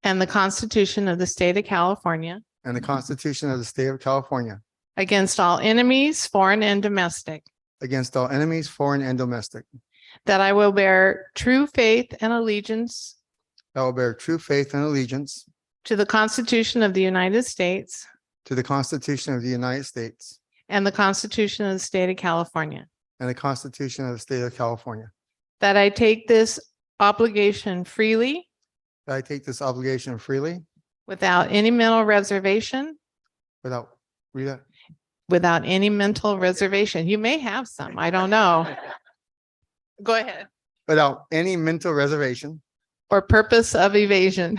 and the Constitution of the State of California and the Constitution of the State of California against all enemies, foreign and domestic, against all enemies, foreign and domestic, that I will bear true faith and allegiance that I will bear true faith and allegiance to the Constitution of the United States to the Constitution of the United States and the Constitution of the State of California, and the Constitution of the State of California, that I take this obligation freely that I take this obligation freely without any mental reservation, without, read that, without any mental reservation. You may have some, I don't know. Go ahead. without any mental reservation Or purpose of evasion,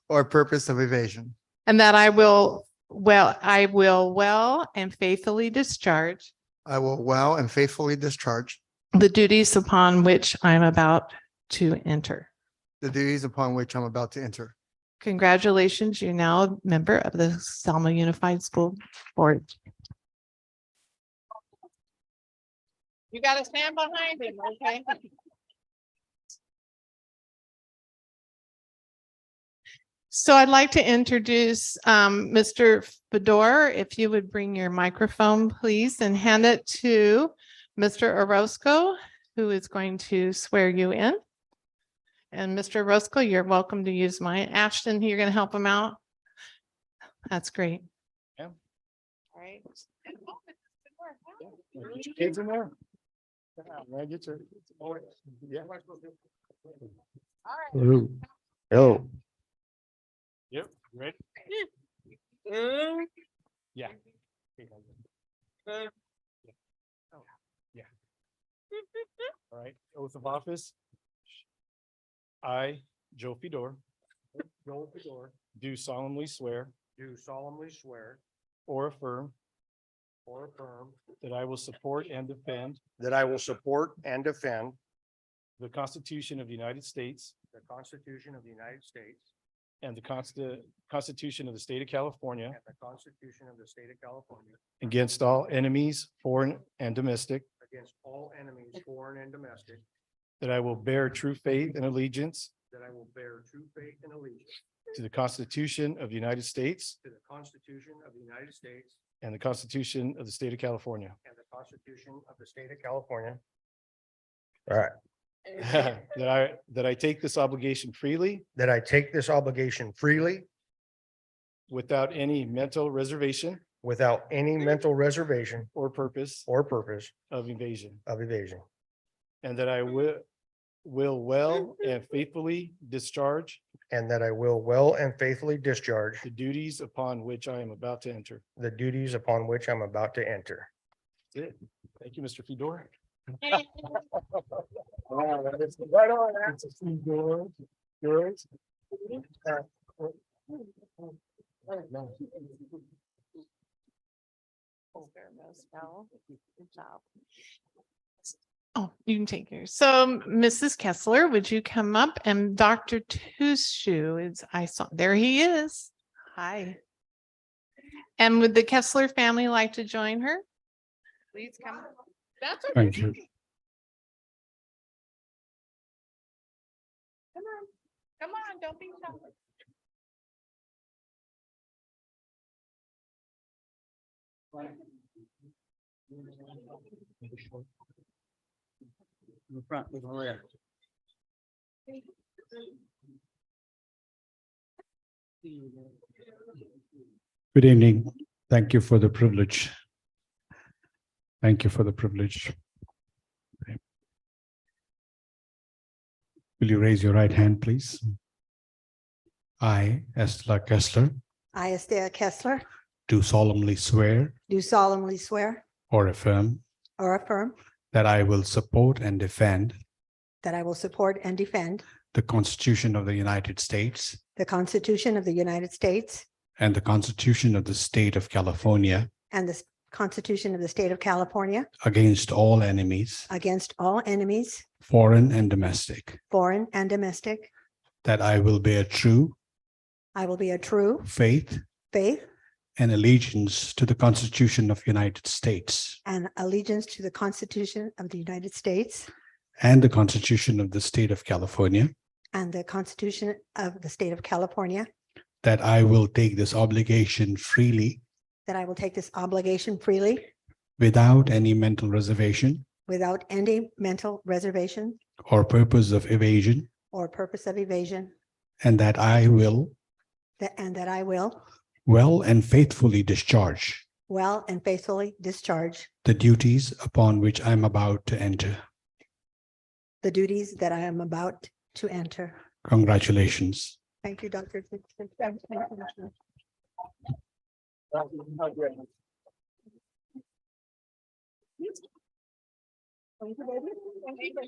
or purpose of evasion, and that I will well and faithfully discharge I will well and faithfully discharge the duties upon which I'm about to enter. the duties upon which I'm about to enter. Congratulations, you're now a member of the Selma Unified School Board. You got to stand behind him, okay? So I'd like to introduce Mr. Fedor, if you would bring your microphone, please, and hand it to Mr. Orozco, who is going to swear you in. And Mr. Orozco, you're welcome to use mine. Ashton, you're going to help him out? That's great. Yeah. All right. Get your kids in there. Yeah, get your, yeah. All right. Oh, Yep, ready? Yeah. Yeah. All right, oath of office. I, Joe Fedor, do solemnly swear or affirm that I will support and defend that I will support and defend the Constitution of the United States the Constitution of the United States and the Constitution of the State of California and the Constitution of the State of California against all enemies, foreign and domestic, against all enemies, foreign and domestic, that I will bear true faith and allegiance that I will bear true faith and allegiance to the Constitution of the United States to the Constitution of the United States and the Constitution of the State of California. and the Constitution of the State of California. All right, That I take this obligation freely that I take this obligation freely without any mental reservation without any mental reservation or purpose or purpose of evasion, of evasion, and that I will well and faithfully discharge and that I will well and faithfully discharge the duties upon which I am about to enter. the duties upon which I'm about to enter. That's it. Thank you, Mr. Fedor. Good job. Oh, you can take yours. So Mrs. Kessler, would you come up, and Dr. Tushu is, I saw, there he is. Hi. And would the Kessler family like to join her? Please come. That's okay. Thank you. Come on, don't be shy. In front with Maria. Good evening. Thank you for the privilege. Thank you for the privilege. Will you raise your right hand, please? I, Estela Kessler, I, Esther Kessler, do solemnly swear do solemnly swear or affirm or affirm that I will support and defend that I will support and defend the Constitution of the United States the Constitution of the United States and the Constitution of the State of California and the Constitution of the State of California against all enemies, against all enemies, foreign and domestic, foreign and domestic. that I will bear true I will be a true faith faith and allegiance to the Constitution of the United States and allegiance to the Constitution of the United States and the Constitution of the State of California, and the Constitution of the State of California, that I will take this obligation freely that I will take this obligation freely without any mental reservation without any mental reservation or purpose of evasion, or purpose of evasion, and that I will and that I will well and faithfully discharge well and faithfully discharge the duties upon which I'm about to enter. the duties that I am about to enter. Congratulations. Thank you, Dr. Thank you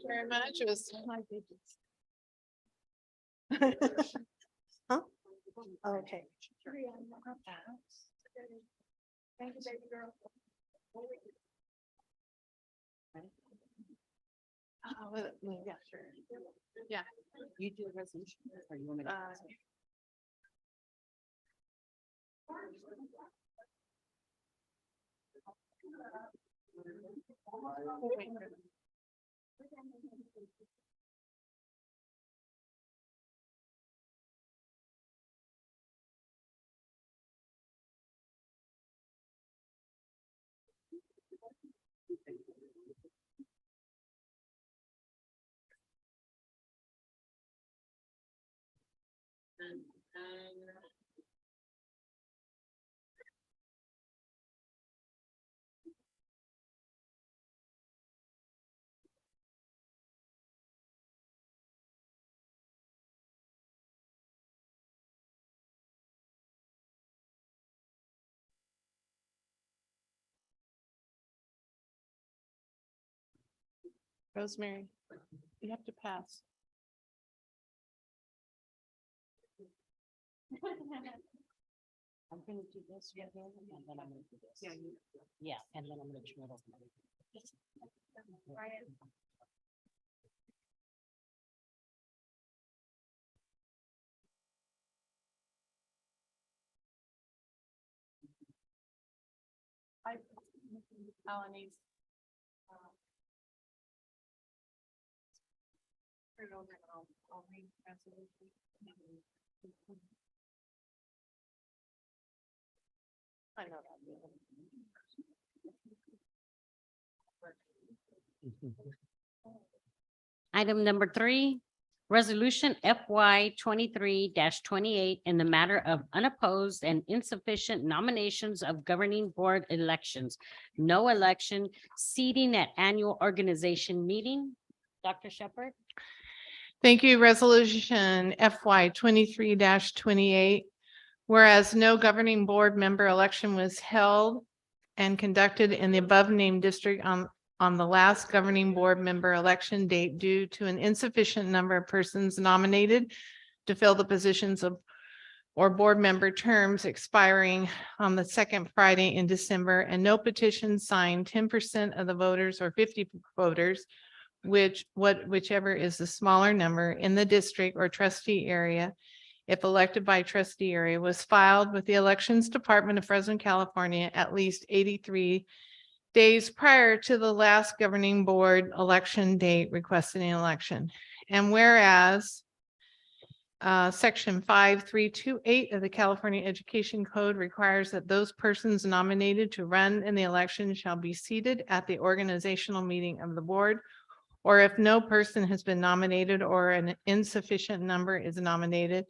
very much. It was. Huh? Okay. Thank you, baby girl. Yeah, sure. Yeah. You do a resolution or you want me to? Rosemary, you have to pass. I'm gonna do this right here, and then I'm gonna do this. Yeah, and then I'm gonna turn it over. Alanis. I know that. Item number 3, resolution FY 23-28 in the matter of unopposed and insufficient nominations of governing board elections. No election, seating at annual organization meeting. Dr. Shepherd? Thank you. Resolution FY 23-28. Whereas no governing board member election was held and conducted in the above named district on the last governing board member election date due to an insufficient number of persons nominated to fill the positions of or board member terms expiring on the second Friday in December, and no petition signed 10% of the voters or 50 voters, whichever is the smaller number in the district or trustee area, if elected by trustee area, was filed with the Elections Department of Fresno, California, at least 83 days prior to the last governing board election date requesting an election. And whereas Section 5328 of the California Education Code requires that those persons nominated to run in the election shall be seated at the organizational meeting of the board, or if no person has been nominated or an insufficient number is nominated,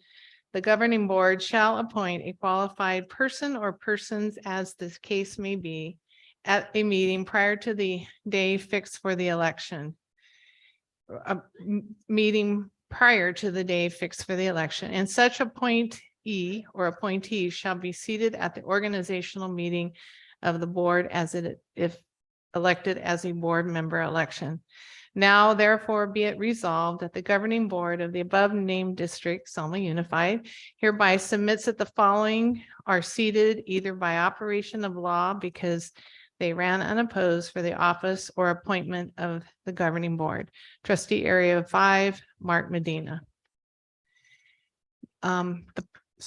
the governing board shall appoint a qualified person or persons, as this case may be, at a meeting prior to the day fixed for the election. Meeting prior to the day fixed for the election, and such appointee or appointees shall be seated at the organizational meeting of the board as it if elected as a board member election. Now therefore be it resolved that the governing board of the above named district, Selma Unified, hereby submits that the following are seated either by operation of law because they ran unopposed for the office or appointment of the governing board. Trustee Area 5, Mark Medina. So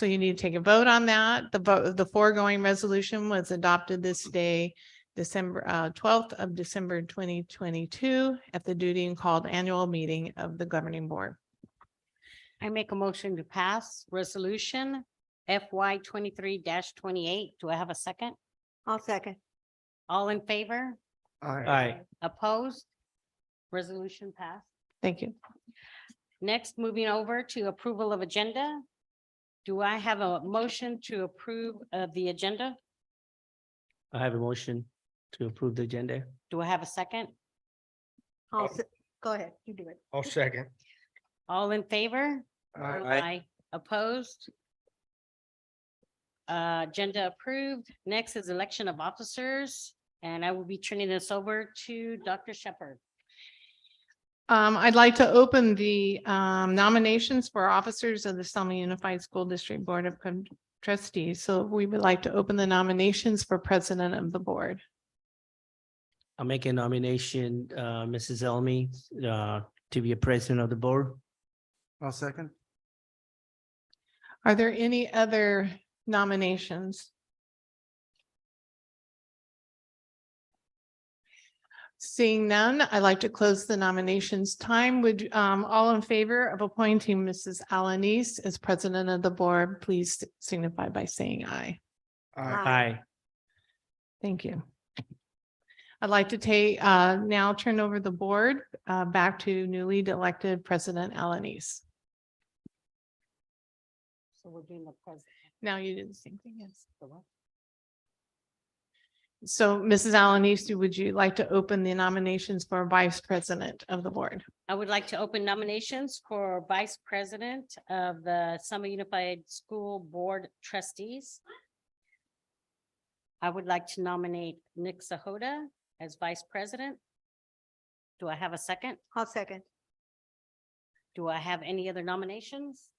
you need to take a vote on that. The foregoing resolution was adopted this day, December 12th of December 2022 at the duly called annual meeting of the governing board. I make a motion to pass resolution FY 23-28. Do I have a second? I'll second. All in favor? Aye. Opposed? Resolution passed. Thank you. Next, moving over to approval of agenda. Do I have a motion to approve of the agenda? I have a motion to approve the agenda. Do I have a second? Go ahead, you do it. I'll second. All in favor? Aye. Opposed? Agenda approved. Next is election of officers, and I will be turning this over to Dr. Shepherd. I'd like to open the nominations for officers of the Selma Unified School District Board of Trustees. So we would like to open the nominations for president of the board. I'll make a nomination, Mrs. Elmy, to be a president of the board. I'll second. Are there any other nominations? Seeing none, I'd like to close the nominations time. Would all in favor of appointing Mrs. Alanis as president of the board, please signify by saying aye. Aye. Thank you. I'd like to now turn over the board back to newly elected President Alanis. So we're doing the president. Now you do the same thing, yes. So Mrs. Alanis, would you like to open the nominations for vice president of the board? I would like to open nominations for vice president of the Selma Unified School Board Trustees. I would like to nominate Nick Sahota as vice president. Do I have a second? I'll second. Do I have any other nominations?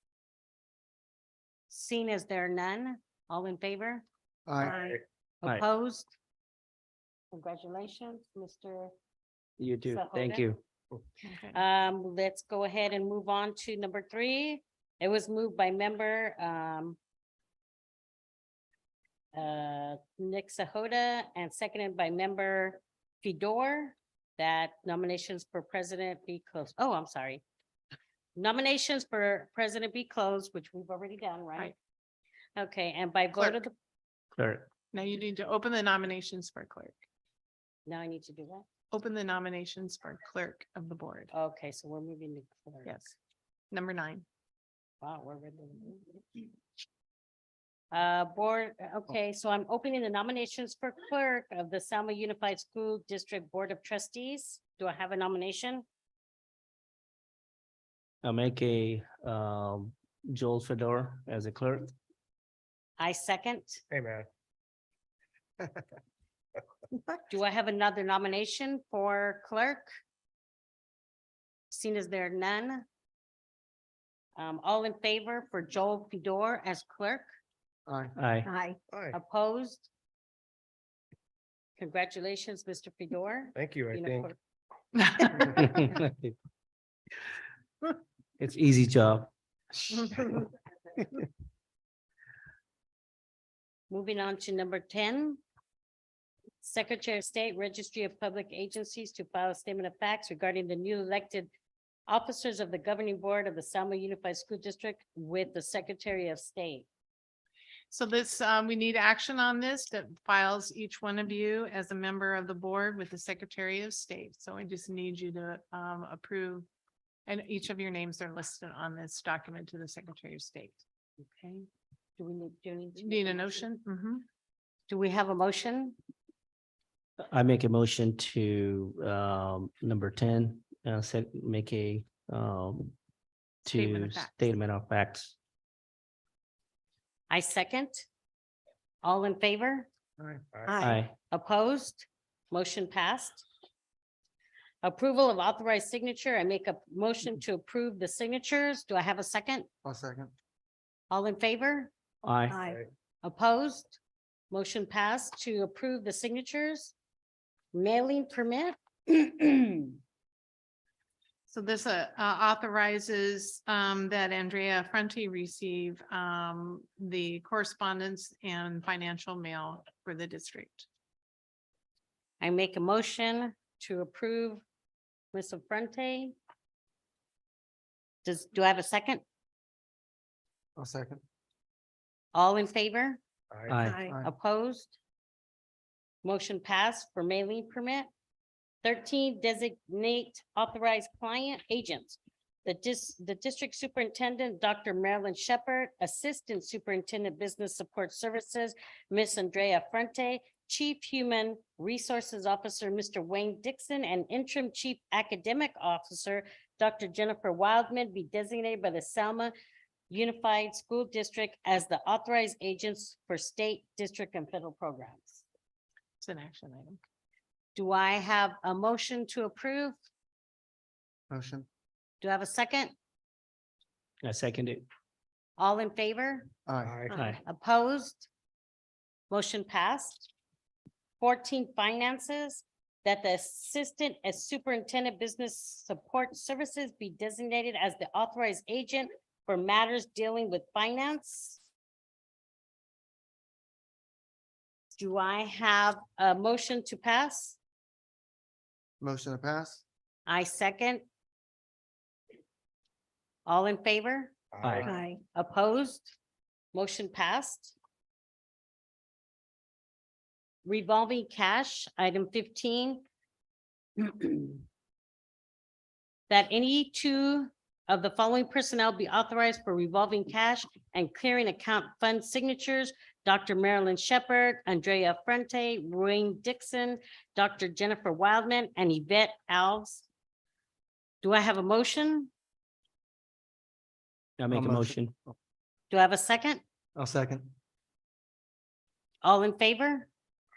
Seen as there are none, all in favor? Aye. Aye. Opposed? Congratulations, Mr. You do. Thank Sahota. you. Let's go ahead and move on to number 3. It was moved by member Nick Sahota and seconded by member Fedor that nominations for president be closed. Oh, I'm sorry. Nominations for president be closed, which we've already done, right? Okay, and by vote of the, Clerk. Now you need to open the nominations for clerk. now I need to do that. Open the nominations for clerk of the board. Okay, so we're moving to. clerk. Yes. Number 9. Wow, we're ready. Board, okay, so I'm opening the nominations for clerk of the Selma Unified School District Board of Trustees. Do I have a nomination? I'll make a Joel Fedor as a clerk. I second. Hey, man. Do I have another nomination for clerk? Seen as there are none. All in favor for Joel Fedor as clerk? Aye. Aye. Aye. Aye. Opposed? Congratulations, Mr. Fedor. Thank you, I Being a think. clerk. It's easy job. Moving on to number 10. Secretary of State Registry of Public Agencies to file a statement of facts regarding the new elected officers of the governing board of the Selma Unified School District with the Secretary of State. So this, we need action on this that files each one of you as a member of the board with the Secretary of State. So I just need you to approve. And each of your names are listed on this document to the Secretary of State. Okay. Do we need to Need make a notion? Do we have a motion? I make a motion to number 10, make a Statement to of facts. statement of facts. I second. All in favor? Aye. Aye. Opposed? Motion passed. Approval of authorized signature. I make a motion to approve the signatures. Do I have a second? I'll second. All in favor? Aye. Aye. Opposed? Motion passed to approve the signatures. Mailing permit. So this authorizes that Andrea Fronti receive the correspondence and financial mail for the district. I make a motion to approve Ms. Affronte. Do I have a second? I'll second. All in favor? Aye. Opposed? Motion passed for mailing permit. 13, designate authorized client agents. The district superintendent, Dr. Marilyn Shepherd, Assistant Superintendent Business Support Services, Miss Andrea Frente, Chief Human Resources Officer, Mr. Wayne Dixon, and Interim Chief Academic Officer, Dr. Jennifer Wildman, be designated by the Selma Unified School District as the authorized agents for state, district, and federal programs. It's an action item. Do I have a motion to approve? Motion. Do I have a second? I second it. All in favor? Aye. Aye. Opposed? Motion passed. 14, finances, that the Assistant as Superintendent Business Support Services be designated as the authorized agent for matters dealing with finance. Do I have a motion to pass? Motion to pass. I second. All in favor? Aye. Aye. Opposed? Motion passed. Revolving cash, item 15. That any two of the following personnel be authorized for revolving cash and clearing account fund signatures. Dr. Marilyn Shepherd, Andrea Frente, Wayne Dixon, Dr. Jennifer Wildman, and Yvette Alves. Do I have a motion? I make a motion. motion. Do I have a second? I'll second. All in favor?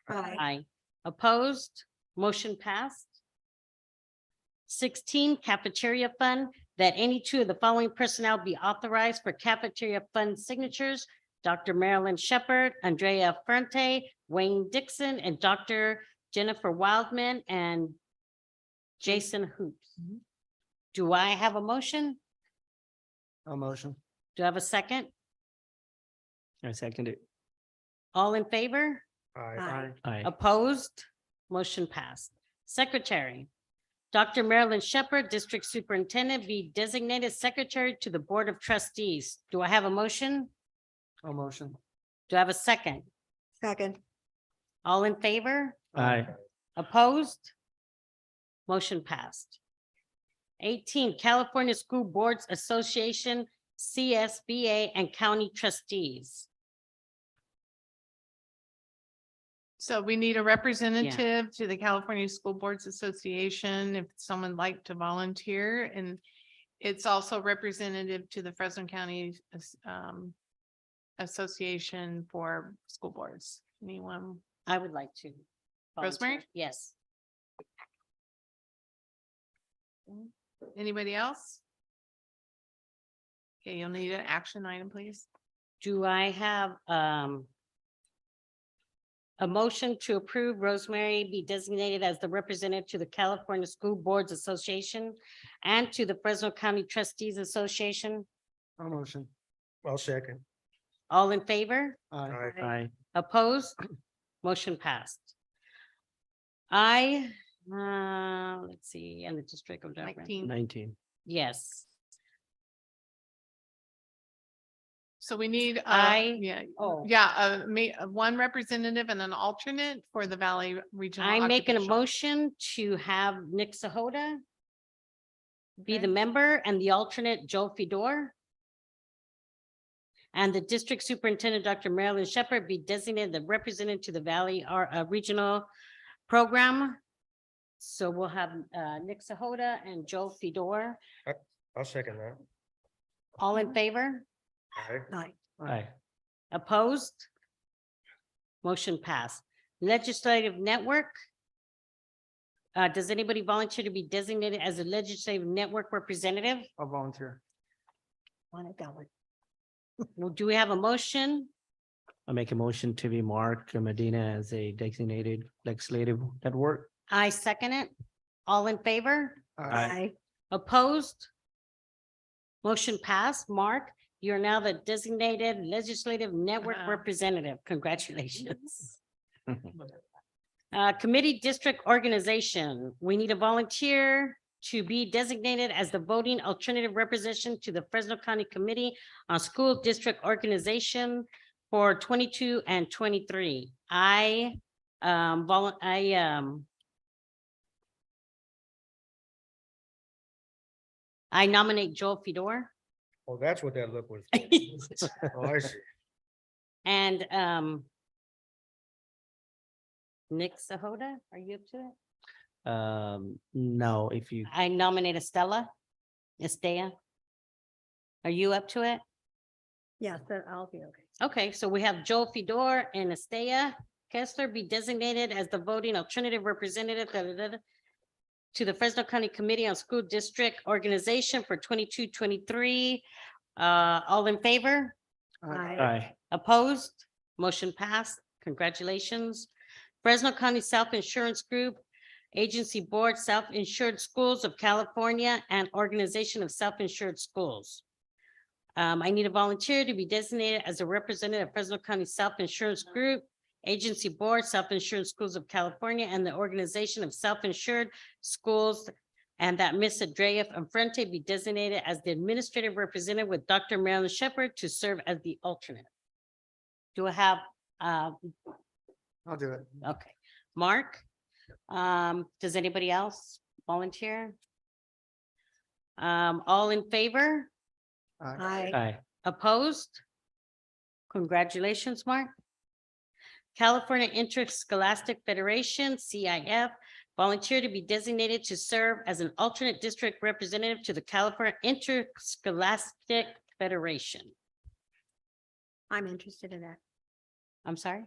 Aye. Aye. Opposed? Motion passed. 16, cafeteria fund, that any two of the following personnel be authorized for cafeteria fund signatures. Dr. Marilyn Shepherd, Andrea Frente, Wayne Dixon, and Dr. Jennifer Wildman and Jason Hoops. Do I have a motion? I'll motion. Do I have a second? I second it. All in favor? Aye. Aye. Opposed? Motion passed. Secretary. Dr. Marilyn Shepherd, District Superintendent, be designated Secretary to the Board of Trustees. Do I have a motion? I'll motion. Do I have a second? Second. All in favor? Aye. Opposed? Motion passed. 18, California School Boards Association, CSBA, and County Trustees. So we need a representative to the California School Boards Association if someone would like to volunteer. And it's also representative to the Fresno County Association for School Boards. Anyone? I would like to. volunteer. Rosemary? Yes. Anybody else? Okay, you'll need an action item, please. Do I have a motion to approve Rosemary be designated as the representative to the California School Boards Association and to the Fresno County Trustees Association? I'll motion. I'll second. All in favor? Aye. Aye. Opposed? Motion passed. Let's see, and the District of Government. 19. 19. Yes. So we need, I- one representative and an alternate for the Valley Regional. I'm making a Occupational. motion to have Nick Sahota be the Okay. member and the alternate Joe Fedor. And the district superintendent, Dr. Marilyn Shepherd, be designated the representative to the Valley Regional Program. So we'll have Nick Sahota and Joe Fedor. I'll second that. All in favor? Aye. Aye. Opposed? Motion passed. Legislative Network. Does anybody volunteer to be designated as a legislative network representative? I'll volunteer. Want to go. Well, do we have a motion? I make a motion to be Mark Medina as a designated legislative network. I second it. All in favor? Aye. Opposed? Motion passed. Mark, you're now the designated legislative network Wow. representative. Congratulations. Committee district organization. We need a volunteer to be designated as the voting alternative representation to the Fresno County Committee on School District Organization for 22 and 23. I nominate Joel Fedor. Oh, that's what that look was. Oh, I see. And Nick Sahota, are you up to it? No, if you, I nominate Estea. Are you up to it? Yeah, so I'll be okay. Okay, so we have Joel Fedor and Estea Kessler be designated as the voting alternative representative to the Fresno County Committee on School District Organization for 22-23. All in favor? Aye. aye, Opposed? Motion passed. Congratulations. Fresno County Self-Insurance Group, Agency Board, Self-Insured Schools of California, and Organization of Self-Insured Schools. I need a volunteer to be designated as a representative of Fresno County Self-Insurance Group, Agency Board, Self-Insured Schools of California, and the Organization of Self-Insured Schools, and that Ms. Andrea Enfrente be designated as the administrative representative with Dr. Marilyn Shepherd to serve as the alternate. Do I have, I'll do it. okay, Mark? Does anybody else volunteer? All in favor? Aye. aye, Opposed? Congratulations, Mark. California Interscholastic Federation, CIF, volunteer to be designated to serve as an alternate district representative to the California Interscholastic Federation. I'm interested in that. I'm sorry?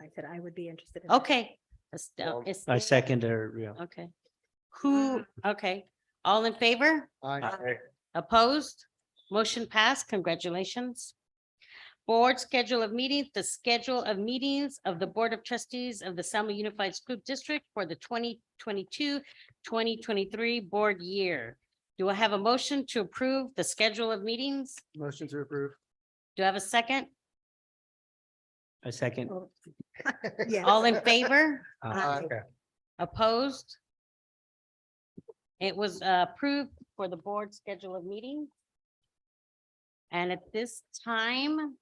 I said I would be interested in that. Okay. I second her, yeah. Okay. Who, okay, all in favor? Aye. Opposed? Motion passed. Congratulations. Board schedule of meetings, the schedule of meetings of the Board of Trustees of the Selma Unified School District for the 2022-2023 board year. Do I have a motion to approve the schedule of meetings? Motion to approve. Do I have a second? I second, Oh. Yes. All in favor? Aye. Okay. Opposed? It was approved for the board schedule of meetings. And at this time,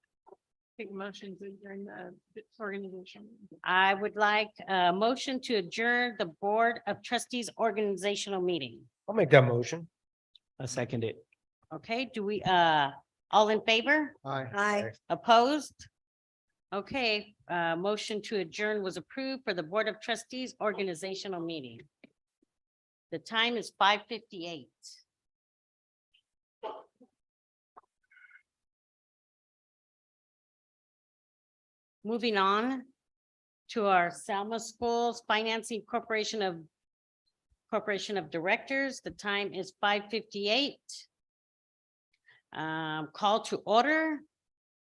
Take motion to adjourn the organization. I would like a motion to adjourn the Board of Trustees organizational meeting. I'll make that motion. I second it. Okay, do we, all in favor? Aye. Opposed? Okay, motion to adjourn was approved for the Board of Trustees organizational meeting. The time is 5:58. Moving on to our Selma Schools Financing Corporation of Directors. The time is 5:58. Call to order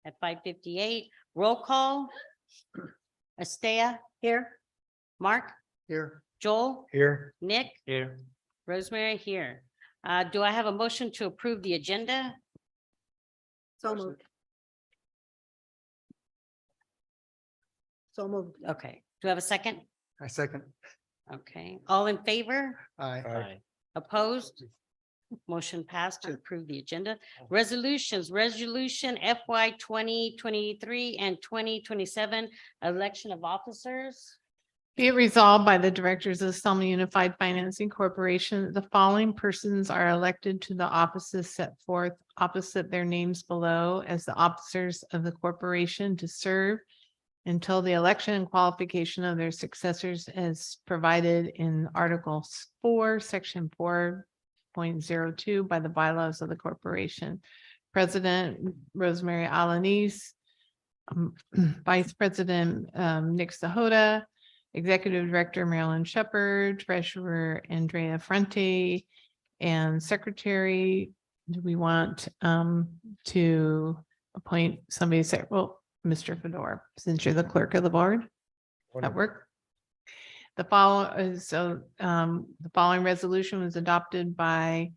at 5:58. Roll call. Estea, Here. Mark, Here. Joel, Here. Nick, Here, Rosemary here. Do I have a motion to approve the agenda? So moved. So moved. Okay, do I have a second? I second. Okay, all in favor? Aye. aye, Opposed? Motion passed to approve the agenda. Resolutions, resolution FY 2023 and 2027 election of officers. Be it resolved by the directors of Selma Unified Financing Corporation, that the following persons are elected to the offices set forth opposite their names below as the officers of the corporation to serve until the election and qualification of their successors as provided in Article 4, Section 4.02 by the bylaws of the corporation. President Rosemary Alanis, Vice President Nick Sahota, Executive Director Marilyn Shepherd, Treasurer Andrea Frente, and Secretary, do we want to appoint somebody, well, Mr. Fedor, since you're the clerk of the board? That work? The following resolution was adopted by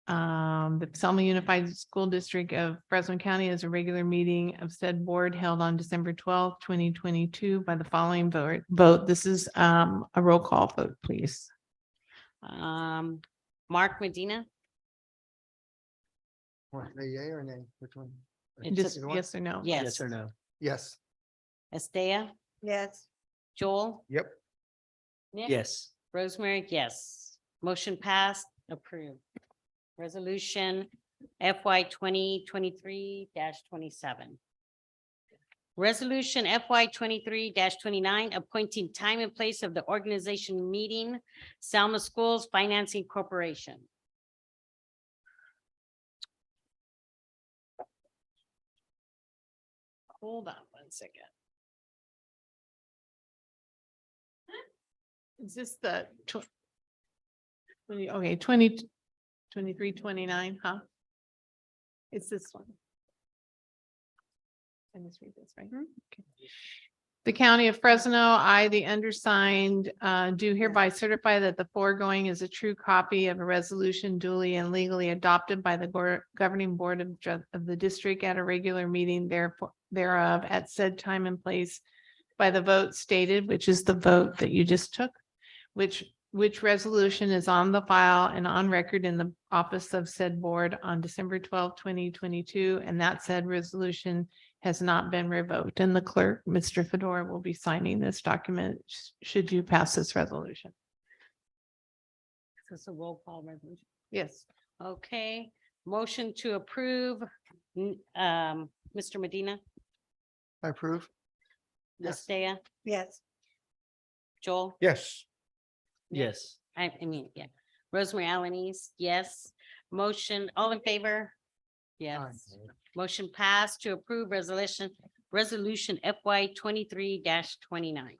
the Selma Unified School District of Fresno County as a regular meeting of said board held on December 12th, 2022 by the following vote. This is a roll call vote, please. Mark Medina. What, a yea or nay? Which one? It's Just Either one? yes or no? Yes Yes. or no? Yes. Estea, Yes. Joel, Yep. Nick. Yes. Rosemary, yes. Motion passed, approved. Resolution FY 2023-27. Resolution FY 23-29, appointing time and place of the organization meeting, Selma Schools Financing Corporation. Hold on one second. Is this the 23, 29, huh? It's this one. I just read this, right? Okay. The County of Fresno, I, the undersigned, do hereby certify that the foregoing is a true copy of a resolution duly and legally adopted by the governing board of the district at a regular meeting thereof at said time and place by the vote stated, which is the vote that you just took, which resolution is on the file and on record in the office of said board on December 12, 2022, and that said resolution has not been revoked. And the clerk, Mr. Fedora, will be signing this document should you pass this resolution. Is this a roll call resolution? Yes. Okay, motion to approve, Mr. Medina, I approve. Yes. Estea, Yes. Joel. Yes. Yes. I mean, yeah. Rosemary Alaniz, yes. Motion, all in favor? Yes. Motion passed to approve resolution FY 23-29.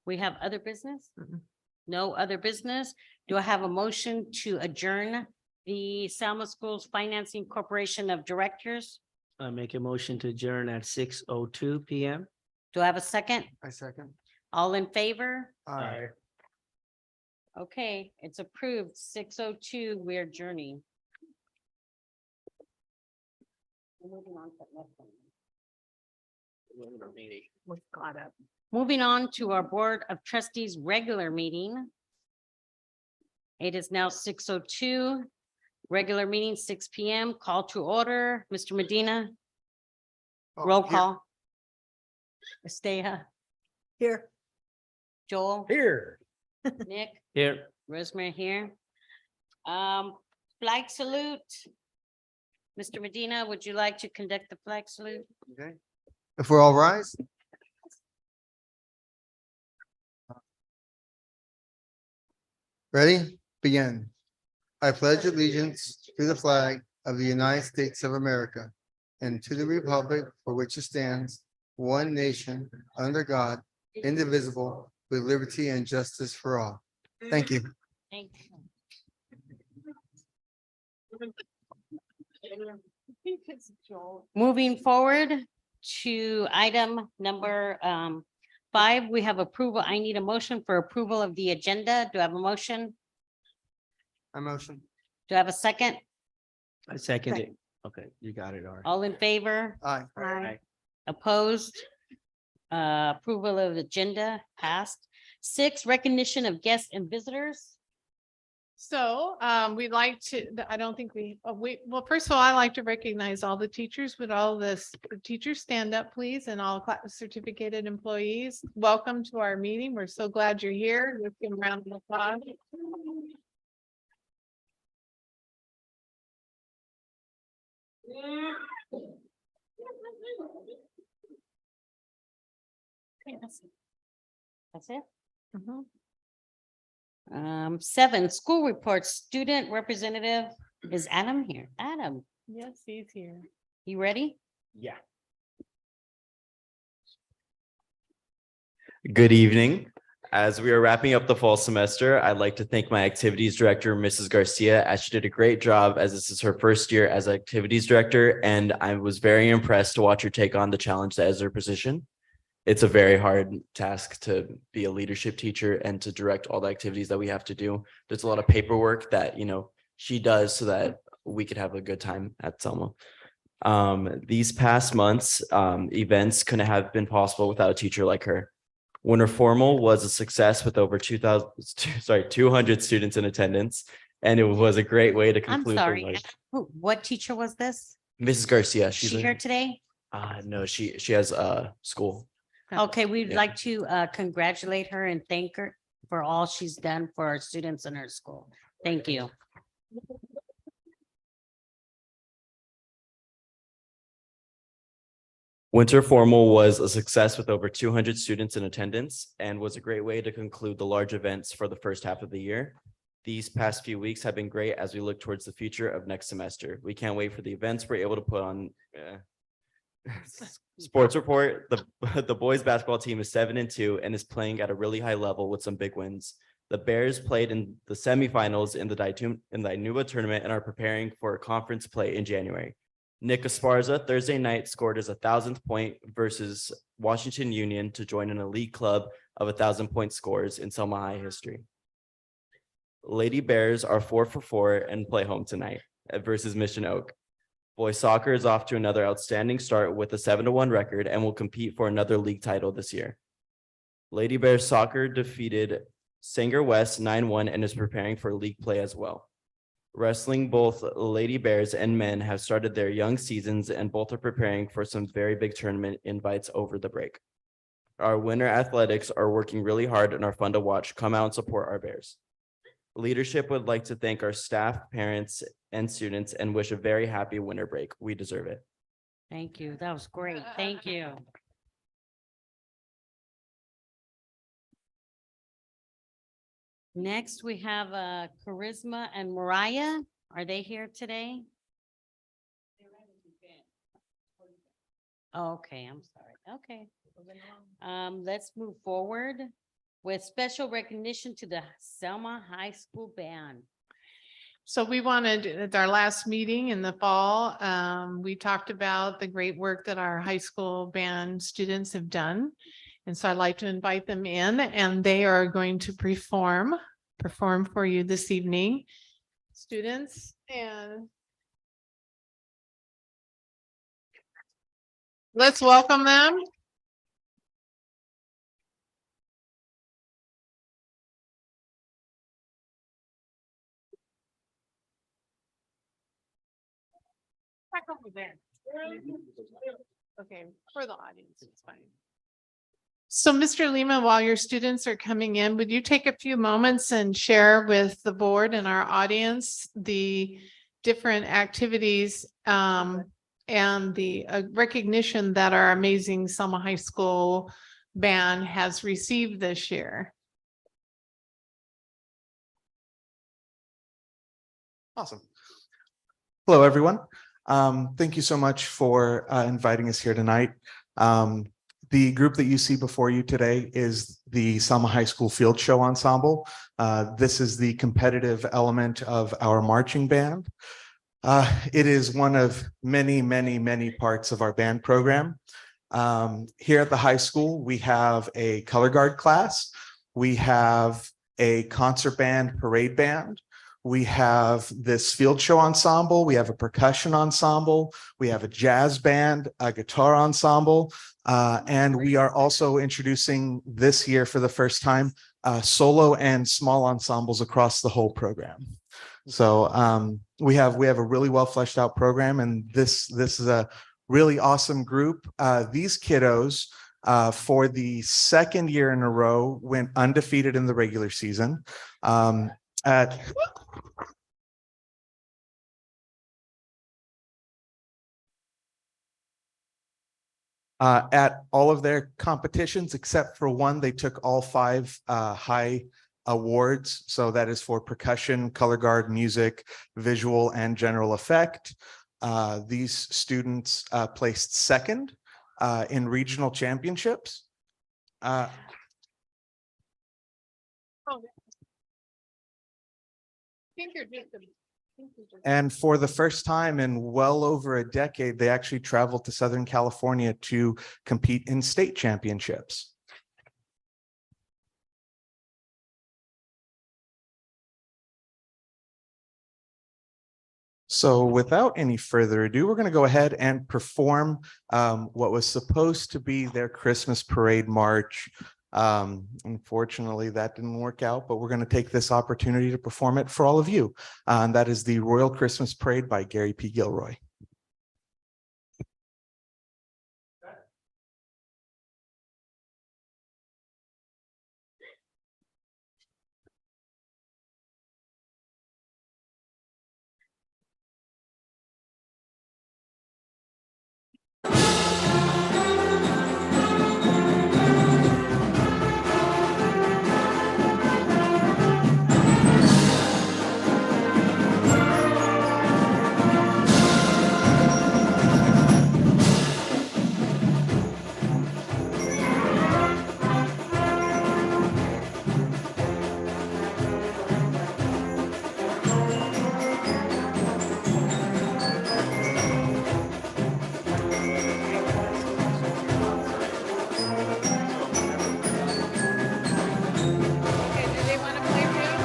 We have other business? Mhm. No other business. Do I have a motion to adjourn the Selma Schools Financing Corporation of Directors? I make a motion to adjourn at 6:02 PM. Do I have a second? I second. All in favor? Aye. Okay, it's approved. 6:02, we're adjourning. Moving on to our Board of Trustees regular meeting. It is now 6:02. Regular meeting, 6 PM, call to order. Mr. Medina, Oh, roll here. call. Estea, Here. Joel, Here. Nick. Here. Rosemary here. Flag salute. Mr. Medina, would you like to conduct the flag salute? Okay. If we're all rise. Ready? Begin. I pledge allegiance to the flag of the United States of America and to the republic for which it stands, one nation, under God, indivisible, with liberty and justice for all. Thank you. Thank you. Moving forward to item number 5, we have approval. I need a motion for approval of the agenda. Do I have a motion? I motion. Do I have a second? I second it. Okay, you got it, all right. All in favor? Aye. Aye. Opposed? Approval of agenda passed. 6, recognition of guests and visitors. So we'd like to, I don't think well, first of all, I like to recognize all the teachers. Would all the teachers stand up, please, and all certificated employees? Welcome to our meeting. We're so glad you're here. Give them a round of applause. That's it. Mhm. 7, school reports, student representative. Is Adam here? Adam, Yes, he's here. you ready? Yeah. Good evening. As we are wrapping up the fall semester, I'd like to thank my activities director, Mrs. Garcia, as she did a great job as this is her first year as activities director. And I was very impressed to watch her take on the challenge that is her position. It's a very hard task to be a leadership teacher and to direct all the activities that we have to do. There's a lot of paperwork that, she does so that we could have a good time at Selma. These past months, events couldn't have been possible without a teacher like her. Winter Formal was a success with over 200 students in attendance, and it was a great way to I'm conclude. sorry. What teacher was this? Mrs. Garcia, Is she's she here today? no, she has school. Okay, we'd Yeah. like to congratulate her and thank her for all she's done for our students in her school. Thank you. Winter Formal was a success with over 200 students in attendance and was a great way to conclude the large events for the first half of the year. These past few weeks have been great as we look towards the future of next semester. We can't wait for the events we're able to put on. Sports report, the boys basketball team is 7-2 and is playing at a really high level with some big wins. The Bears played in the semifinals in the Inuba tournament and are preparing for conference play in January. Nick Esparza Thursday night scored his 1,000th point versus Washington Union to join an elite club of 1,000-point scores in Selma High history. Lady Bears are 4 for 4 and play home tonight versus Mission Oak. Boys soccer is off to another outstanding start with a 7-1 record and will compete for another league title this year. Lady Bears soccer defeated Sanger West 9-1 and is preparing for league play as well. Wrestling, both Lady Bears and men have started their young seasons and both are preparing for some very big tournament invites over the break. Our winter athletics are working really hard and are fun to watch. Come out and support our Bears. Leadership would like to thank our staff, parents, and students and wish a very happy winter break. We deserve it. Thank you. That was great. Thank you. Next, we have Charisma and Mariah. Are they here today? Okay, I'm sorry. Okay. Let's move forward with special recognition to the Selma High School Band. So we wanted, at our last meeting in the fall, we talked about the great work that our high school band students have done. And so I'd like to invite them in and they are going to perform for you this evening. Students, and let's welcome them. Back over there. Okay, for the audience, it's fine. So Mr. Lima, while your students are coming in, would you take a few moments and share with the board and our audience the different activities and the recognition that our amazing Selma High School band has received this year? Awesome. Hello, everyone. Thank you so much for inviting us here tonight. The group that you see before you today is the Selma High School Field Show Ensemble. This is the competitive element of our marching band. It is one of many, many, many parts of our band program. Here at the high school, we have a color guard class. We have a concert band, parade band. We have this field show ensemble. We have a percussion ensemble. We have a jazz band, a guitar ensemble. And we are also introducing this year for the first time, solo and small ensembles across the whole program. So we have a really well fleshed out program, and this is a really awesome group. These kiddos for the second year in a row went undefeated in the regular season. At all of their competitions, except for one, they took all 5 high awards. So that is for percussion, color guard, music, visual, and general effect. These students placed second in regional championships. And for the first time in well over a decade, they actually traveled to Southern California to compete in state championships. So without any further ado, we're going to go ahead and perform what was supposed to be their Christmas parade march Unfortunately, that didn't work out, but we're going to take this opportunity to perform it for all of you. And that is the Royal Christmas Parade by Gary P. Gilroy. Okay, do they want to play too?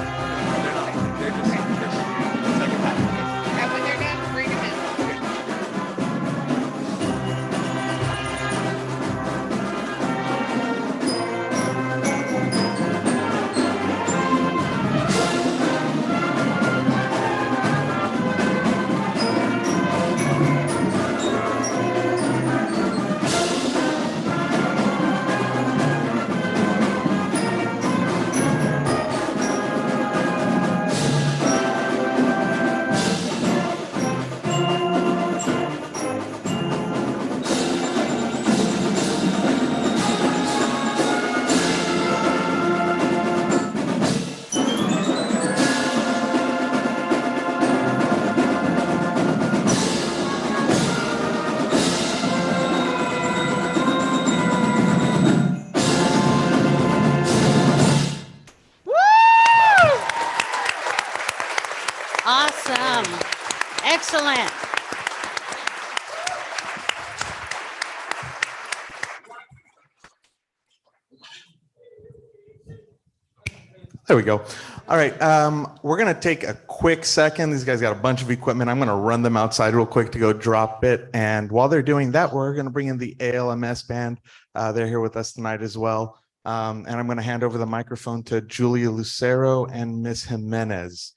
And when they're done, bring them in. Awesome. Excellent. There we go. All right, we're gonna take a quick second. These guys got a bunch of equipment. I'm gonna run them outside real quick to go drop it. And while they're doing that, we're gonna bring in the ALMS band. They're here with us tonight as well. And I'm gonna hand over the microphone to Julia Lucero and Miss Jimenez.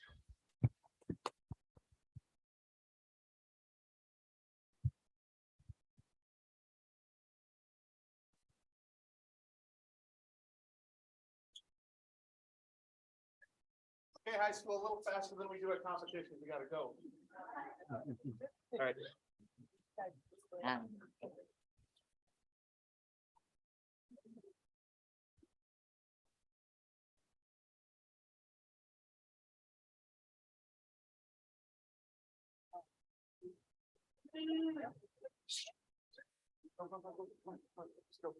Okay, high school, a little faster than we do at competitions. We gotta go. All right. Let's go.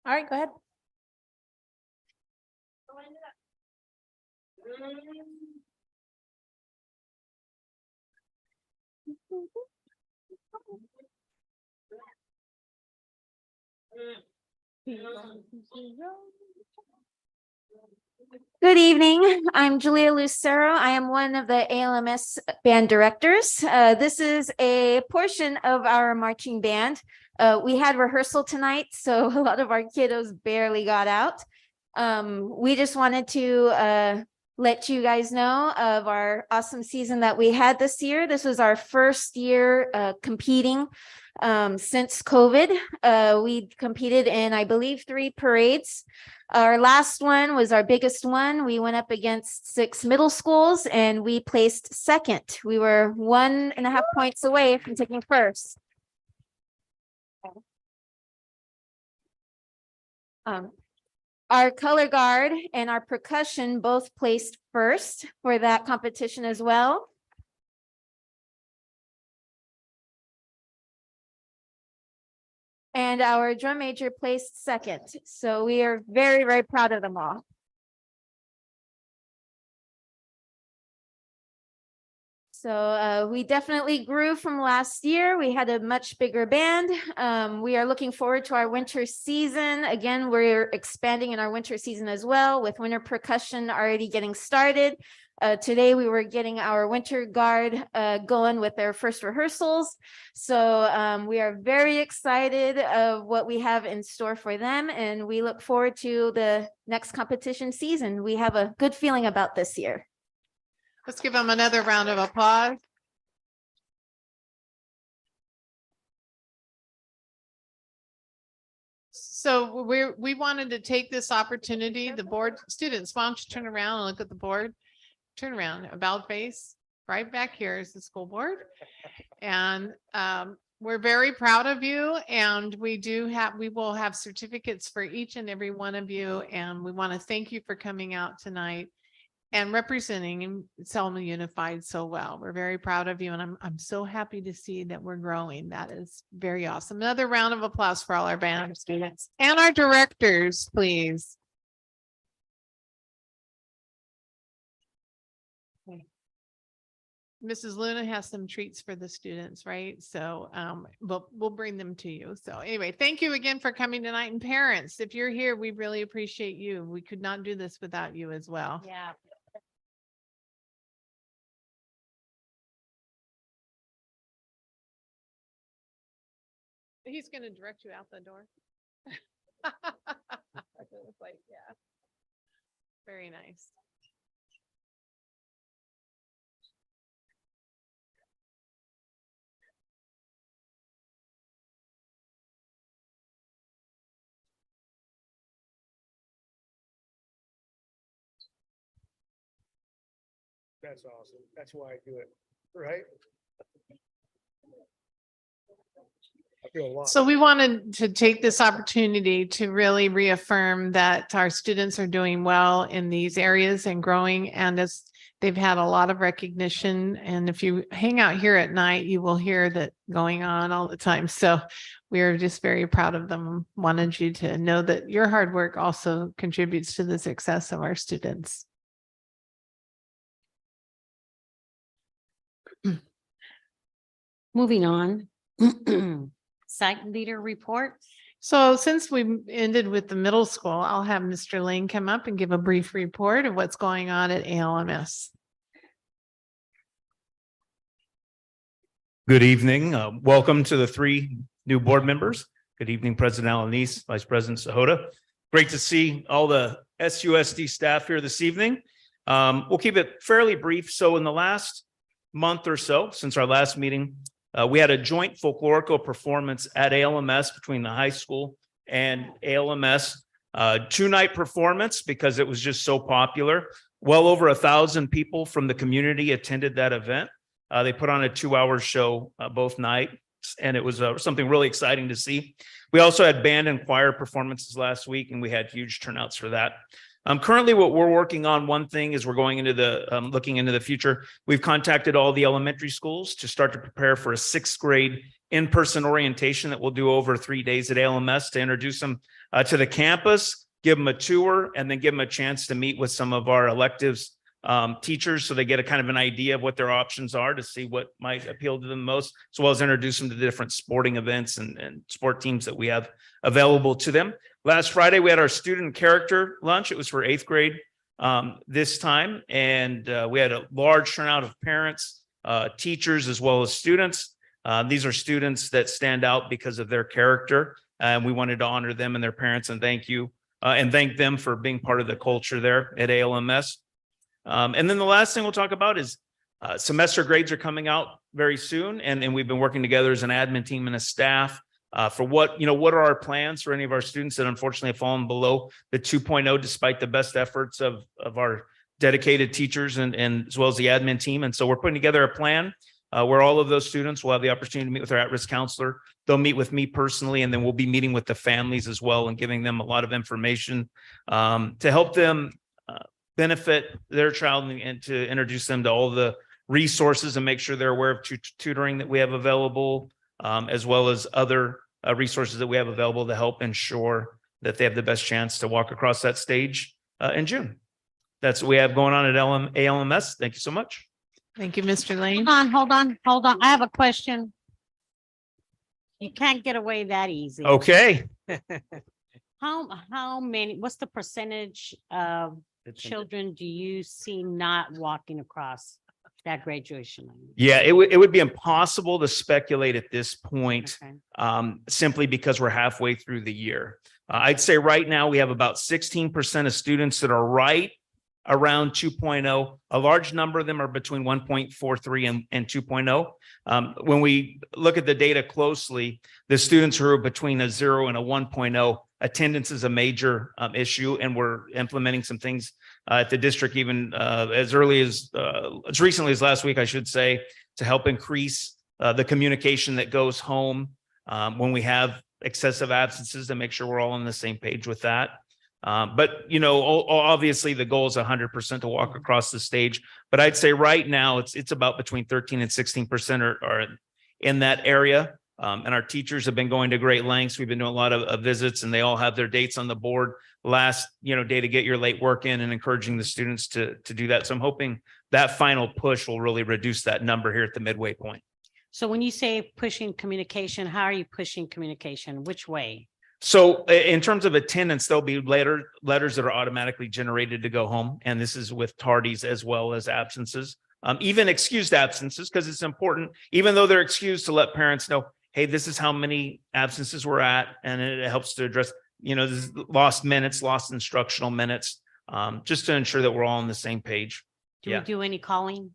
All right, go ahead. Good evening. I'm Julia Lucero. I am one of the ALMS band directors. This is a portion of our marching band. We had rehearsal tonight, so a lot of our kiddos barely got out. We just wanted to let you guys know of our awesome season that we had this year. This was our first year competing since COVID. We competed in, I believe, 3 parades. Our last one was our biggest one. We went up against 6 middle schools and we placed second. We were 1.5 points away from taking first. Our color guard and our percussion both placed first for that competition as well. And our drum major placed second. So we are very, very proud of them all. So we definitely grew from last year. We had a much bigger band. We are looking forward to our winter season. Again, we're expanding in our winter season as well, with winter percussion already getting started. Today we were getting our winter guard going with their first rehearsals. So we are very excited of what we have in store for them, and we look forward to the next competition season. We have a good feeling about this year. Let's give them another round of applause. So we wanted to take this opportunity, the board, students, why don't you turn around and look at the board? Turn around, about face, right back here is the school board. And we're very proud of you, and we will have certificates for each and every one of you. And we want to thank you for coming out tonight and representing Selma Unified so well. We're very proud of you, and I'm so happy to see that we're growing. That is very awesome. Another round of applause for all our band students and our directors, please. Mrs. Luna has some treats for the students, right? So we'll bring them to you. So anyway, thank you again for coming tonight. And parents, if you're here, we really appreciate you. We could not do this without you as well. Yeah. He's going to direct you out the door. It's like, yeah. Very nice. That's awesome. That's why I do it, right? I feel a lot. So we wanted to take this opportunity to really reaffirm that our students are doing well in these areas and growing, and as they've had a lot of recognition. And if you hang out here at night, you will hear that going on all the time. So we are just very proud of them. Wanted you to know that your hard work also contributes to the success of our students. Moving on. Site leader report. So since we ended with the middle school, I'll have Mr. Lane come up and give a brief report of what's going on at ALMS. Good evening. Welcome to the 3 new board members. Good evening, President Alanis, Vice President Sahota. Great to see all the SUSD staff here this evening. We'll keep it fairly brief. So in the last month or so, since our last meeting, we had a joint folklorico performance at ALMS between the high school and ALMS. 2-night performance because it was just so popular. Well over 1,000 people from the community attended that event. They put on a 2-hour show both nights, and it was something really exciting to see. We also had band and choir performances last week, and we had huge turnouts for that. Currently, what we're working on, one thing is we're going into the looking into the future. We've contacted all the elementary schools to start to prepare for a 6th grade in-person orientation that we'll do over 3 days at ALMS to introduce them to the campus, give them a tour, and then give them a chance to meet with some of our electives teachers so they get a kind of an idea of what their options are to see what might appeal to them most, as well as introduce them to the different sporting events and sport teams that we have available to them. Last Friday, we had our student character lunch. It was for 8th grade this time, and we had a large turnout of parents, teachers, as well as students. These are students that stand out because of their character, and we wanted to honor them and their parents and thank you and thank them for being part of the culture there at ALMS. And then the last thing we'll talk about is semester grades are coming out very soon, and we've been working together as an admin team and a staff for what are our plans for any of our students that unfortunately have fallen below the 2.0 despite the best efforts of our dedicated teachers and as well as the admin team. And so we're putting together a plan where all of those students will have the opportunity to meet with their at-risk counselor. They'll meet with me personally, and then we'll be meeting with the families as well and giving them a lot of information to help them benefit their child and to introduce them to all the resources and make sure they're aware of tutoring that we have available, as well as other resources that we have available to help ensure that they have the best chance to walk across that stage in June. That's what we have going on at ALMS. Thank you so much. Thank you, Mr. Lane. Hold on. I have a question. You can't get away that easy. Okay. How many, what's the percentage of children do you see not walking across that graduation line? Yeah, it would be impossible to speculate at this point, Okay. simply because we're halfway through the year. I'd say right now we have about 16% of students that are right around 2.0. A large number of them are between 1.43 and 2.0. When we look at the data closely, the students who are between a 0 and a 1.0, attendance is a major issue, and we're implementing some things at the district even as early as recently as last week, I should say, to help increase the communication that goes home when we have excessive absences, to make sure we're all on the same page with that. But, you know, obviously the goal is 100% to walk across the stage. But I'd say right now it's about between 13 and 16% are in that area. And our teachers have been going to great lengths. We've been doing a lot of visits, and they all have their dates on the board last, day to get your late work in, and encouraging the students to do that. So I'm hoping that final push will really reduce that number here at the midway point. So when you say pushing communication, how are you pushing communication? Which way? So in terms of attendance, there'll be letters that are automatically generated to go home. And this is with tardies as well as absences, even excused absences, because it's important, even though they're excused, to let parents know, hey, this is how many absences we're at. And it helps to address, this lost minutes, lost instructional minutes, just to ensure that we're all on the same page. Do we do any calling?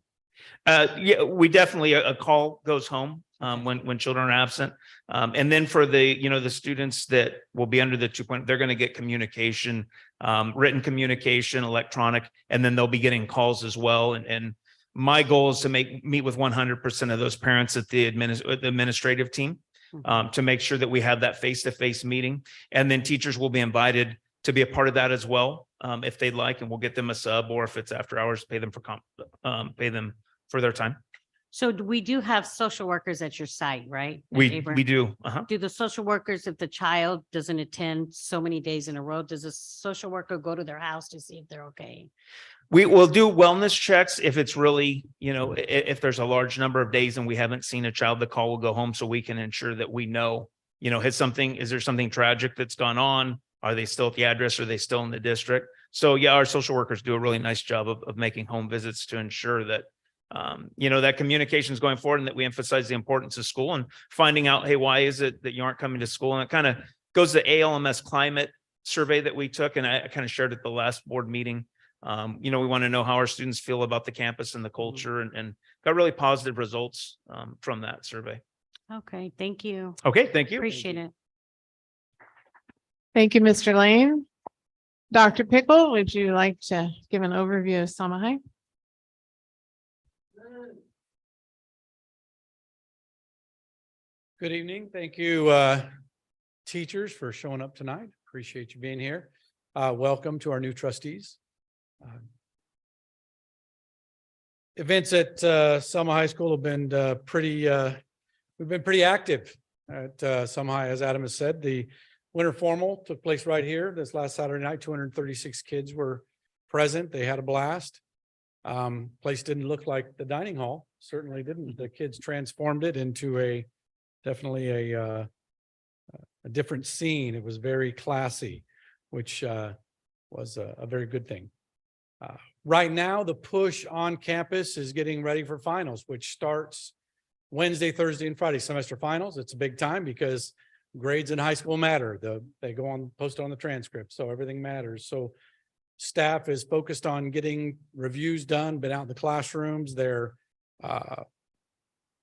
Yeah, we definitely, a call goes home when children are absent. And then for the students that will be under the 2.0, they're going to get communication, written communication, electronic, and then they'll be getting calls as well. And my goal is to meet with 100% of those parents at the administrative team to make sure that we have that face-to-face meeting. And then teachers will be invited to be a part of that as well, if they'd like, and we'll get them a sub, or if it's after hours, pay them for their time. So we do have social workers at your site, right? We do. Do the social workers, if the child doesn't attend so many days in a row, does a social worker go to their house to see if they're okay? We will do wellness checks if it's really, if there's a large number of days and we haven't seen a child, the call will go home, so we can ensure that we know, is there something tragic that's gone on? Are they still at the address? Are they still in the district? So yeah, our social workers do a really nice job of making home visits to ensure that that communication is going forward, and that we emphasize the importance of school and finding out, hey, why is it that you aren't coming to school? And it kind of goes to ALMS climate survey that we took, and I kind of shared at the last board meeting. We want to know how our students feel about the campus and the culture, and got really positive results from that survey. Okay, thank you. Okay, thank you. Appreciate it. Thank you, Mr. Lane. Dr. Pickle, would you like to give an overview of Selma High? Good evening. Thank you, teachers, for showing up tonight. Appreciate you being here. Welcome to our new trustees. Events at Selma High School have been we've been pretty active at Selma High. As Adam has said, the winter formal took place right here this last Saturday night. 236 kids were present. They had a blast. Place didn't look like the dining hall. Certainly didn't. The kids transformed it into definitely a different scene. It was very classy, which was a very good thing. Right now, the push on campus is getting ready for finals, which starts Wednesday, Thursday, and Friday semester finals. It's a big time because grades in high school matter. They go on, posted on the transcript, so everything matters. So staff is focused on getting reviews done, been out in the classrooms. They're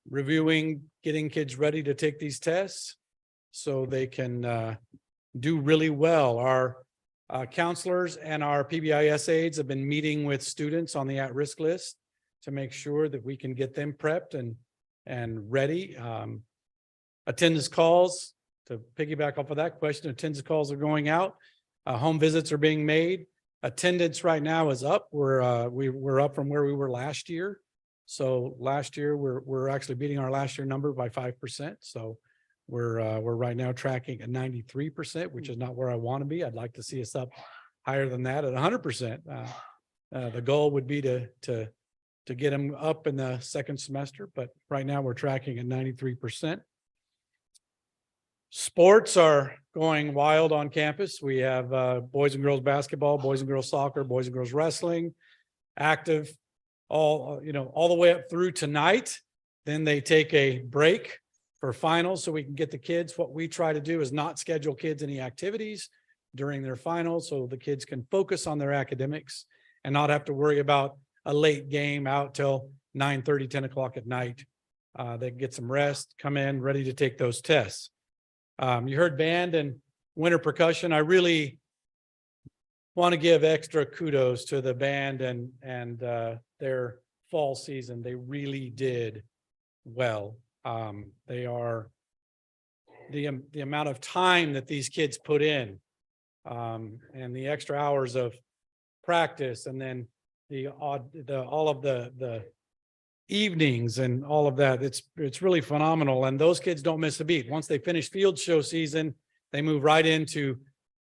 reviewing, getting kids ready to take these tests so they can do really well. Our counselors and our PBIS aides have been meeting with students on the at-risk list to make sure that we can get them prepped and ready. Attendance calls, to piggyback off of that question, attendance calls are going out. Home visits are being made. Attendance right now is up. We're up from where we were last year. So last year we're actually beating our last year number by 5%. So we're right now tracking at 93%, which is not where I want to be. I'd like to see us up higher than that at 100%. The goal would be to to get them up in the second semester, but right now we're tracking at 93%. Sports are going wild on campus. We have boys and girls basketball, boys and girls soccer, boys and girls wrestling, active, all the way up through tonight. Then they take a break for finals so we can get the kids. What we try to do is not schedule kids any activities during their finals so the kids can focus on their academics and not have to worry about a late game out till 9:30, 10 o'clock at night. They get some rest, come in ready to take those tests. You heard band and winter percussion. I really want to give extra kudos to the band and their fall season. They really did well. They are the amount of time that these kids put in, and the extra hours of practice, and then all of the evenings and all of that. It's really phenomenal. And those kids don't miss a beat. Once they finish field show season, they move right into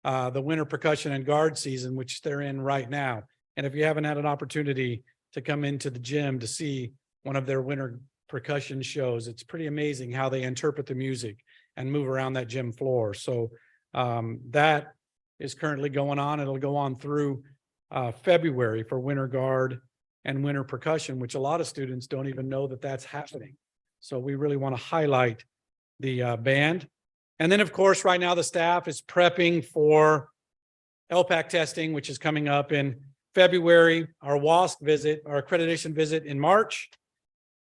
the winter percussion and guard season, which they're in right now. And if you haven't had an opportunity to come into the gym to see one of their winter percussion shows, it's pretty amazing how they interpret the music and move around that gym floor. So that is currently going on. It'll go on through February for winter guard and winter percussion, which a lot of students don't even know that that's happening. So we really want to highlight the band. And then, of course, right now the staff is prepping for LPAC testing, which is coming up in February, our WASC visit, our accreditation visit in March,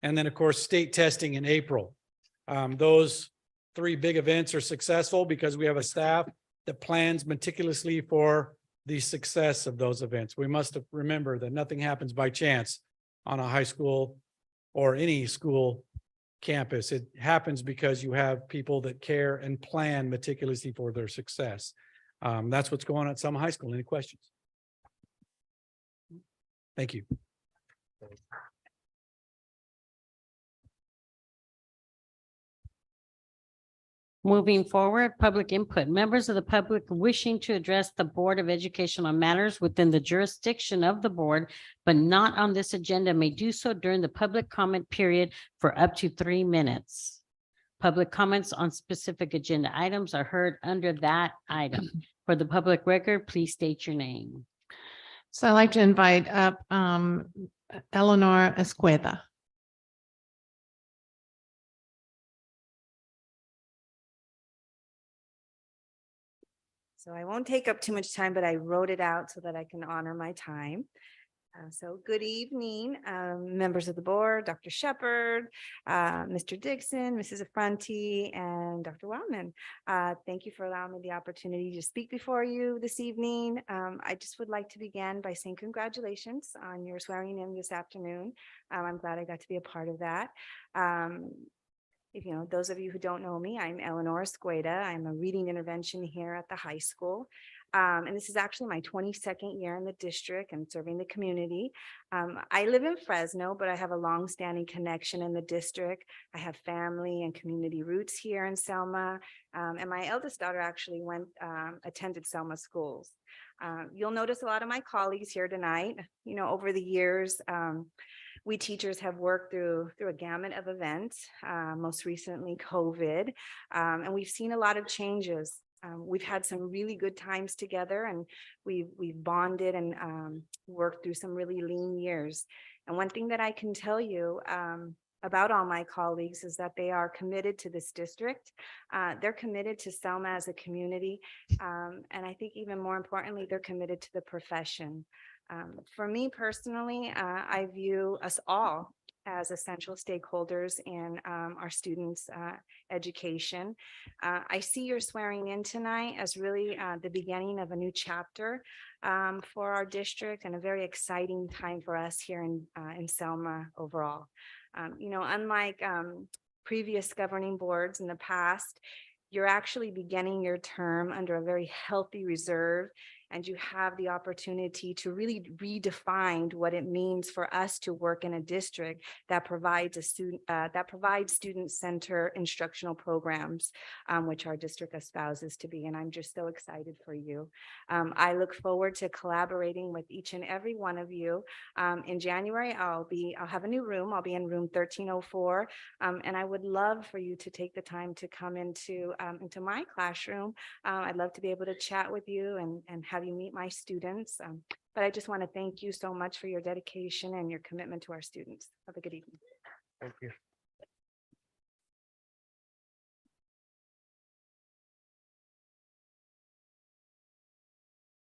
and then, of course, state testing in April. Those three big events are successful because we have a staff that plans meticulously for the success of those events. We must remember that nothing happens by chance on a high school or any school campus. It happens because you have people that care and plan meticulously for their success. That's what's going on at Selma High School. Any questions? Thank you. Moving forward, public input. Members of the public wishing to address the Board of Education on matters within the jurisdiction of the board, but not on this agenda, may do so during the public comment period for up to 3 minutes. Public comments on specific agenda items are heard under that item. For the public record, please state your name. So I'd like to invite up Eleanor Esqueda. So I won't take up too much time, but I wrote it out so that I can honor my time. So good evening, members of the board, Dr. Shepherd, Mr. Dixon, Mrs. Affronti, and Dr. Wildman. Thank you for allowing me the opportunity to speak before you this evening. I just would like to begin by saying congratulations on your swearing in this afternoon. I'm glad I got to be a part of that. If you know, those of you who don't know me, I'm Eleanor Esqueda. I'm a reading intervention here at the high school. And this is actually my 22nd year in the district and serving the community. I live in Fresno, but I have a long-standing connection in the district. I have family and community roots here in Selma. And my eldest daughter actually attended Selma schools. You'll notice a lot of my colleagues here tonight. You know, over the years, we teachers have worked through a gamut of events, most recently COVID, and we've seen a lot of changes. We've had some really good times together, and we've bonded and worked through some really lean years. And one thing that I can tell you about all my colleagues is that they are committed to this district. They're committed to Selma as a community, and I think even more importantly, they're committed to the profession. For me personally, I view us all as essential stakeholders in our students' education. I see your swearing in tonight as really the beginning of a new chapter for our district, and a very exciting time for us here in Selma overall. You know, unlike previous governing boards in the past, you're actually beginning your term under a very healthy reserve and you have the opportunity to really redefine what it means for us to work in a district that provides student-centered instructional programs, which our district espouses to be. And I'm just so excited for you. I look forward to collaborating with each and every one of you. In January, I'll have a new room. I'll be in room 1304. And I would love for you to take the time to come into my classroom. I'd love to be able to chat with you and have you meet my students. But I just want to thank you so much for your dedication and your commitment to our students. Have a good evening. Thank you.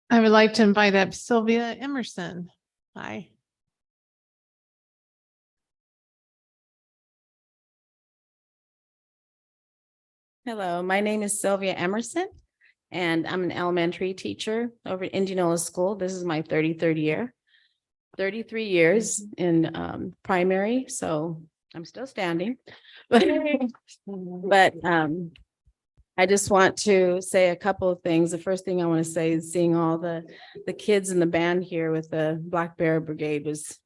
I would like to invite up Sylvia Emerson. Hi. Hello, my name is Sylvia Emerson, and I'm an elementary teacher over at Indianola School. This is my 33rd year, 33 years in primary, so I'm still standing. But I just want to say a couple of things. The first thing I want to say is seeing all the kids in the band here with the Black Bear Brigade was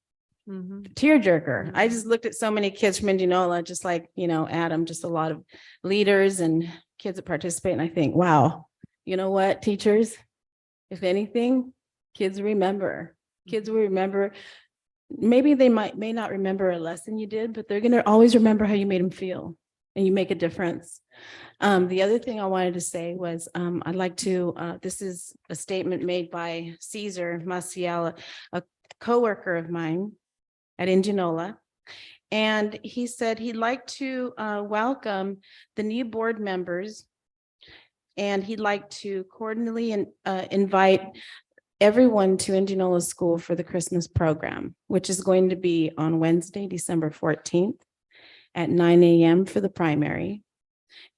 tearjerker. I just looked at so many kids from Indianola, just like, Adam, just a lot of leaders and kids that participate. And I think, wow, you know what, teachers, if anything, kids will remember. Maybe they may not remember a lesson you did, but they're going to always remember how you made them feel and you make a difference. The other thing I wanted to say was I'd like to, this is a statement made by Caesar Maciel, a coworker of mine at Indianola. And he said he'd like to welcome the new board members, and he'd like to cordially invite everyone to Indianola School for the Christmas program, which is going to be on Wednesday, December 14th at 9 a.m. for the primary.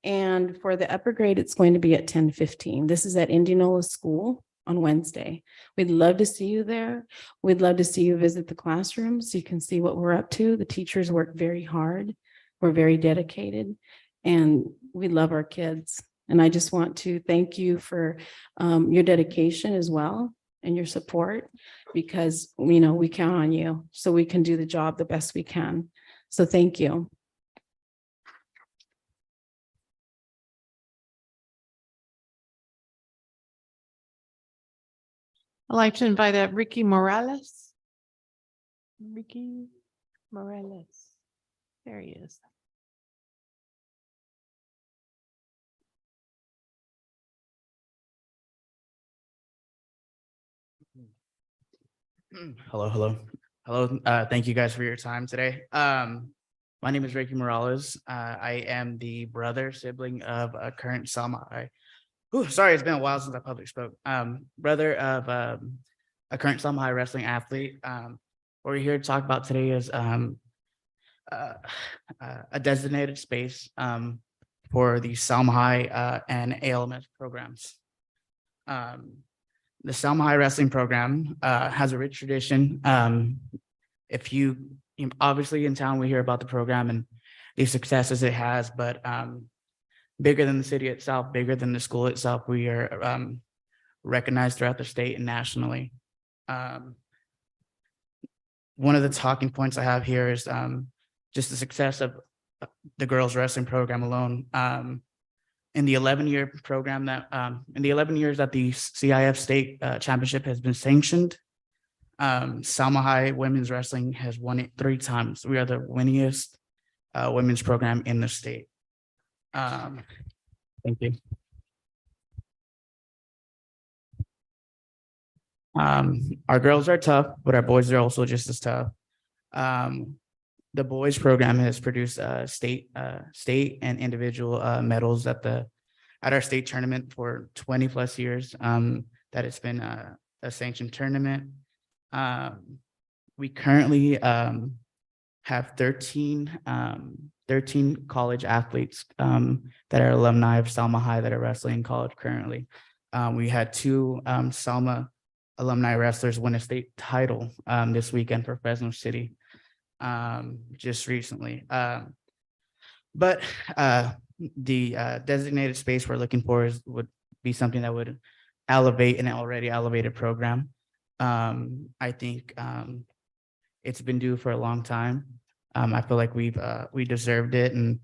And for the upper grade, it's going to be at 10:15. This is at Indianola School on Wednesday. We'd love to see you there. We'd love to see you visit the classrooms so you can see what we're up to. The teachers work very hard. We're very dedicated, and we love our kids. And I just want to thank you for your dedication as well and your support, because we count on you so we can do the job the best we can. So thank you. I'd like to invite up Ricky Morales. Ricky Morales. There he is. Hello. Thank you guys for your time today. My name is Ricky Morales. I am the sibling of a current Selma. Sorry, it's been a while since I publicly spoke. Brother of a current Selma High wrestling athlete. What we're here to talk about today is a designated space for the Selma High and ALMS programs. The Selma High wrestling program has a rich tradition. If you obviously in town, we hear about the program and the successes it has, but bigger than the city itself, bigger than the school itself, we are recognized throughout the state and nationally. One of the talking points I have here is just the success of the girls wrestling program alone. In the 11-year program that in the 11 years that the CIF state championship has been sanctioned, Selma High women's wrestling has won it 3 times. We are the winningest women's program in the state. Thank you. Our girls are tough, but our boys are also just as tough. The boys program has produced state and individual medals at our state tournament for 20 plus years that it's been a sanctioned tournament. We currently have 13 college athletes that are alumni of Selma High that are wrestling in college currently. We had 2 Selma alumni wrestlers win a state title this weekend for Fresno City just recently. But the designated space we're looking for would be something that would elevate an already elevated program. I think it's been due for a long time. I feel like we deserved it, and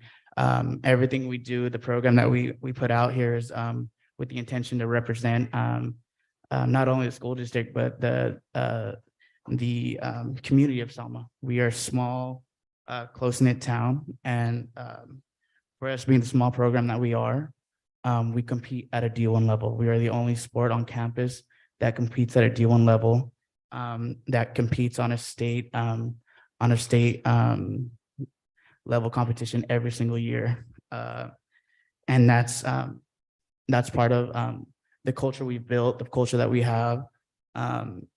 everything we do, the program that we put out here is with the intention to represent not only the school district but the community of Selma. We are a small, close-knit town, and for us being the small program that we are, we compete at a D1 level. We are the only sport on campus that competes at a D1 level, that competes on a state level competition every single year. And that's part of the culture we've built, the culture that we have. And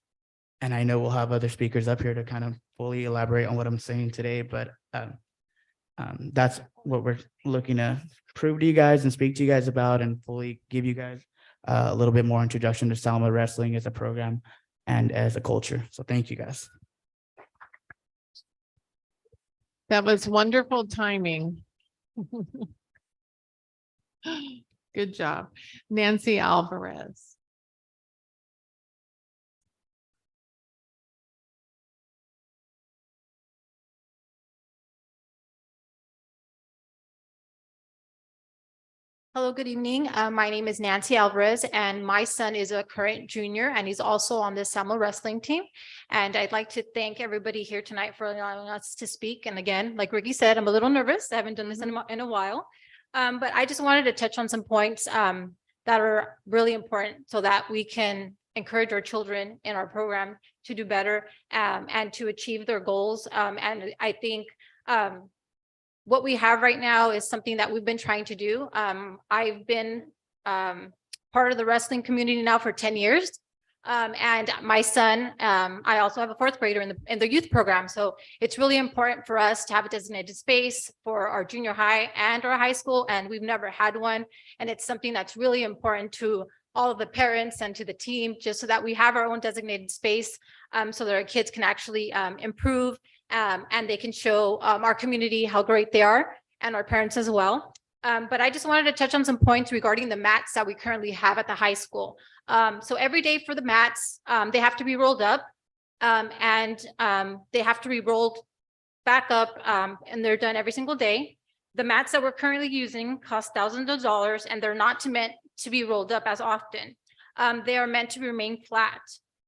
I know we'll have other speakers up here to kind of fully elaborate on what I'm saying today, but that's what we're looking to prove to you guys and speak to you guys about, and fully give you guys a little bit more introduction to Selma Wrestling as a program and as a culture. So thank you guys. That was wonderful timing. Good job. Nancy Alvarez. Hello, good evening. My name is Nancy Alvarez, and my son is a current junior, and he's also on the Selma wrestling team. And I'd like to thank everybody here tonight for allowing us to speak. And again, like Ricky said, I'm a little nervous. I haven't done this in a while. But I just wanted to touch on some points that are really important so that we can encourage our children in our program to do better and to achieve their goals. And I think what we have right now is something that we've been trying to do. I've been part of the wrestling community now for 10 years. And my son, I also have a fourth grader in the youth program. So it's really important for us to have a designated space for our junior high and our high school. And we've never had one. And it's something that's really important to all of the parents and to the team, just so that we have our own designated space so that our kids can actually improve and they can show our community how great they are, and our parents as well. But I just wanted to touch on some points regarding the mats that we currently have at the high school. So every day for the mats, they have to be rolled up and they have to be rolled back up and they're done every single day. The mats that we're currently using cost thousands of dollars, and they're not meant to be rolled up as often. They are meant to remain flat.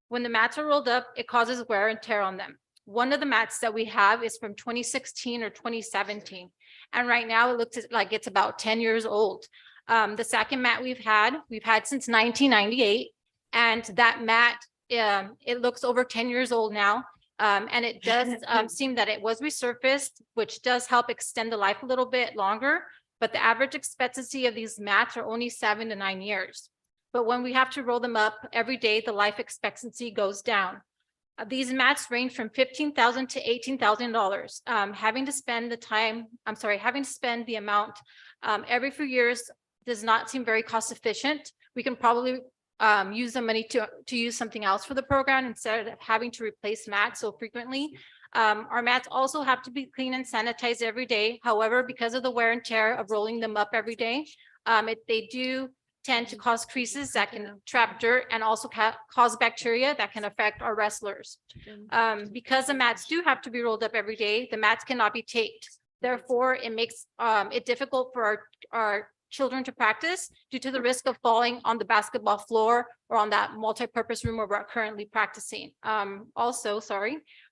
When the mats are rolled up, it causes wear and tear on them. One of the mats that we have is from 2016 or 2017. And right now it looks like it's about 10 years old. The second mat we've had since 1998. And that mat, it looks over 10 years old now. And it does seem that it was resurfaced, which does help extend the life a little bit longer. But the average expectancy of these mats are only 7 to 9 years. But when we have to roll them up every day, the life expectancy goes down. These mats range from $15,000 to $18,000. Having to spend the amount every few years does not seem very cost efficient. We can probably use the money to use something else for the program instead of having to replace mats so frequently. Our mats also have to be cleaned and sanitized every day. However, because of the wear and tear of rolling them up every day, they do tend to cause creases that can trap dirt and also cause bacteria that can affect our wrestlers. Because the mats do have to be rolled up every day, the mats cannot be taped. Therefore, it makes it difficult for our children to practice due to the risk of falling on the basketball floor or on that multi-purpose room where we're currently practicing.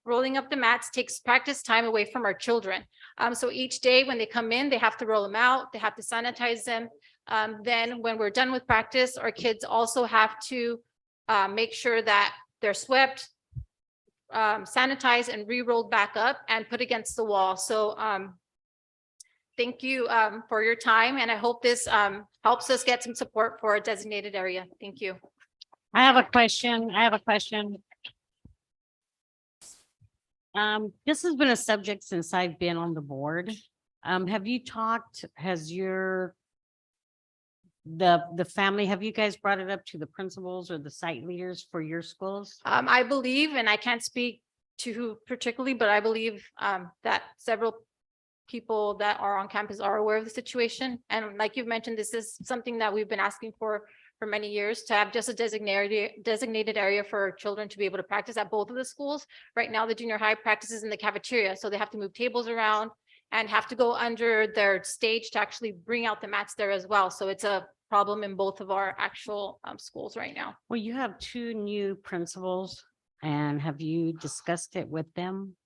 Rolling up the mats takes practice time away from our children. So each day when they come in, they have to roll them out, they have to sanitize them. Then when we're done with practice, our kids also have to make sure that they're swept, sanitized, and re-rolled back up and put against the wall. So thank you for your time, and I hope this helps us get some support for a designated area. Thank you. I have a question. This has been a subject since I've been on the board. Have you talked, the family, have you guys brought it up to the principals or the site leaders for your schools? I believe, and I can't speak to who particularly, but I believe that several people that are on campus are aware of the situation. And like you've mentioned, this is something that we've been asking for for many years to have just a designated area for children to be able to practice at both of the schools. Right now, the junior high practices in the cafeteria, so they have to move tables around and have to go under their stage to actually bring out the mats there as well. So it's a problem in both of our actual schools right now. Well, you have two new principals, and have you discussed it with them?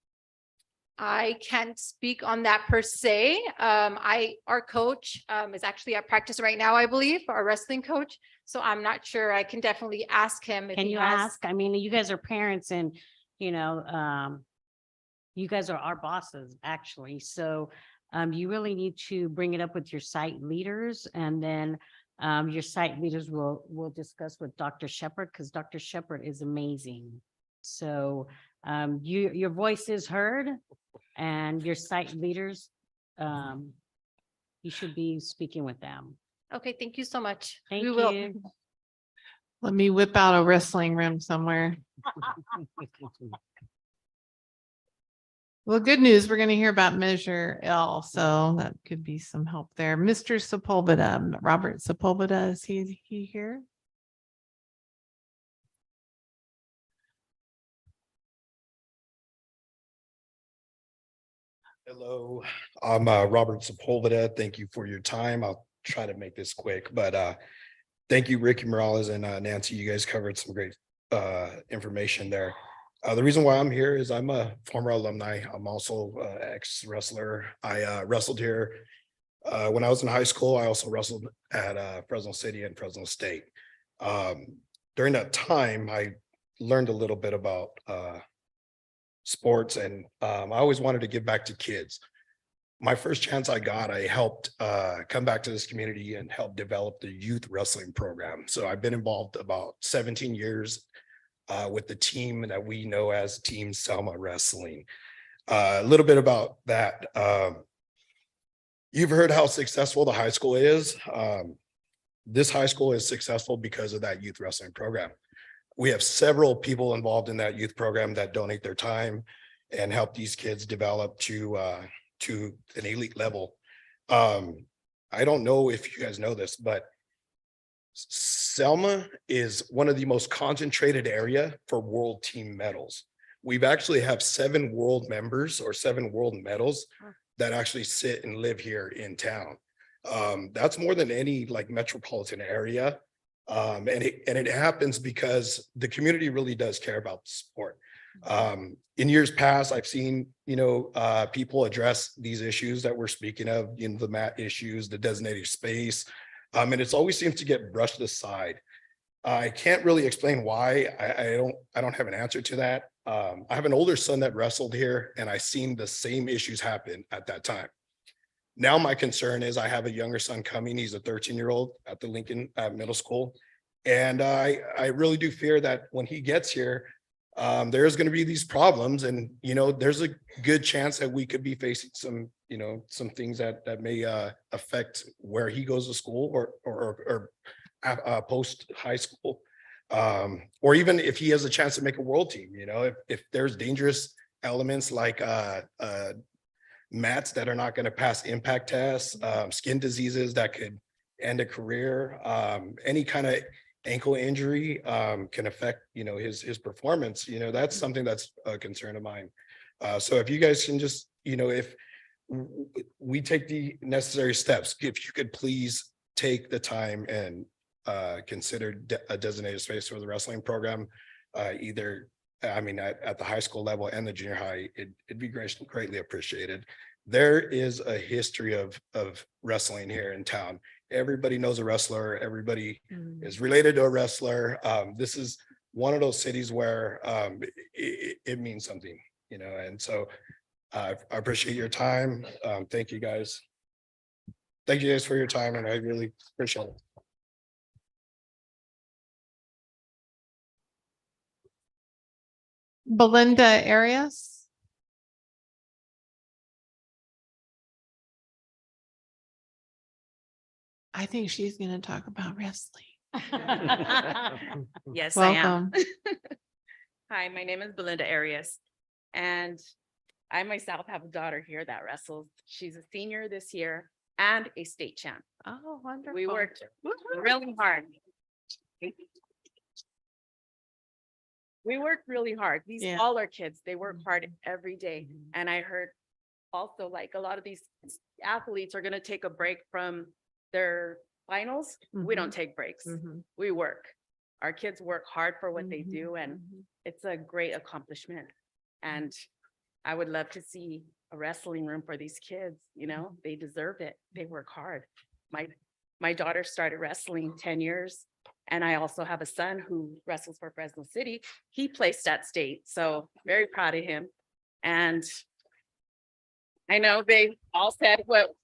I can't speak on that per se. Our coach is actually at practice right now, I believe, our wrestling coach. So I'm not sure. I can definitely ask him if Can he you has. ask? I mean, you guys are parents and, you guys are our bosses, actually. So you really need to bring it up with your site leaders, and then your site leaders will discuss with Dr. Shepherd, because Dr. Shepherd is amazing. So your voice is heard, and your site leaders, you should be speaking with them. Okay, thank you so much. Thank We will. you. Let me whip out a wrestling room somewhere. Well, good news. We're going to hear about Measure L, so that could be some help there. Mr. Sepulveda, Robert Sepulveda, is he here? Hello, I'm Robert Sepulveda. Thank you for your time. I'll try to make this quick, but thank you, Ricky Morales and Nancy. You guys covered some great information there. The reason why I'm here is I'm a former alumni. I'm also ex-wrestler. I wrestled here when I was in high school. I also wrestled at Fresno City and Fresno State. During that time, I learned a little bit about sports, and I always wanted to give back to kids. My first chance I got, I helped come back to this community and help develop the youth wrestling program. So I've been involved about 17 years with the team that we know as Team Selma Wrestling. A little bit about that. You've heard how successful the high school is. This high school is successful because of that youth wrestling program. We have several people involved in that youth program that donate their time and help these kids develop to an elite level. I don't know if you guys know this, but Selma is one of the most concentrated area for world team medals. We've actually have 7 world members or 7 world medals that actually sit and live here in town. That's more than any like metropolitan area. And it happens because the community really does care about the sport. In years past, I've seen, people address these issues that we're speaking of, the mat issues, the designated space, and it's always seems to get brushed aside. I can't really explain why. I don't have an answer to that. I have an older son that wrestled here, and I seen the same issues happen at that time. Now my concern is I have a younger son coming. He's a 13-year-old at the Lincoln Middle School. And I really do fear that when he gets here, there's going to be these problems. And, there's a good chance that we could be facing some, some things that may affect where he goes to school or post high school. Or even if he has a chance to make a world team, if there's dangerous elements like mats that are not going to pass impact tests, skin diseases that could end a career, any kind of ankle injury can affect, his performance. That's something that's a concern of mine. So if you guys can just, if we take the necessary steps, if you could please take the time and consider a designated space for the wrestling program, either at the high school level and the junior high, it'd be greatly appreciated. There is a history of wrestling here in town. Everybody knows a wrestler. Everybody is related to a wrestler. This is one of those cities where it means something, and so I appreciate your time. Thank you guys. Thank you guys for your time, and I really appreciate it. Belinda Arias. I think she's going to talk about wrestling. Yes, I am. Welcome. Hi, my name is Belinda Arias, and I myself have a daughter here that wrestles. She's a senior this year and a state champ. Oh, wonderful. We worked really hard. we work really hard. These Yeah. all our kids, they work hard every day. And I heard also like a lot of these athletes are gonna take a break from their finals. We don't take breaks. We work. Our kids work hard for what they do, and it's a great accomplishment. And I would love to see a wrestling room for these kids, you know, they deserve it. They work hard. My daughter started wrestling 10 years. And I also have a son who wrestles for Fresno City. He placed at state, so very proud of him. And I know they all said what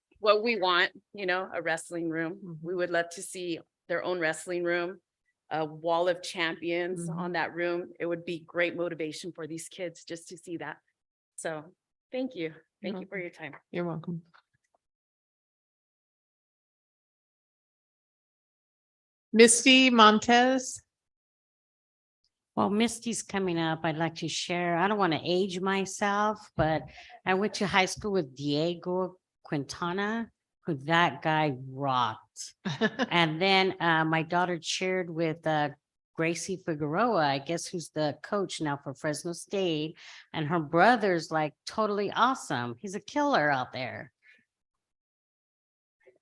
we want, you know, a wrestling room. We would love to see their own wrestling room, a wall of champions on that room. It would be great motivation for these kids just to see that. So thank you. Thank you for your time. You're welcome. Misty Montez. Well, Misty's coming up. I'd like to share. I don't want to age myself, but I went to high school with Diego Quintana, who that guy rocked. And then my daughter cheered with Gracie Figueroa, I guess, who's the coach now for Fresno State. And her brother's like totally awesome. He's a killer out there.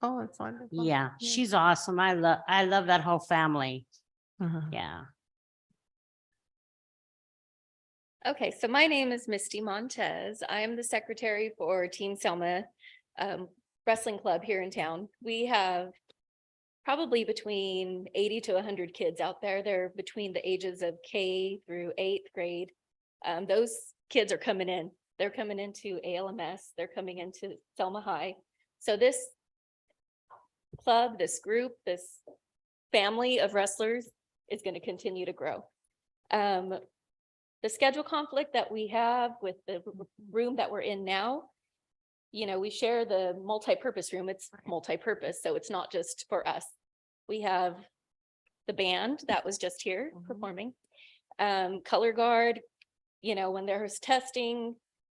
Oh, it's wonderful. Yeah, she's awesome. I love that whole family. Yeah. Okay, so my name is Misty Montez. I am the secretary for Team Selma Wrestling Club here in town. We have probably between 80 to 100 kids out there. They're between the ages of K through 8th grade. Those kids are coming in. They're coming into ALMS. They're coming into Selma High. So this club, this group, this family of wrestlers is going to continue to grow. The schedule conflict that we have with the room that we're in now, you know, we share the multi-purpose room. It's multi-purpose, so it's not just for us. We have the band that was just here performing, color guard, you know, when there's testing,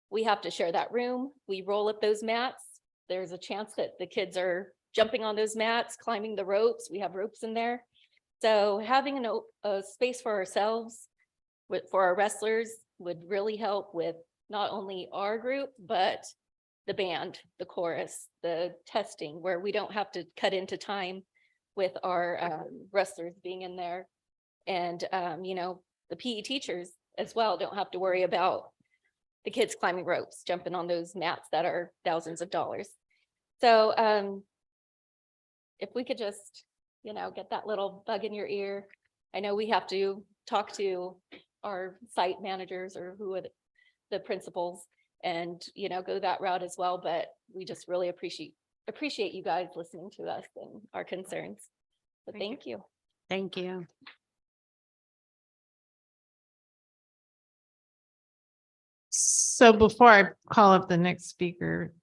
we have to share that room. We roll up those mats. There's a chance that the kids are jumping on those mats, climbing the ropes. We have ropes in there. So having a space for ourselves for our wrestlers would really help with not only our group, but the band, the chorus, the testing, where we don't have to cut into time with our wrestlers being in there. And, you know, the PE teachers as well don't have to worry about the kids climbing ropes, jumping on those mats that are thousands of dollars. So if we could just, you know, get that little bug in your ear. I know we have to talk to our site managers or who are the principals and, you know, go that route as well. But we just really appreciate you guys listening to us and our concerns. So thank you. Thank you. So before I call up the next speaker,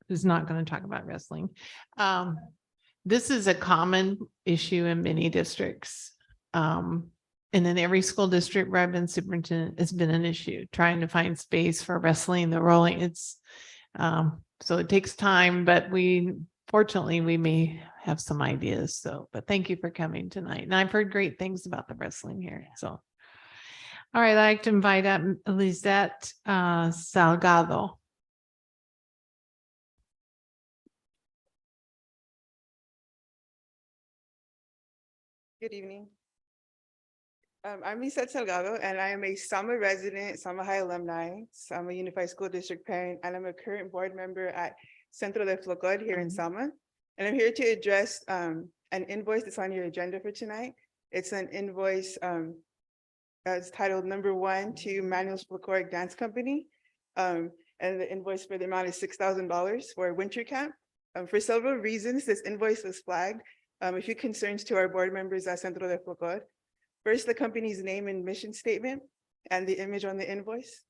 who's not going to talk about wrestling, this is a common issue in many districts. And in every school district where I've been superintendent, it's been an issue trying to find space for wrestling, the rolling. It's so it takes time, but fortunately we may have some ideas. So, but thank you for coming tonight. And I've heard great things about the wrestling here. So, all right, I'd like to invite up Lizette Salgado. Good evening. I'm Lizette Salgado, and I am a Selma resident, Selma High alumni, Selma Unified School District parent, and I'm a current board member at Centro de Flocod here in Selma. And I'm here to address an invoice that's on your agenda for tonight. It's an invoice that's titled number 1 to Manuel's Folkloric Dance Company. And the invoice for the amount is $6,000 for a winter camp. For several reasons, this invoice was flagged. A few concerns to our board members at Centro de Flocod. First, the company's name and mission statement and the image on the invoice.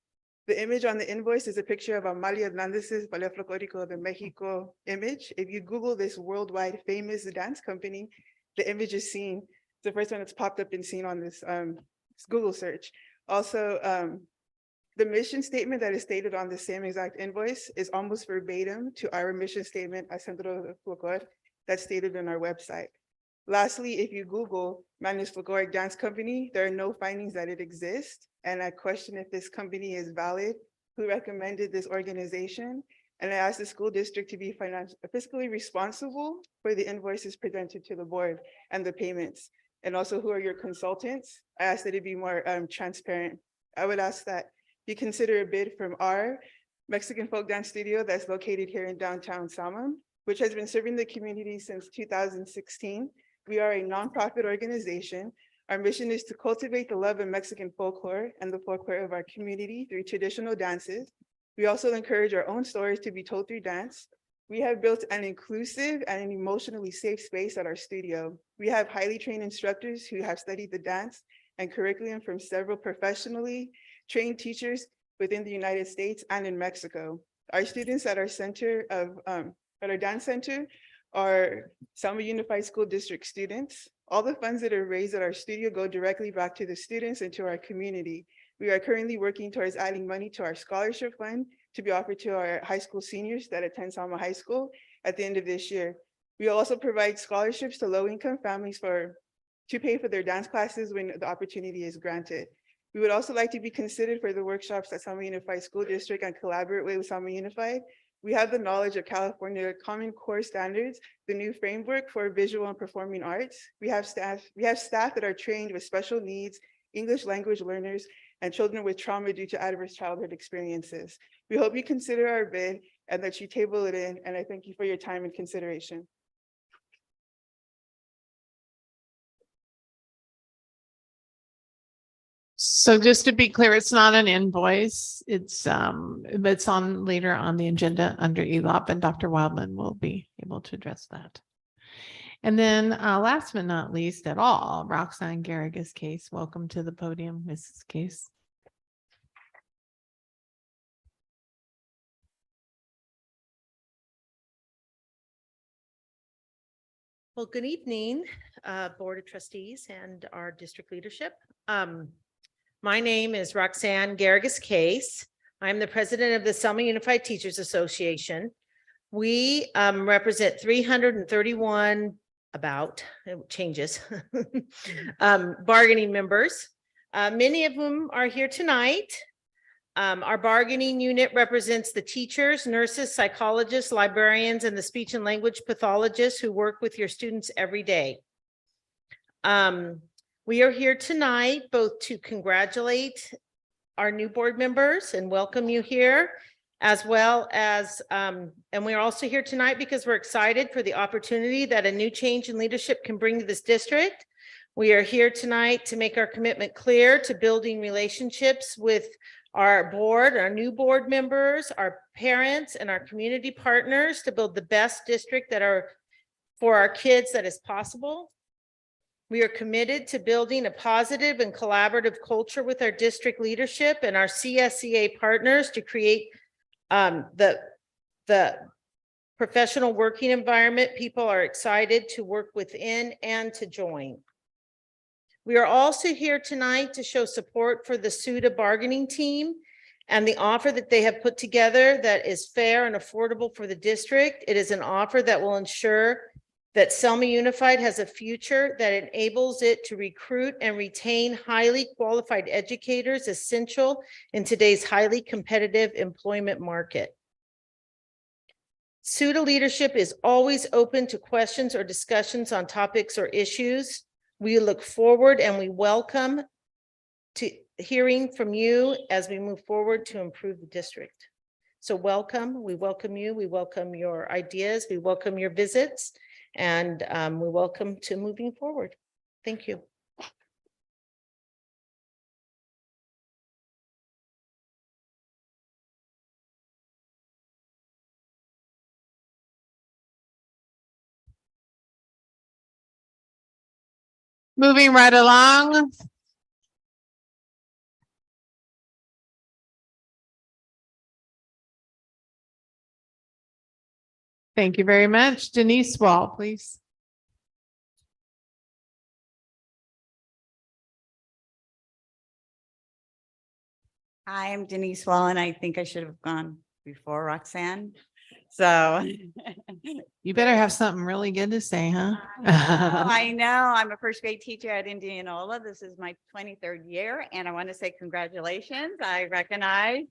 The image on the invoice is a picture of Amalia Hernandez's Ballet Folclórico de Mexico image. If you Google this worldwide famous dance company, the image is seen. It's the first one that's popped up and seen on this Google search. Also, the mission statement that is stated on the same exact invoice is almost verbatim to our mission statement at Centro de Flocod that's stated on our website. Lastly, if you Google Magnus Folkloric Dance Company, there are no findings that it exists. And I question if this company is valid, who recommended this organization. And I asked the school district to be fiscally responsible for the invoices presented to the board and the payments. And also, who are your consultants? I asked that it be more transparent. I would ask that you consider a bid from our Mexican folk dance studio that's located here in downtown Selma, which has been serving the community since 2016. We are a nonprofit organization. Our mission is to cultivate the love of Mexican folklore and the folklore of our community through traditional dances. We also encourage our own stories to be told through dance. We have built an inclusive and an emotionally safe space at our studio. We have highly trained instructors who have studied the dance and curriculum from several professionally trained teachers within the United States and in Mexico. Our students at our at our dance center are Selma Unified School District students. All the funds that are raised at our studio go directly back to the students and to our community. We are currently working towards adding money to our scholarship fund to be offered to our high school seniors that attend Selma High School at the end of this year. We also provide scholarships to low-income families to pay for their dance classes when the opportunity is granted. We would also like to be considered for the workshops at Selma Unified School District and collaborate with Selma Unified. We have the knowledge of California Common Core Standards, the new framework for visual and performing arts. We have staff that are trained with special needs, English language learners, and children with trauma due to adverse childhood experiences. We hope you consider our bid and that you table it in, and I thank you for your time and consideration. So just to be clear, it's not an invoice. It's on later on the agenda under ELOP, and Dr. Wildman will be able to address that. And then last but not least at all, Roxanne Garrigus Case. Welcome to the podium, Mrs. Case. Well, good evening, Board of Trustees and our district leadership. My name is Roxanne Garrigus Case. I'm the president of the Selma Unified Teachers Association. We represent 331, it changes, bargaining members. Many of whom are here tonight. Our bargaining unit represents the teachers, nurses, psychologists, librarians, and the speech and language pathologists who work with your students every day. We are here tonight both to congratulate our new board members and welcome you here, as well as, and we're also here tonight because we're excited for the opportunity that a new change in leadership can bring to this district. We are here tonight to make our commitment clear to building relationships with our board, our new board members, our parents, and our community partners to build the best district that are for our kids that is possible. We are committed to building a positive and collaborative culture with our district leadership and our CSEA partners to create the professional working environment people are excited to work within and to join. We are also here tonight to show support for the SUDA bargaining team and the offer that they have put together that is fair and affordable for the district. It is an offer that will ensure that Selma Unified has a future that enables it to recruit and retain highly qualified educators essential in today's highly competitive employment market. SUDA leadership is always open to questions or discussions on topics or issues. We look forward and we welcome to hearing from you as we move forward to improve the district. So welcome, we welcome you, we welcome your ideas, we welcome your visits, and we welcome to moving forward. Thank you. Moving right along. Thank you very much. Denise Wall, please. Hi, I'm Denise Wall, and I think I should have gone before Roxanne. So. You better have something really good to say, huh? I know, I'm a first grade teacher at Indianola. This is my 23rd year, and I want to say congratulations. I recognize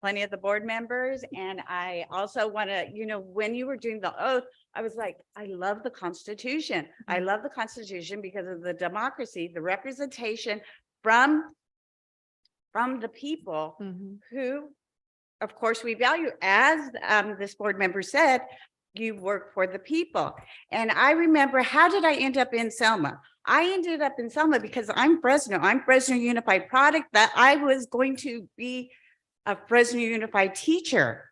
plenty of the board members, and I also want to, when you were doing the oath, I was like, I love the Constitution. I love the Constitution because of the democracy, the representation from the people who, of course, we value. As this board member said, you work for the people. And I remember, how did I end up in Selma? I ended up in Selma because I'm Fresno Unified product, that I was going to be a Fresno Unified teacher.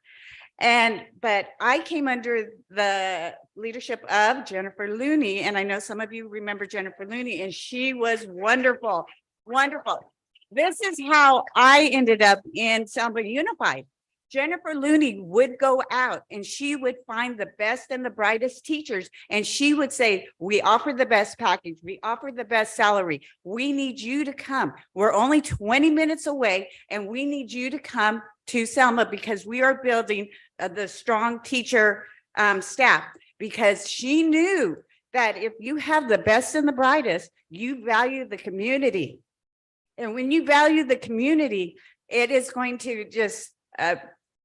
But I came under the leadership of Jennifer Looney. And I know some of you remember Jennifer Looney, and she was wonderful, wonderful. This is how I ended up in Selma Unified. Jennifer Looney would go out and she would find the best and the brightest teachers. And she would say, we offer the best package. We offer the best salary. We need you to come. We're only 20 minutes away and we need you to come to Selma because we are building the strong teacher staff. Because she knew that if you have the best and the brightest, you value the community. And when you value the community, it is going to just,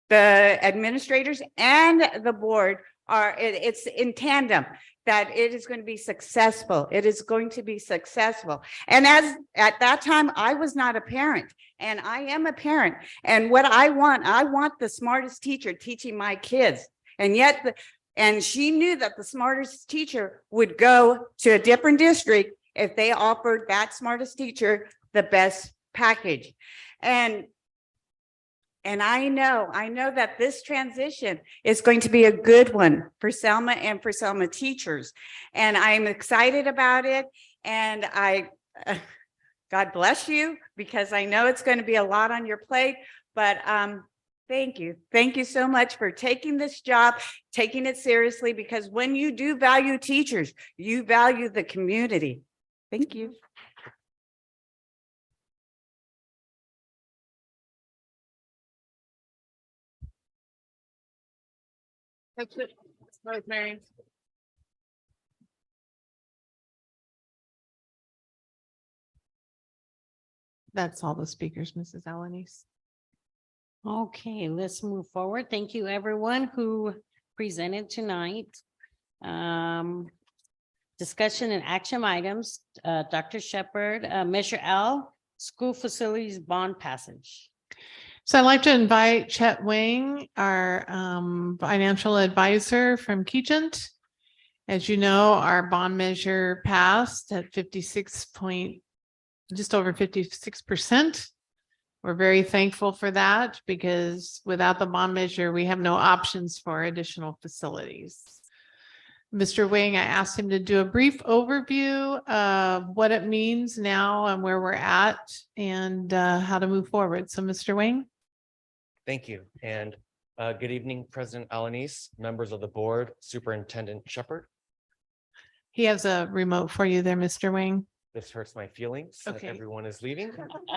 the administrators and the board it's in tandem that it is going to be successful. It is going to be successful. And as at that time, I was not a parent, and I am a parent. And what I want the smartest teacher teaching my kids. And yet, and she knew that the smartest teacher would go to a different district if they offered that smartest teacher the best package. And I know that this transition is going to be a good one for Selma and for Selma teachers. And I'm excited about it. And God bless you, because I know it's going to be a lot on your plate, but thank you. Thank you so much for taking this job, taking it seriously, because when you do value teachers, you value the community. Thank you. That's it. Rosemary. That's all the speakers, Mrs. Alanis. Okay, let's move forward. Thank you, everyone who presented tonight. Discussion and action items, Dr. Shepherd, Measure L, school facilities bond passage. So I'd like to invite Chet Wing, our financial advisor from Kegent. As you know, our bond measure passed at just over 56%. We're very thankful for that, because without the bond measure, we have no options for additional facilities. Mr. Wing, I asked him to do a brief overview of what it means now and where we're at and how to move forward. So Mr. Wing. Thank you. And good evening, President Alanis, members of the board, Superintendent Shepherd. He has a remote for you there, Mr. Wing. This hurts my feelings that Okay. everyone is leaving.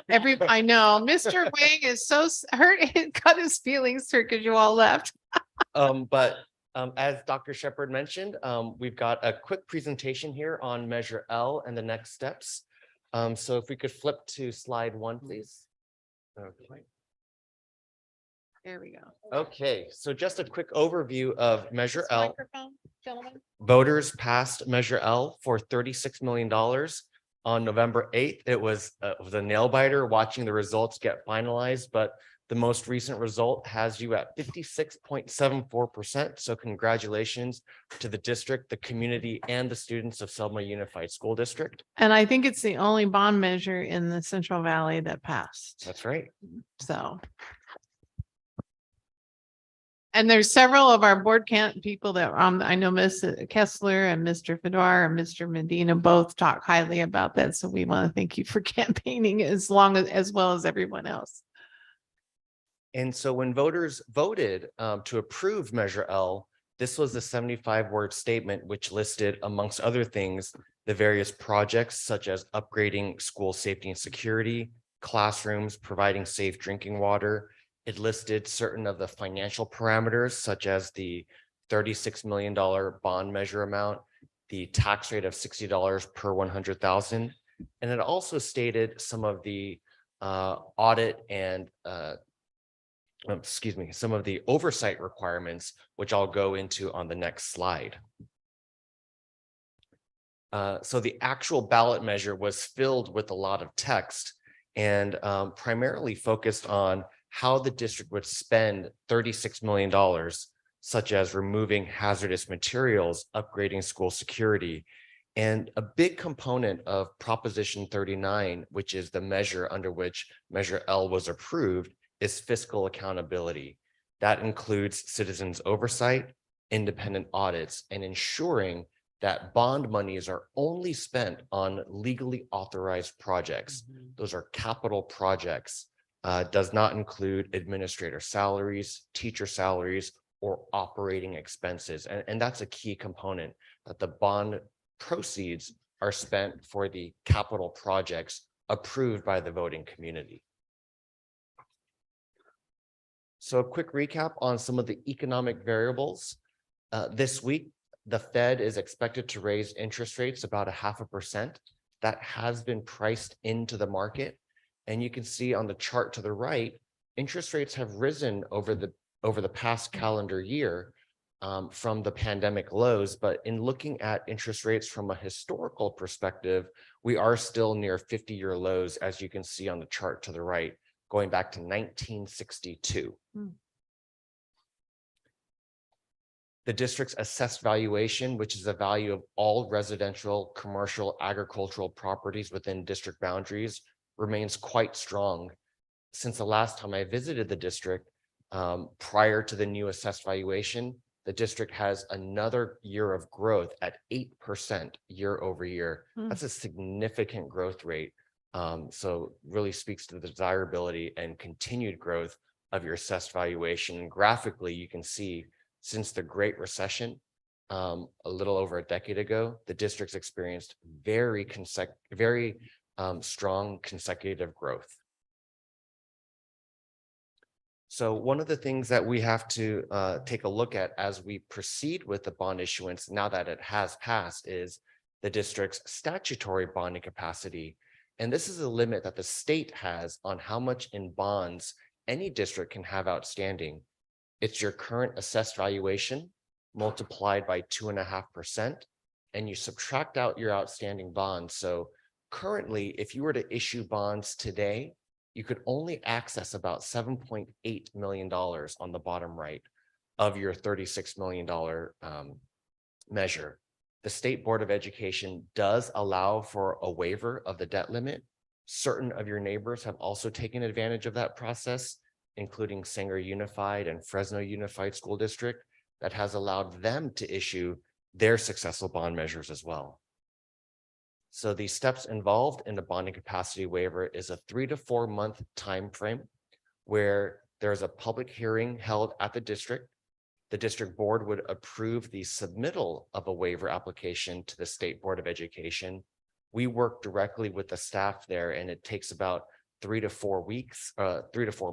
I know, Mr. Wing is so hurt, it got his feelings hurt because you all left. But as Dr. Shepherd mentioned, we've got a quick presentation here on Measure L and the next steps. So if we could flip to slide 1, please. Okay. There we go. Okay, so just a quick overview of Measure L. Microphone, gentlemen. Voters passed Measure L for $36 million on November 8th. It was a nail biter watching the results get finalized, but the most recent result has you at 56.74%. So congratulations to the district, the community, and the students of Selma Unified School District. And I think it's the only bond measure in the Central Valley that passed. That's right. So. And there's several of our board people that I know Ms. Kessler and Mr. Fedor and Mr. Medina both talk highly about that. So we want to thank you for campaigning as well as everyone else. And so when voters voted to approve Measure L, this was the 75-word statement, which listed, amongst other things, the various projects such as upgrading school safety and security, classrooms, providing safe drinking water, It listed certain of the financial parameters, such as the $36 million bond measure amount, the tax rate of $60 per 100,000. And it also stated some of the audit and some of the oversight requirements, which I'll go into on the next slide. So the actual ballot measure was filled with a lot of text and primarily focused on how the district would spend $36 million, such as removing hazardous materials, upgrading school security. And a big component of Proposition 39, which is the measure under which Measure L was approved, is fiscal accountability. That includes citizens' oversight, independent audits, and ensuring that bond monies are only spent on legally authorized projects. Those are capital projects. Does not include administrator salaries, teacher salaries, or operating expenses. And that's a key component, that the bond proceeds are spent for the capital projects approved by the voting community. So a quick recap on some of the economic variables. This week, the Fed is expected to raise interest rates about 0.5%. That has been priced into the market. And you can see on the chart to the right, interest rates have risen over the past calendar year from the pandemic lows. But in looking at interest rates from a historical perspective, we are still near 50-year lows, as you can see on the chart to the right, going back to 1962. The district's assessed valuation, which is the value of all residential, commercial, agricultural properties within district boundaries, remains quite strong. Since the last time I visited the district, prior to the new assessed valuation, the district has another year of growth at 8% year over year. That's a significant growth rate. So really speaks to the desirability and continued growth of your assessed valuation. Graphically, you can see since the Great Recession, a little over a decade ago, the district's experienced very strong consecutive growth. So one of the things that we have to take a look at as we proceed with the bond issuance, now that it has passed, is the district's statutory bonding capacity. And this is a limit that the state has on how much in bonds any district can have outstanding. It's your current assessed valuation multiplied by 2.5%, and you subtract out your outstanding bonds. So currently, if you were to issue bonds today, you could only access about $7.8 million on the bottom right of your $36 million measure. The State Board of Education does allow for a waiver of the debt limit. Certain of your neighbors have also taken advantage of that process, including Sanger Unified and Fresno Unified School District, that has allowed them to issue their successful bond measures as well. So the steps involved in the bonding capacity waiver is a 3 to 4 month time frame where there's a public hearing held at the district. The district board would approve the submittal of a waiver application to the State Board of Education. We work directly with the staff there, and it takes about 3 to 4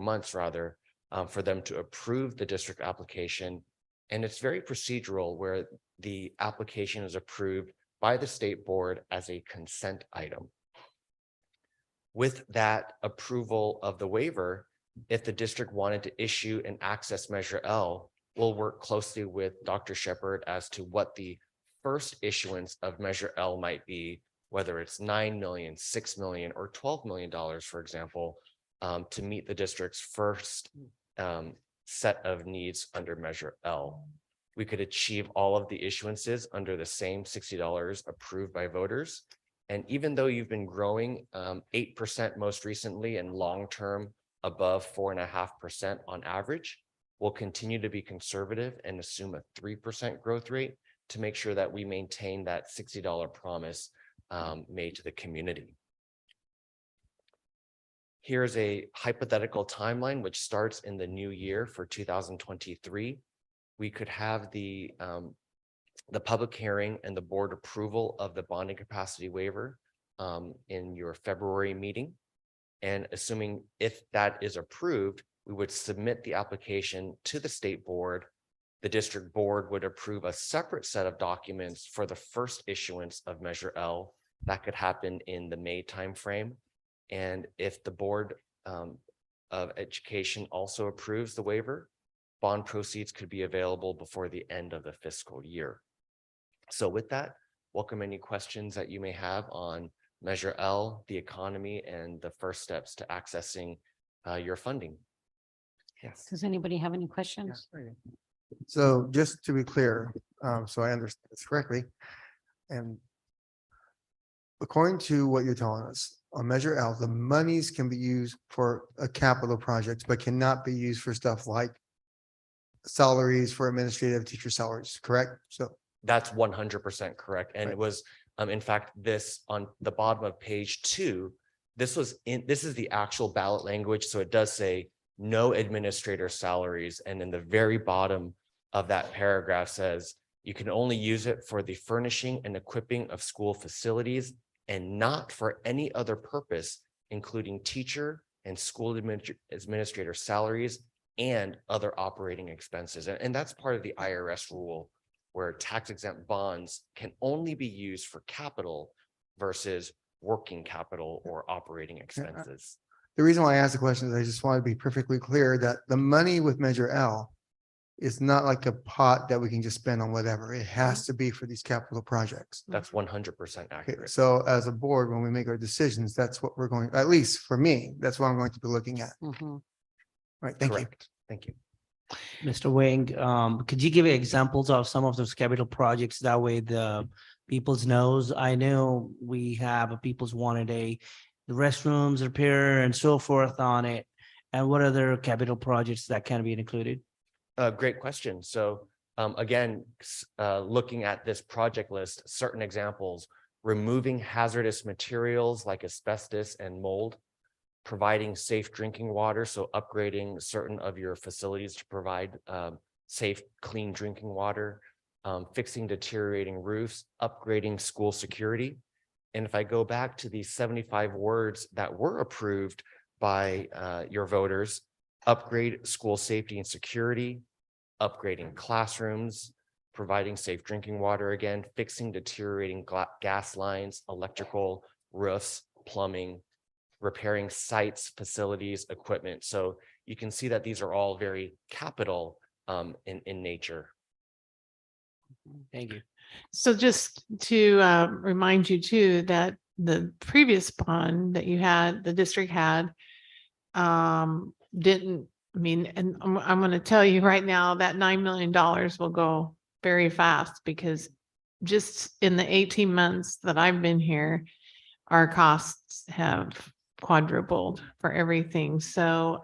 months rather, for them to approve the district application. And it's very procedural, where the application is approved by the state board as a consent item. With that approval of the waiver, if the district wanted to issue an access measure L, we'll work closely with Dr. Shepherd as to what the first issuance of measure L might be, whether it's $9 million, $6 million, or $12 million, for example, to meet the district's first set of needs under measure L. We could achieve all of the issuances under the same $60 approved by voters. And even though you've been growing 8% most recently and long-term above 4.5% on average, we'll continue to be conservative and assume a 3% growth rate to make sure that we maintain that $60 promise made to the community. Here's a hypothetical timeline which starts in the new year for 2023. We could have the public hearing and the board approval of the bonding capacity waiver in your February meeting. And assuming if that is approved, we would submit the application to the state board. The district board would approve a separate set of documents for the first issuance of Measure L. That could happen in the May timeframe. And if the Board of Education also approves the waiver, bond proceeds could be available before the end of the fiscal year. So with that, welcome any questions that you may have on Measure L, the economy, and the first steps to accessing your funding. Yes. Does anybody have any questions? So just to be clear, so I understand this correctly, and according to what you're telling us, on Measure L, the monies can be used for a capital project, but cannot be used for stuff like salaries for administrative teacher salaries, correct? So That's 100% correct. And Right. it was, in fact, this on the bottom of page 2, this is the actual ballot language. So it does say no administrator salaries. And in the very bottom of that paragraph says, you can only use it for the furnishing and equipping of school facilities and not for any other purpose, including teacher and school administrator salaries and other operating expenses. And that's part of the IRS rule, where tax exempt bonds can only be used for capital versus working capital or operating expenses. the reason why I asked the question is I just want to be perfectly clear that the money with Measure L is not like a pot that we can just spend on whatever. It has to be for these capital projects. That's 100% Okay, accurate. so as a board, when we make our decisions, that's what we're going, at least for me, that's what I'm going to be looking at. Right, thank you. Correct. Thank you. Mr. Wing, could you give examples of some of those capital projects? That way the people's knows. I know we have a people's wanted the restrooms repair and so forth on it. And what other capital projects that can be included? Great question. So again, looking at this project list, certain examples, removing hazardous materials like asbestos and mold, providing safe drinking water, so upgrading certain of your facilities to provide safe, clean drinking water, fixing deteriorating roofs, upgrading school security. And if I go back to the 75 words that were approved by your voters, upgrade school safety and security, upgrading classrooms, providing safe drinking water again, fixing deteriorating gas lines, electrical, roofs, plumbing, repairing sites, facilities, equipment. So you can see that these are all very capital in nature. Thank you. So just to remind you too, that the previous bond that you had, the district had, didn't, I mean, and I'm going to tell you right now that $9 million will go very fast, because just in the 18 months that I've been here, our costs have quadrupled for everything. So,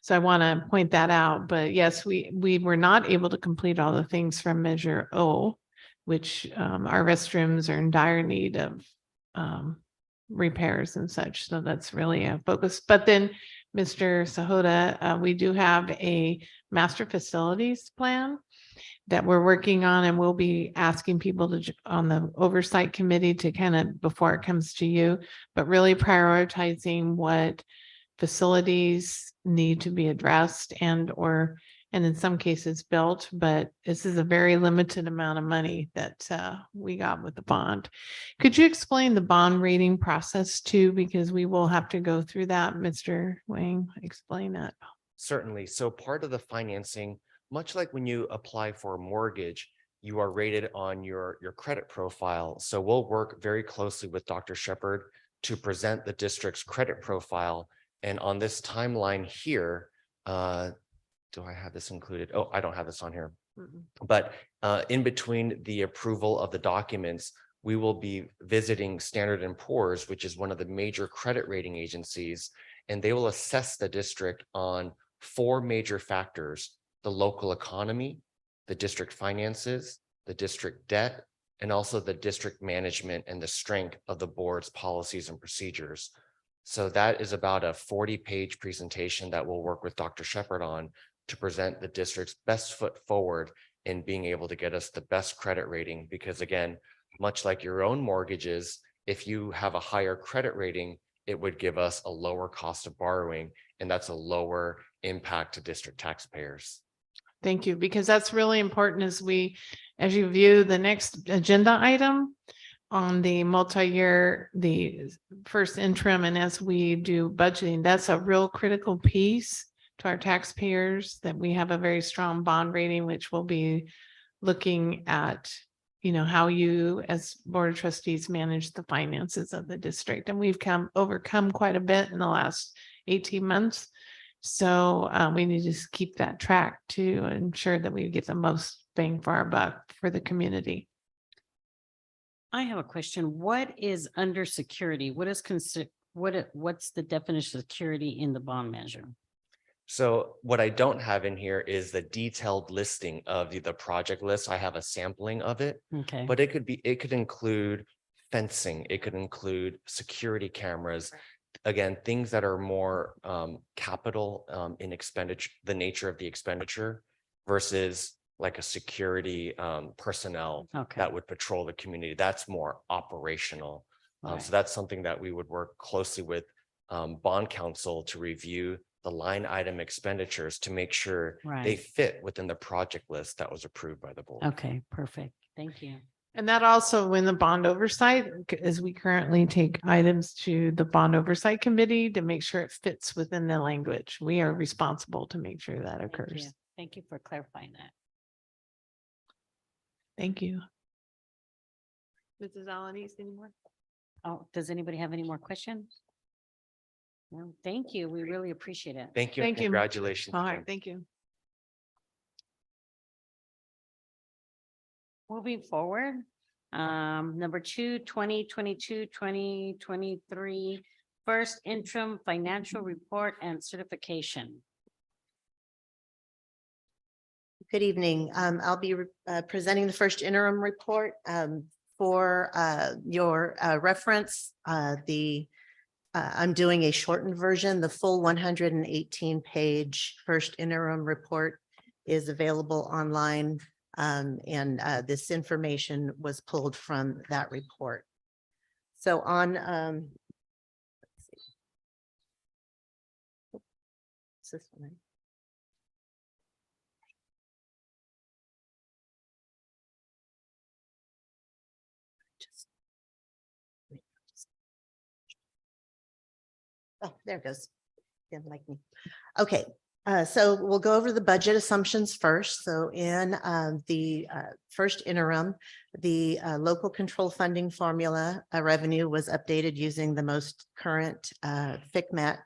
so I want to point that out, but yes, we were not able to complete all the things from Measure O, which our restrooms are in dire need of repairs and such. So that's really a focus. But then, Mr. Sahota, we do have a master facilities plan that we're working on, and we'll be asking people to on the oversight committee to kind of, before it comes to you, but really prioritizing what facilities need to be addressed and in some cases built, but this is a very limited amount of money that we got with the bond. Could you explain the bond rating process too? Because we will have to go through that. Mr. Wang, explain that. Certainly. So part of the financing, much like when you apply for a mortgage, you are rated on your credit profile. So we'll work very closely with Dr. Shepherd to present the district's credit profile. And on this timeline here, do I have this included? Oh, I don't have this on here. But in between the approval of the documents, we will be visiting Standard & Poor's, which is one of the major credit rating agencies, and they will assess the district on 4 major factors: the local economy, the district finances, the district debt, and also the district management and the strength of the board's policies and procedures. So that is about a 40-page presentation that we'll work with Dr. Shepherd on to present the district's best foot forward in being able to get us the best credit rating. Because again, much like your own mortgages, if you have a higher credit rating, it would give us a lower cost of borrowing, and that's a lower impact to district taxpayers. Thank you, because that's really important as you view the next agenda item on the multi-year, the first interim, and as we do budgeting, that's a real critical piece to our taxpayers, that we have a very strong bond rating, which will be looking at, how you as Board of Trustees manage the finances of the district. And we've overcome quite a bit in the last 18 months. So we need to just keep that track to ensure that we get the most bang for our buck for the community. I have a question. What is under security? What is what's the definition of security in the bond measure? So what I don't have in here is the detailed listing of the project list. I have a sampling of it, Okay. but it could include fencing. It could include security cameras. Again, things that are more capital in expenditure, the nature of the expenditure versus like a security personnel that would patrol the community. That's more operational. So that's something that we would work closely with bond counsel to review the line item expenditures to make sure they fit within the project list that was approved by the board. Okay, perfect. Thank you. And that also, when the bond oversight, as we currently take items to the bond oversight committee to make sure it fits within the language. We are responsible to make sure that occurs. Thank you for clarifying that. Thank you. Mrs. Alanis, any more? Oh, does anybody have any more questions? No, thank you. We really appreciate it. Thank you. and Congratulations. All right, thank you. Moving forward, number 2, 2022-2023, first interim financial report and certification. Good evening. I'll be presenting the first interim report for your reference. I'm doing a shortened version. The full 118-page first interim report is available online. And this information was pulled from that report. So on, let's see. Is this one? Oh, there it goes. Didn't like me. Okay. So we'll go over the budget assumptions first. So in the first interim, the local control funding formula revenue was updated using the most current FCMAT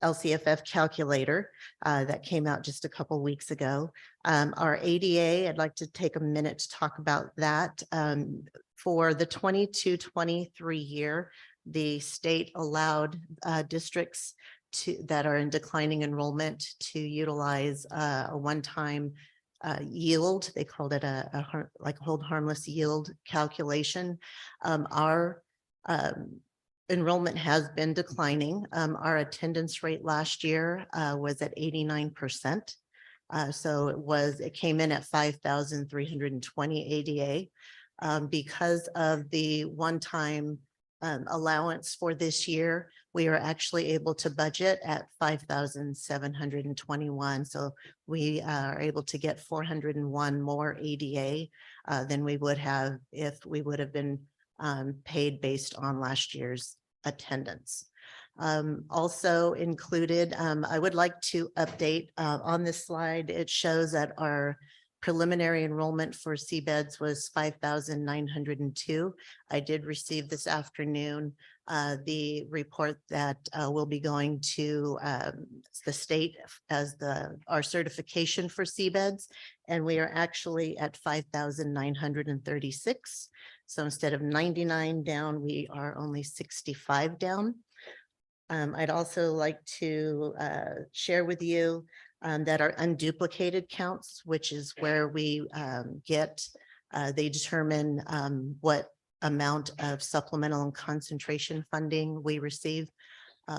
LCFF calculator that came out just a couple weeks ago. Our ADA, I'd like to take a minute to talk about that. For the 22-23 year, the state allowed districts that are in declining enrollment to utilize a one-time yield. They called it like hold harmless yield calculation. Our enrollment has been declining. Our attendance rate last year was at 89%. So it came in at 5,320 ADA. Because of the one-time allowance for this year, we are actually able to budget at 5,721. So we are able to get 401 more ADA than we would have if we would have been paid based on last year's attendance. Also included, I would like to update on this slide. It shows that our preliminary enrollment for CBEDS was 5,902. I did receive this afternoon the report that will be going to the state as our certification for CBEDS, and we are actually at 5,936. So instead of 99 down, we are only 65 down. I'd also like to share with you that our unduplicated counts, which is where we they determine what amount of supplemental and concentration funding we receive,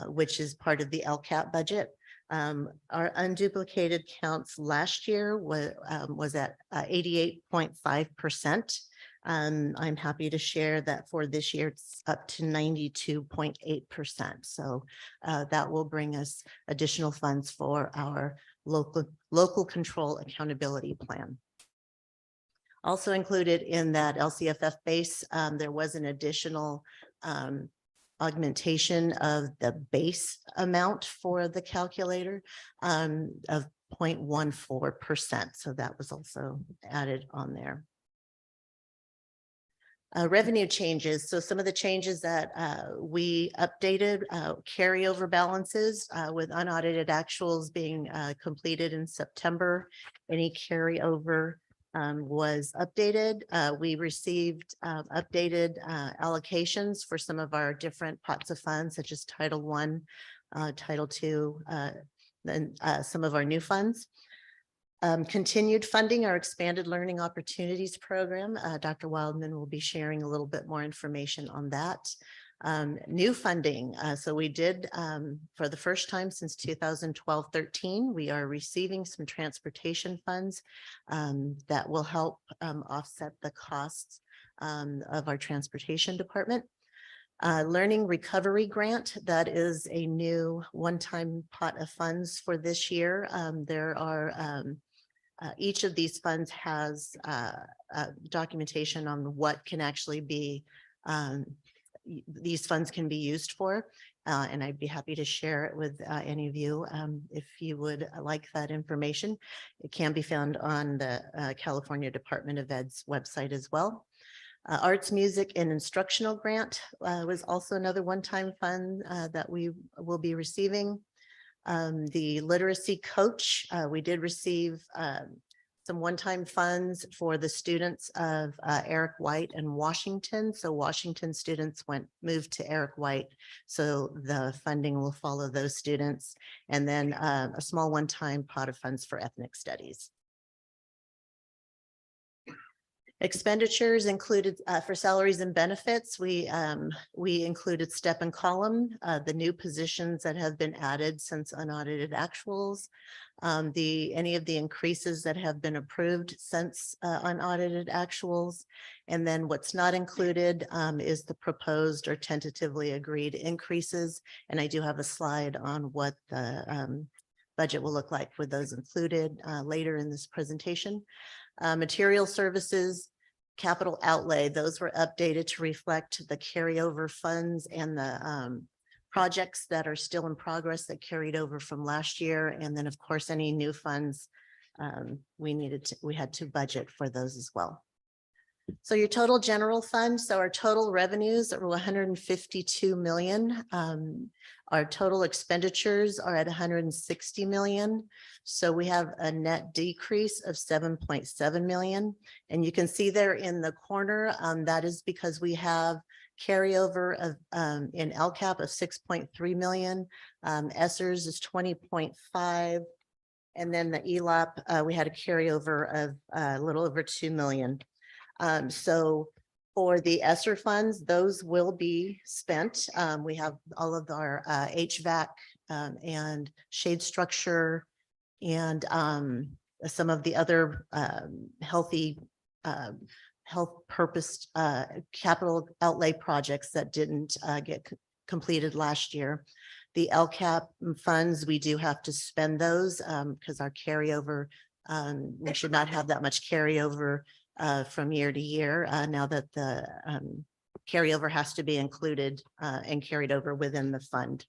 which is part of the LCAP budget. Our unduplicated counts last year was at 88.5%. I'm happy to share that for this year, it's up to 92.8%. So that will bring us additional funds for our local control accountability plan. Also included in that LCFF base, there was an additional augmentation of the base amount for the calculator of 0.14%. So that was also added on there. Revenue changes. So some of the changes that we updated, carryover balances with unaudited actuals being completed in September. Any carryover was updated. We received updated allocations for some of our different pots of funds, such as Title I, Title II, then some of our new funds. Continued funding our expanded learning opportunities program. Dr. Wildman will be sharing a little bit more information on that. New funding. So we did, for the first time since 2012-13, we are receiving some transportation funds that will help offset the costs of our transportation department. Learning recovery grant, that is a new one-time pot of funds for this year. There are each of these funds has documentation on what can actually be these funds can be used for. And I'd be happy to share it with any of you if you would like that information. It can be found on the California Department of Ed's website as well. Arts, music, and instructional grant was also another one-time fund that we will be receiving. The literacy coach, we did receive some one-time funds for the students of Eric White and Washington. So Washington students moved to Eric White. So the funding will follow those students. And then a small one-time pot of funds for ethnic studies. Expenditures included for salaries and benefits. We included step and column, the new positions that have been added since unaudited actuals, any of the increases that have been approved since unaudited actuals. And then what's not included is the proposed or tentatively agreed increases. And I do have a slide on what the budget will look like with those included later in this presentation. Material services, capital outlay, those were updated to reflect the carryover funds and the projects that are still in progress that carried over from last year. And then of course, any new funds we had to budget for those as well. So your total general fund, so our total revenues are 152 million. Our total expenditures are at 160 million. So we have a net decrease of 7.7 million. And you can see there in the corner, that is because we have carryover of in LCAP of 6.3 million. ESSERS is 20.5. And then the ELAP, we had a carryover of a little over 2 million. So for the ESSER funds, those will be spent. We have all of our HVAC and shade structure and some of the other health purpose capital outlay projects that didn't get completed last year. The LCAP funds, we do have to spend those because our carryover, we should not have that much carryover from year to year now that the carryover has to be included and carried over within the fund.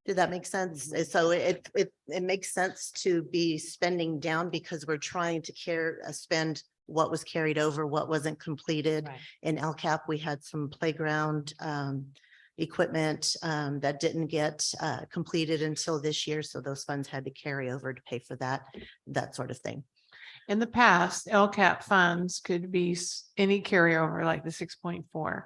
Did that make sense? So it makes sense to be spending down because we're trying to spend what was carried over, what wasn't completed. Right. In LCAP, we had some playground equipment that didn't get completed until this year. So those funds had to carry over to pay for that sort of thing. In the past, LCAP funds could be any carryover like the 6.4.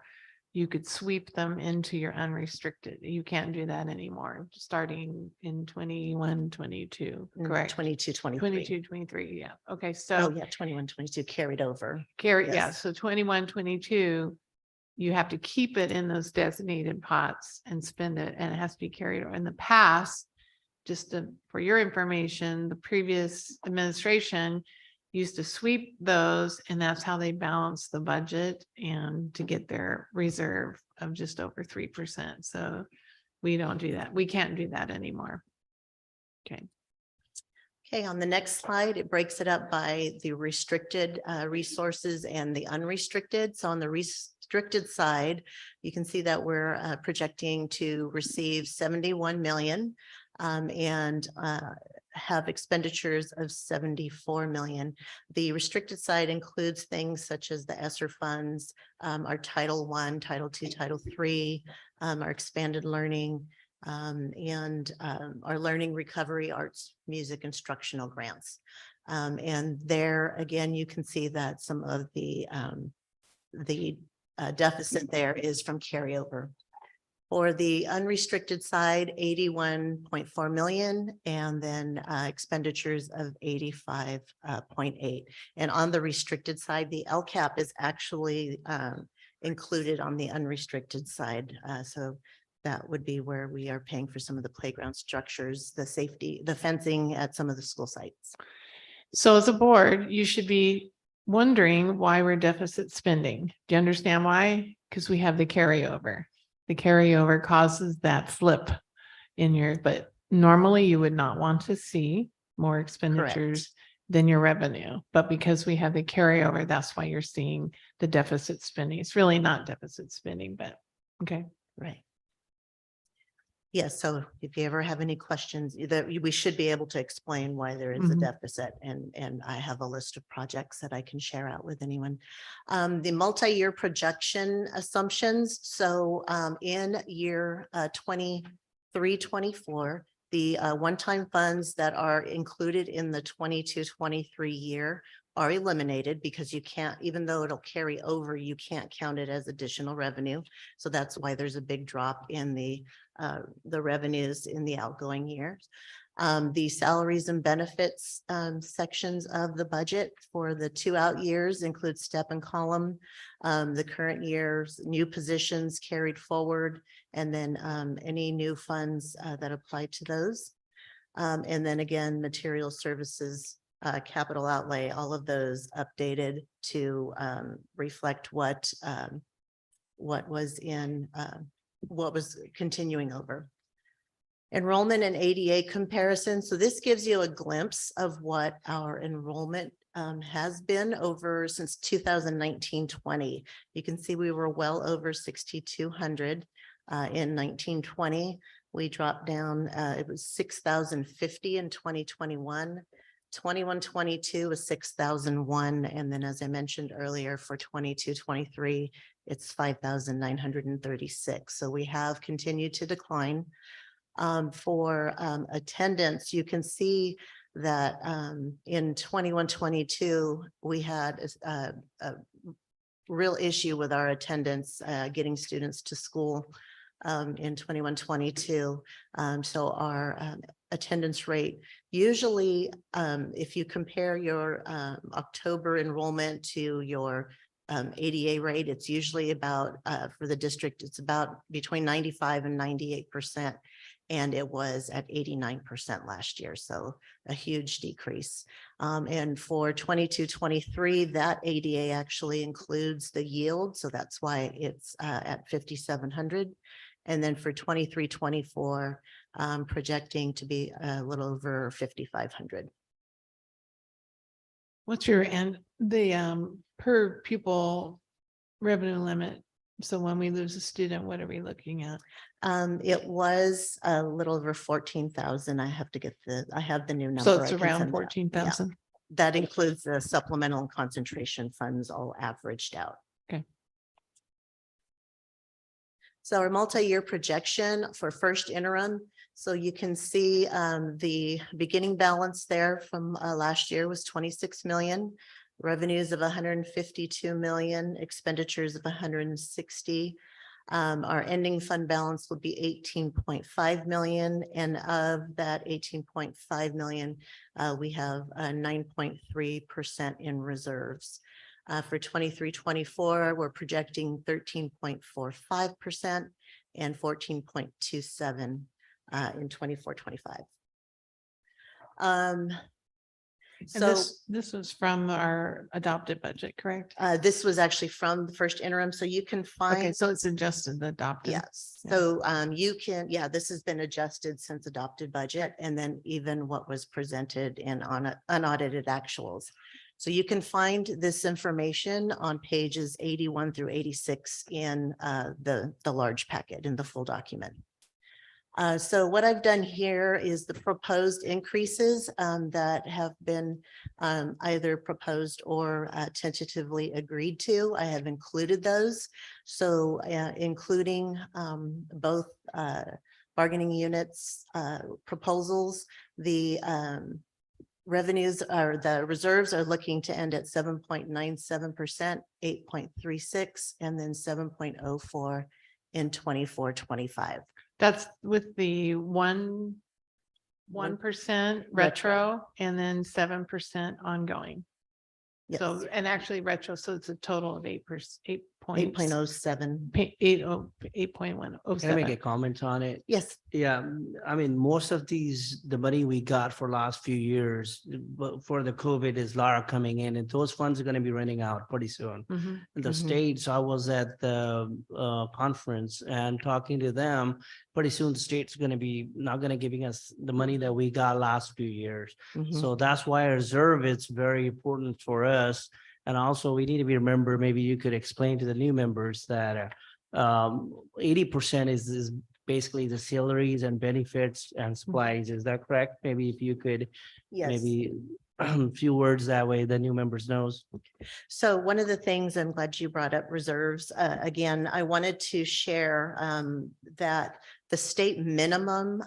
You could sweep them into your unrestricted. You can't do that anymore, starting in 21, 22, correct? 22, 23. 22, 23, yeah. Okay, so. Oh yeah, 21, 22 carried over. Yeah, Yes. so 21, 22, you have to keep it in those designated pots and spend it, and it has to be carried over. In the past, for your information, the previous administration used to sweep those, and that's how they balance the budget and to get their reserve of just over 3%. So we don't do that. We can't do that anymore. Okay. Okay, on the next slide, it breaks it up by the restricted resources and the unrestricted. So on the restricted side, you can see that we're projecting to receive 71 million and have expenditures of 74 million. The restricted side includes things such as the ESSER funds, our Title I, Title II, Title III, our expanded learning, and our learning recovery, arts, music, instructional grants. And there, again, you can see that some of the deficit there is from carryover. For the unrestricted side, 81.4 million, and then expenditures of 85.8. And on the restricted side, the LCAP is actually included on the unrestricted side. So that would be where we are paying for some of the playground structures, the safety, the fencing at some of the school sites. So as a board, you should be wondering why we're deficit spending. Do you understand why? Because we have the carryover. The carryover causes that flip in your, but normally you would not want to see more expenditures than your revenue. But because we have the carryover, that's why you're seeing the deficit spending. It's really not deficit spending, but okay. Right. Yes, so if you ever have any questions, that we should be able to explain why there is a deficit, and I have a list of projects that I can share out with anyone. The multi-year projection assumptions. So in year 23-24, the one-time funds that are included in the 22-23 year are eliminated because you can't, even though it'll carry over, you can't count it as additional revenue. So that's why there's a big drop in the revenues in the outgoing years. The salaries and benefits sections of the budget for the 2 out years include step and column, the current year's new positions carried forward, and then any new funds that apply to those. And then again, material services, capital outlay, all of those updated to reflect what was in what was continuing over. Enrollment and ADA comparison. So this gives you a glimpse of what our enrollment has been over since 2019-20. You can see we were well over 6,200 in 1920. We dropped down, it was 6,050 in 2021. 21-22 was 6,001. And then as I mentioned earlier, for 22-23, it's 5,936. So we have continued to decline. For attendance, you can see that in 21-22, we had a real issue with our attendance, getting students to school in 21-22. So our attendance rate, usually if you compare your October enrollment to your ADA rate, it's usually about, for the district, it's about between 95 and 98%. And it was at 89% last year. So a huge decrease. And for 22-23, that ADA actually includes the yield. So that's why it's at 5,700. And then for 23-24, projecting to be a little over 5,500. What's your and the per pupil revenue limit? So when we lose a student, what are we looking at? It was a little over 14,000. I have the new number. So it's I can around send that. 14,000. Yeah. That includes the supplemental and concentration funds all averaged out. Okay. So our multi-year projection for first interim. So you can see the beginning balance there from last year was 26 million. Revenues of 152 million, expenditures of 160. Our ending fund balance would be 18.5 million. And of that 18.5 million, we have 9.3% in reserves. For 23-24, we're projecting 13.45% and 14.27 in 24-25. And So this was from our adopted budget, correct? this was actually from the first interim, so you can Okay, find, so it's adjusted, adopted. yes. Yeah. So you can, yeah, this has been adjusted since adopted budget and then even what was presented in on unaudited actuals. So you can find this information on pages 81 through 86 in the large packet in the full document. So what I've done here is the proposed increases that have been either proposed or tentatively agreed to. I have included those. So including both bargaining units proposals, the revenues or the reserves are looking to end at 7.97%, 8.36, and then 7.04 in 24-25. That's with the 1% retro and then 7% ongoing. Yes. So, and actually retro, so it's a total of 8%, 8 points. 8.07. 8.107. Can I make a comment on it? Yes. Yeah, I mean, most of these, the money we got for last few years, but for the COVID is Lara coming in and those funds are going to be running out pretty soon. Mhm. The states, I was at the conference and talking to them, pretty soon the state's going to be not going to giving us the money that we got last few years. So that's why a reserve is very important for us. And also we need to be remember, maybe you could explain to the new members that 80% is basically the salaries and benefits and supplies. Is that correct? Maybe if you could, Yes. maybe a few words that way the new members knows. So one of the things, I'm glad you brought up reserves. Again, I wanted to share that the state minimum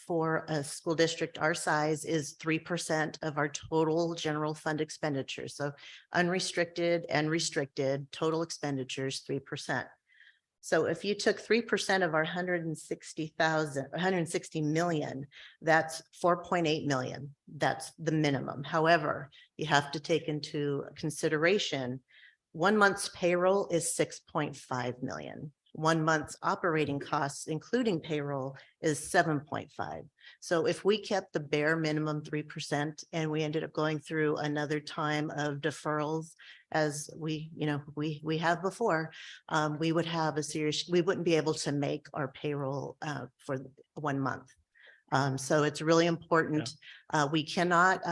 for a school district our size is 3% of our total general fund expenditures. So unrestricted and restricted total expenditures, 3%. So if you took 3% of our 160 million, that's 4.8 million. That's the minimum. However, you have to take into consideration 1 month's payroll is 6.5 million. 1 month's operating costs, including payroll, is 7.5. So if we kept the bare minimum 3% and we ended up going through another time of deferrals, as we have before, we would have we wouldn't be able to make our payroll for 1 month. So it's really important. We cannot,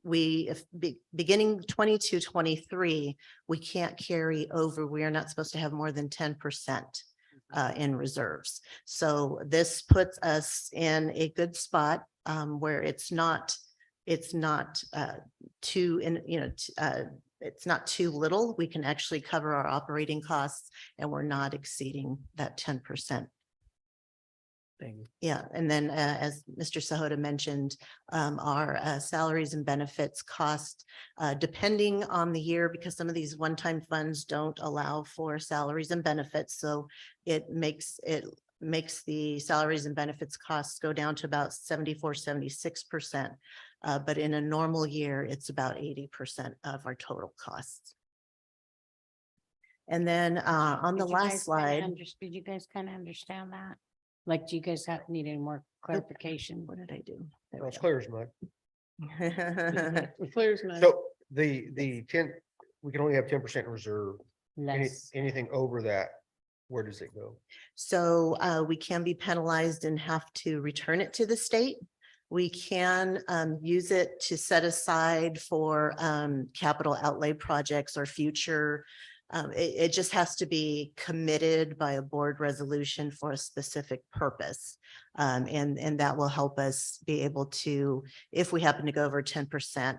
beginning 22-23, we can't carry over. We are not supposed to have more than 10% in reserves. So this puts us in a good spot where it's not it's not too little. We can actually cover our operating costs and we're not exceeding that 10%. Yeah, and then as Mr. Sahota mentioned, our salaries and benefits cost, depending on the year, because some of these one-time funds don't allow for salaries and benefits. So it makes the salaries and benefits costs go down to about 76%. But in a normal year, it's about 80% of our total costs. And then on the last slide. Did you guys kind of understand that? Like, do you guys need any more clarification? What did I do? It's clear as mud. Clear as mud. So the 10, we can only have 10% reserve. Less. Anything over that, where does it go? So we can be penalized and have to return it to the state. We can use it to set aside for capital outlay projects or future. It just has to be committed by a board resolution for a specific purpose. And that will help us be able to, if we happen to go over 10%,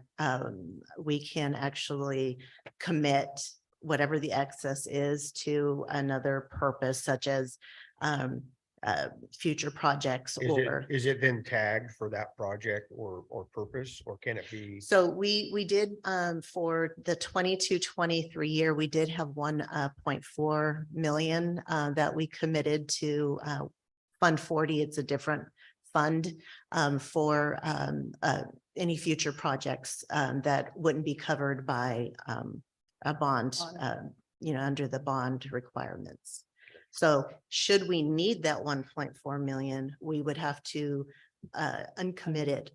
we can actually commit whatever the excess is to another purpose, such as future projects. Is it then tagged for that project or purpose, or can it be? So we did for the 22-23 year, we did have 1.4 million that we committed to Fund 40. It's a different fund for any future projects that wouldn't be covered by a bond, under the bond requirements. So should we need that 1.4 million, we would have to uncommit it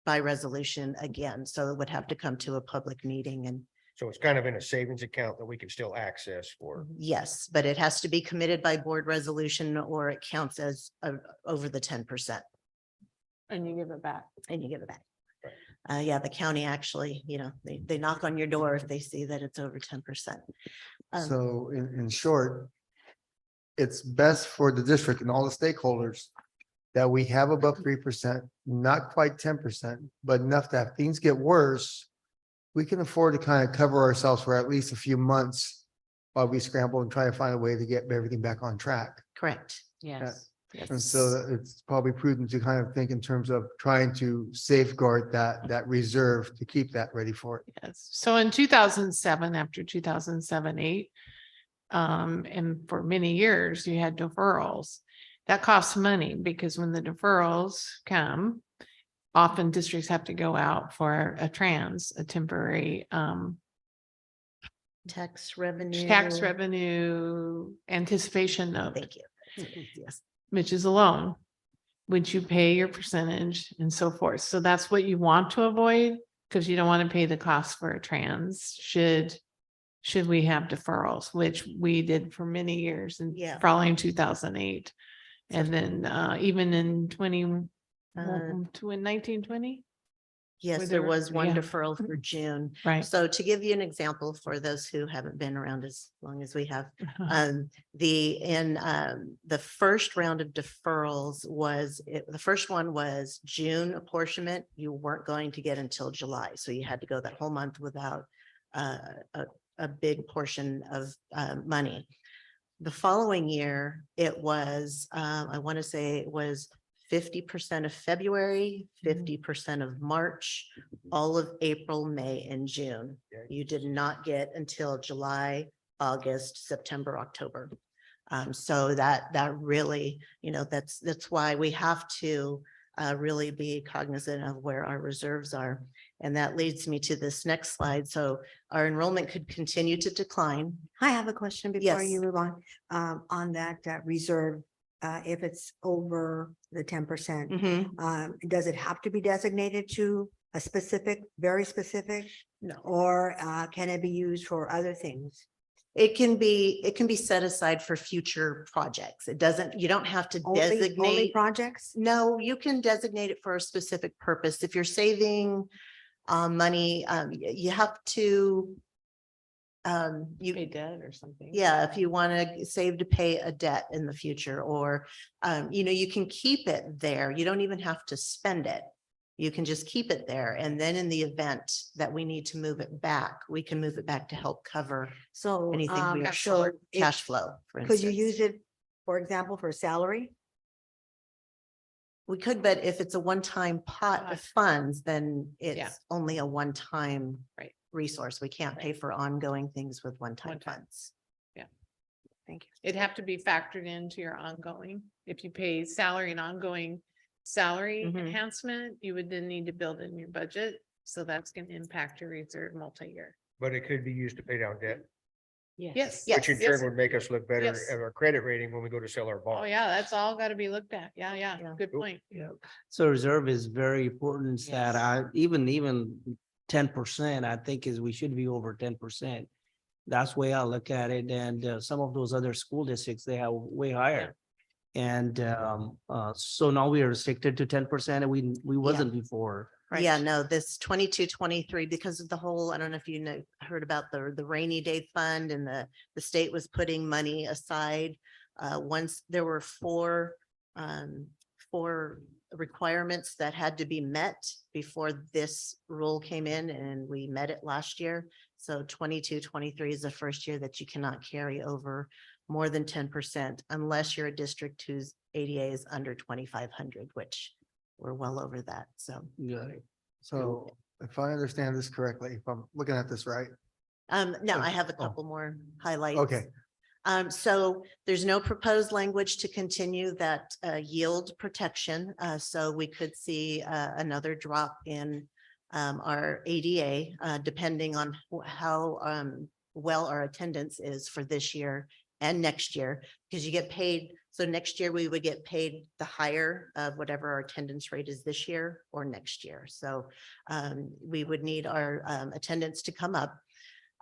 by resolution again. So it would have to come to a public meeting and So it's kind of in a savings account that we can still access for. yes, but it has to be committed by board resolution or it counts as over the 10%. And you give it back. And you give it back. Yeah, the county actually, they knock on your door if they see that it's over 10%. So in short, it's best for the district and all the stakeholders that we have above 3%, not quite 10%, but enough that if things get worse, we can afford to kind of cover ourselves for at least a few months while we scramble and try to find a way to get everything back on track. Correct. Yes. And so it's probably prudent to kind of think in terms of trying to safeguard that reserve to keep that ready for it. Yes. So in 2007, after 2007, 8, and for many years you had deferrals. That costs money because when the deferrals come, often districts have to go out for a temporary tax revenue. Anticipation note. Thank you. Yes. Which is a loan, which you pay your percentage and so forth. So that's what you want to avoid because you don't want to pay the cost for a should we have deferrals, which we did for many years and Yeah. probably in 2008. And then even in 1920. Yes, Where there were- was one yeah. deferral for June. Right. So to give you an example for those who haven't been around as long as we have, the first round of deferrals the first one was June apportionment. You weren't going to get until July. So you had to go that whole month without a big portion of money. The following year, it was, I want to say it was 50% of February, 50% of March, all of April, May, and June. You did not get until July, August, September, October. So that really, that's why we have to really be cognizant of where our reserves are. And that leads me to this next slide. So our enrollment could continue to decline. I have a question before Yes. you move on that reserve. If it's over the 10%, does it have to be designated to a specific, very specific? No. Or can it be used for other things? It can be set aside for future projects. You don't have to Only designate. projects? No, you can designate it for a specific purpose. If you're saving money, you have to Pay debt or something. yeah, if you want to save to pay a debt in the future, or you can keep it there. You don't even have to spend it. You can just keep it there. And then in the event that we need to move it back, we can move it back to help cover So anything we are so short if- cash flow, for Could you instance. use it, for example, for salary? We could, but if it's a one-time pot of funds, then Yeah. it's only a one-time Right. resource. We can't pay for ongoing things with one-time funds. Thank you. It'd have to be factored into your ongoing. If you pay salary and ongoing salary enhancement, you would then need to build in your budget. So that's going to impact your reserve multi-year. But it could be used to pay down debt, Yes. which in turn would make us look better Yes. at our credit rating when we go to sell our Oh, bonds. yeah, that's all got to be looked at. Yeah. Good point. Yeah, so reserve is very important that even 10%, I think we should be over 10%. That's the way I look at it. And some of those other school districts, they have way higher. And so now we are restricted to 10% and we wasn't before. Yeah, no, this 22-23 because of the whole, I don't know if you heard about the rainy day fund and the state was putting money aside. Once there were four requirements that had to be met before this rule came in, and we met it last year. So 22-23 is the first year that you cannot carry over more than 10% unless you're a district whose ADA is under 2,500, which we're well over that. So. Yeah. So if I understand this correctly, if I'm looking at this right. No, I have a couple more highlights. Okay. So there's no proposed language to continue that yield protection. So we could see another drop in our ADA, depending on how well our attendance is for this year and next year, because you get paid So next year we would get paid the higher of whatever our attendance rate is this year or next year. So we would need our attendance to come up.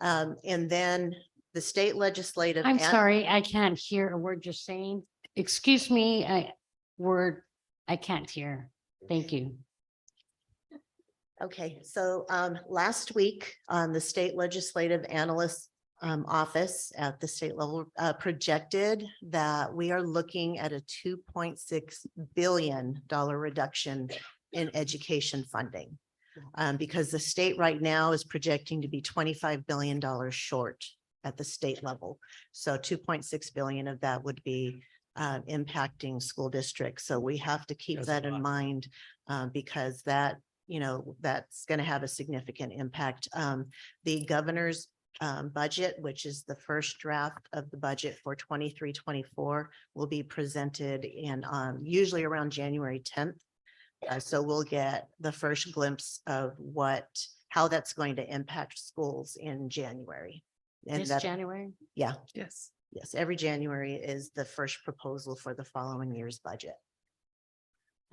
And then the state legislative. I'm and- sorry, I can't hear a word you're saying. Excuse me, I can't hear. Thank you. Okay, so last week, the state legislative analyst office at the state level projected that we are looking at a $2.6 billion reduction in education funding. Because the state right now is projecting to be $25 billion short at the state level. So 2.6 billion of that would be impacting school districts. So we have to keep That's that a in lot. mind because that, that's going to have a significant impact. The governor's budget, which is the first draft of the budget for 23-24, will be presented in usually around January 10th. So we'll get the first glimpse of how that's going to impact schools in January. And This that, January? yeah, Yes. yes, every January is the first proposal for the following year's budget.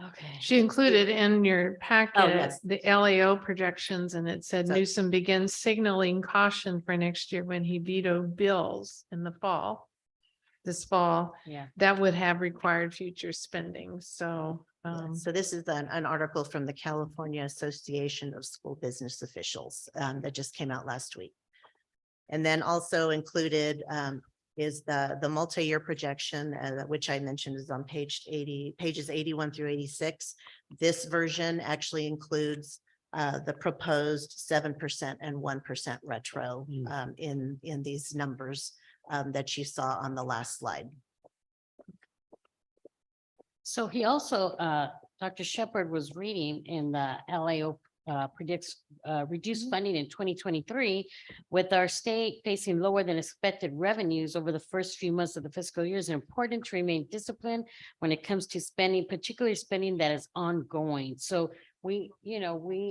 Okay. She included in your packet, yes. the LAO projections, and it said So- Newsom begins signaling caution for next year when he vetoed bills in the fall. This fall, Yeah. that would have required future spending. So, So this is an article from the California Association of School Business Officials that just came out last week. And then also included is the multi-year projection, which I mentioned is on pages 81 through 86. This version actually includes the proposed 7% and 1% retro in these numbers that you saw on the last slide. So he also, Dr. Shepherd was reading in the LAO predicts reduced funding in 2023 with our state facing lower than expected revenues over the first few months of the fiscal year. It's important to remain disciplined when it comes to spending, particularly spending that is ongoing. So we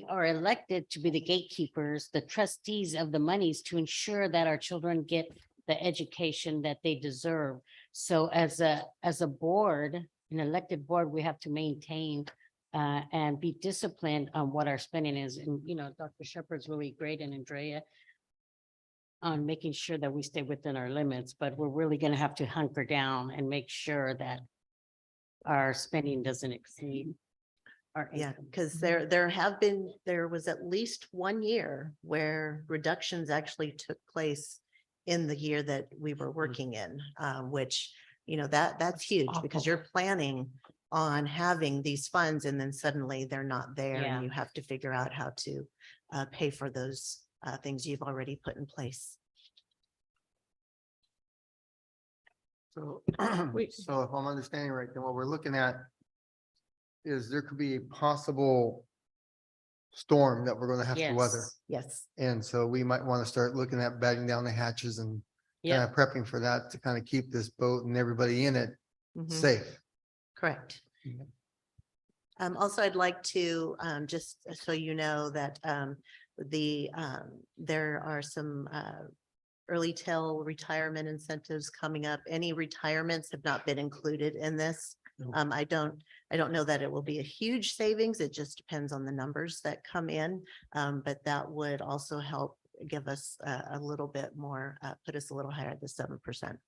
are elected to be the gatekeepers, the trustees of the monies to ensure that our children get the education that they deserve. So as a board, an elected board, we have to maintain and be disciplined on what our spending is. And, Dr. Shepherd's really great and Andrea on making sure that we stay within our limits, but we're really going to have to hunker down and make sure that our spending doesn't exceed our Yeah, income. because there was at least 1 year where reductions actually took place in the year that we were working in, which, that's huge because awful. you're planning on having these funds and then suddenly they're not there Yeah. and you have to figure out how to pay for those things you've already put in place. So, so if I'm understanding right, then what we're looking at is there could be a possible storm that we're going to have to weather. Yes. And so we might want to start looking at batting down the hatches and kind Yeah, of prepping for that to kind of keep this boat and everybody in it Mhm. safe. Correct. Yeah. Also, I'd like to, just so you know that there are some early tail retirement incentives coming up. Any retirements have not been included in this. I don't know that it will be a huge savings. It just depends on the numbers that come in. But that would also help give us a little bit more, put us a little higher at the 7%.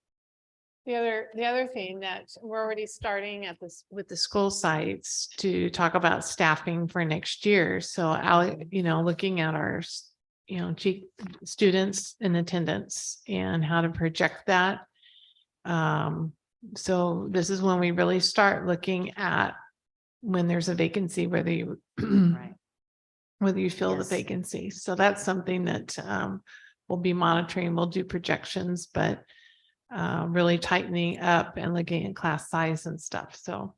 The other thing that we're already starting at this with the school sites to talk about staffing for next year. So looking at our, students in attendance and how to project that. So this is when we really start looking at when there's a vacancy, whether you whether you fill the Yes. vacancy. So that's something that we'll be monitoring. We'll do projections, but really tightening up and looking at class size and stuff. So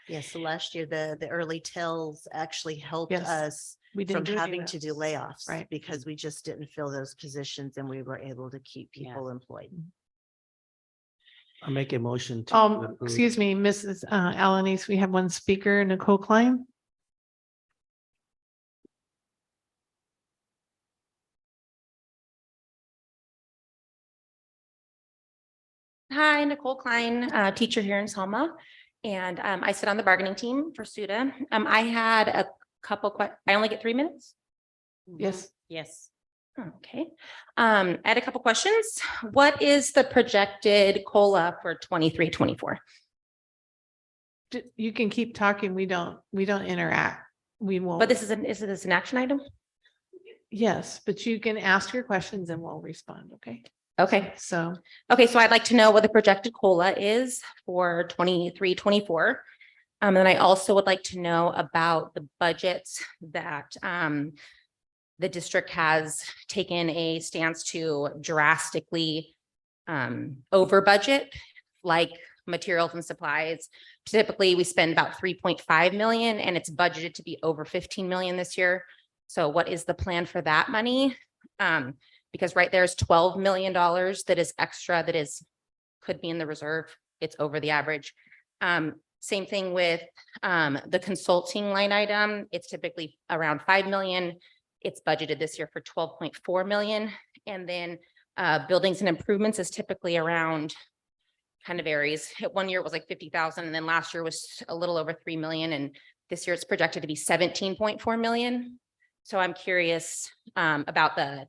Yes, so last year, the early tells actually helped Yes, us we from didn't do any of having to that. do layoffs. Right. Because we just didn't fill those positions and we were able to keep people employed. I make a motion to. approve. Excuse me, Mrs. Alanis, we have one speaker, Nicole Klein. Hi, Hi, Nicole Klein, teacher here in Selma. And I sit on the bargaining team for SUDA. I had a couple, I only get 3 minutes? Yes. Yes. Okay. I had a couple questions. What is the projected COLA for 23-24? You can keep talking. We don't interact. We won't. But this is this an action item? Yes, but you can ask your questions and we'll respond. Okay. Okay. So. Okay, so I'd like to know what the projected COLA is for 23-24. And I also would like to know about the budgets that the district has taken a stance to drastically over budget, like materials and supplies. Typically, we spend about 3.5 million and it's budgeted to be over 15 million this year. So what is the plan for that money? Because right there's $12 million that is extra, could be in the reserve. It's over the average. Same thing with the consulting line item. It's typically around 5 million. It's budgeted this year for 12.4 million. And then buildings and improvements is typically around, kind of varies. One year it was like 50,000 and then last year was a little over 3 million. And this year it's projected to be 17.4 million. So I'm curious about the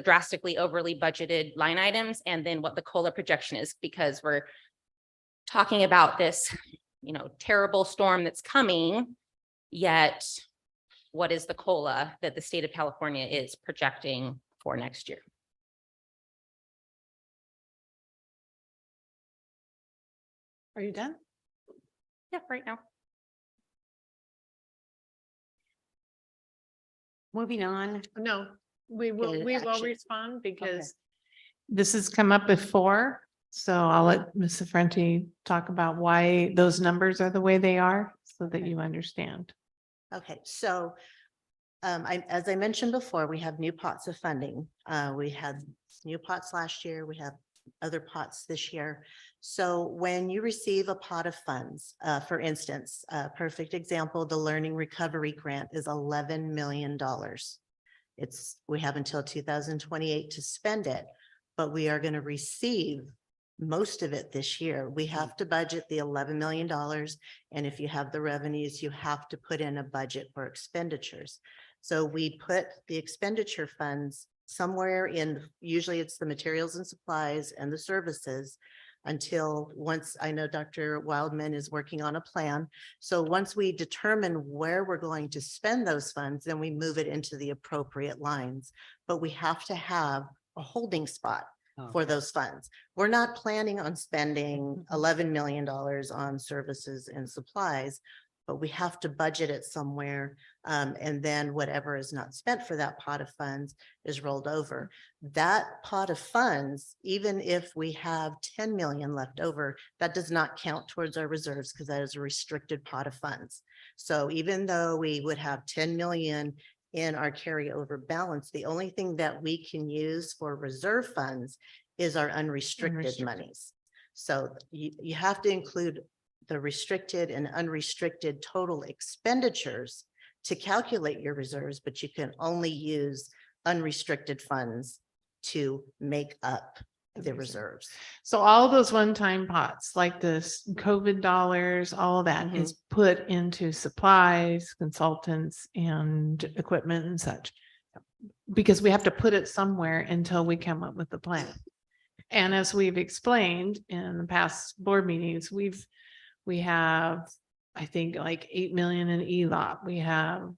drastically overly budgeted line items and then what the COLA projection is, because we're talking about this, terrible storm that's coming, yet what is the COLA that the state of California is projecting for next year? Are you done? Yeah, right now. Moving on. No, we will action. respond because this has come up before. So I'll let Ms. Sofrenti talk about why those numbers are the way they are so that you understand. Okay, so as I mentioned before, we have new pots of funding. We had new pots last year. We have other pots this year. So when you receive a pot of funds, for instance, a perfect example, the Learning Recovery Grant is $11 million. We have until 2028 to spend it, but we are going to receive most of it this year. We have to budget the $11 million. And if you have the revenues, you have to put in a budget for expenditures. So we put the expenditure funds somewhere in, usually it's the materials and supplies and the services, until once, I know Dr. Wildman is working on a plan. So once we determine where we're going to spend those funds, then we move it into the appropriate lines. But we have to have a holding spot for those funds. We're not planning on spending $11 million on services and supplies, but we have to budget it somewhere. And then whatever is not spent for that pot of funds is rolled over. That pot of funds, even if we have 10 million left over, that does not count towards our reserves because that is a restricted pot of funds. So even though we would have 10 million in our carryover balance, the only thing that we can use for reserve funds is our unrestricted monies. So you have to include the restricted and unrestricted total expenditures to calculate your reserves, but you can only use unrestricted funds to make up the reserves. So all those one-time pots like this COVID dollars, all of that is put into supplies, consultants and equipment and such. Because we have to put it somewhere until we come up with the plan. And as we've explained in the past board meetings, we have, I think, like 8 million in ELOP. We have,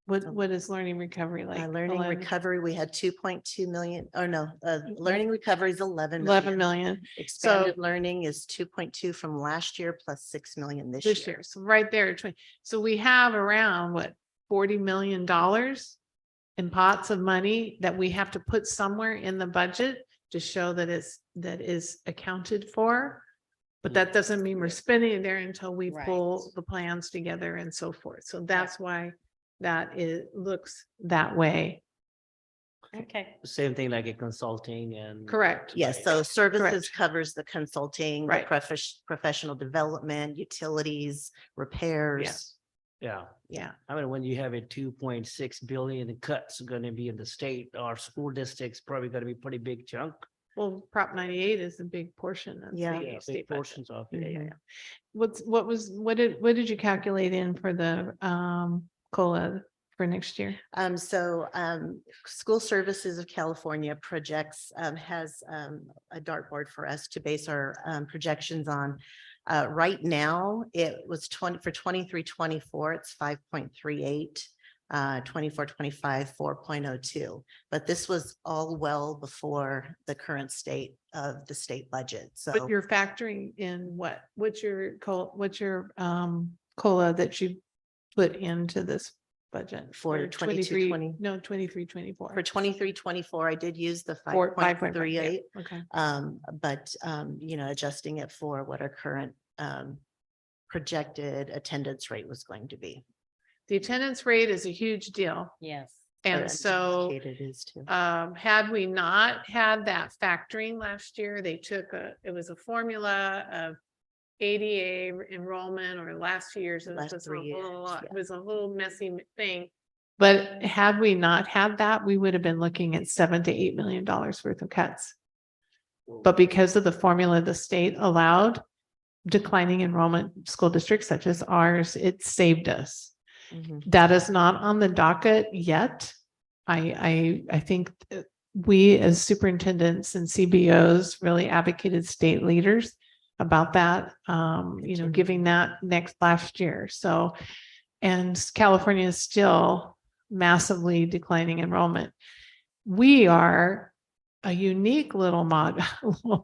what is learning recovery like? Learning 11? recovery, we had 2.2 million, or no, learning recovery is 11 million. Expanded learning is 2.2 from last year plus 6 million this year. So right there. So we have around what, $40 million in pots of money that we have to put somewhere in the budget to show that that is accounted for. But that doesn't mean we're spending it there until we pull the plans together and so forth. So that's why looks that way. Okay. Same thing like a consulting and. Correct. Yes, so services covers the consulting, Right. professional development, utilities, repairs. Yeah. Yeah. I mean, when you have a 2.6 billion in cuts going to be in the state, our school district's probably going to be pretty big chunk. Well, Prop 98 is a big portion of Yeah. the Yeah, state big budget. portions of it. Yeah. What did you calculate in for the COLA for next year? School Services of California projects, has a dartboard for us to base our projections on. Right now, it was 23-24, it's 5.38. 24-25, 4.02. But this was all well before the current state of the state budget. So But you're factoring in what? What's your COLA that you put into this budget? For Or 22, 23 No, 23-24. for 23-24, I did use the 5.38. 5.38. Okay. But adjusting it for what our current projected attendance rate was going to be. The attendance rate is a huge deal. Yes. And so, It is too. had we not had that factoring last year, it was a formula of ADA enrollment, or last 2 years. It Last was 3 years, it was a whole messy thing. But had we not had that, we would have been looking at $7 to $8 million worth of cuts. But because of the formula the state allowed, declining enrollment school districts such as ours, it saved us. That is not on the docket yet. I think that we as superintendents and CBOs really advocated state leaders about that, giving that last year. So, and California is still massively declining enrollment. We are a unique little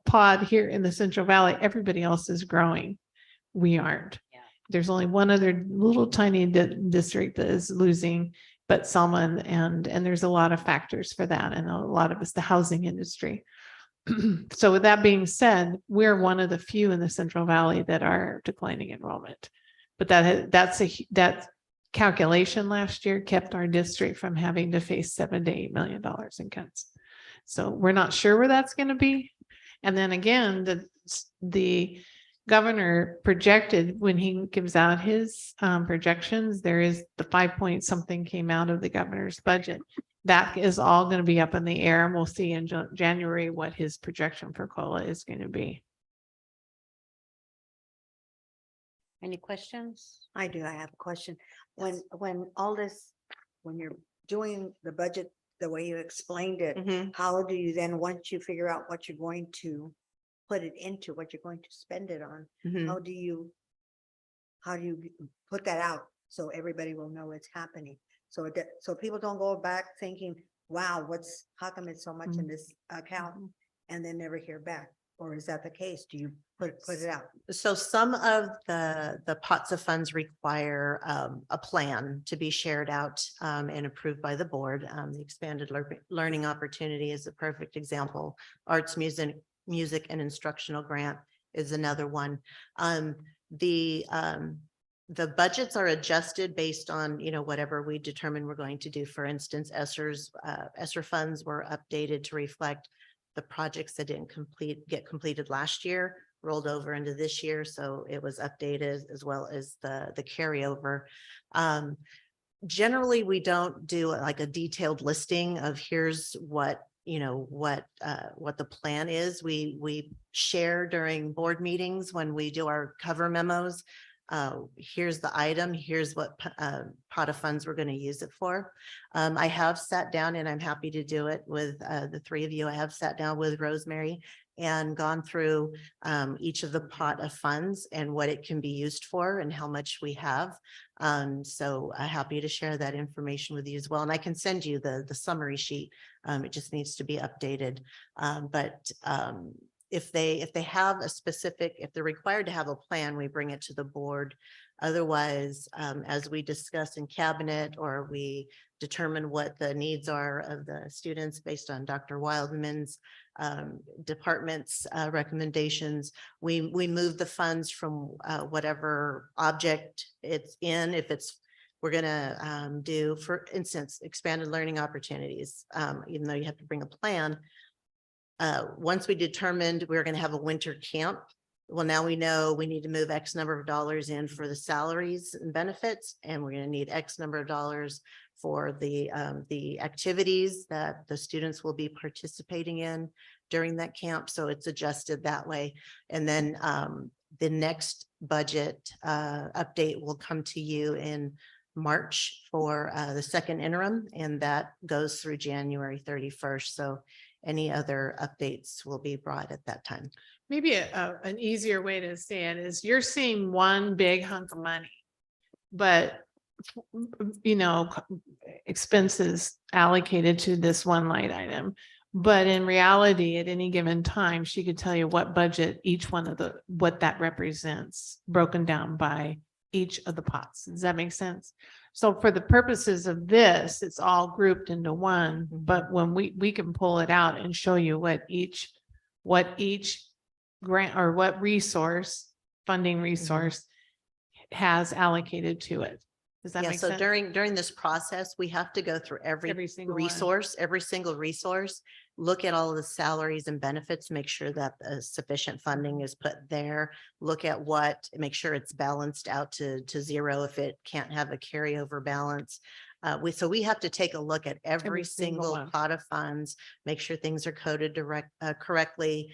pod here in the Central Valley. Everybody else is growing. We aren't. There's only one other little tiny district that is losing, but Selma, and there's a lot of factors for that. And a lot of it's the housing industry. So with that being said, we're one of the few in the Central Valley that are declining enrollment. But that calculation last year kept our district from having to face $7 to $8 million in cuts. So we're not sure where that's going to be. And then again, the governor projected, when he gives out his projections, there is the 5 point something came out of the governor's budget. That is all going to be up in the air, and we'll see in January what his projection for COLA is going to be. Any questions? I do. I have a question. When you're doing the budget the way you explained it, how do you then, once you figure out what you're going to put it into, what you're going to spend it on, how do you put that out so everybody will know it's happening? So people don't go back thinking, wow, how come it's so much in this account, and then never hear back? Or is that the case? Do you put it out? So some of the pots of funds require a plan to be shared out and approved by the board. The expanded learning opportunity is a perfect example. Arts, music and instructional grant is another one. The budgets are adjusted based on, whatever we determine we're going to do. For instance, ESSER funds were updated to reflect the projects that didn't get completed last year, rolled over into this year. So it was updated, as well as the carryover. Generally, we don't do like a detailed listing of here's what the plan is. We share during board meetings when we do our cover memos. Here's the item, here's what pot of funds we're going to use it for. I have sat down, and I'm happy to do it with the three of you. I have sat down with Rosemary and gone through each of the pot of funds and what it can be used for and how much we have. So I'm happy to share that information with you as well. And I can send you the summary sheet. It just needs to be updated. If they have a specific, if they're required to have a plan, we bring it to the board. Otherwise, as we discuss in cabinet, or we determine what the needs are of the students based on Dr. Wildman's department's recommendations, we move the funds from whatever object it's in. If we're going to do, for instance, expanded learning opportunities, even though you have to bring a plan. Once we determined we were going to have a winter camp, well, now we know we need to move X number of dollars in for the salaries and benefits, and we're going to need X number of dollars for the activities that the students will be participating in during that camp. So it's adjusted that way. And then the next budget update will come to you in March for the second interim, and that goes through January 31st. So any other updates will be brought at that time. Maybe an easier way to say it is you're seeing one big hunk of money, but you know, expenses allocated to this one line item. But in reality, at any given time, she could tell you what budget each one of what that represents, broken down by each of the pots. Does that make sense? So for the purposes of this, it's all grouped into one, but when we can pull it out and show you what each grant or what funding resource has allocated to it. Does that Yeah, make so sense? during this process, we have to go through every single one. resource, look at all of the salaries and benefits, make sure that sufficient funding is put there, look at make sure it's balanced out to zero if it can't have a carryover balance. So we have to take a look at every single one. pot of funds, make sure things are coded correctly,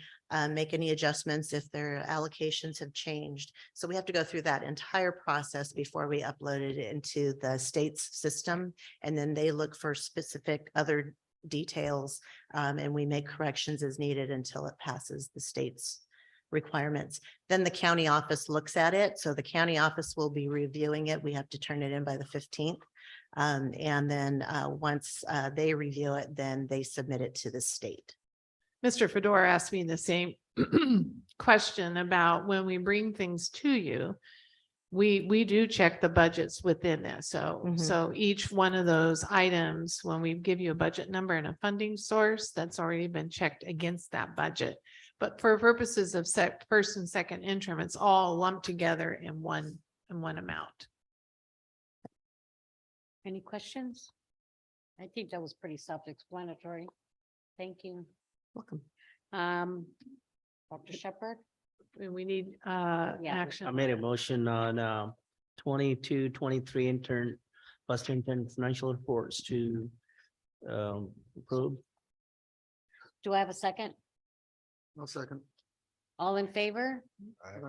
make any adjustments if their allocations have changed. So we have to go through that entire process before we upload it into the state's system. And then they look for specific other details, and we make corrections as needed until it passes the state's requirements. Then the county office looks at it. So the county office will be reviewing it. We have to turn it in by the 15th. And then once they review it, then they submit it to the state. Mr. Fedor asked me the same question about when we bring things to you, we do check the budgets within that. So each one of those items, when we give you a budget number and a funding source, that's already been checked against that budget. But for purposes of first and second interim, it's all lumped together in one amount. Any questions? I think that was pretty self-explanatory. Thank you. Welcome. Dr. Shepherd? We need Yeah. action. I made a motion on 22, 23 first intern financial reports to approve. Do I have a second? No second. All in favor?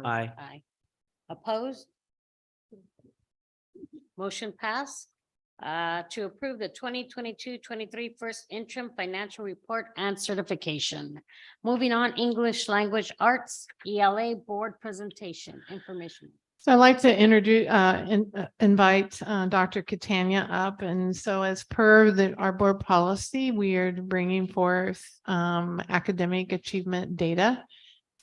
Aye. Aye. Opposed? Motion passed. To approve the 2022-23 first interim financial report and certification. Moving on, English Language Arts, ELA Board Presentation Information. So I'd like to introduce, invite Dr. Catania up. And so as per our board policy, we are bringing forth academic achievement data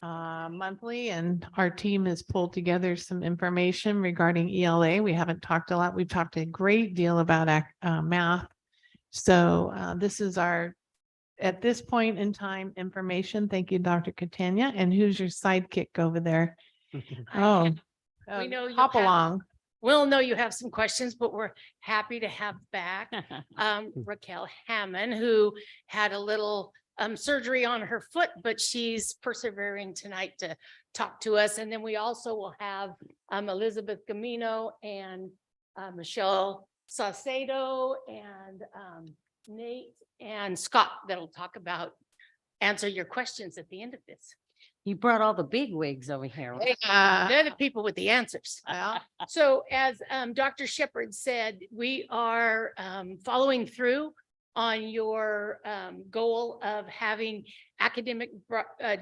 monthly, and our team has pulled together some information regarding ELA. We haven't talked a lot. We've talked a great deal about math. So this is our, at this point in time, information. Thank you, Dr. Catania. And who's your sidekick over there? Oh, We know you hop have- along. We'll know you have some questions, but we're happy to have back Raquel Hammond, who had a little surgery on her foot, but she's persevering tonight to talk to us. And then we also will have Elizabeth Gamino and Michelle Saucedo and Nate and Scott that'll talk about, answer your questions at the end of this. You brought all the big wigs over here. They're the people with the answers. So as Dr. Shepherd said, we are following through on your goal of having academic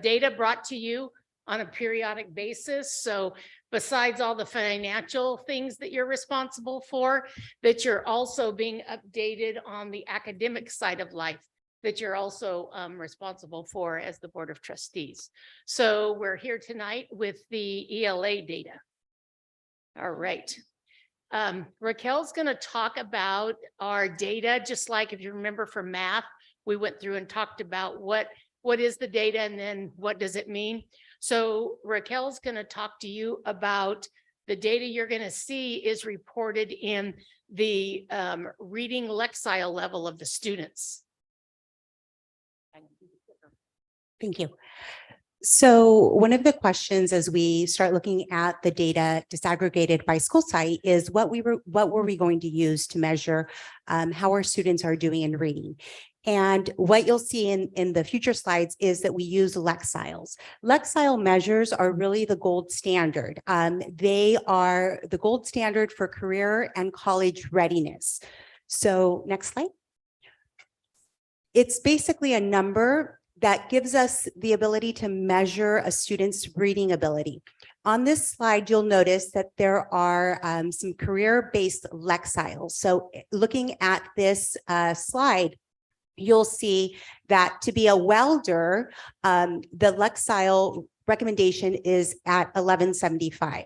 data brought to you on a periodic basis. So besides all the financial things that you're responsible for, that you're also being updated on the academic side of life that you're also responsible for as the Board of Trustees. So we're here tonight with the ELA data. All right. Raquel's going to talk about our data, just like if you remember from math, we went through and talked about what is the data and then what does it mean. So Raquel's going to talk to you about the data you're going to see is reported in the reading lexile level of the students. Thank you. So one of the questions as we start looking at the data disaggregated by school site is what were we going to use to measure how our students are doing in reading? And what you'll see in the future slides is that we use Lexiles. Lexile measures are really the gold standard. They are the gold standard for career and college readiness. So next slide. It's basically a number that gives us the ability to measure a student's reading ability. On this slide, you'll notice that there are some career-based Lexiles. So looking at this slide, you'll see that to be a welder, the Lexile recommendation is at 1175.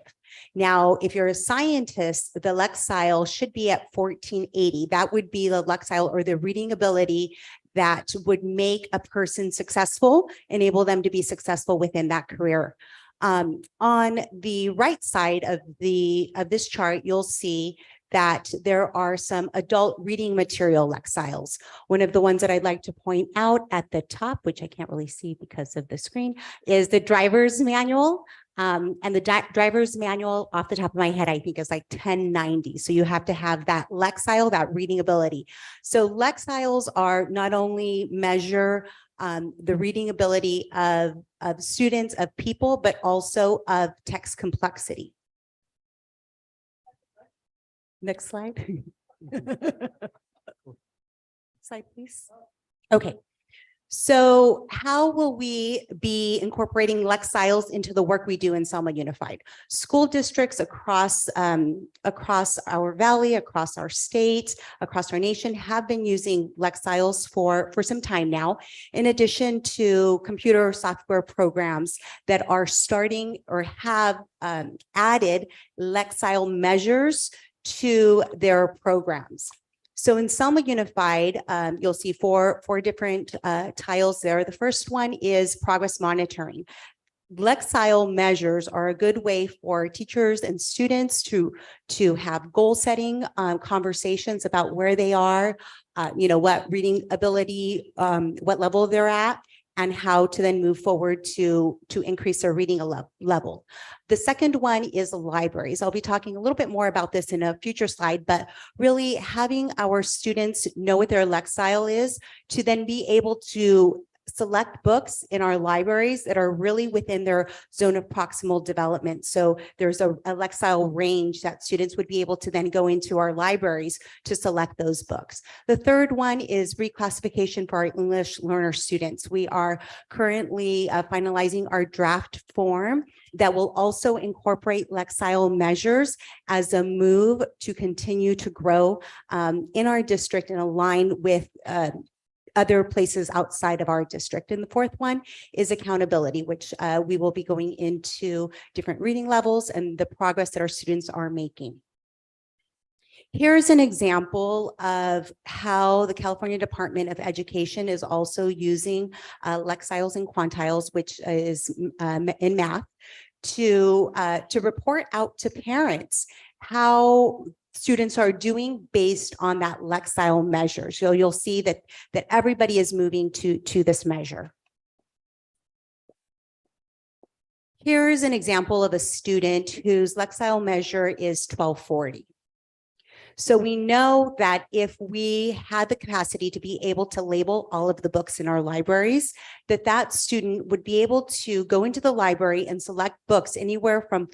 Now, if you're a scientist, the Lexile should be at 1480. That would be the Lexile or the reading ability that would make a person successful, enable them to be successful within that career. On the right side of this chart, you'll see that there are some adult reading material Lexiles. One of the ones that I'd like to point out at the top, which I can't really see because of the screen, is the driver's manual. And the driver's manual off the top of my head, I think is like 1090. So you have to have that Lexile, that reading ability. So Lexiles are not only measure the reading ability of students, of people, but also of text complexity. Next slide. Slide, please. Okay. So how will we be incorporating Lexiles into the work we do in Selma Unified? School districts across our valley, across our state, across our nation have been using Lexiles for some time now, in addition to computer software programs that are starting or have added Lexile measures to their programs. So in Selma Unified, you'll see four different tiles there. The first one is progress monitoring. Lexile measures are a good way for teachers and students to have goal setting conversations about where they are, what reading ability, what level they're at, and how to then move forward to increase their reading level. The second one is libraries. I'll be talking a little bit more about this in a future slide, but really having our students know what their Lexile is to then be able to select books in our libraries that are really within their zone of proximal development. So there's a Lexile range that students would be able to then go into our libraries to select those books. The third one is reclassification for our English learner students. We are currently finalizing our draft form that will also incorporate Lexile measures as a move to continue to grow in our district and align with other places outside of our district. And the fourth one is accountability, which we will be going into different reading levels and the progress that our students are making. Here's an example of how the California Department of Education is also using Lexiles and quantiles, which is in math, to report out to parents how students are doing based on that Lexile measure. So you'll see that everybody is moving to this measure. Here's an example of a student whose Lexile measure is 1240. So we know that if we had the capacity to be able to label all of the books in our libraries, that student would be able to go into the library and select books anywhere from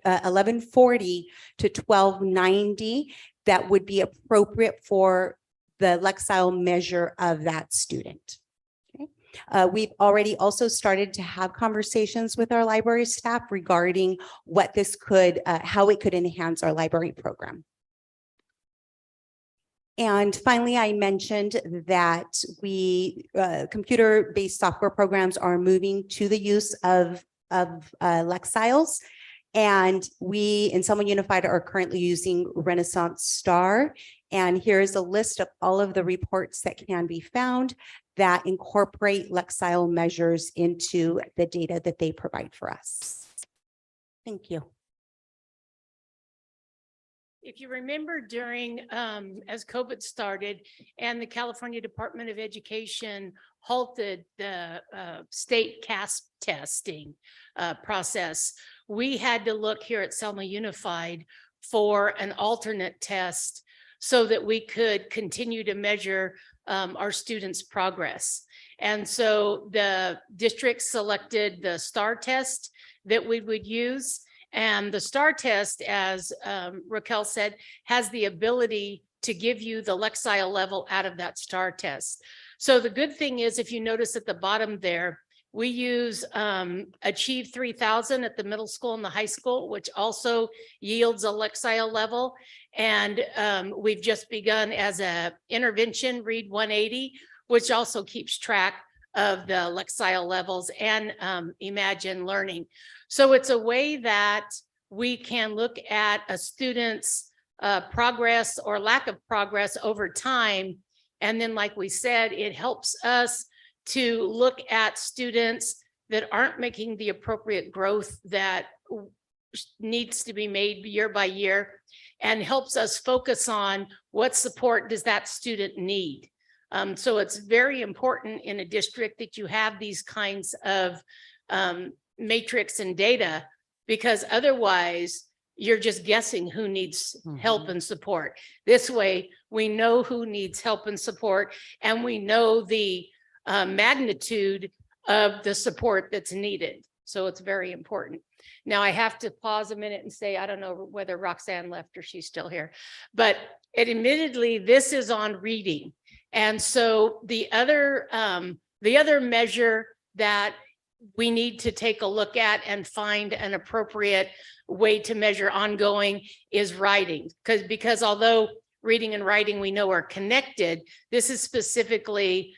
1140 to 1290 that would be appropriate for the Lexile measure of that student. Okay. We've already also started to have conversations with our library staff regarding what this could, how it could enhance our library program. And finally, I mentioned that computer-based software programs are moving to the use of Lexiles. And we in Selma Unified are currently using Renaissance Star. And here's a list of all of the reports that can be found that incorporate Lexile measures into the data that they provide for us. Thank you. If you remember during, as COVID started and the California Department of Education halted the state CASP testing process, we had to look here at Selma Unified for an alternate test so that we could continue to measure our students' progress. And so the district selected the STAR test that we would use. And the STAR test, as Raquel said, has the ability to give you the Lexile level out of that STAR test. So the good thing is, if you notice at the bottom there, we use Achieve 3000 at the middle school and the high school, which also yields a Lexile level. And we've just begun as a intervention, Read 180, which also keeps track of the Lexile levels and Imagine Learning. So it's a way that we can look at a student's progress or lack of progress over time. And then, like we said, it helps us to look at students that aren't making the appropriate growth that needs to be made year by year, and helps us focus on what support does that student need. So it's very important in a district that you have these kinds of matrix and data, because otherwise you're just guessing who needs help and support. This way, we know who needs help and support, and we know the magnitude of the support that's needed. So it's very important. Now I have to pause a minute and say, I don't know whether Roxanne left or she's still here, but admittedly, this is on reading. And so the other measure that we need to take a look at and find an appropriate way to measure ongoing is writing. Because although reading and writing we know are connected, this is specifically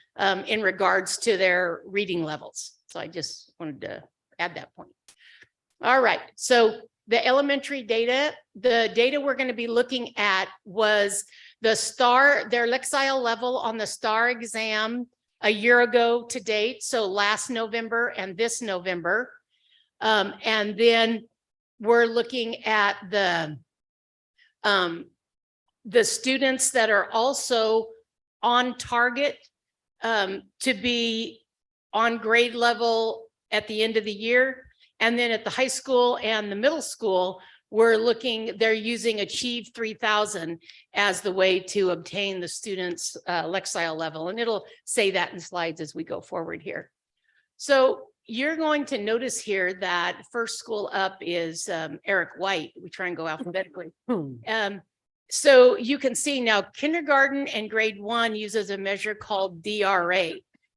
in regards to their reading levels. So I just wanted to add that point. All right, so the elementary data, the data we're going to be looking at was the STAR, their Lexile level on the STAR exam a year ago to date, so last November and this November. And then we're looking at the students that are also on target to be on grade level at the end of the year. And then at the high school and the middle school, they're using Achieve 3000 as the way to obtain the students' Lexile level. And it'll say that in slides as we go forward here. So you're going to notice here that first school up is Eric White. We try and go alphabetically. So you can see now kindergarten and grade 1 uses a measure called DRA.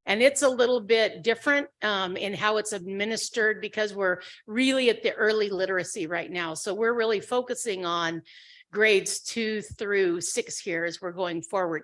And it's a little bit different in how it's administered, because we're really at the early literacy right now. So we're really focusing on grades 2 through 6 here as we're going forward.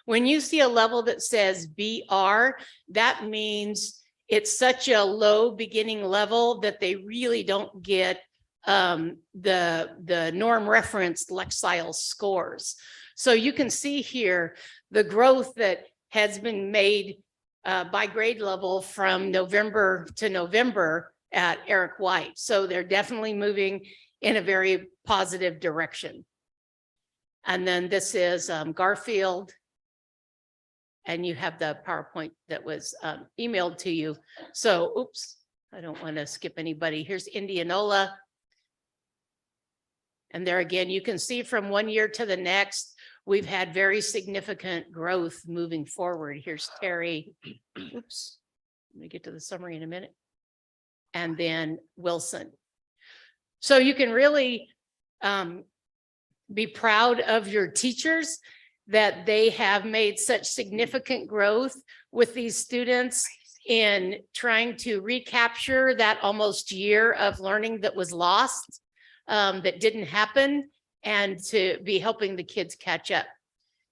When you see a level that says BR, that means it's such a low beginning level that they really don't get the norm referenced Lexile scores. So you can see here the growth that has been made by grade level from November to November at Eric White. So they're definitely moving in a very positive direction. And then this is Garfield. And you have the PowerPoint that was emailed to you. So, oops, I don't want to skip anybody. Here's Indianola. And there again, you can see from one year to the next, we've had very significant growth moving forward. Here's Terry. Oops, let me get to the summary in a minute. And then Wilson. So you can really be proud of your teachers that they have made such significant growth with these students in trying to recapture that almost year of learning that was lost, that didn't happen, and to be helping the kids catch up.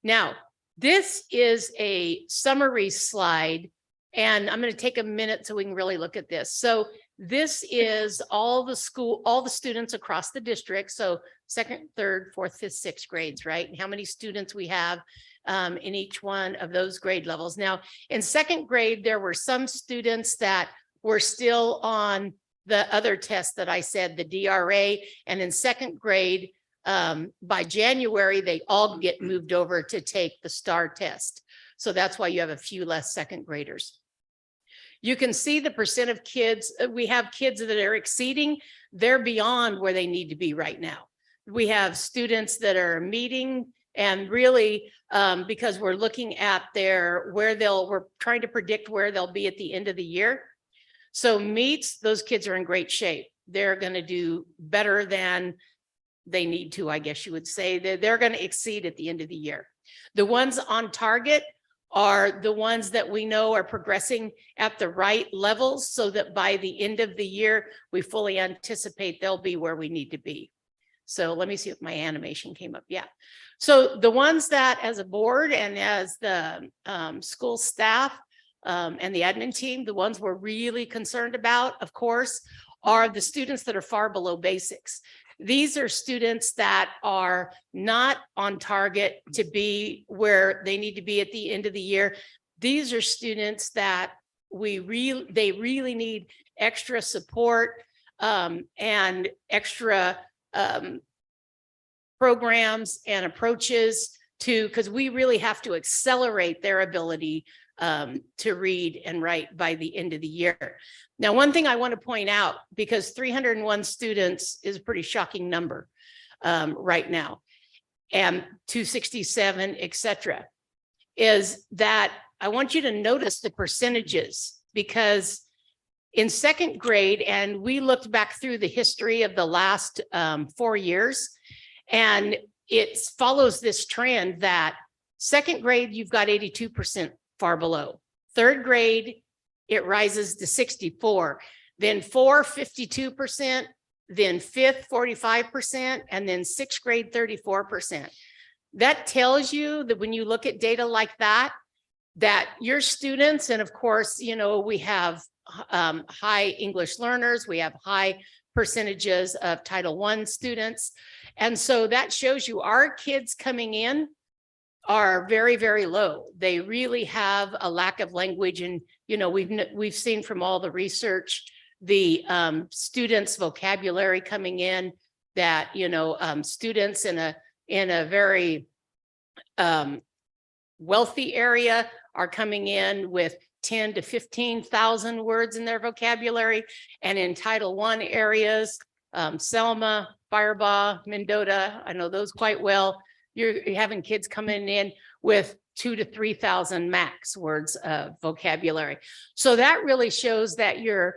Now, this is a summary slide, and I'm going to take a minute so we can really look at this. So this is all the students across the district. So 2nd, 3rd, 4th, 5th, 6th grades, right? And how many students we have in each one of those grade levels. Now, in 2nd grade, there were some students that were still on the other test that I said, the DRA, and in 2nd grade, by January, they all get moved over to take the STAR test. So that's why you have a few less 2nd graders. You can see the percent of kids, we have kids that are exceeding, they're beyond where they need to be right now. We have students that are meeting and really, because we're looking at we're trying to predict where they'll be at the end of the year. So meets, those kids are in great shape. They're going to do better than they need to, I guess you would say. They're going to exceed at the end of the year. The ones on target are the ones that we know are progressing at the right levels so that by the end of the year, we fully anticipate they'll be where we need to be. So let me see if my animation came up. Yeah. So the ones that as a board and as the school staff and the admin team, the ones we're really concerned about, of course, are the students that are far below basics. These are students that are not on target to be where they need to be at the end of the year. These are students that they really need extra support and extra programs and approaches because we really have to accelerate their ability to read and write by the end of the year. Now, one thing I want to point out, because 301 students is a pretty shocking number right now, and 267, et cetera, is that I want you to notice the percentages, because in second grade, and we looked back through the history of the last 4 years, and it follows this trend that second grade, you've got 82% far below. Third grade, it rises to 64, then fourth, 52%, then fifth, 45%, and then sixth grade, 34%. That tells you that when you look at data like that, that your students, and of course, you know, we have high English learners, we have high percentages of Title I students. And so that shows you our kids coming in are very, very low. They really have a lack of language. And, you know, we've seen from all the research, the students' vocabulary coming in, that, you know, students in a very wealthy area are coming in with 10 to 15,000 words in their vocabulary. And in Title I areas, Selma, Firebaugh, Mendota, I know those quite well. You're having kids coming in with 2,000 to 3,000 max words of vocabulary. So that really shows that your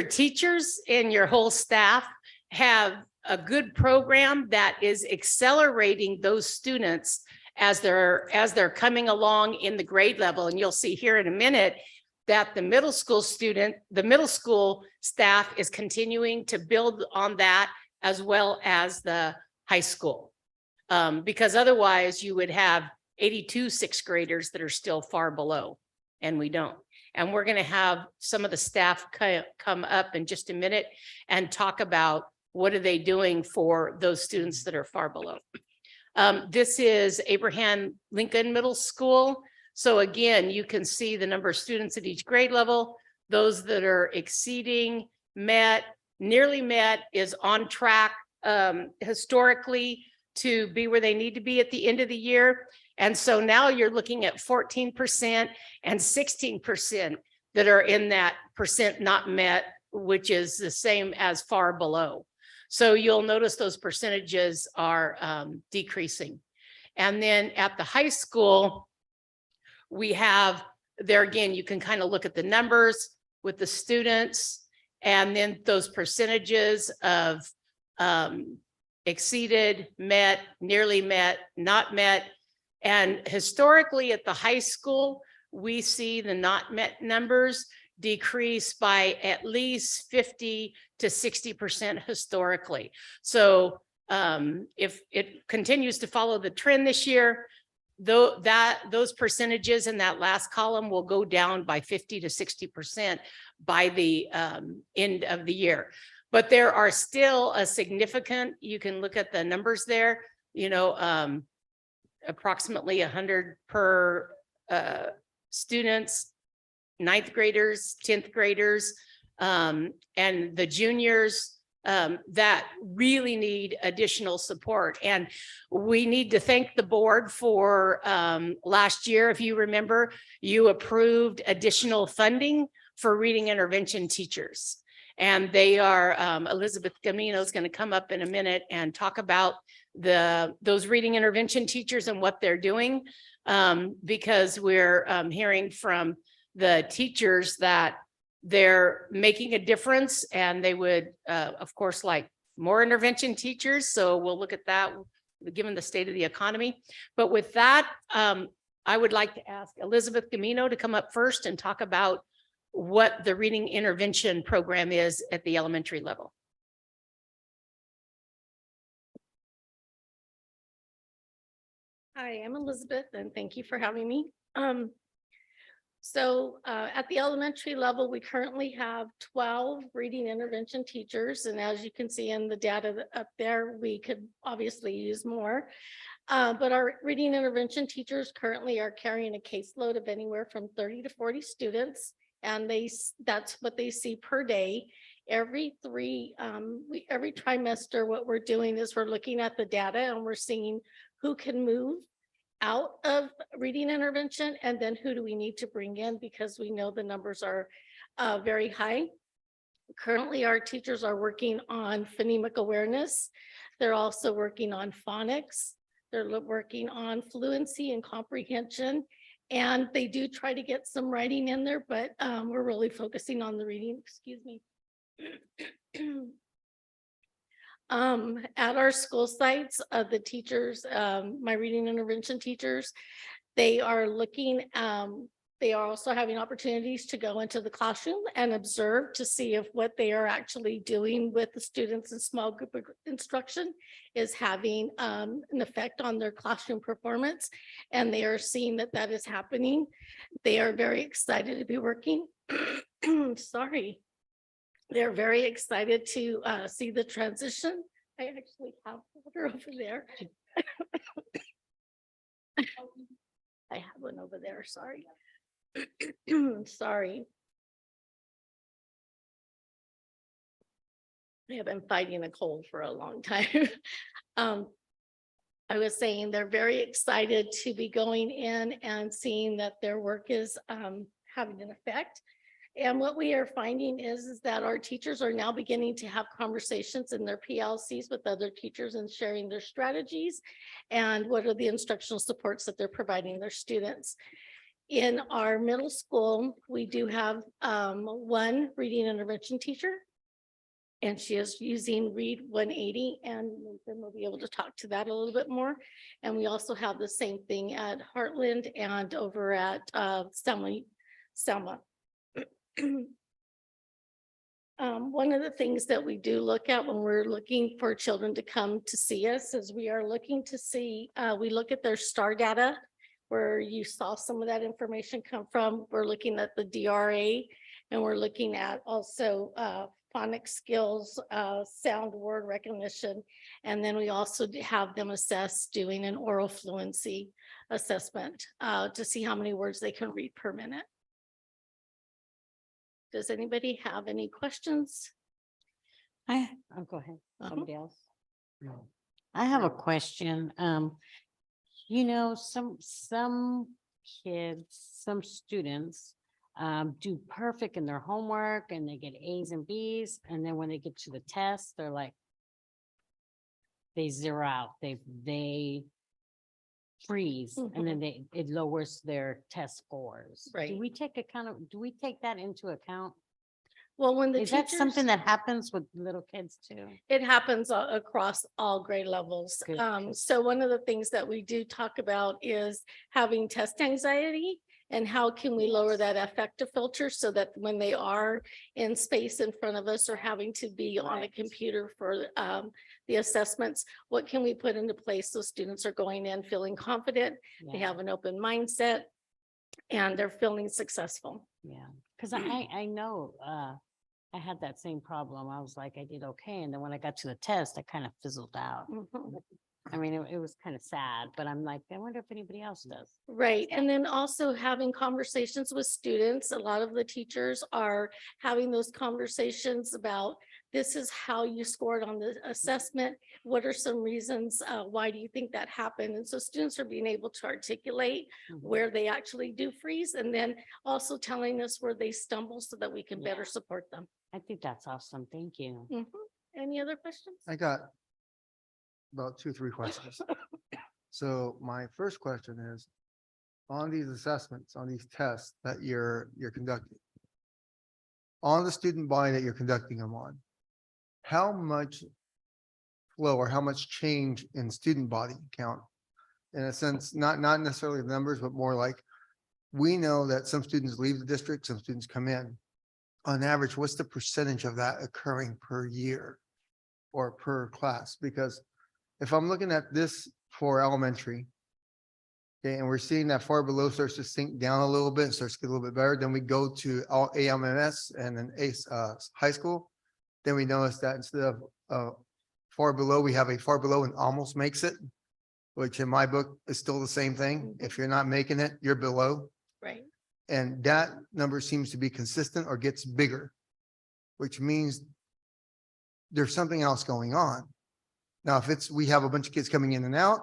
teachers and your whole staff have a good program that is accelerating those students as they're coming along in the grade level. And you'll see here in a minute that the middle school staff is continuing to build on that, as well as the high school. Because otherwise you would have 82 sixth graders that are still far below, and we don't. And we're going to have some of the staff come up in just a minute and talk about what are they doing for those students that are far below. This is Abraham Lincoln Middle School. So again, you can see the number of students at each grade level. Those that are exceeding, met, nearly met, is on track historically to be where they need to be at the end of the year. And so now you're looking at 14% and 16% that are in that percent not met, which is the same as far below. So you'll notice those percentages are decreasing. And then at the high school, we have there again, you can kind of look at the numbers with the students, and then those percentages of exceeded, met, nearly met, not met. And historically at the high school, we see the not met numbers decrease by at least 50 to 60% historically. So if it continues to follow the trend this year, those percentages in that last column will go down by 50 to 60% by the end of the year. But there are still a significant, you can look at the numbers there, you know, approximately 100 per students, ninth graders, 10th graders, and the juniors that really need additional support. And we need to thank the board for last year. If you remember, you approved additional funding for reading intervention teachers. And they are, Elizabeth Gamino is going to come up in a minute and talk about those reading intervention teachers and what they're doing. Because we're hearing from the teachers that they're making a difference and they would, of course, like more intervention teachers. So we'll look at that given the state of the economy. But with that, I would like to ask Elizabeth Gamino to come up first and talk about what the reading intervention program is at the elementary level. Hi, I'm Elizabeth, and thank you for having me. At the elementary level, we currently have 12 reading intervention teachers. And as you can see in the data up there, we could obviously use more. But our reading intervention teachers currently are carrying a caseload of anywhere from 30 to 40 students. And that's what they see per day. Every trimester, what we're doing is we're looking at the data and we're seeing who can move out of reading intervention and then who do we need to bring in, because we know the numbers are very high. Currently, our teachers are working on phonemic awareness. They're also working on phonics. They're working on fluency and comprehension. And they do try to get some writing in there, but we're really focusing on the reading, excuse me. At our school sites, the teachers, my reading intervention teachers, they are looking, they are also having opportunities to go into the classroom and observe to see if what they are actually doing with the students in small group instruction is having an effect on their classroom performance. And they are seeing that that is happening. They are very excited to be working. Sorry. They're very excited to see the transition. I actually have water over there. I have one over there, sorry. Sorry. I have been fighting a cold for a long time. I was saying they're very excited to be going in and seeing that their work is having an effect. And what we are finding is that our teachers are now beginning to have conversations in their PLCs with other teachers and sharing their strategies and what are the instructional supports that they're providing their students. In our middle school, we do have one reading intervention teacher, and she is using Read 180, and then we'll be able to talk to that a little bit more. And we also have the same thing at Heartland and over at Selma. One of the things that we do look at when we're looking for children to come to see us is we are looking to see, we look at their STAR data, where you saw some of that information come from. We're looking at the DRA, and we're looking at also phonics skills, sound word recognition. And then we also have them assess doing an oral fluency assessment to see how many words they can read per minute. Does anybody have any questions? Oh, go ahead. Somebody else. I have a question. You know, some kids, some students do perfect in their homework and they get A's and B's. And then when they get to the test, they're like, they zero out, they freeze, and then it lowers their test scores. Right. Do we take that into account? Well, when the Is that something teachers- that happens with little kids too? It happens across all grade levels. Good. So one of the things that we do talk about is having test anxiety and how can we lower that affective filter so that when they are in space in front of us or having to be on a computer for the assessments, what can we put into place so students are going in feeling confident, they have an open mindset, and they're feeling successful. Yeah, because I know I had that same problem. I was like, I did okay. And then when I got to the test, I kind of fizzled out. I mean, it was kind of sad, but I'm like, I wonder if anybody else does. Right. And then also having conversations with students. A lot of the teachers are having those conversations about this is how you scored on the assessment. What are some reasons? Why do you think that happened? And so students are being able to articulate where they actually do freeze, and then also telling us where they stumble so that we can better support them. I think that's awesome. Thank you. Any other questions? I got about 2, 3 questions. So my first question is, on these assessments, on these tests that you're conducting, on the student body that you're conducting them on, how much flow or how much change in student body count? In a sense, not necessarily the numbers, but more like, we know that some students leave the district, some students come in. On average, what's the percentage of that occurring per year or per class? Because if I'm looking at this for elementary, okay, and we're seeing that far below starts to sink down a little bit, starts to get a little bit better, then we go to AMMS and then high school. Then we notice that instead of far below, we have a far below and almost makes it, which in my book is still the same thing. If you're not making it, you're below. Right. And that number seems to be consistent or gets bigger, which means there's something else going on. Now, if we have a bunch of kids coming in and out,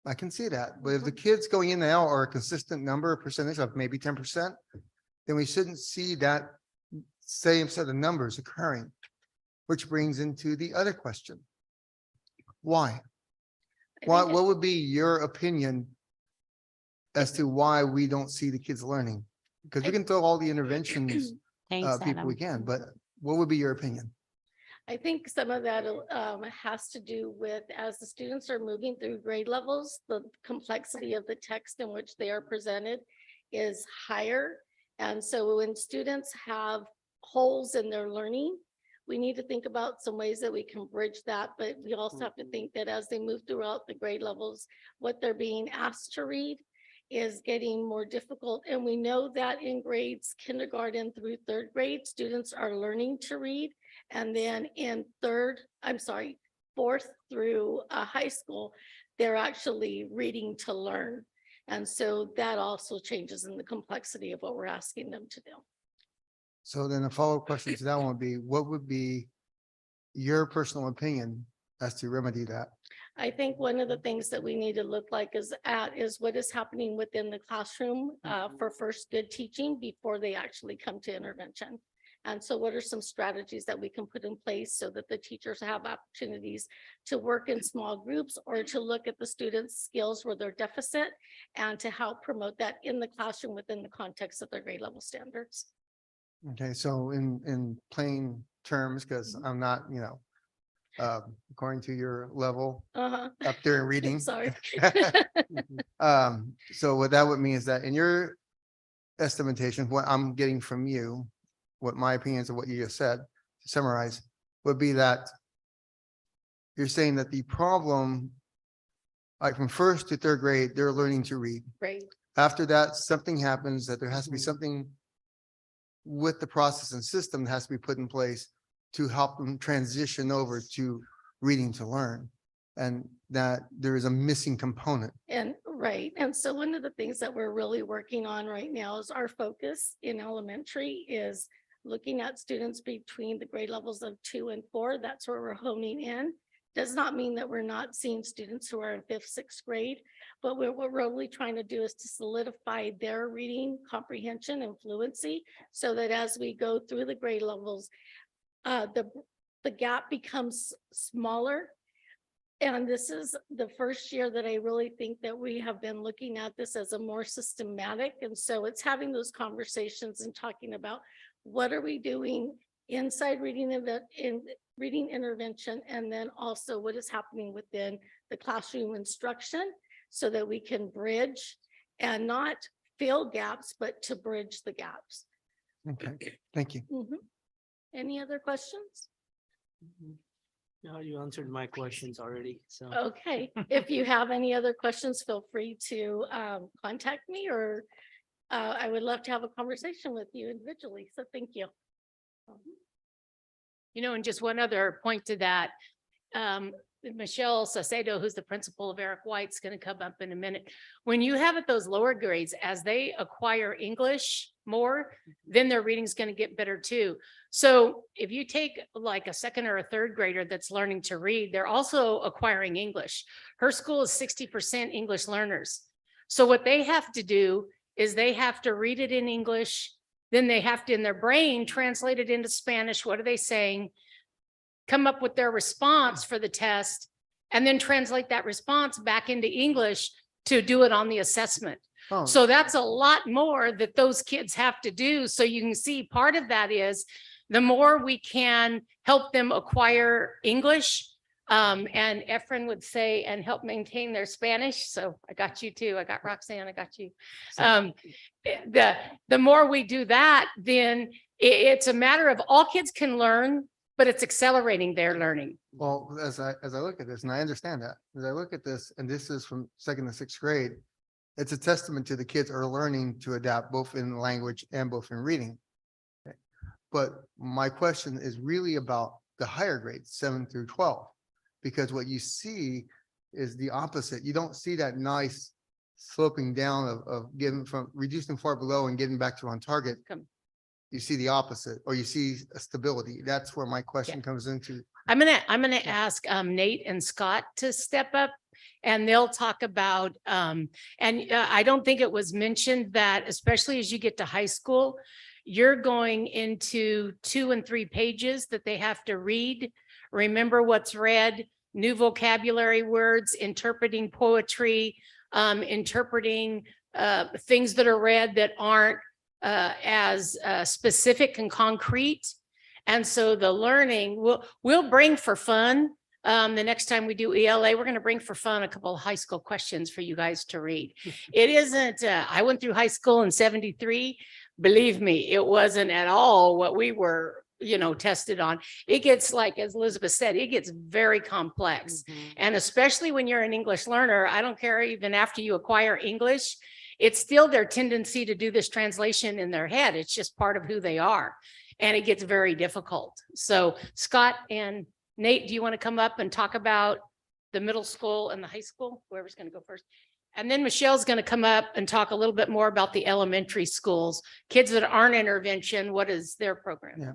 I can see that. But if the kids going in and out are a consistent number, percentage of maybe 10%, then we shouldn't see that same set of numbers occurring, which brings into the other question. Why? What would be your opinion as to why we don't see the kids learning? Because we can throw all the interventions Thanks, people we Adam. can, but what would be your opinion? I think some of that has to do with, as the students are moving through grade levels, the complexity of the text in which they are presented is higher. And so when students have holes in their learning, we need to think about some ways that we can bridge that, but we also have to think that as they move throughout the grade levels, what they're being asked to read is getting more difficult. And we know that in grades kindergarten through 3rd grade, students are learning to read. And then in 4th through high school, they're actually reading to learn. And so that also changes in the complexity of what we're asking them to do. So then a follow-up question to that one would be, what would be your personal opinion as to remedy that? I think one of the things that we need to look like is what is happening within the classroom for first good teaching before they actually come to intervention. And so what are some strategies that we can put in place so that the teachers have opportunities to work in small groups or to look at the students' skills where they're deficit and to help promote that in the classroom within the context of their grade level standards. Okay, so in plain terms, because I'm not, according to your level up there in reading. Sorry. So what that would mean is that in your estimation, what I'm getting from you, what my opinions of what you just said, to summarize, would be that you're saying that the problem, like from 1st to 3rd grade, they're learning to read. Right. After that, something happens that there has to be something with the process and system that has to be put in place to help them transition over to reading to learn. And that there is a missing component. And right. And so one of the things that we're really working on right now is our focus in elementary is looking at students between the grade levels of 2 and 4. That's where we're honing in. Does not mean that we're not seeing students who are in 5th, 6th grade, but what we're really trying to do is to solidify their reading comprehension and fluency so that as we go through the grade levels, the gap becomes smaller. And this is the first year that I really think that we have been looking at this as a more systematic. And so it's having those conversations and talking about what are we doing inside reading intervention, and then also what is happening within the classroom instruction so that we can bridge and not fill gaps, but to bridge the gaps. Okay, thank you. Any other questions? No, you answered my questions already, so. Okay, if you have any other questions, feel free to contact me, or I would love to have a conversation with you individually. So thank you. And just one other point to that. Michelle Sacedo, who's the principal of Eric White's going to come up in a minute. When you have at those lower grades, as they acquire English more, then their reading's going to get better too. So if you take like a second or a third grader that's learning to read, they're also acquiring English. Her school is 60% English learners. So what they have to do is they have to read it in English, then they have to, in their brain, translate it into Spanish. What are they saying? Come up with their response for the test, and then translate that response back into English to do it on the assessment. Oh. So that's a lot more that those kids have to do. So you can see part of that is the more we can help them acquire English, and Efren would say, and help maintain their Spanish. So I got you too. I got Roxanne, I got you. The more we do that, then it's a matter of all kids can learn, but it's accelerating their learning. Well, as I look at this, and I understand that, as I look at this, and this is from second to sixth grade, it's a testament to the kids are learning to adapt both in language and both in reading. Okay. But my question is really about the higher grades, 7 through 12, because what you see is the opposite. You don't see that nice sloping down of getting from reducing far below and getting back to on target. You see the opposite, or you see a stability. That's where my question comes into. I'm gonna ask Nate and Scott to step up, and they'll talk about I don't think it was mentioned that, especially as you get to high school, you're going into 2 and 3 pages that they have to read, remember what's read, new vocabulary words, interpreting poetry, interpreting things that are read that aren't as specific and concrete. And so the learning we'll bring for fun. The next time we do ELA, we're going to bring for fun a couple of high school questions for you guys to read. It isn't, I went through high school in 73. Believe me, it wasn't at all what we were, tested on. It gets, like, as Elizabeth said, it gets very complex. And especially when you're an English learner, I don't care, even after you acquire English, it's still their tendency to do this translation in their head. It's just part of who they are. And it gets very difficult. So Scott and Nate, do you want to come up and talk about the middle school and the high school? Whoever's going to go first. And then Michelle's going to come up and talk a little bit more about the elementary schools, kids that aren't intervention. What is their program? Yeah.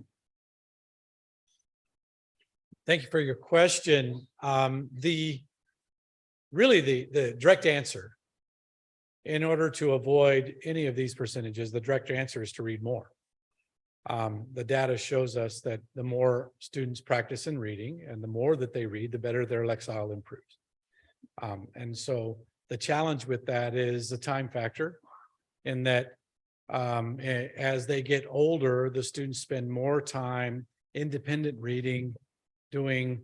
Thank you for your question. The direct answer, in order to avoid any of these percentages, the direct answer is to read more. The data shows us that the more students practice in reading and the more that they read, the better their lexile improves. And so the challenge with that is the time factor, in that as they get older, the students spend more time independent reading, doing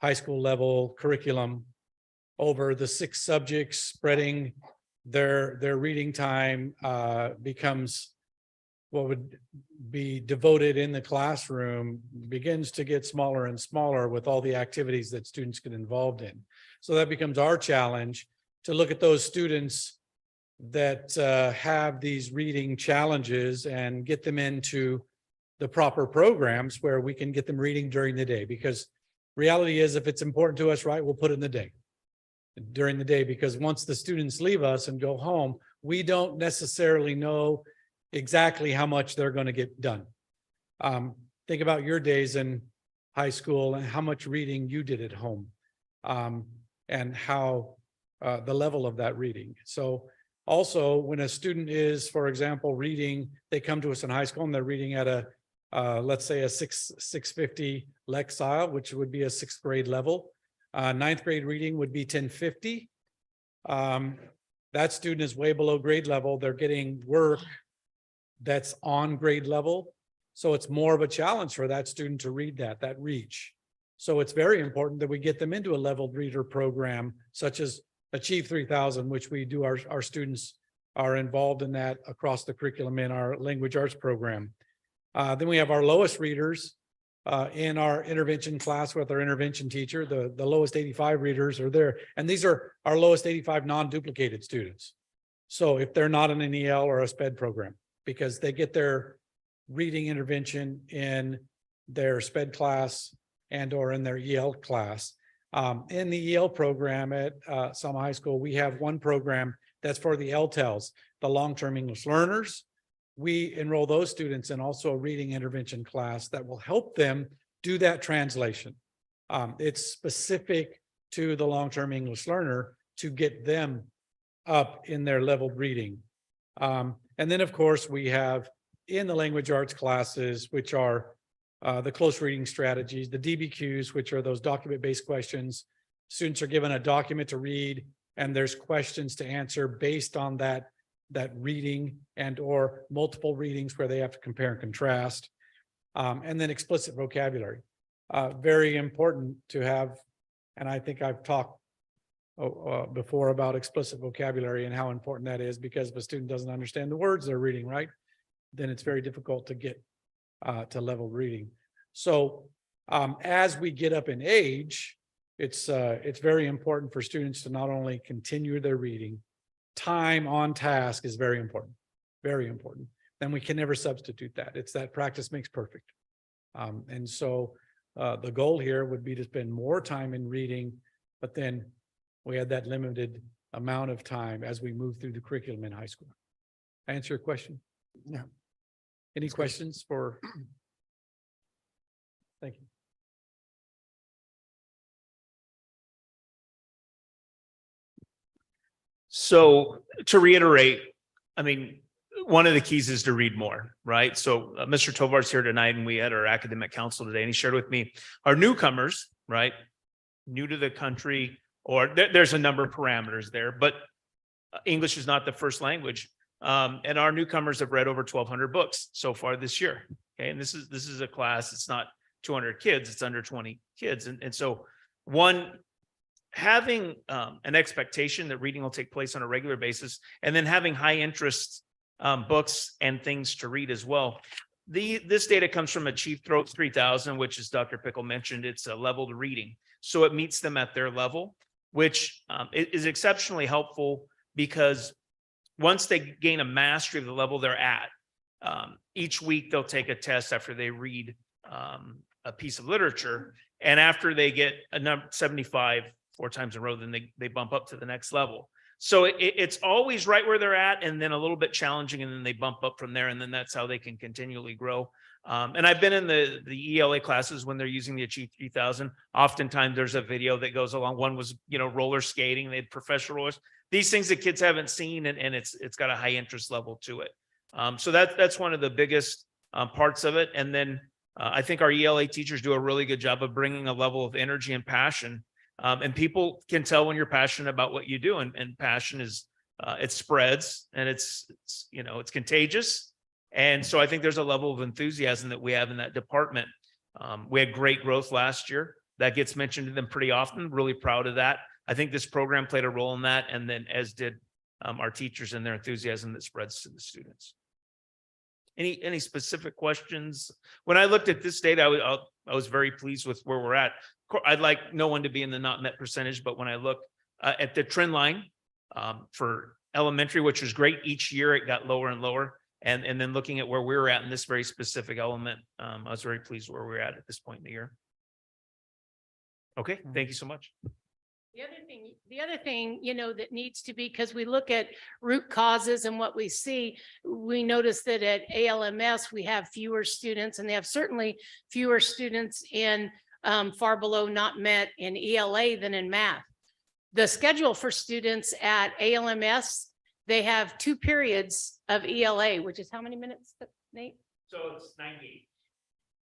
high school level curriculum over the 6 subjects, spreading their reading time becomes what would be devoted in the classroom begins to get smaller and smaller with all the activities that students get involved in. So that becomes our challenge, to look at those students that have these reading challenges and get them into the proper programs where we can get them reading during the day. Because reality is, if it's important to us, right, we'll put it in the day, during the day, because once the students leave us and go home, we don't necessarily know exactly how much they're going to get done. Think about your days in high school and how much reading you did at home, and how the level of that reading. So also, when a student is, for example, reading, they come to us in high school and they're reading at a let's say a 650 lexile, which would be a 6th grade level. 9th grade reading would be 1050. That student is way below grade level. They're getting work that's on grade level. So it's more of a challenge for that student to read that reach. So it's very important that we get them into a leveled reader program, such as Achieve 3000, which we do, our students are involved in that across the curriculum in our language arts program. Then we have our lowest readers in our intervention class with our intervention teacher. The lowest 85 readers are there. And these are our lowest 85 non-duplicated students. So if they're not in an EL or a SPED program, because they get their reading intervention in their SPED class and or in their EL class. In the EL program at Selma High School, we have one program that's for the LTELs, the long-term English learners. We enroll those students in also a reading intervention class that will help them do that translation. It's specific to the long-term English learner to get them up in their leveled reading. And then, of course, we have in the language arts classes, which are the close reading strategies, the DBQs, which are those document-based questions. Students are given a document to read, and there's questions to answer based on that reading and or multiple readings where they have to compare and contrast. And then explicit vocabulary. Very important to have, and I think I've talked before about explicit vocabulary and how important that is, because if a student doesn't understand the words they're reading, right, then it's very difficult to get to level reading. So as we get up in age, it's very important for students to not only continue their reading, time on task is very important, very important. Then we can never substitute that. It's that practice makes perfect. And so the goal here would be to spend more time in reading, but then we had that limited amount of time as we move through the curriculum in high school. Answer your question? Yeah. Any questions for? Thank you. So to reiterate, I mean, one of the keys is to read more, right? So Mr. Tovar's here tonight, and we had our academic council today, and he shared with me our newcomers, right? New to the country, or there's a number of parameters there, but English is not the first language. And our newcomers have read over 1,200 books so far this year. Okay, and this is a class. It's not 200 kids; it's under 20 kids, and so one, having an expectation that reading will take place on a regular basis, and then having high interest books and things to read as well. This data comes from Achieve 3000, which, as Dr. Pickle mentioned, it's a leveled reading, so it meets them at their level, which is exceptionally helpful because once they gain a mastery of the level they're at, each week they'll take a test after they read a piece of literature, and after they get a number 75 4 times in a row, then they bump up to the next level. So it's always right where they're at, and then a little bit challenging, and then they bump up from there, and then that's how they can continually grow. And I've been in the ELA classes when they're using the Achieve 3000. Oftentimes there's a video that goes along. One was, roller skating. They had professional rollers. These things that kids haven't seen, and it's got a high interest level to it. So that's one of the biggest parts of it. And then I think our ELA teachers do a really good job of bringing a level of energy and passion. And people can tell when you're passionate about what you do, and passion is it spreads, and it's contagious. And so I think there's a level of enthusiasm that we have in that department. We had great growth last year. That gets mentioned to them pretty often. Really proud of that. I think this program played a role in that, and then as did our teachers and their enthusiasm that spreads to the students. Any specific questions? When I looked at this data, I was very pleased with where we're at. I'd like no one to be in the not met percentage, but when I look at the trend line for elementary, which was great, each year it got lower and lower. And then looking at where we were at in this very specific element, I was very pleased where we're at this point in the year. Okay, thank you so much. The other thing, that needs to be, because we look at root causes and what we see, we notice that at ALMS, we have fewer students, and they have certainly fewer students in far below not met in ELA than in math. The schedule for students at ALMS, they have 2 periods of ELA, which is how many minutes, Nate? So it's 98.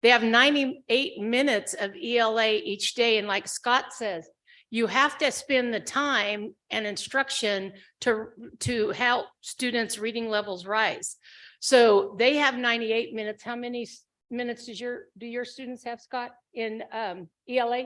They have 98 minutes of ELA each day. And like Scott says, you have to spend the time and instruction to help students' reading levels rise. So they have 98 minutes. How many minutes do your students have, Scott, in ELA?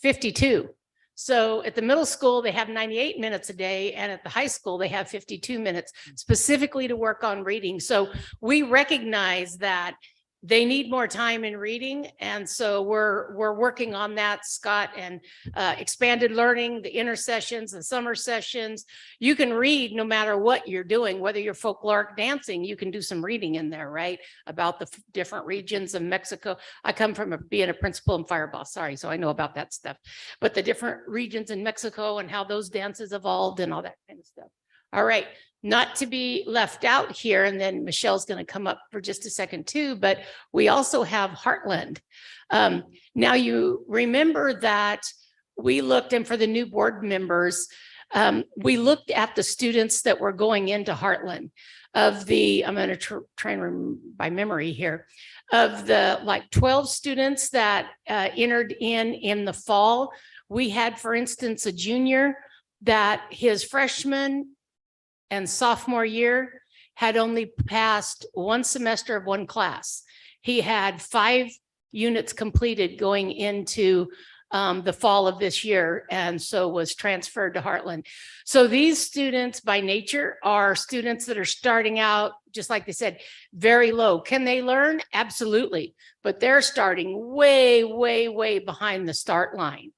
52. So at the middle school, they have 98 minutes a day, and at the high school, they have 52 minutes specifically to work on reading. So we recognize that they need more time in reading. And so we're working on that, Scott, and expanded learning, the intersessions, the summer sessions. You can read no matter what you're doing, whether you're folkloric dancing, you can do some reading in there, right? About the different regions of Mexico. I come from being a principal and fire boss, sorry, so I know about that stuff. But the different regions in Mexico and how those dances evolved and all that kind of stuff. All right, not to be left out here, and then Michelle's going to come up for just a second too, but we also have Heartland. Now you remember that we looked, and for the new board members, we looked at the students that were going into Heartland. Of the, I'm going to try and remember by memory here, of the like 12 students that entered in the fall, we had, for instance, a junior that his freshman and sophomore year had only passed one semester of one class. He had 5 units completed going into the fall of this year, and so was transferred to Heartland. So these students by nature are students that are starting out, just like they said, very low. Can they learn? Absolutely. But they're starting way, way, way behind the start line.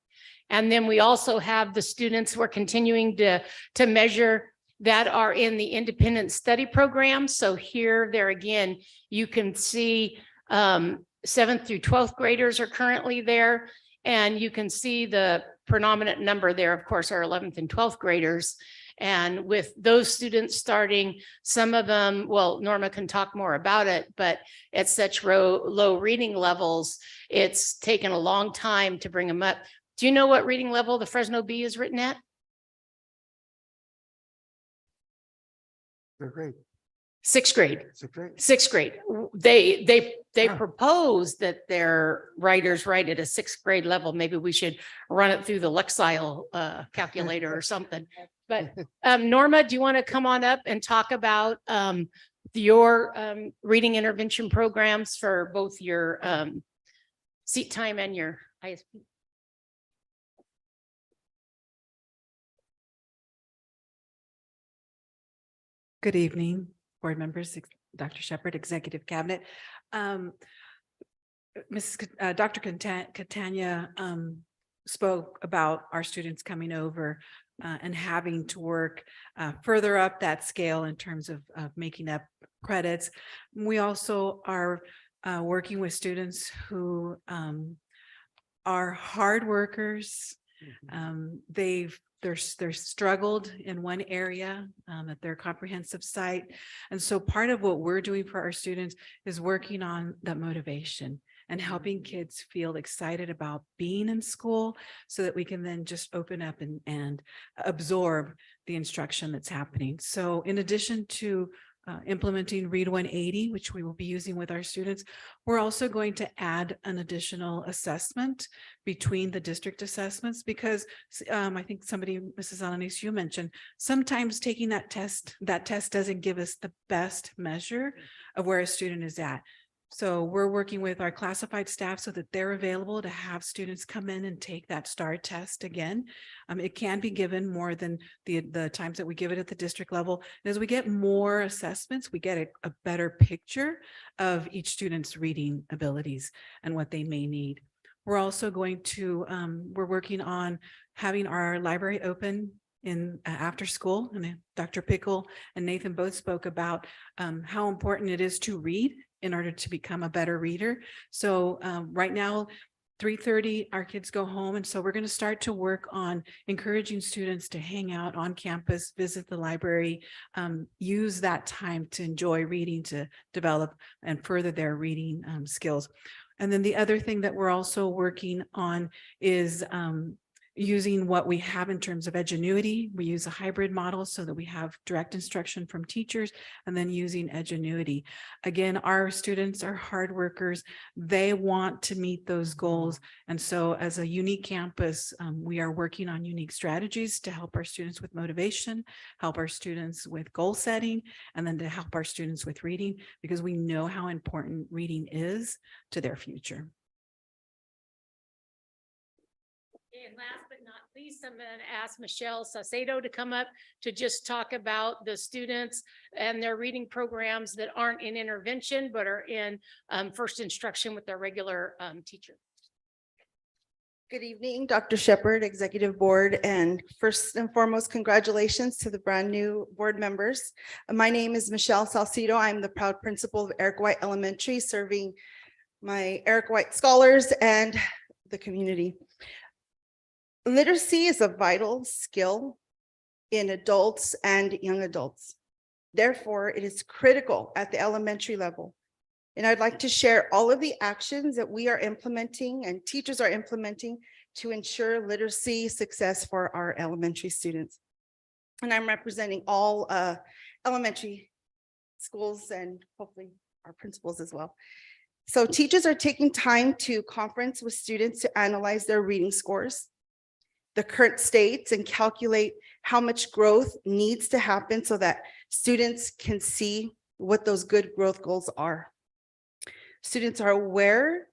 And then we also have the students we're continuing to measure that are in the independent study program. So here, there again, you can see 7th through 12th graders are currently there. And you can see the predominant number there, of course, are 11th and 12th graders. And with those students starting, some of them, well, Norma can talk more about it, but at such low reading levels, it's taken a long time to bring them up. Do you know what reading level the Fresno Bee is written at? They're great. 6th grade. 6th grade. 6th grade. They propose that their writers write at a 6th grade level. Maybe we should run it through the Lexile calculator or something. But Norma, do you want to come on up and talk about your reading intervention programs for both your seat time and your ISP? Good evening, board members, Dr. Shepherd, Executive Cabinet. Dr. Catania spoke about our students coming over and having to work further up that scale in terms of making up credits. We also are working with students who are hard workers. They're struggled in one area at their comprehensive site. And so part of what we're doing for our students is working on that motivation and helping kids feel excited about being in school so that we can then just open up and absorb the instruction that's happening. So in addition to implementing Read 180, which we will be using with our students, we're also going to add an additional assessment between the district assessments because I think somebody, Mrs. Alanis, you mentioned, sometimes taking that test doesn't give us the best measure of where a student is at. So we're working with our classified staff so that they're available to have students come in and take that STAR test again. It can be given more than the times that we give it at the district level. And as we get more assessments, we get a better picture of each student's reading abilities and what they may need. We're also going to, we're working on having our library open in after school, and Dr. Pickle and Nathan both spoke about how important it is to read in order to become a better reader. So right now, 3:30, our kids go home. And so we're going to start to work on encouraging students to hang out on campus, visit the library, use that time to enjoy reading, to develop and further their reading skills. And then the other thing that we're also working on is using what we have in terms of Edgenuity. We use a hybrid model so that we have direct instruction from teachers and then using Edgenuity. Again, our students are hard workers. They want to meet those goals. And so as a unique campus, we are working on unique strategies to help our students with motivation, help our students with goal setting, and then to help our students with reading, because we know how important reading is to their future. And last but not least I'm going to ask Michelle Saucedo to come up to just talk about the students and their reading programs that aren't in intervention, but are in first instruction with their regular teacher. Good evening, Dr. Shepherd, Executive Board, and first and foremost, congratulations to the brand new board members. My name is Michelle Salcido. I'm the proud principal of Eric White Elementary, serving my Eric White scholars and the community. Literacy is a vital skill in adults and young adults. Therefore, it is critical at the elementary level. And I'd like to share all of the actions that we are implementing and teachers are implementing to ensure literacy success for our elementary students. And I'm representing all elementary schools and hopefully our principals as well. So teachers are taking time to conference with students to analyze their reading scores, the current states, and calculate how much growth needs to happen so that students can see what those good growth goals are. Students are aware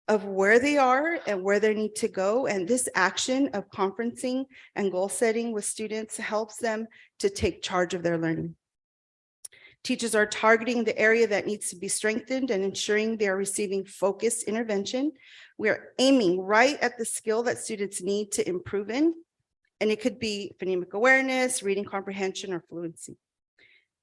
of where they are and where they need to go. And this action of conferencing and goal setting with students helps them to take charge of their learning. Teachers are targeting the area that needs to be strengthened and ensuring they are receiving focused intervention. We are aiming right at the skill that students need to improve in. And it could be phonemic awareness, reading comprehension, or fluency.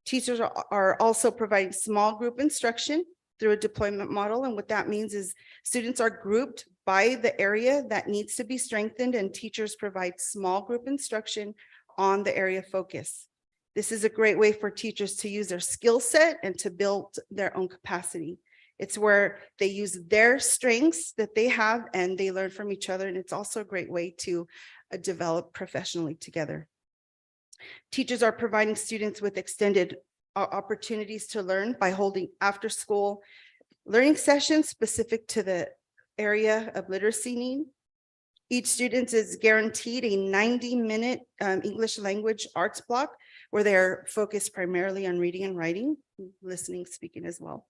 Teachers are also providing small group instruction through a deployment model. And what that means is students are grouped by the area that needs to be strengthened, and teachers provide small group instruction on the area of focus. This is a great way for teachers to use their skill set and to build their own capacity. It's where they use their strengths that they have and they learn from each other. And it's also a great way to develop professionally together. Teachers are providing students with extended opportunities to learn by holding after school learning sessions specific to the area of literacy need. Each student is guaranteed a 90-minute English language arts block where they're focused primarily on reading and writing, listening, speaking as well.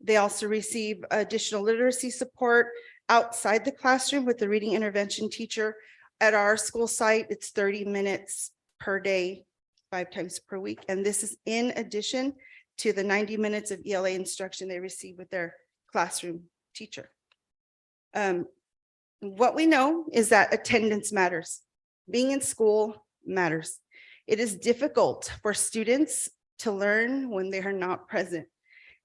They also receive additional literacy support outside the classroom with the reading intervention teacher. At our school site, it's 30 minutes per day, 5 times per week. And this is in addition to the 90 minutes of ELA instruction they receive with their classroom teacher. What we know is that attendance matters. Being in school matters. It is difficult for students to learn when they are not present.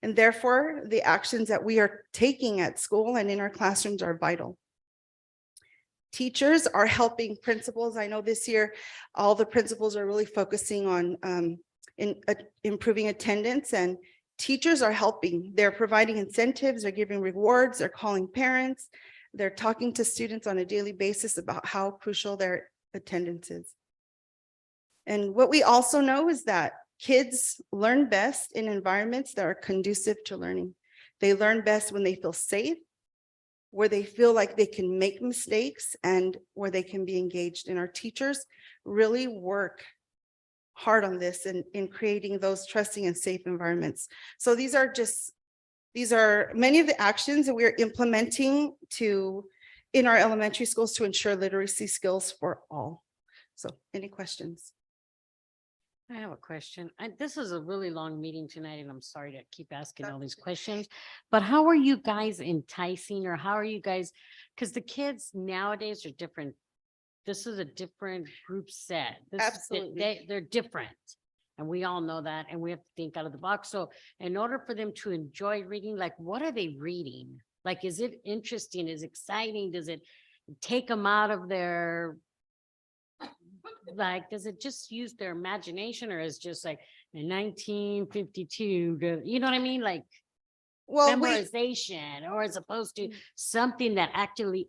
And therefore, the actions that we are taking at school and in our classrooms are vital. Teachers are helping principals. I know this year, all the principals are really focusing on improving attendance, and teachers are helping. They're providing incentives, they're giving rewards, they're calling parents, they're talking to students on a daily basis about how crucial their attendance is. And what we also know is that kids learn best in environments that are conducive to learning. They learn best when they feel safe, where they feel like they can make mistakes, and where they can be engaged. And our teachers really work hard on this and in creating those trusting and safe environments. So these are many of the actions that we are implementing in our elementary schools to ensure literacy skills for all. So any questions? I have a question. This is a really long meeting tonight, and I'm sorry to keep asking all these questions, but how are you guys enticing, or how are you guys, because the kids nowadays are different. This is a different group set. Absolutely. They're different. And we all know that, and we have to think out of the box. So in order for them to enjoy reading, like, what are they reading? Like, is it interesting? Is it exciting? Does it take them out of their, like, does it just use their imagination, or is just like in 1952, you know what I mean? Like, well, memorization, or as opposed to something that actively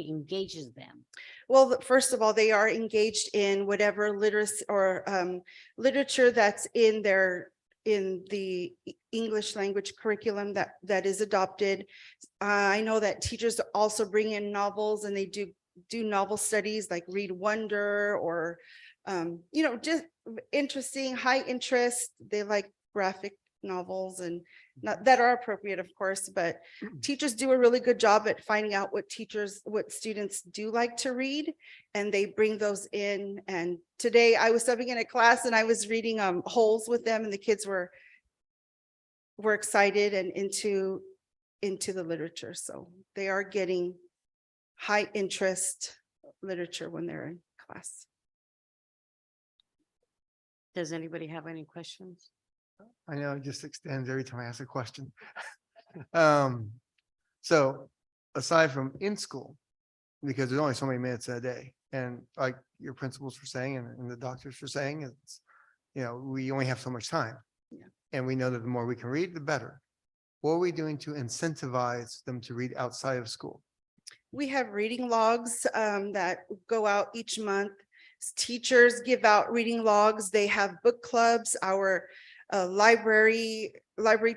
engages them. Well, first of all, they are engaged in whatever literacy or literature that's in the English language curriculum that is adopted. I know that teachers also bring in novels, and they do novel studies like Read Wonder, or just interesting, high interest. They like graphic novels and not that are appropriate, of course, but teachers do a really good job at finding out what students do like to read, and they bring those in. And today I was subbing in a class and I was reading Holes with them, and the kids were excited and into the literature. So they are getting high interest literature when they're in class. Does anybody have any questions? I know it just extends every time I ask a question. So aside from in school, because there's only so many minutes a day, and like your principals were saying, and the doctors were saying, it's, we only have so much time. Yeah. And we know that the more we can read, the better. What are we doing to incentivize them to read outside of school? We have reading logs that go out each month. Teachers give out reading logs. They have book clubs. Our library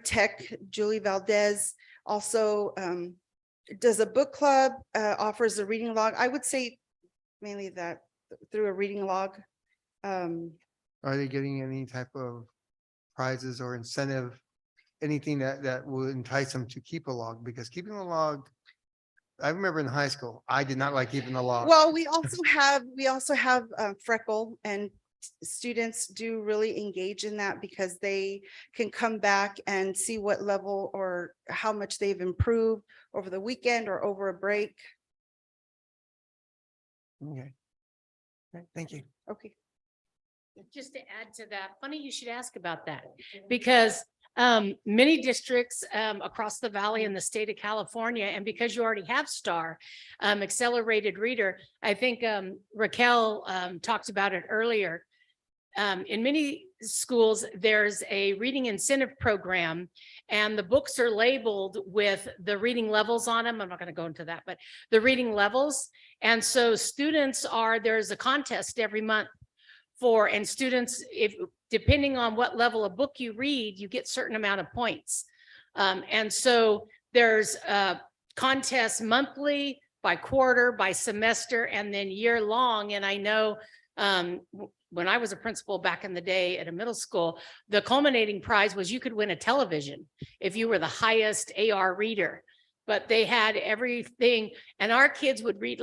tech, Julie Valdez, also does a book club, offers a reading log. I would say mainly that through a reading log. Are they getting any type of prizes or incentive, anything that will entice them to keep a log? Because keeping a log, I remember in high school, I did not like keeping the log. Well, we also have Freckle, and students do really engage in that because they can come back and see what level or how much they've improved over the weekend or over a break. Okay. Thank you. Okay. Just to add to that, funny you should ask about that, because many districts across the valley in the state of California, and because you already have STAR, accelerated reader, I think Raquel talked about it earlier. In many schools, there's a reading incentive program, and the books are labeled with the reading levels on them. I'm not going to go into that, but the reading levels. And so there's a contest every month and students, depending on what level of book you read, you get certain amount of points. And so there's contests monthly, by quarter, by semester, and then year long. And I know when I was a principal back in the day at a middle school, the culminating prize was you could win a television if you were the highest AR reader. But they had everything, and our kids would read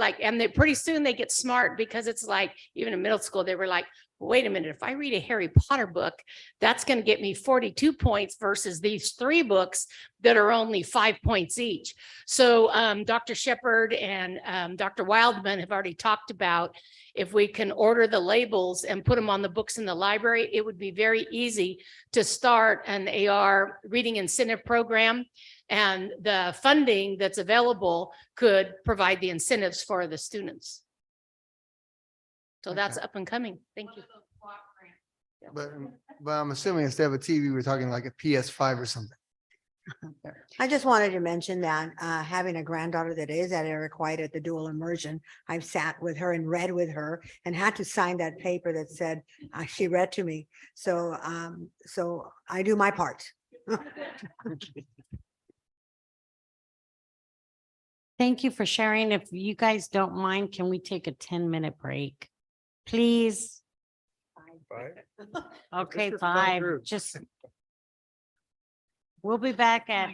pretty soon they get smart, because it's like, even in middle school, they were like, wait a minute, if I read a Harry Potter book, that's going to get me 42 points versus these 3 books that are only 5 points each. So Dr. Shepherd and Dr. Wildman have already talked about, if we can order the labels and put them on the books in the library, it would be very easy to start an AR reading incentive program. And the funding that's available could provide the incentives for the students. So that's up and coming. Thank you. But I'm assuming instead of a TV, we're talking like a PS5 or something. I just wanted to mention that having a granddaughter that is at Eric White at the dual immersion, I've sat with her and read with her and had to sign that paper that said she read to me. So I do my part. Thank you for sharing. If you guys don't mind, can we take a 10-minute break? Please. Okay, This is a fun 5. group. We'll be back at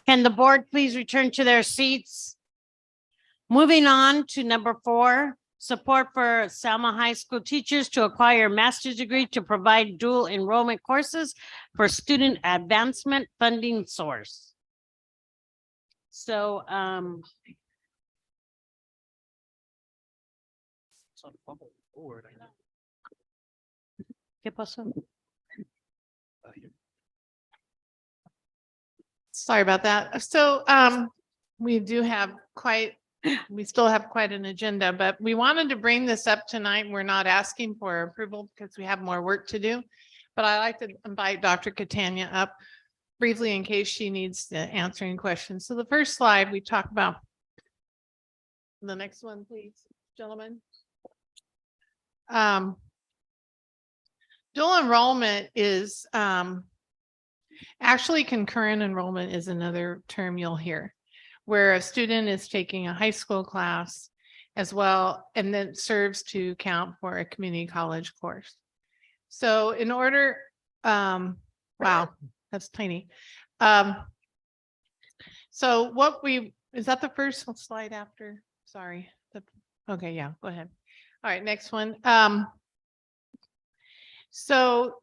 Can the board please return to their seats? Moving on to number 4, support for Selma High School teachers to acquire master's degree to provide dual enrollment courses for student advancement funding source. So, ¿qué pasó? Sorry about that. So we do have we still have quite an agenda, but we wanted to bring this up tonight. We're not asking for approval because we have more work to do. But I'd like to invite Dr. Catania up briefly in case she needs to answer any questions. So the first slide we talk about. The next one, please, gentlemen. Dual enrollment is actually concurrent enrollment is another term you'll hear, where a student is taking a high school class as well, and then serves to count for a community college course. So in order, wow, that's tiny. So what is that the first slide after? Sorry. Okay, yeah, go ahead. All right, next one. So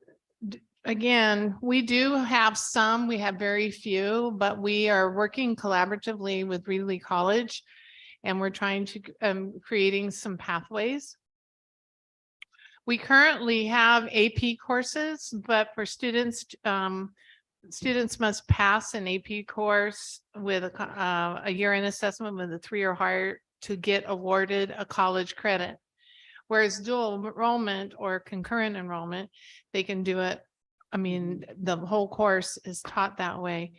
again, we do have some, we have very few, but we are working collaboratively with Reedley College, and we're trying to creating some pathways. We currently have AP courses, but for students, students must pass an AP course with a year-end assessment with a 3 or higher to get awarded a college credit. Whereas dual enrollment or concurrent enrollment, they can do it. I mean, the whole course is taught that way.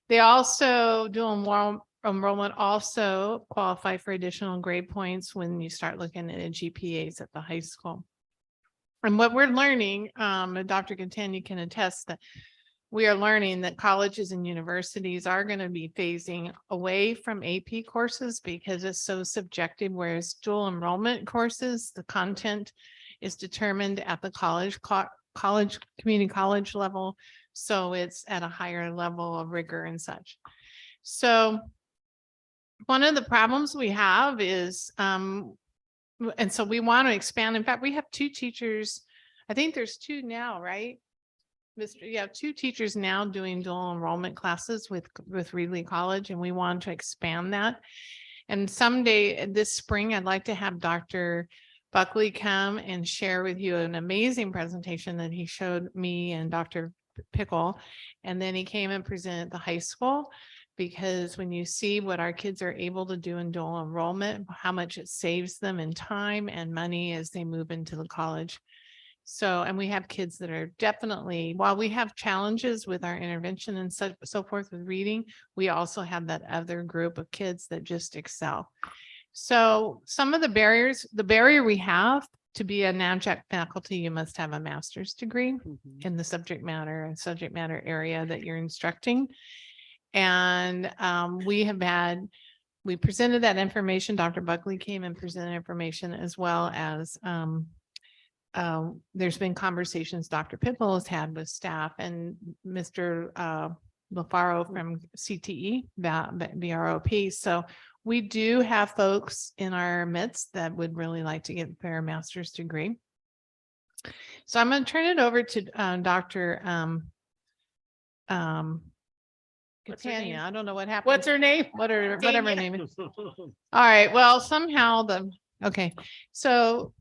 They also dual enrollment also qualify for additional grade points when you start looking at GPAs at the high school. And what we're learning, and Dr. Catania can attest that we are learning that colleges and universities are going to be phasing away from AP courses because it's so subjective, whereas dual enrollment courses, the content is determined at the community college level. So it's at a higher level of rigor and such. So one of the problems we have is, and so we want to expand. In fact, we have 2 teachers. I think there's 2 now, right? You have 2 teachers now doing dual enrollment classes with Reedley College, and we want to expand that. And someday this spring, I'd like to have Dr. Buckley come and share with you an amazing presentation that he showed me and Dr. Pickle. And then he came and presented the high school, because when you see what our kids are able to do in dual enrollment, how much it saves them in time and money as they move into the college. So, and we have kids that are definitely, while we have challenges with our intervention and so forth with reading, we also have that other group of kids that just excel. So some of the barrier we have to be a NAMJAC faculty, you must have a master's degree in the subject matter area that you're instructing. And we presented that information. Dr. Buckley came and presented information, as well as there's been conversations Dr. Pickle has had with staff and Mr. LaFaro from CTE, BROP. So we do have folks in our midst that would really like to get their master's degree. So I'm going to turn it over to Dr. Catania. I don't know what happened. What's her name? Whatever her name is. All right. Well, somehow okay. So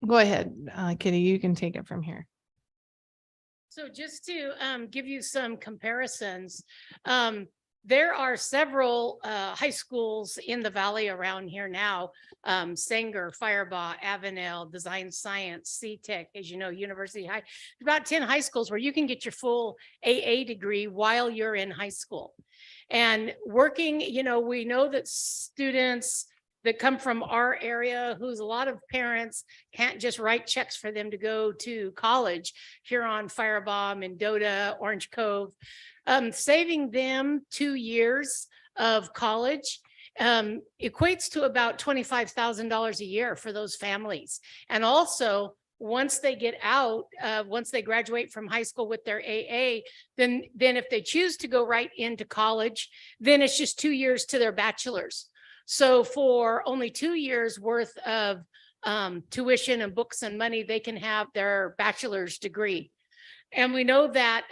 go ahead, Kitty, you can take it from here. So just to give you some comparisons, there are several high schools in the valley around here now. Sanger, Firebaugh, Avenel, Design Science, CTech, as you know, University High. About 10 high schools where you can get your full AA degree while you're in high school. And working, we know that students that come from our area, who's a lot of parents can't just write checks for them to go to college here on Firebaugh, Mendota, Orange Cove. Saving them 2 years of college equates to about $25,000 a year for those families. And also once they get out, once they graduate from high school with their AA, then if they choose to go right into college, then it's just 2 years to their bachelor's. So for only 2 years worth of tuition and books and money, they can have their bachelor's degree. And we know that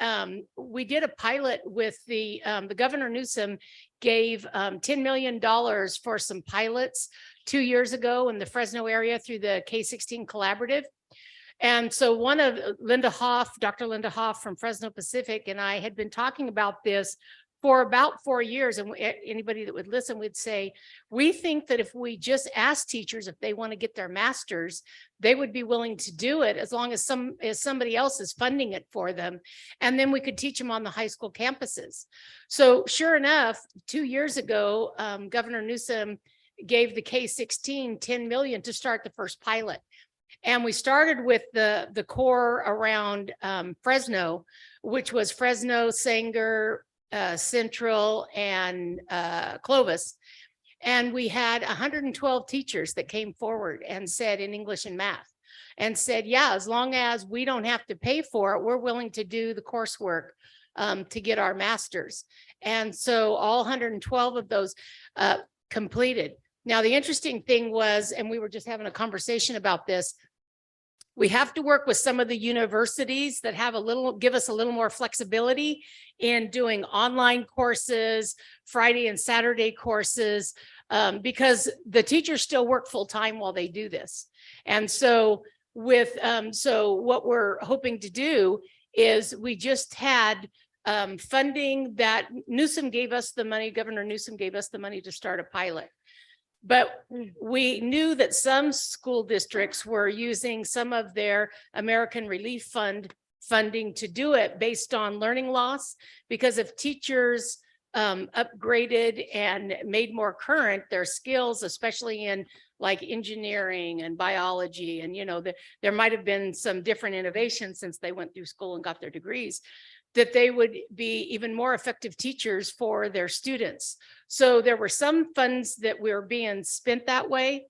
we did a pilot with the Governor Newsom gave $10 million for some pilots 2 years ago in the Fresno area through the K-16 Collaborative. And so one of Dr. Linda Hoff from Fresno Pacific and I had been talking about this for about 4 years. And anybody that would listen would say, we think that if we just ask teachers if they want to get their master's, they would be willing to do it as long as somebody else is funding it for them. And then we could teach them on the high school campuses. So sure enough, 2 years ago, Governor Newsom gave the K-16 $10 million to start the first pilot. And we started with the core around Fresno, which was Fresno, Sanger, Central, and Clovis. And we had 112 teachers that came forward and said in English and math and said, yeah, as long as we don't have to pay for it, we're willing to do the coursework to get our masters. And so all 112 of those completed. Now, the interesting thing was, and we were just having a conversation about this, we have to work with some of the universities that have give us a little more flexibility in doing online courses, Friday and Saturday courses, because the teachers still work full time while they do this. And so so what we're hoping to do is we just had funding that Newsom gave us the money, Governor Newsom gave us the money to start a pilot. But we knew that some school districts were using some of their American Relief Fund funding to do it based on learning loss, because if teachers upgraded and made more current their skills, especially in like engineering and biology, and there might have been some different innovations since they went through school and got their degrees, that they would be even more effective teachers for their students. So there were some funds that were being spent that way.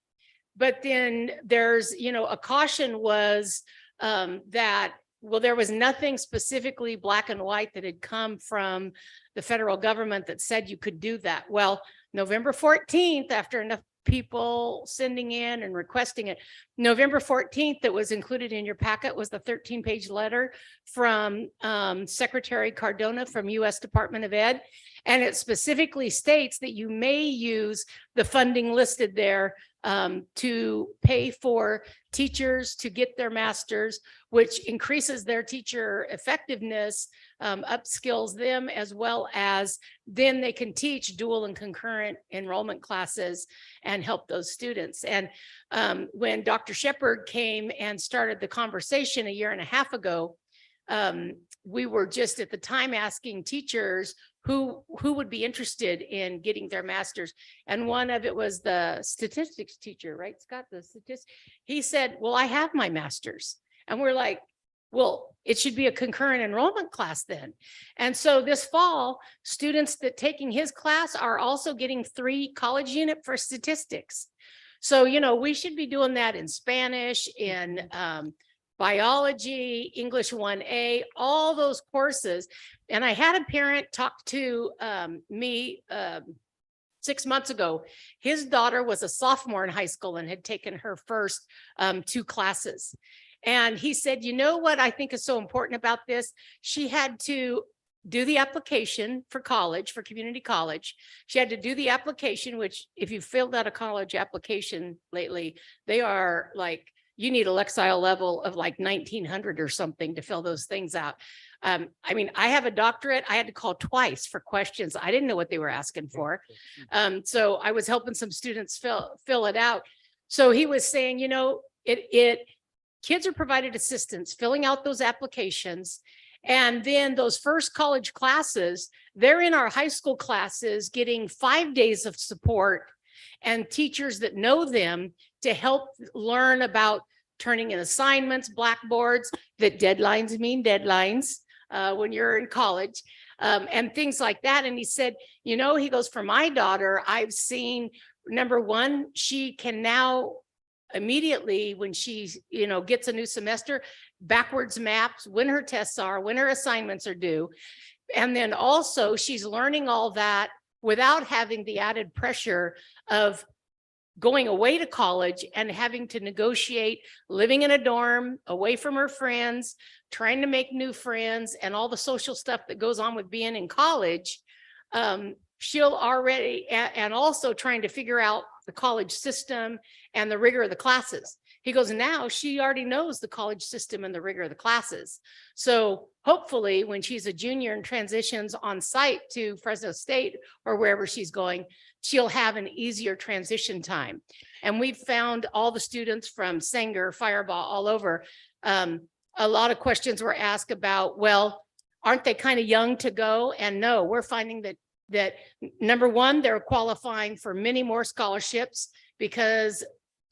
But then there's, a caution was that, well, there was nothing specifically black and white that had come from the federal government that said you could do that. Well, November 14th, after enough people sending in and requesting it, November 14th, that was included in your packet, was the 13-page letter from Secretary Cardona from U.S. Department of Ed. And it specifically states that you may use the funding listed there to pay for teachers to get their masters, which increases their teacher effectiveness, upskills them, as well as then they can teach dual and concurrent enrollment classes and help those students. And when Dr. Shepard came and started the conversation a year and a half ago, we were just at the time asking teachers who would be interested in getting their masters. And one of it was the statistics teacher, right, Scott? The statistics. He said, well, I have my master's. And we're like, well, it should be a concurrent enrollment class then. And so this fall, students that taking his class are also getting 3 college unit for statistics. So, we should be doing that in Spanish, in biology, English 1A, all those courses. And I had a parent talk to me 6 months ago. His daughter was a sophomore in high school and had taken her first 2 classes. And he said, you know what I think is so important about this? She had to do the application for college, for community college. She had to do the application, which if you filled out a college application lately, they are like, you need a Lexile level of like 1900 or something to fill those things out. I mean, I have a doctorate. I had to call twice for questions. I didn't know what they were asking for. So I was helping some students fill it out. So he was saying, kids are provided assistance filling out those applications. And then those first college classes, they're in our high school classes getting 5 days of support and teachers that know them to help learn about turning in assignments, blackboards, that deadlines mean deadlines when you're in college, and things like that. And he said, he goes, for my daughter, I've seen, number one, she can now immediately when she, gets a new semester, backwards maps, when her tests are, when her assignments are due. And then also she's learning all that without having the added pressure of going away to college and having to negotiate living in a dorm away from her friends, trying to make new friends and all the social stuff that goes on with being in college. She'll already, and also trying to figure out the college system and the rigor of the classes. He goes, now she already knows the college system and the rigor of the classes. So hopefully when she's a junior and transitions on site to Fresno State or wherever she's going, she'll have an easier transition time. And we've found all the students from Sanger, Fireball, all over. A lot of questions were asked about, well, aren't they kind of young to go? And no, we're finding that number one, they're qualifying for many more scholarships because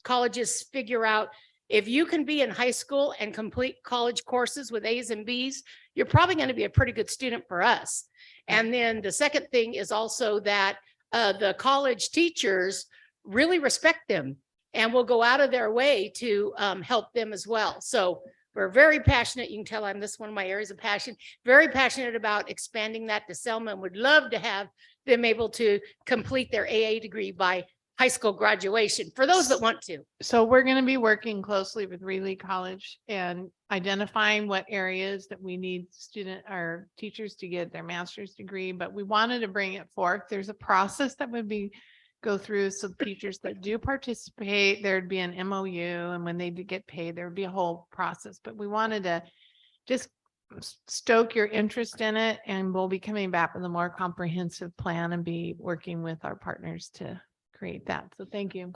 colleges figure out if you can be in high school and complete college courses with A's and B's, you're probably going to be a pretty good student for us. And then the second thing is also that the college teachers really respect them and will go out of their way to help them as well. So we're very passionate. You can tell I'm this one of my areas of passion, very passionate about expanding that to Selma and would love to have them able to complete their AA degree by high school graduation for those that want to. So we're going to be working closely with Reilly College and identifying what areas that we need our teachers to get their master's degree, but we wanted to bring it forth. There's a process that would go through. So teachers that do participate, there'd be an MOU, and when they get paid, there would be a whole process, but we wanted to just stoke your interest in it, and we'll be coming back with a more comprehensive plan and be working with our partners to create that. So thank you.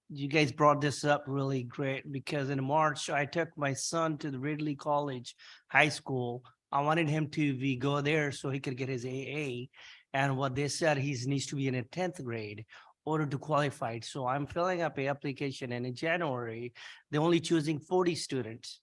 You guys brought this up really great because in March, I took my son to the Ridley College High School. I wanted him to go there so he could get his AA. And what they said, he needs to be in a 10th grade in order to qualify. So I'm filling up an application, and in January, they're only choosing 40 students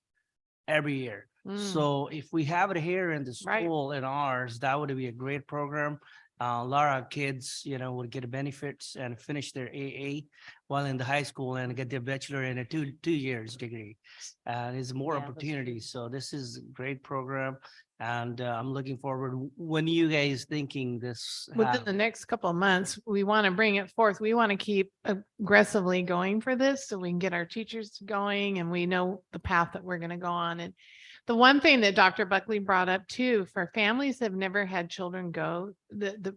every year. So if we have it here in the school in ours, that would be a great program. A lot of kids, would get benefits and finish their AA while in the high school and get their bachelor in a two years degree. And there's more opportunities. So this is a great program. And I'm looking forward. When you guys thinking this? Within the next couple of months, we want to bring it forth. We want to keep aggressively going for this so we can get our teachers going and we know the path that we're going to go on. And the one thing that Dr. Buckley brought up too, for families that have never had children go,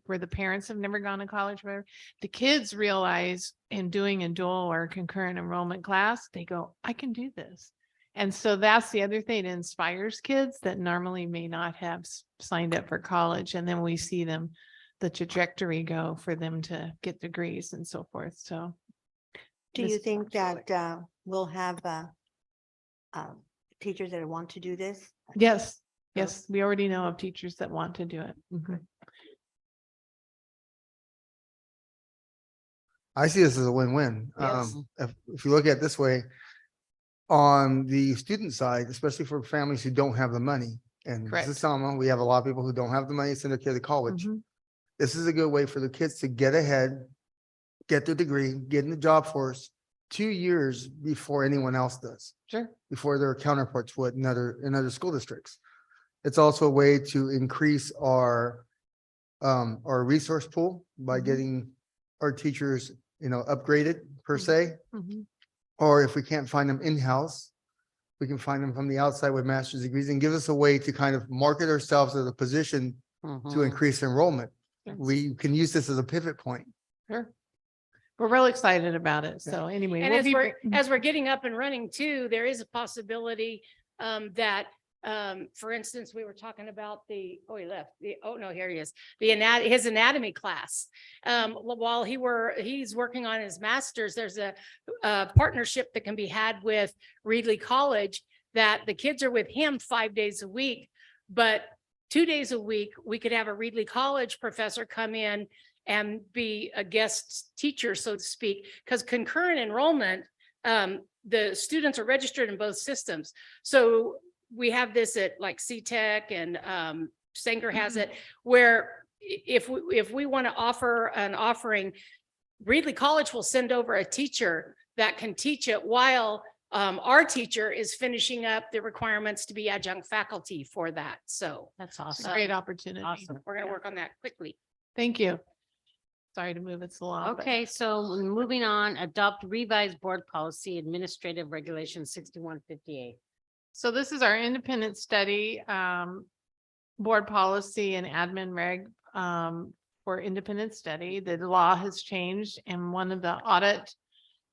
where the parents have never gone to college, where the kids realize in doing a dual or concurrent enrollment class, they go, I can do this. And so that's the other thing that inspires kids that normally may not have signed up for college. And then we see the trajectory go for them to get degrees and so forth. So. Do you think that we'll have teachers that want to do this? Yes, we already know of teachers that want to do it. I see this as a win-win. Yes. If you look at it this way, on the student side, especially for families who don't have the money, and this is Selma, we have a lot of people who don't have the money to send their kid to college. This is a good way for the kids to get ahead, get their degree, get in the job force 2 years before anyone else does. Sure. Before their counterparts would in other school districts. It's also a way to increase our resource pool by getting our teachers, upgraded per se. Or if we can't find them in-house, we can find them from the outside with master's degrees and give us a way to kind of market ourselves as a position to increase enrollment. We can use this as a pivot point. Sure. We're real excited about it. So anyway. And as we're getting up and running too, there is a possibility that, for instance, we were talking about he left. Here he is. His anatomy class. While he's working on his master's, there's a partnership that can be had with Reilly College that the kids are with him 5 days a week, but 2 days a week, we could have a Reilly College professor come in and be a guest teacher, so to speak, because concurrent enrollment, the students are registered in both systems. So we have this at like CTEC and Sanger has it, where if we want to offer an offering, Reedley College will send over a teacher that can teach it while our teacher is finishing up the requirements to be adjunct faculty for that. So That's It's a awesome. great opportunity. Awesome. we're going to work on that quickly. Thank you. Sorry to move it so long. but- Okay, so moving on, adopt revised board policy, administrative regulation 6158. So this is our independent study, board policy and admin reg, for independent study. The law has changed and one of the audit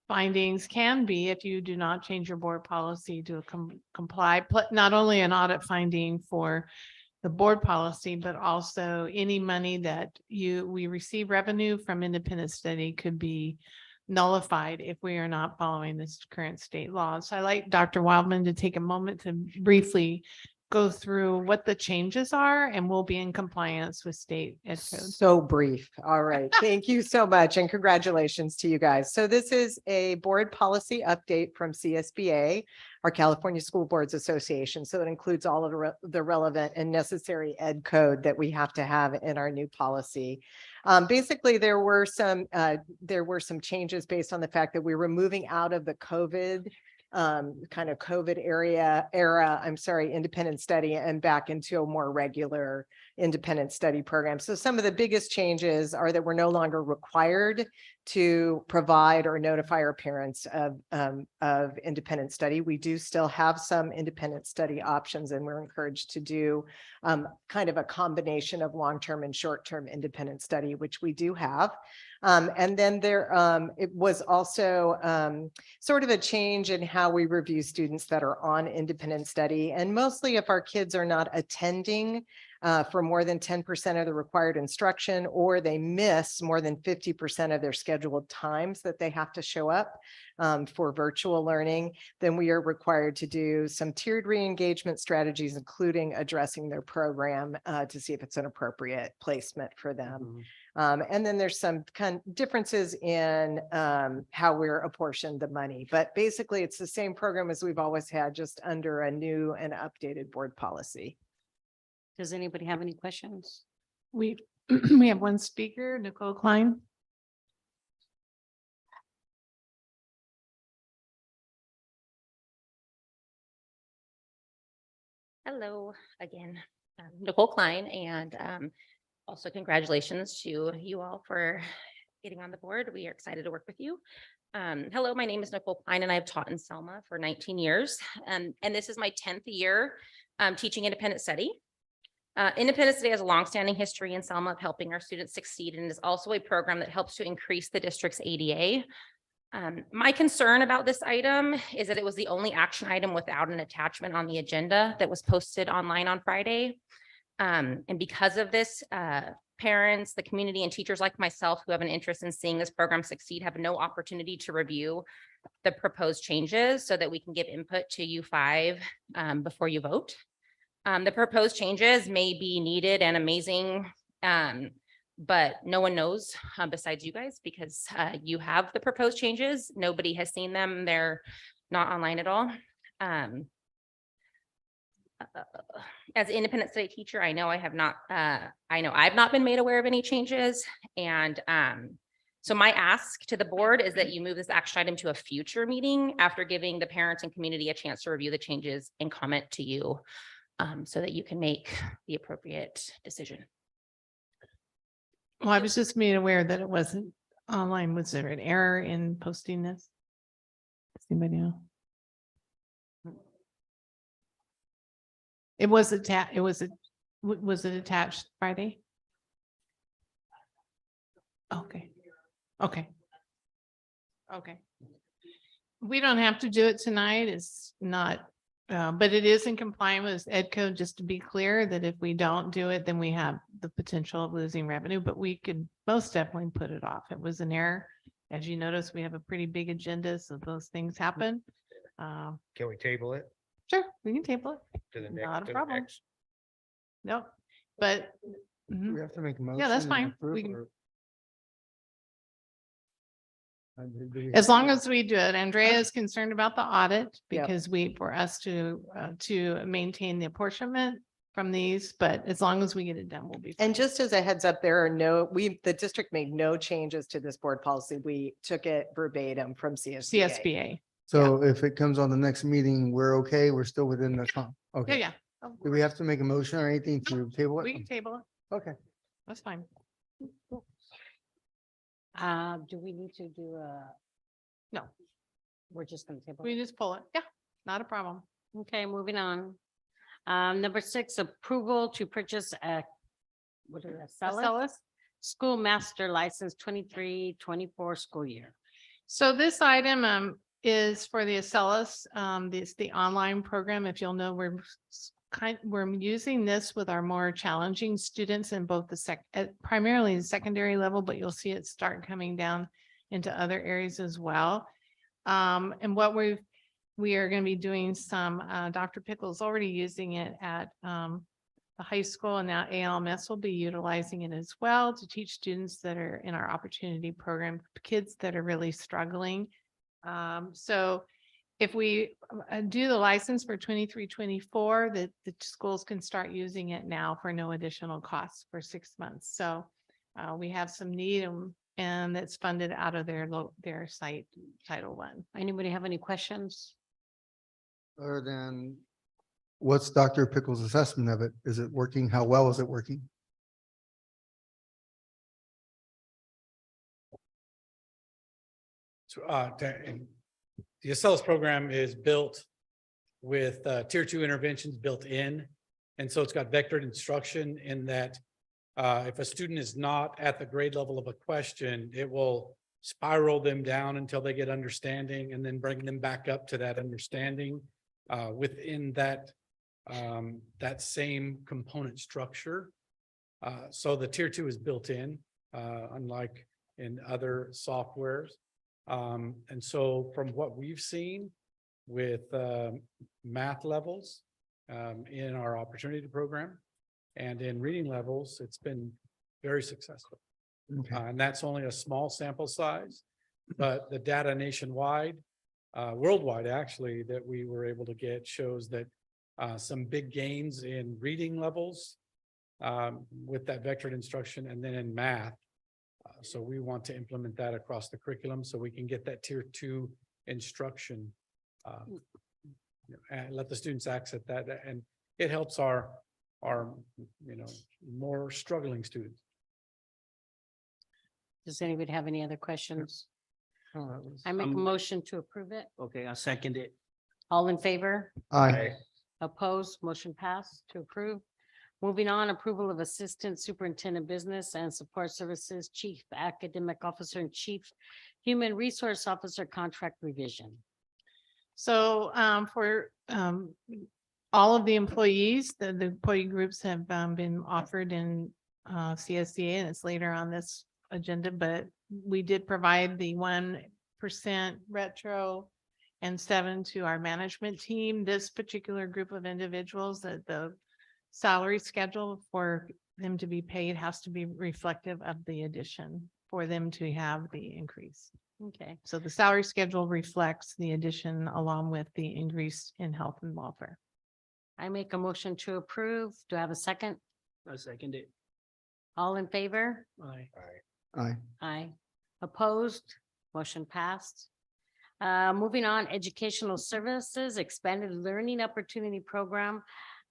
findings can be if you do not change your board policy to comply, not only an audit finding for the board policy, but also any money that we receive revenue from independent study could be nullified if we are not following this current state law. So I'd like Dr. Wildman to take a moment to briefly go through what the changes are and we'll be in compliance with state ed code. So brief. All right. Thank you so much and congratulations to you guys. So this is a board policy update from CSBA, our California School Boards Association. So it includes all of the relevant and necessary ed code that we have to have in our new policy. Basically, there were some changes based on the fact that we were moving out of the COVID independent study and back into a more regular independent study program. So some of the biggest changes are that we're no longer required to provide or notify our parents of independent study. We do still have some independent study options and we're encouraged to do kind of a combination of long-term and short-term independent study, which we do have. And then it was also sort of a change in how we review students that are on independent study. And mostly if our kids are not attending for more than 10% of the required instruction, or they miss more than 50% of their scheduled times that they have to show up for virtual learning, then we are required to do some tiered re-engagement strategies, including addressing their program to see if it's an appropriate placement for them. And then there's some kind of differences in how we're apportioned the money, but basically it's the same program as we've always had, just under a new and updated board policy. Does anybody have any questions? We have one speaker, Nicole Klein. Hello again, Nicole Klein, and also congratulations to you all for getting on the board. We are excited to work with you. Hello, my name is Nicole Klein and I've taught in Selma for 19 years. And this is my 10th year teaching independent study. Independent study has a longstanding history in Selma of helping our students succeed and is also a program that helps to increase the district's ADA. My concern about this item is that it was the only action item without an attachment on the agenda that was posted online on Friday. And because of this, parents, the community, and teachers like myself who have an interest in seeing this program succeed have no opportunity to review the proposed changes so that we can give input to U5 before you vote. The proposed changes may be needed and amazing, but no one knows besides you guys because you have the proposed changes. Nobody has seen them. They're not online at all. As an independent study teacher, I know I've not been made aware of any changes. And so my ask to the board is that you move this action item to a future meeting after giving the parents and community a chance to review the changes and comment to you so that you can make the appropriate decision. Well, I was just made aware that it wasn't online. Was there an error in posting this? Does anybody know? It was attached. Was it attached Friday? Okay. We don't have to do it tonight. It's not, but it is in compliance with ed code, just to be clear that if we don't do it, then we have the potential of losing revenue, but we could most definitely put it off. It was an error. As you notice, we have a pretty big agenda, so those things happen. Can we table it Sure, we can table it. to the next? Not a to the problem. next? No, but. mhm. We have to make a motion. Yeah, that's and fine. approve, We can, or- do we as have long to- as we do it. Andrea is concerned about the audit Yep. because for us to maintain the apportionment, from these, but as long as we get it done, we'll be. And just as a heads up, there are no, the district made no changes to this board policy. We took it verbatim from CSBA. CSBA. So if it comes on the next meeting, we're okay, we're still within the, Yeah, okay. yeah. Do we have to make a motion or anything to table We can it? table it. Okay. That's fine. Do we need to do a? No, We're just gonna table. we just pull it. Yeah, not a problem. Okay, moving on. Number 6, approval to purchase a, what is that, Marcellus? school master license 23-24 school year. So this item is for the Acellus, this the online program. If you'll know, we're using this with our more challenging students in both the primarily the secondary level, but you'll see it start coming down into other areas as well. And what we are going to be doing some, Dr. Pickle's already using it at the high school, and now ALMS will be utilizing it as well to teach students that are in our opportunity program, kids that are really struggling. So if we do the license for 23-24, the schools can start using it now for no additional costs for 6 months. So we have some need and that's funded out of their site, Title I. Anybody have any questions? Other than, what's Dr. Pickle's assessment of it? Is it working? How well is it working? So, the Acellus program is built with tier 2 interventions built in. And so it's got vectored instruction in that if a student is not at the grade level of a question, it will spiral them down until they get understanding and then bring them back up to that understanding within that same component structure. So the tier 2 is built in, unlike in other softwares. And so from what we've seen with math levels in our opportunity program and in reading levels, it's been very successful. Okay. And that's only a small sample size, but the data nationwide, worldwide actually, that we were able to get shows that some big gains in reading levels with that vectored instruction, and then in math. So we want to implement that across the curriculum so we can get that tier 2 instruction and let the students access that. And it helps our more struggling students. Does anybody have any other questions? I make a Um, motion to approve it. Okay, I'll second it. All in favor? Aye. Opposed, motion passed to approve. Moving on, approval of Assistant Superintendent Business and Support Services, Chief Academic Officer and Chief Human Resource Officer contract revision. So for all of the employees, the employee groups have been offered in CSDA, and it's later on this agenda, but we did provide the 1% retro and 7 to our management team. This particular group of individuals, that the salary schedule for them to be paid has to be reflective of the addition for them to have the increase. Okay, So the salary schedule reflects the addition along with the increase in health and welfare. I make a motion to approve. Do I have a second? I'll second it. All in favor? Aye. Aye. Aye. Opposed? Motion passed. Moving on, Educational Services Expanded Learning Opportunity Program.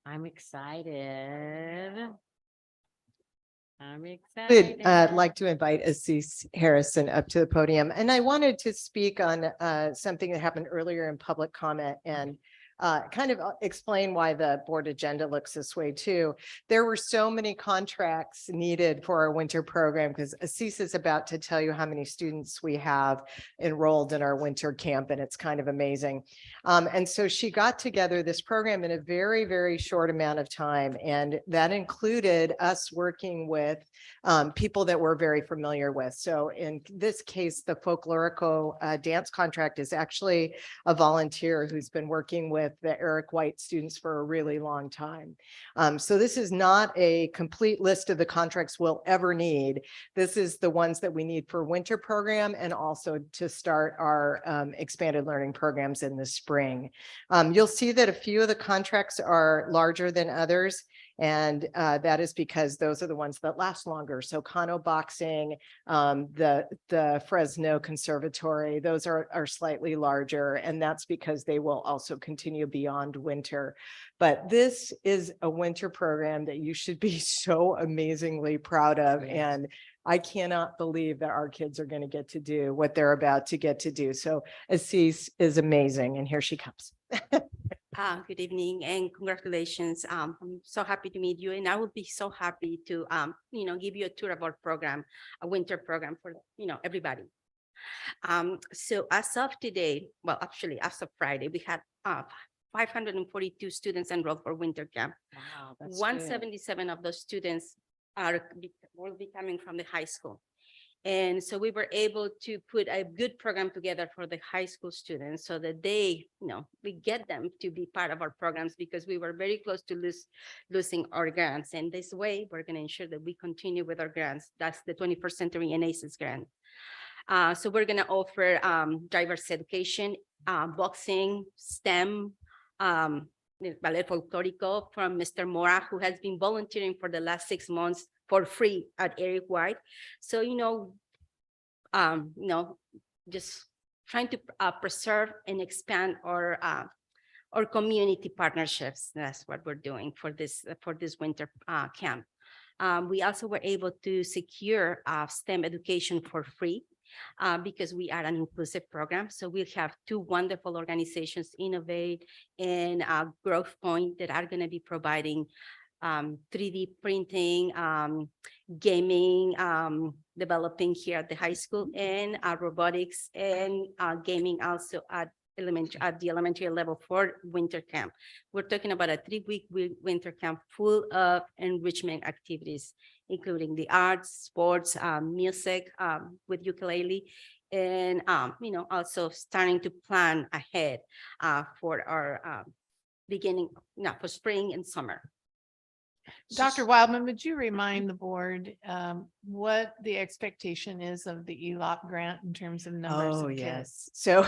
I'm excited. I'm excited. Would like to invite Assis Harrison up to the podium. And I wanted to speak on something that happened earlier in public comment and kind of explain why the board agenda looks this way too. There were so many contracts needed for our winter program because Assis is about to tell you how many students we have enrolled in our winter camp, and it's kind of amazing. And so she got together this program in a very, very short amount of time. And that included us working with people that we're very familiar with. So in this case, the folklorico dance contract is actually a volunteer who's been working with the Eric White students for a really long time. So this is not a complete list of the contracts we'll ever need. This is the ones that we need for winter program and also to start our expanded learning programs in the spring. You'll see that a few of the contracts are larger than others. And that is because those are the ones that last longer. So Kano Boxing, the Fresno Conservatory, those are slightly larger, and that's because they will also continue beyond winter. But this is a winter program that you should be so amazingly proud of. And I cannot believe that our kids are going to get to do what they're about to get to do. So Assis is amazing, and here she comes. Good evening and congratulations. I'm so happy to meet you, and I would be so happy to, give you a tour of our program, a winter program for, everybody. So as of today, well, actually, as of Friday, we had 542 students enrolled for winter camp. Wow, that's good. 177 of those students will be coming from the high school. And so we were able to put a good program together for the high school students so that they, we get them to be part of our programs, because we were very close to losing our grants. And this way, we're going to ensure that we continue with our grants. That's the 21st Century and ACES grant. So we're going to offer diverse education, boxing, STEM, ballet folklorico from Mr. Mora, who has been volunteering for the last 6 months for free at Eric White. So, just trying to preserve and expand our community partnerships. That's what we're doing for this winter camp. We also were able to secure STEM education for free because we are an inclusive program. So we have 2 wonderful organizations, Innovate and Growth Point, that are going to be providing 3D printing, gaming, developing here at the high school, and robotics and gaming also at the elementary level for winter camp. We're talking about a 3-week winter camp full of enrichment activities, including the arts, sports, music with ukulele, and also starting to plan ahead for our for spring and summer. Dr. Wildman, would you remind the board what the expectation is of the ELOP grant in terms of numbers Oh, of kids? yes.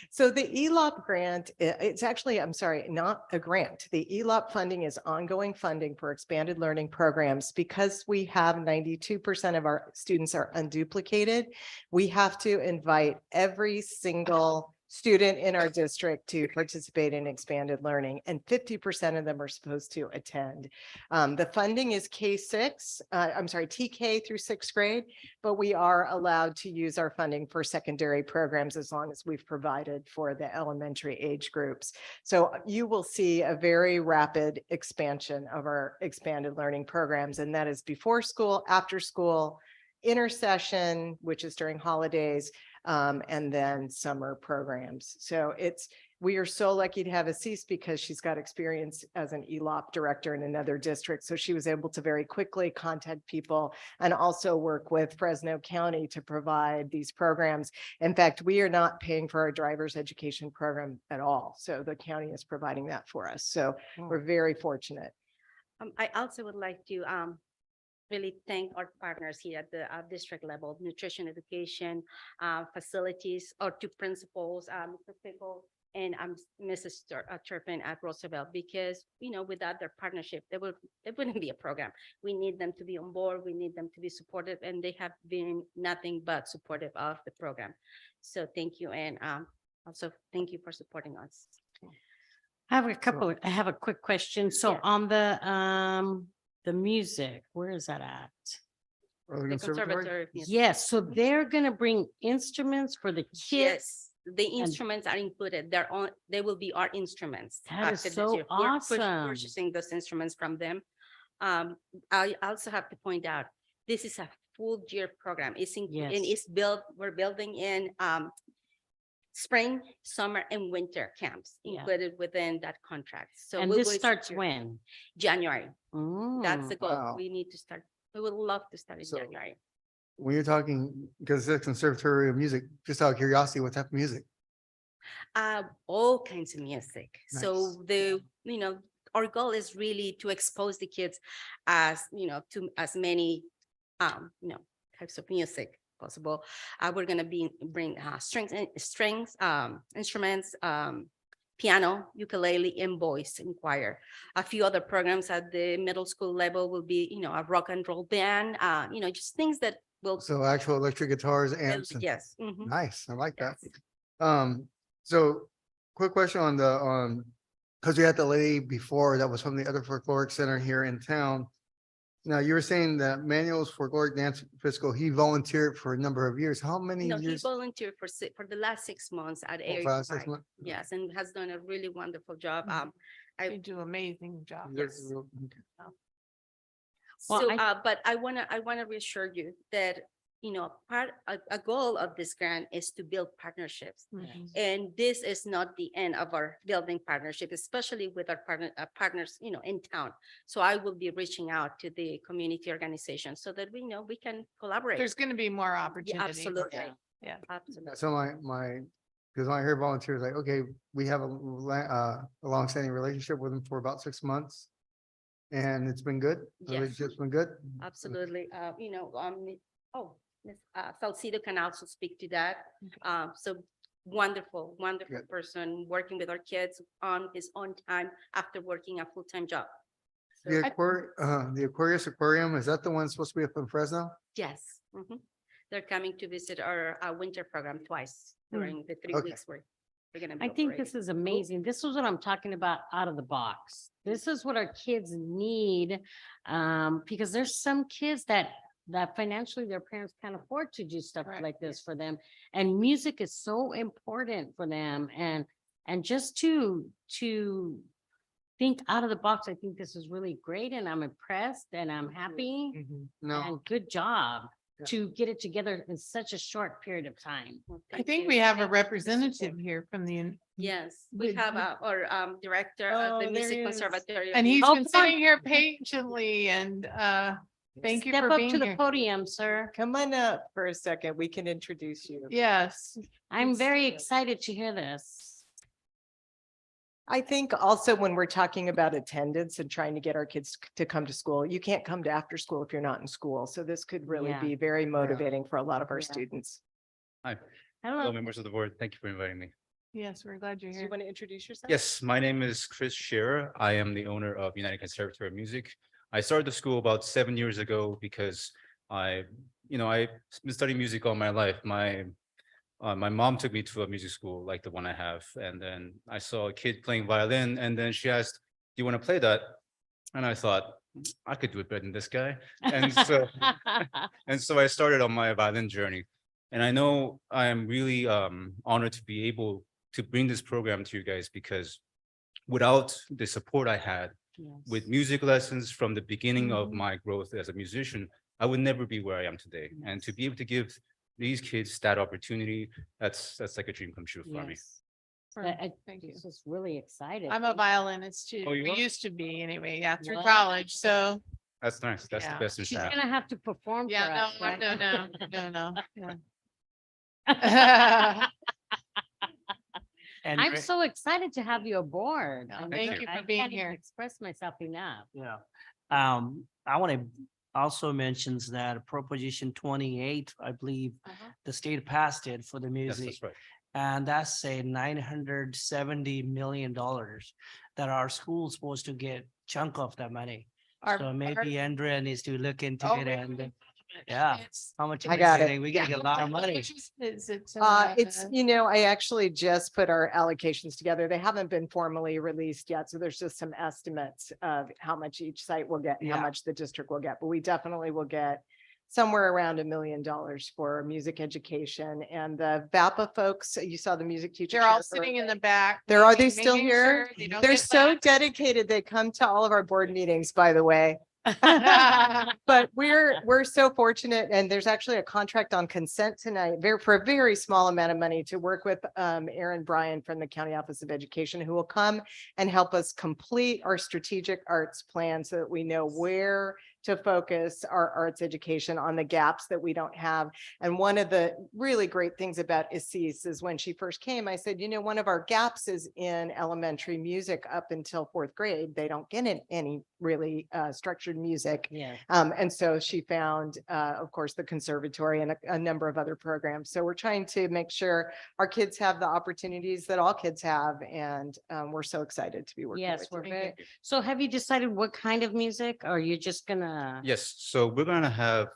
So the ELOP grant, it's actually, I'm sorry, not a grant. The ELOP funding is ongoing funding for expanded learning programs. Because we have 92% of our students are unduplicated, we have to invite every single student in our district to participate in expanded learning, and 50% of them are supposed to attend. The funding is TK through 6th grade, but we are allowed to use our funding for secondary programs as long as we've provided for the elementary age groups. So you will see a very rapid expansion of our expanded learning programs, and that is before school, after school, intersession, which is during holidays, and then summer programs. So we are so lucky to have Assis because she's got experience as an ELOP director in another district. So she was able to very quickly contact people and also work with Fresno County to provide these programs. In fact, we are not paying for our driver's education program at all. So the county is providing that for us. So we're very fortunate. I also would like to really thank our partners here at the district level, nutrition education, facilities, our 2 principals, Mr. Pickle and Mrs. Turpin at Roosevelt, because, without their partnership, it wouldn't be a program. We need them to be on board. We need them to be supportive, and they have been nothing but supportive of the program. So thank you. And also thank you for supporting us. I have a quick question. So Yeah. on the music, where is that at? Early The conservatory? conservatory. Yes. Yes, so they're gonna bring instruments for the kids. Yes, the instruments are included. They will be our instruments. That is after this so year. We're awesome. purchasing those instruments from them. I also have to point out, this is a full year program. And we're building in spring, summer, and winter camps included within that contract. So And we'll this go starts secure- when? January. That's the goal. Wow. We need to start. We would love to start in So- January. When you're talking, because the Conservatory of Music, just out of curiosity, what type of music? All kinds of music. So our goal is really to expose the kids to as many, types of music possible. We're going to bring strings, instruments, piano, ukulele, and voice and choir. A few other programs at the middle school level will be, a rock and roll band, just things that will. So actual electric guitars, amps. and- Yes. Mhm. Nice, I like that. Yes. So quick question on the, because we had the lady before that was from the other folkloric center here in town. Now, you were saying that Manuel's folkloric dance fiscal, he volunteered for a number of years. How many No, he years? volunteered for the last 6 months at Oh, area. for the last 6 months? Yes, and has done a really wonderful job. You do amazing job. There's- Well, So, but I wanna reassure you that, a goal of this grant is to build partnerships. And this is not the end of our building partnership, especially with our partners, in town. So I will be reaching out to the community organization so that we know we can collaborate. There's going to be more Yeah, opportunities. absolutely. Yeah. Absolutely. So because when I hear volunteers, like, okay, we have a longstanding relationship with them for about 6 months. And it's been good. The Yes. relationship's been good. Absolutely. Miss Salcido can also speak to that. So wonderful Good. person working with our kids on his own time after working a full-time job. So- The Aquarius Aquarium, is that the one supposed to be up in Fresno? Yes. Mhm. They're coming to visit our winter program twice during the 3 Okay. weeks we're gonna be. I think operating. this is amazing. This is what I'm talking about out of the box. This is what our kids need. Because there's some kids that financially their parents can't afford to do stuff Right. like this for them. And music is so important for them and just to think out of the box, I think this is really great and I'm impressed and I'm happy No, and good job Yeah. to get it together in such a short period of time. Well, I thank think you. we have a Thank you for the representative support. here from the, Yes, we Would have you- our director Oh, of the there Music he is. Conservatory. and he's Oh, been come on. sitting here patiently and thank you Step for up being to the here. podium, sir. Come on up for a second. We can introduce you. Yes. I'm very excited to hear this. I think also when we're talking about attendance and trying to get our kids to come to school, you can't come to after school if you're not in school. So this could really Yeah. be very motivating for a lot of our Yeah. students. Hi, Hello. hello, members of the board. Thank you for inviting me. Yes, we're glad you're Do you here. want to introduce yourself? Yes, my name is Chris Shearer. I am the owner of United Conservatory of Music. I started the school about 7 years ago because I've been studying music all my life. My mom took me to a music school like the one I have, and then I saw a kid playing violin, and then she asked, "Do you want to play that?" And I thought, I could do it better than this guy. And so and so I started on my violin journey. And I know I am really honored to be able to bring this program to you guys because without the support I had with music lessons from the beginning of my growth as a musician, I would never be where I am today. And to be able to give these kids that opportunity, that's like a dream come true for me. Yes. I Thank you. was just really excited. I'm a violinist too. Oh, you We are? used to be anyway, yeah, through What? college. So, That's nice. That's the Yeah. best in She's town. gonna have to perform for yeah, us, no, right? no. Yeah. And I'm so excited to have you aboard. No, I mean, thank you I for being can't even here. Express myself enough. Yeah. I want to also mentions that Proposition 28, I believe the state passed it for the Yes, music. that's right. And that's a $970 million that our school's supposed to get chunk of that money. So maybe Andrea needs to look into Oh, it we- and, yeah, how much? I are we got it. getting? We get a lot of money. Is it? It's, I actually just put our allocations together. They haven't been formally released yet. So there's just some estimates of how much each site will get, and how Yeah. much the district will get, but we definitely will get somewhere around $1 million for music education. And the VAPA folks, you saw the music teacher. They're all chair for- sitting in the back. Are they making still here? sure they don't They're get so left. dedicated. They come to all of our board meetings, by the way. But we're so fortunate, and there's actually a contract on consent tonight, for a very small amount of money, to work with Aaron Bryan from the County Office of Education, who will come and help us complete our strategic arts plan so that we know where to focus our arts education on the gaps that we don't have. And one of the really great things about Assis is when she first came, I said, one of our gaps is in elementary music up until 4th grade. They don't get any really structured music. Yeah. And so she found, of course, the conservatory and a number of other programs. So we're trying to make sure our kids have the opportunities that all kids have. And we're so excited to be working Yes, with we're you. very, so have you decided what kind of music, or you're just gonna? Yes, so we're gonna have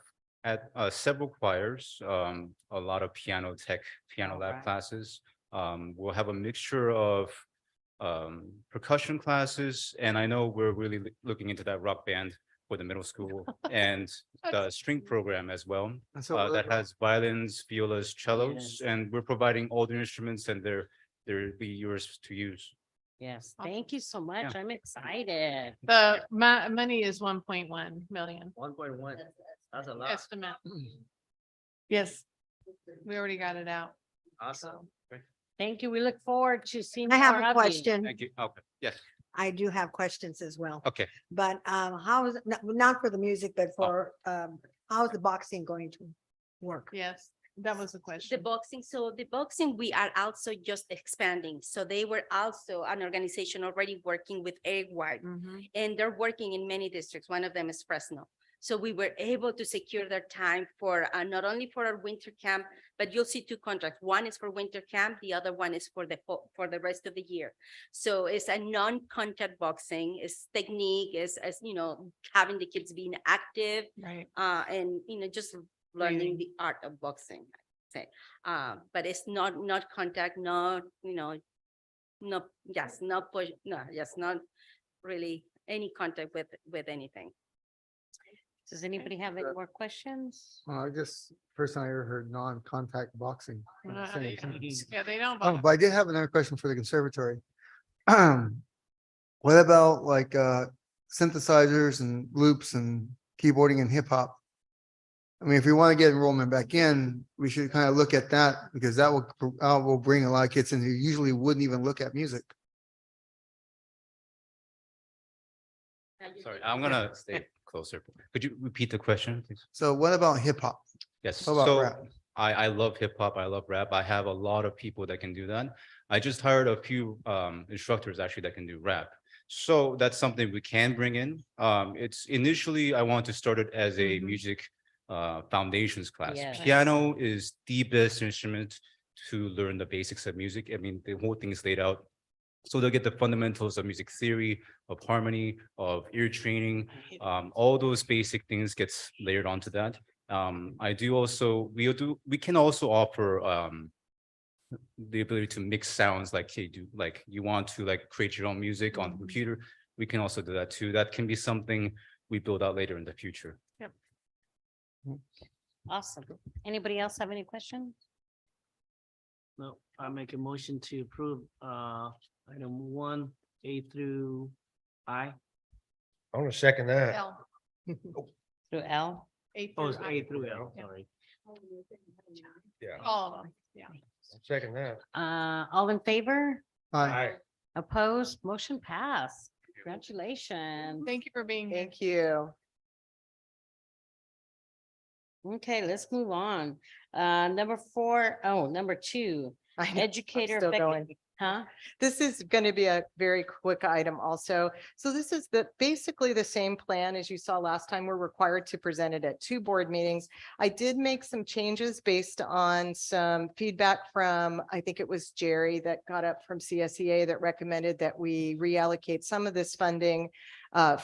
at several choirs, a lot of piano lab Alright. classes. We'll have a mixture of percussion classes, and I know we're really looking into that rock band for the middle school and the string program as well. And so That has violins, violas, cellos, Yes. and we're providing all the instruments, and they're be yours to use. Yes, thank you so much. I'm excited. The money is 1.1 million 1.1. That's a estimate. Yes, we already got it out. Awesome. Thank you. We look forward to seeing. I have more a of you. question. Thank you. Okay, yes, I do have questions as well, okay. but how is, not for the music, but for how is the boxing going to work? Yes, that was the The question. boxing, so the boxing, we are also just expanding. So they were also an organization already working with AWARD, and they're working in many districts. One of them is Fresno. So we were able to secure their time for not only for our winter camp, but you'll see two contracts. One is for winter camp, the other one is for the rest of the year. So it's a non-contact boxing, it's technique, is as you know, having the kids being active, Right. and just learning the art of boxing. Say, but it's not contact, not no, yes, not push, no, yes, not really any contact with anything. Does anybody have any more questions? I guess first time I ever heard non-contact boxing. Yeah, they don't. Oh, but I did have another question for the conservatory. What about like synthesizers and loops and keyboarding and hip hop? I mean, if we want to get enrollment back in, we should kind of look at that because that will bring a lot of kids in who usually wouldn't even look at music. Sorry, I'm gonna stay closer. Could you repeat the question, please? So what about hip hop? Yes, What about so rap? I love hip hop, I love rap. I have a lot of people that can do that. I just hired a few instructors actually that can do rap. So that's something we can bring in. It's initially, I want to start it as a music foundations class. Yes. Piano is the best instrument to learn the basics of music. I mean, the whole thing is laid out. So they'll get the fundamentals of music theory, of harmony, of ear training. All those basic things gets layered onto that. We can also offer the ability to mix sounds like, hey, like you want to like create your own music on the computer. We can also do that too. That can be something we build out later in the future. Yep. Awesome. Anybody else have any questions? No, I make a motion to approve item 1A through I. I want to second that. L. Through L? A Oh, through it's I. A through L, Yeah. sorry. Yeah, All of them, yeah. second that. All in favor? Hi. Opposed? Motion passed. Congratulations. Thank you for being here. Thank you. Okay, let's move on. Number 2, I know, I'm educator. still effective- going. Huh? This is going to be a very quick item also. So this is basically the same plan as you saw last time. We're required to present it at 2 board meetings. I did make some changes based on some feedback from, I think it was Jerry that got up from CSEA that recommended that we reallocate some of this funding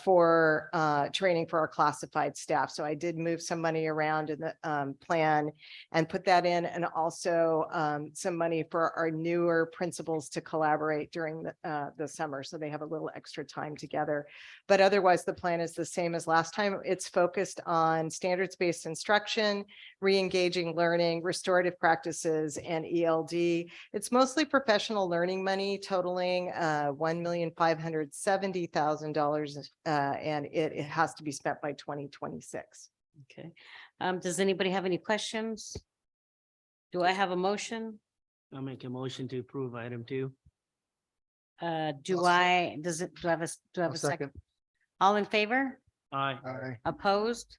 for training for our classified staff. So I did move some money around in the plan and put that in, and also some money for our newer principals to collaborate during the summer. So they have a little extra time together. But otherwise, the plan is the same as last time. It's focused on standards-based instruction, re-engaging learning, restorative practices, and ELD. It's mostly professional learning money totaling $1,570,000, and it has to be spent by 2026. Okay. Does anybody have any questions? Do I have a motion? I'll make a motion to approve item 2. Do I have a second? All in favor? Aye. Opposed?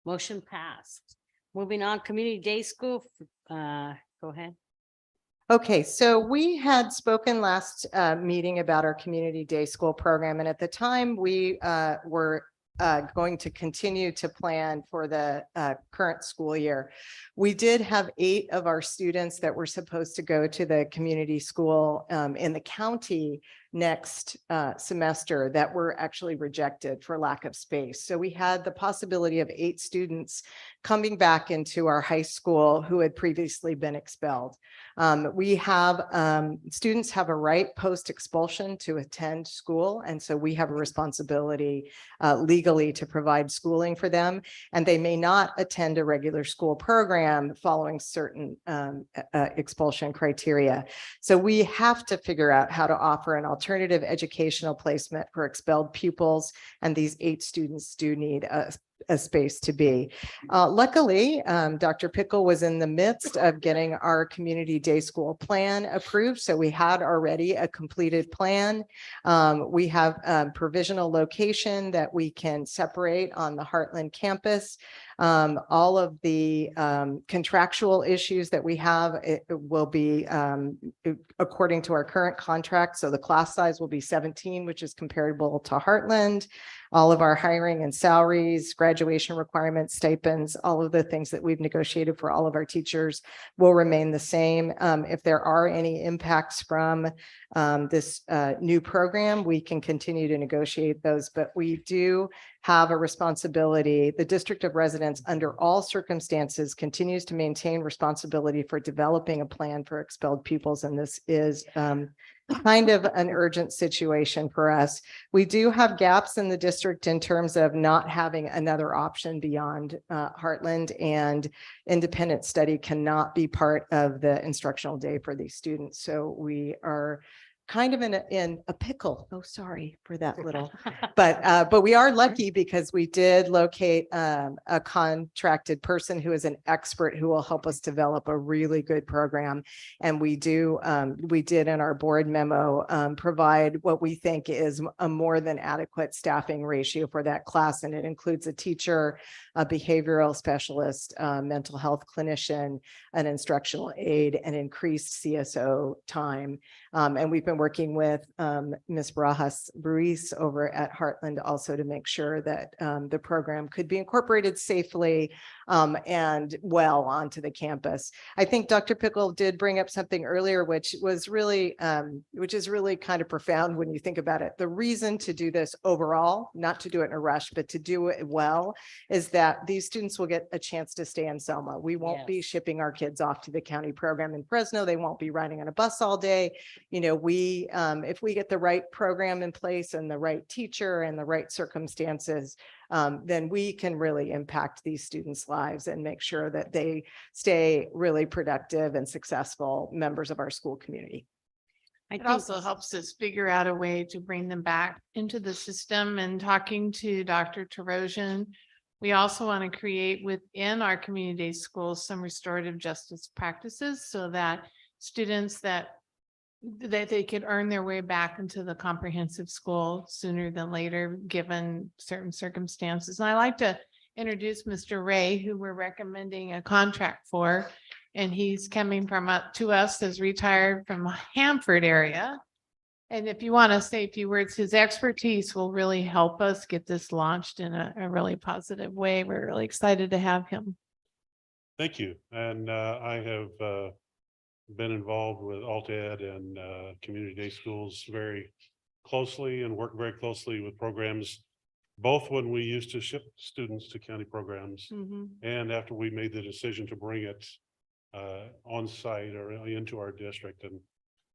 Motion passed. Moving on, community day school. Go ahead. Okay, so we had spoken last meeting about our community day school program, and at the time we were going to continue to plan for the current school year. We did have 8 of our students that were supposed to go to the community school in the county next semester that were actually rejected for lack of space. So we had the possibility of 8 students coming back into our high school who had previously been expelled. We have students have a right post expulsion to attend school, and so we have a responsibility legally to provide schooling for them, and they may not attend a regular school program following certain expulsion criteria. So we have to figure out how to offer an alternative educational placement for expelled pupils, and these 8 students do need a space to be. Luckily, Dr. Pickle was in the midst of getting our community day school plan approved. So we had already a completed plan. We have a provisional location that we can separate on the Heartland campus. All of the contractual issues that we have, it will be according to our current contract. So the class size will be 17, which is comparable to Heartland. All of our hiring and salaries, graduation requirements, stipends, all of the things that we've negotiated for all of our teachers will remain the same. If there are any impacts from this new program, we can continue to negotiate those, but we do have a responsibility. The District of Residence, under all circumstances, continues to maintain responsibility for developing a plan for expelled pupils, and this is kind of an urgent situation for us. We do have gaps in the district in terms of not having another option beyond Heartland, and independent study cannot be part of the instructional day for these students. So we are kind of in a pickle. Oh, sorry for that little, but we are lucky because we did locate a contracted person who is an expert who will help us develop a really good program. And we did in our board memo provide what we think is a more than adequate staffing ratio for that class. And it includes a teacher, a behavioral specialist, mental health clinician, an instructional aide, and increased CSO time. And we've been working with Ms. Barajas Ruiz over at Heartland also to make sure that the program could be incorporated safely and well onto the campus. I think Dr. Pickle did bring up something earlier, which is really kind of profound when you think about it. The reason to do this overall, not to do it in a rush, but to do it well, is that these students will get a chance to stay in Selma. We won't be shipping our kids off to the county program in Fresno. They won't be riding on a bus all day. You know, if we get the right program in place and the right teacher and the right circumstances, then we can really impact these students' lives and make sure that they stay really productive and successful members of our school community. It also helps us figure out a way to bring them back into the system. And talking to Dr. Tarosian, we also want to create within our community schools some restorative justice practices so that students that they could earn their way back into the comprehensive school sooner than later, given certain circumstances. And I like to introduce Mr. Ray, who we're recommending a contract for, and he's coming from up to us as retired from Hanford area. And if you want to say a few words, his expertise will really help us get this launched in a really positive way. We're really excited to have him. Thank you. And I have been involved with Alt-Ed and community day schools very closely and worked very closely with programs, both when we used to ship students to county programs and after we made the decision to bring it on site or into our district. And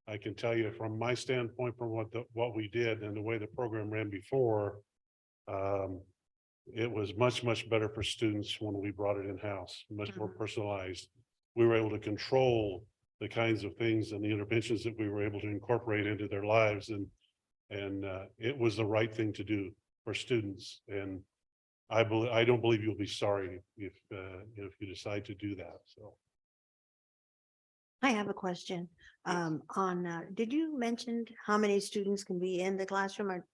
I can tell you from my standpoint, from what we did and the way the program ran before, it was much better for students when we brought it in-house, much more personalized. We were able to control the kinds of things and the interventions that we were able to incorporate into their lives. And it was the right thing to do for students. And I don't believe you'll be sorry if you decide to do that. So. I have a question did you mention how many students can be in the classroom? Or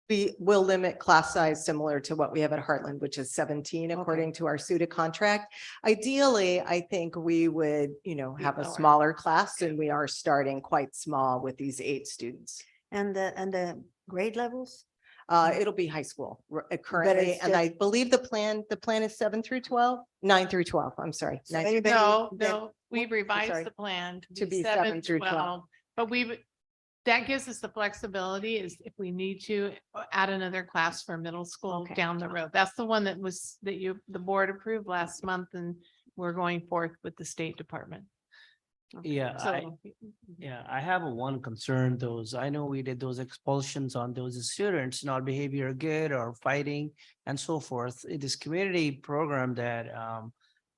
We will limit class size similar to what we have at Heartland, which is 17 according to our SUDA contract. Ideally, I think we would, have a lower. smaller class, and we are starting quite small with these 8 students. And the grade levels? It'll be high school currently, it's and I believe the plan is 7 through 12, 9 through 12. I'm sorry. So 9 anybody No, that- no, we sorry. revised the plan To be 7 through 12. 12. But that gives us the flexibility is if we need to add another class for middle school Okay. down the road. That's the one that the board approved last month, and we're going forth with the State Department. Yeah, So, I have one concern, I know we did those expulsions on those students, not behavior good or fighting and so forth. This community program that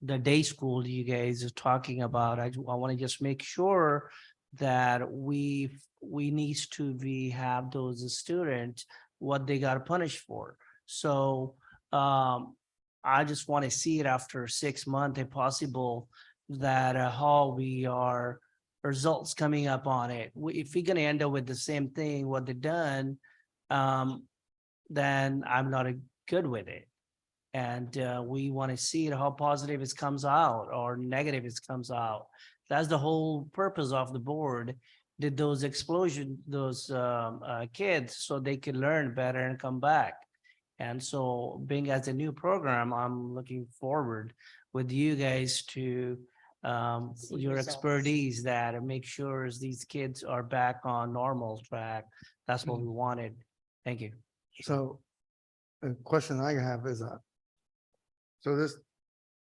the day school you guys are talking about, I want to just make sure that we needs to have those students what they got punished for. So I just want to see it after 6 months if possible, that how we are results coming up on it. If we're gonna end up with the same thing what they done, then I'm not good with it. And we want to see how positive it comes out or negative it comes out. That's the whole purpose of the board. Did those those kids so they could learn better and come back. And so being as a new program, I'm looking forward with you guys to your results. expertise that make sure these kids are back on normal track. That's what we wanted. Thank you. So the question I have is, so this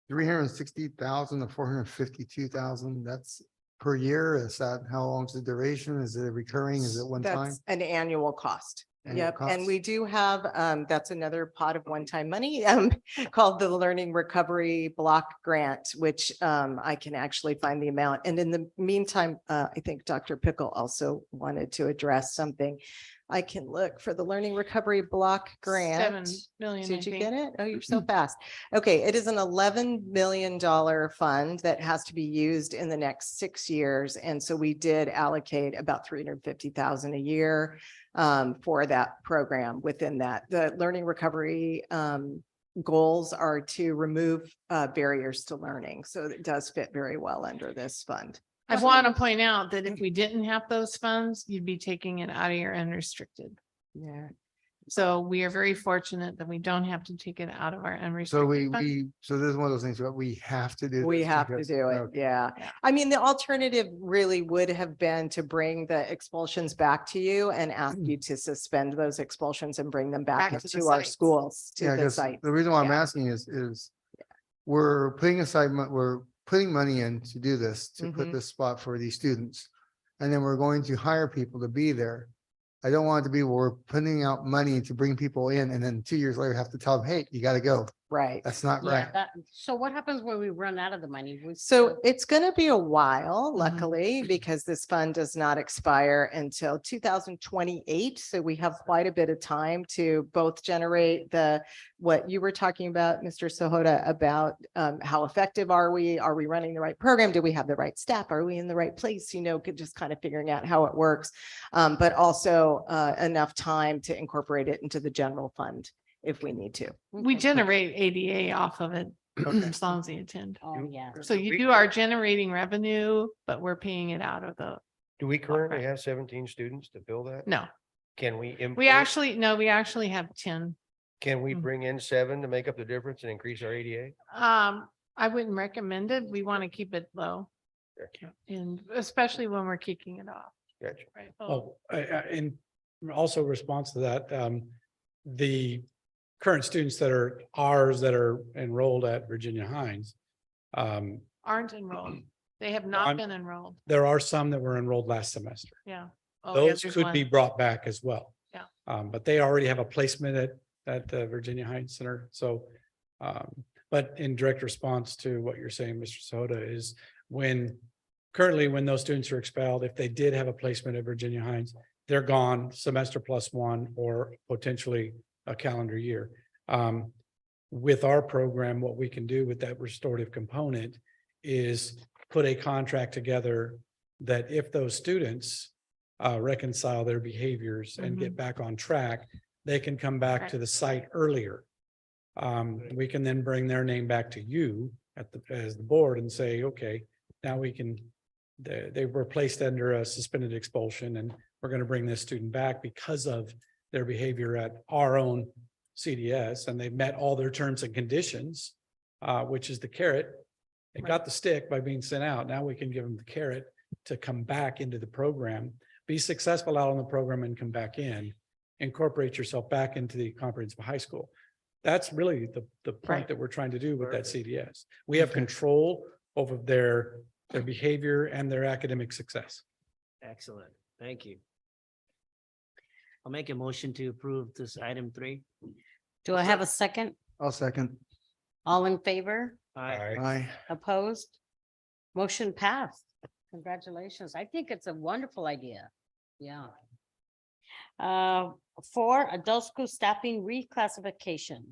360,000 to 452,000, that's per year? Is that how long's the duration? Is it recurring? Is it one time? That's an annual cost. Annual Yep, and cost? we do have, that's another pot of one-time money, called the Learning Recovery Block Grant, which, I can actually find the amount. And in the meantime, I think Dr. Pickle also wanted to address something. I can look for the Learning Recovery Block Grant. 7 million, I Did you think. get it? Oh, you're so fast. Okay, it is an $11 million fund that has to be used in the next 6 years. And so we did allocate about 350,000 a year for that program within that. The learning recovery goals are to remove barriers to learning. So it does fit very well under this fund. I want to point out that if we didn't have those funds, you'd be taking it out of your unrestricted. Yeah. So we are very fortunate that we don't have to take it out of our So unrestricted. fund. so this is one of those things that we have to do. We this have to because- do it, okay. yeah. Yeah. I mean, the alternative really would have been to bring the expulsions back to you and ask you to suspend those expulsions and bring them back Back to the into our sites. schools, Yeah, to the 'cause site. the reason why I'm Yeah. asking is we're putting aside, we're putting money in to do this, to put Mhm. this spot for these students. And then we're going to hire people to be there. I don't want it to be where we're putting out money to bring people in and then 2 years later have to tell them, hey, you gotta go. Right. That's not Yeah, right. so what happens when we run out of the money? So it's going to be a while, Mhm. luckily, because this fund does not expire until 2028. So we have quite a bit of time to both generate what you were talking about, Mr. Sahota, about how effective are we? Are we running the right program? Do we have the right staff? Are we in the right place? Just kind of figuring out how it works. But also enough time to incorporate it into the general fund if we need to. We generate ADA off of it as long as they attend. Oh, yeah. So you are generating revenue, but we're paying it out of the, Do we currently have 17 students to fill that? no, Can we? we import- actually have 10. Can we Mm. bring in 7 to make up the difference and increase our ADA? I wouldn't recommend it. We want to keep it low. And especially when we're kicking it off. Gotcha. Right. Oh, and also response to that, the current students that are ours that are enrolled at Virginia Hines. Aren't enrolled. They have not I'm- been enrolled. There are some that were enrolled last semester. Yeah. Oh, yeah, Those there's could be one. brought back as well. Yeah. But they already have a placement at the Virginia Heights Center. So, but in direct response to what you're saying, Mr. Soda, is currently when those students are expelled, if they did have a placement at Virginia Heights, they're gone semester +1 or potentially a calendar year. With our program, what we can do with that restorative component is put a contract together that if those students reconcile their behaviors and get back on track, they can come back to the site earlier. We can then bring their name back to you as the board and say, okay, now we can, they were placed under a suspended expulsion and we're going to bring this student back because of their behavior at our own CDS, and they've met all their terms and conditions, which is the carrot. They got the stick by being sent out. Now we can give them the carrot to come back into the program, be successful out on the program and come back in, incorporate yourself back into the comprehensive high school. That's really the point that we're trying to do with that CDS. We have control over their behavior and their academic success. Excellent. Thank you. I'll make a motion to approve this item 3. Do I have a second? I'll second. All in favor? Aye. Opposed? Motion passed. Congratulations. I think it's a wonderful idea. Yeah. 4, adult school staffing reclassification.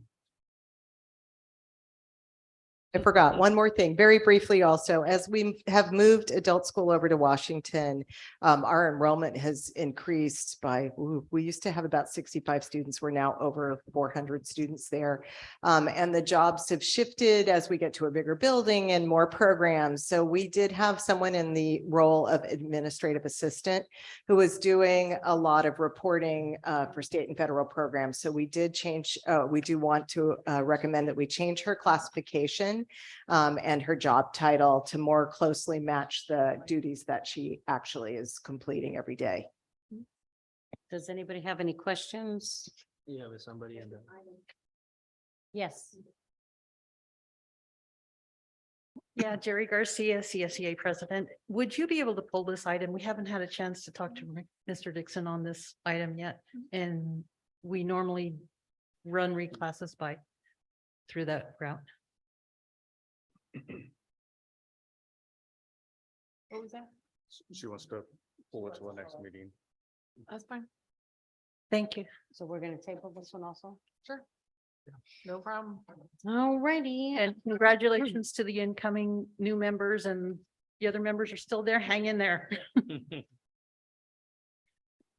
I forgot one more thing, very briefly also, as we have moved adult school over to Washington, our enrollment has increased by, we used to have about 65 students. We're now over 400 students there. And the jobs have shifted as we get to a bigger building and more programs. So we did have someone in the role of administrative assistant who was doing a lot of reporting for state and federal programs. So we did change, we do want to recommend that we change her classification and her job title to more closely match the duties that she actually is completing every day. Does anybody have any questions? Yeah, with somebody in the. Yes. Yeah, Jerry Garcia, CSEA president. Would you be able to pull this item? We haven't had a chance to talk to Mr. Dixon on this item yet. And we normally run reclasses through that route. What was that? She wants to pull it to the next meeting. That's fine. Thank you. So we're going to table this one also? Sure. No problem. All righty. And congratulations to the incoming new members, and the other members are still there. Hang in there.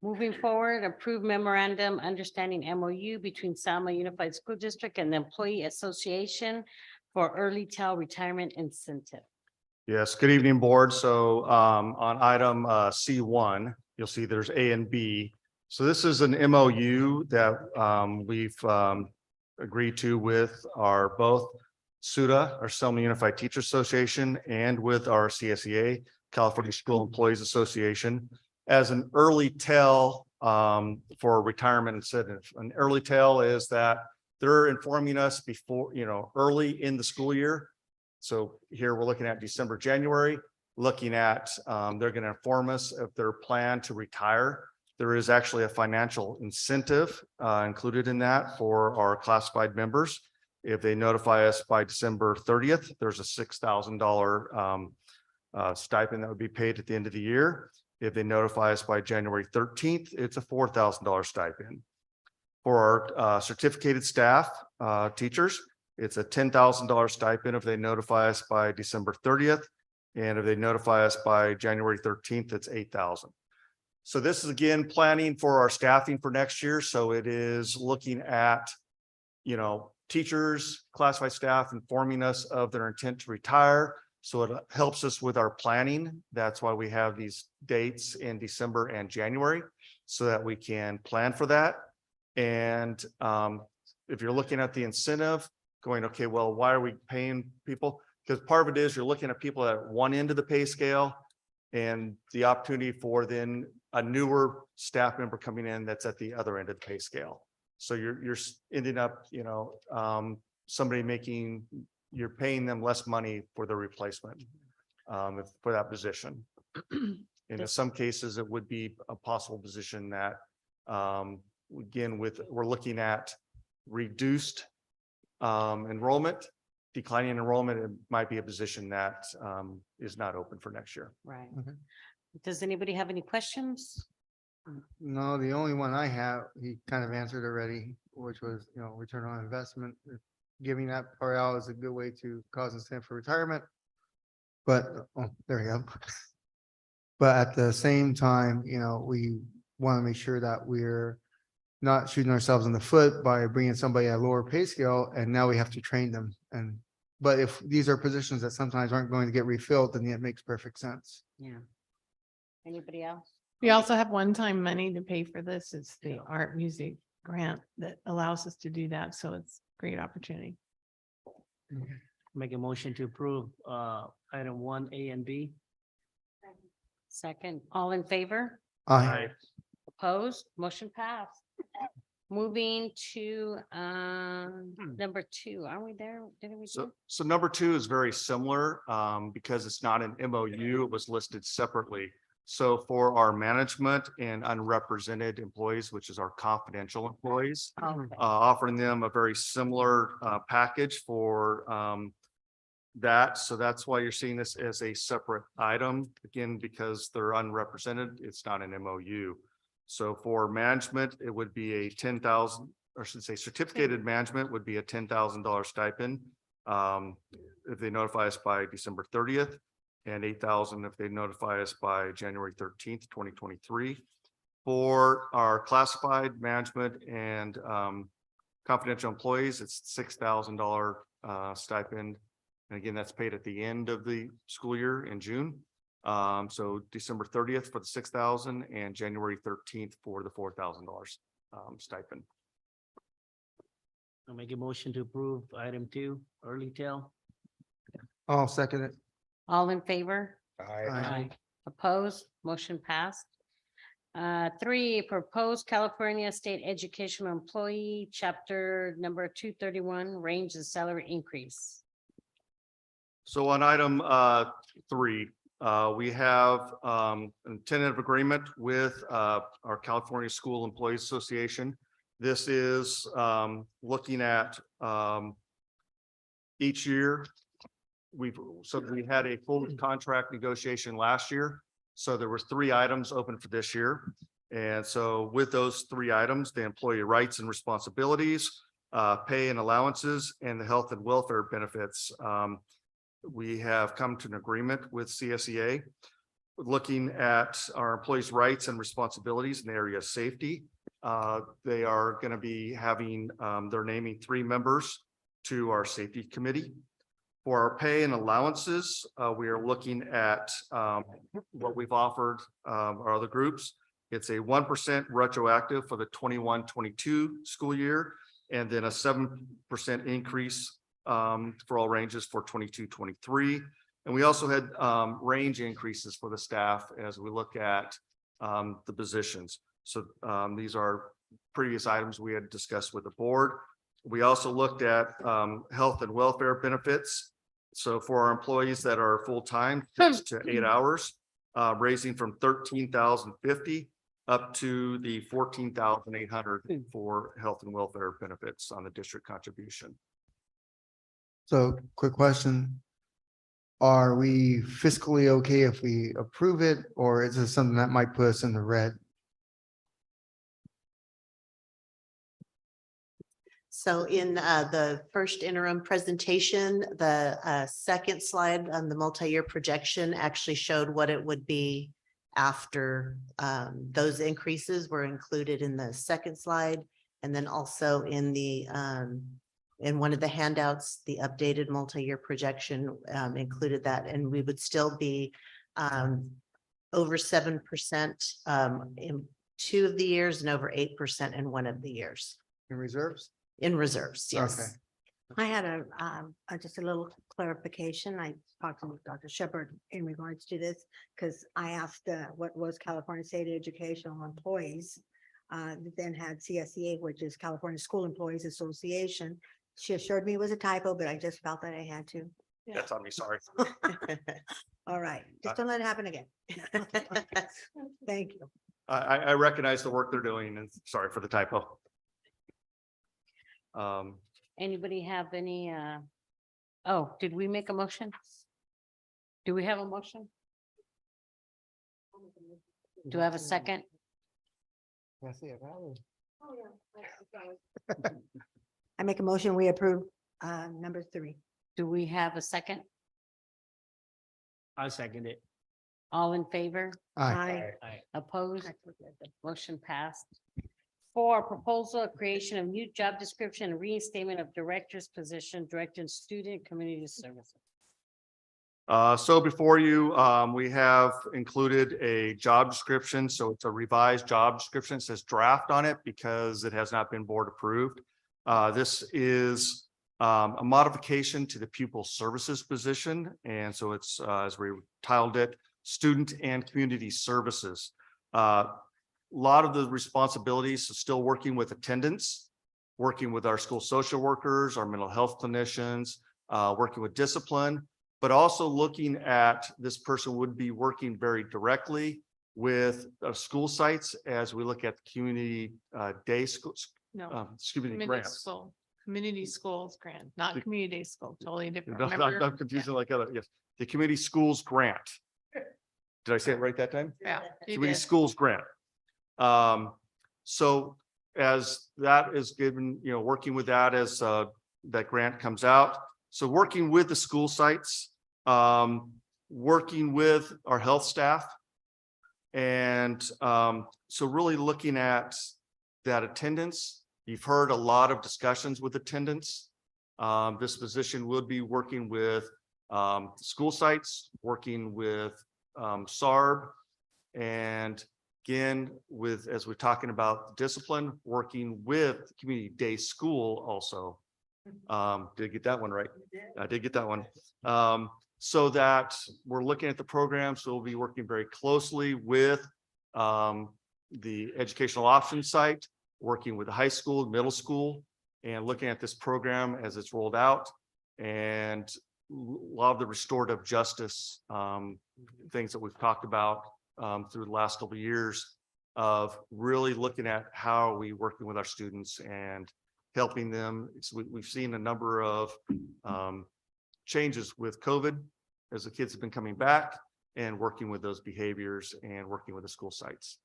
Moving forward, approve memorandum understanding MOU between Selma Unified School District and the Employee Association for early child retirement incentive. Yes, good evening, board. So on item C1, you'll see there's A and B. So this is an MOU that we've agreed to with our both SUDA, our Selma Unified Teacher Association, and with our CSEA, California School Employees Association, as an early tell for retirement incentive. An early tell is that they're informing us before, early in the school year. So here we're looking at December, January, looking at, they're going to inform us of their plan to retire. There is actually a financial incentive included in that for our classified members. If they notify us by December 30th, there's a $6,000 stipend that would be paid at the end of the year. If they notify us by January 13th, it's a $4,000 stipend. For our certificated staff, teachers, it's a $10,000 stipend if they notify us by December 30th. And if they notify us by January 13th, it's $8,000. So this is again planning for our staffing for next year. So it is looking at, teachers, classified staff informing us of their intent to retire. So it helps us with our planning. That's why we have these dates in December and January so that we can plan for that. And if you're looking at the incentive going, okay, well, why are we paying people? Because part of it is you're looking at people at one end of the pay scale and the opportunity for then a newer staff member coming in that's at the other end of the pay scale. So you're ending up, somebody you're paying them less money for the replacement for that position. And in some cases, it would be a possible position that, again, we're looking at reduced enrollment, declining enrollment. It might be a position that is not open for next year. Right. Does anybody have any questions? No, the only one I have, he kind of answered already, which was, return on investment. Giving that part out is a good way to cause incentive for retirement. But, there you go. But at the same time, we want to make sure that we're not shooting ourselves in the foot by bringing somebody at a lower pay scale and now we have to train them. And, but if these are positions that sometimes aren't going to get refilled, then it makes perfect sense. Yeah. Anybody else? We also have one-time money to pay for this. It's the art music grant that allows us to do that. So it's a great opportunity. Make a motion to approve item 1A and B. Second, all in favor? Aye. Opposed? Motion passed. Moving to number 2. Are we there? Did we do? So number 2 is very similar because it's not an MOU. It was listed separately. So for our management and unrepresented employees, which is our confidential employees, offering them a very similar package for that. So that's why you're seeing this as a separate item. Again, because they're unrepresented, it's not an MOU. So for management, it would be a 10,000, or I should say certificated management would be a $10,000 stipend. If they notify us by December 30th, and 8,000 if they notify us by January 13th, 2023. For our classified management and confidential employees, it's $6,000 stipend. And again, that's paid at the end of the school year in June. So December 30th for the 6,000 and January 13th for the $4,000 stipend. I'll make a motion to approve item 2, early tell. I'll second it. All in favor? Aye. Opposed? Motion passed. 3, proposed California State Educational Employee, chapter number 231, range of salary increase. So on item 3, we have a tentative agreement with our California School Employees Association. This is looking at each year. We had a full contract negotiation last year. So there were 3 items open for this year. And so with those 3 items, the employee rights and responsibilities, pay and allowances, and the health and welfare benefits, we have come to an agreement with CSEA. Looking at our employees' rights and responsibilities in the area of safety, they are going to be having, they're naming 3 members to our safety committee. For our pay and allowances, we are looking at what we've offered our other groups. It's a 1% retroactive for the 21-22 school year, and then a 7% increase for all ranges for 22-23. And we also had range increases for the staff as we look at the positions. So these are previous items we had discussed with the board. We also looked at health and welfare benefits. So for our employees that are full-time, 6 to 8 hours, raising from $13,050 up to the $14,800 for health and welfare benefits on the district contribution. So quick question. Are we fiscally okay if we approve it, or is it something that might put us in the red? So in the first interim presentation, the second slide on the multi-year projection actually showed what it would be after those increases were included in the second slide. And then also in the in one of the handouts, the updated multi-year projection included that, and we would still be over 7% in 2 of the years and over 8% in 1 of the years. In reserves? In reserves, yes. Okay. I had just a little clarification. I talked to Dr. Shepherd in regards to this, because I asked what was California State Educational Employees, then had CSEA, which is California School Employees Association. She assured me it was a typo, but I just felt that I had to. That's on me, sorry. All right, just don't let it happen again. Thank you. I recognize the work they're doing and sorry for the typo. Anybody have any, oh, did we make a motion? Do we have a motion? Do I have a second? I make a motion, we approve number 3. Do we have a second? I second it. All in favor? Aye. Opposed? Motion passed. 4, proposal of creation of new job description and reinstatement of director's position, director and student community services. So before you, we have included a job description. So it's a revised job description. It says draft on it because it has not been board approved. This is a modification to the pupil services position. And so it's, as we titled it, student and community services. A lot of the responsibilities are still working with attendance, working with our school social workers, our mental health clinicians, working with discipline, but also looking at this person would be working very directly with school sites as we look at community day schools. No. Excuse me, Community grants. school, community schools grant, not community day school, totally different. No, Remember? I'm confusing like other, yes, the community schools grant. Did I say it right that time? Yeah. you Community did. schools grant. So as that is given, working with that as that grant comes out. So working with the school sites, working with our health staff. And so really looking at that attendance. You've heard a lot of discussions with attendance. This position will be working with school sites, working with SARB, and again, as we're talking about discipline, working with community day school also. Did I get that one right? I did get that one. So that we're looking at the program. So we'll be working very closely with the educational options site, working with the high school, middle school, and looking at this program as it's rolled out. And a lot of the restorative justice things that we've talked about through the last couple of years of really looking at how are we working with our students and helping them. So we've seen a number of changes with COVID as the kids have been coming back and working with those behaviors and working with the school sites.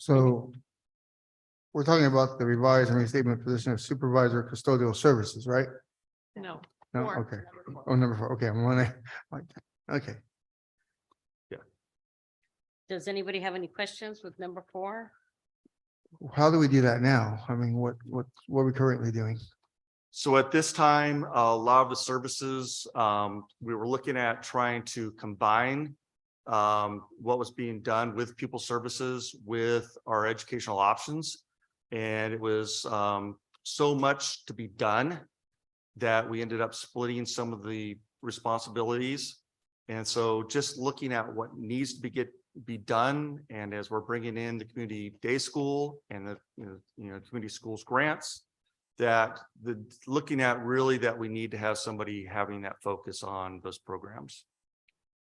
So we're talking about the revised and restatement position of supervisor custodial services, right? No. No, Four. okay. Oh, number 4. Okay, I'm on okay. Does anybody have any questions with number 4? How do we do that now? I mean, what are we currently doing? So at this time, a lot of the services, we were looking at trying to combine what was being done with pupil services with our educational options. And it was so much to be done that we ended up splitting some of the responsibilities. And so just looking at what needs to be done, and as we're bringing in the community day school and the community schools grants, that looking at really that we need to have somebody having that focus on those programs.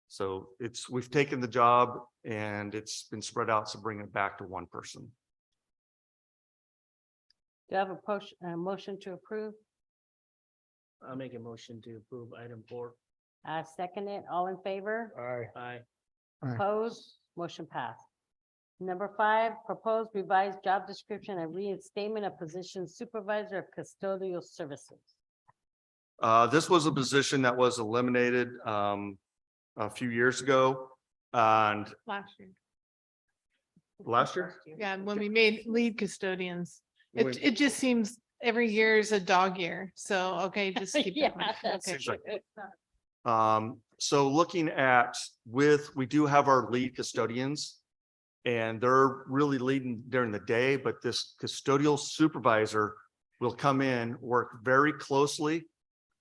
So we've taken the job and it's been spread out to bring it back to one person. Do I have a motion to approve? I'll make a motion to approve item 4. Second it, all in favor? Aye. Aye. Opposed, motion passed. Number 5, proposed revised job description and reinstatement of position supervisor of custodial services. This was a position that was eliminated a few years ago. And Last year. last year? Yeah, when we made lead custodians, When we- it just seems every year is a dog year. So, okay, just keep that one. Yeah, that's Okay. Seems like- So looking at we do have our lead custodians and they're really leading during the day, but this custodial supervisor will come in, work very closely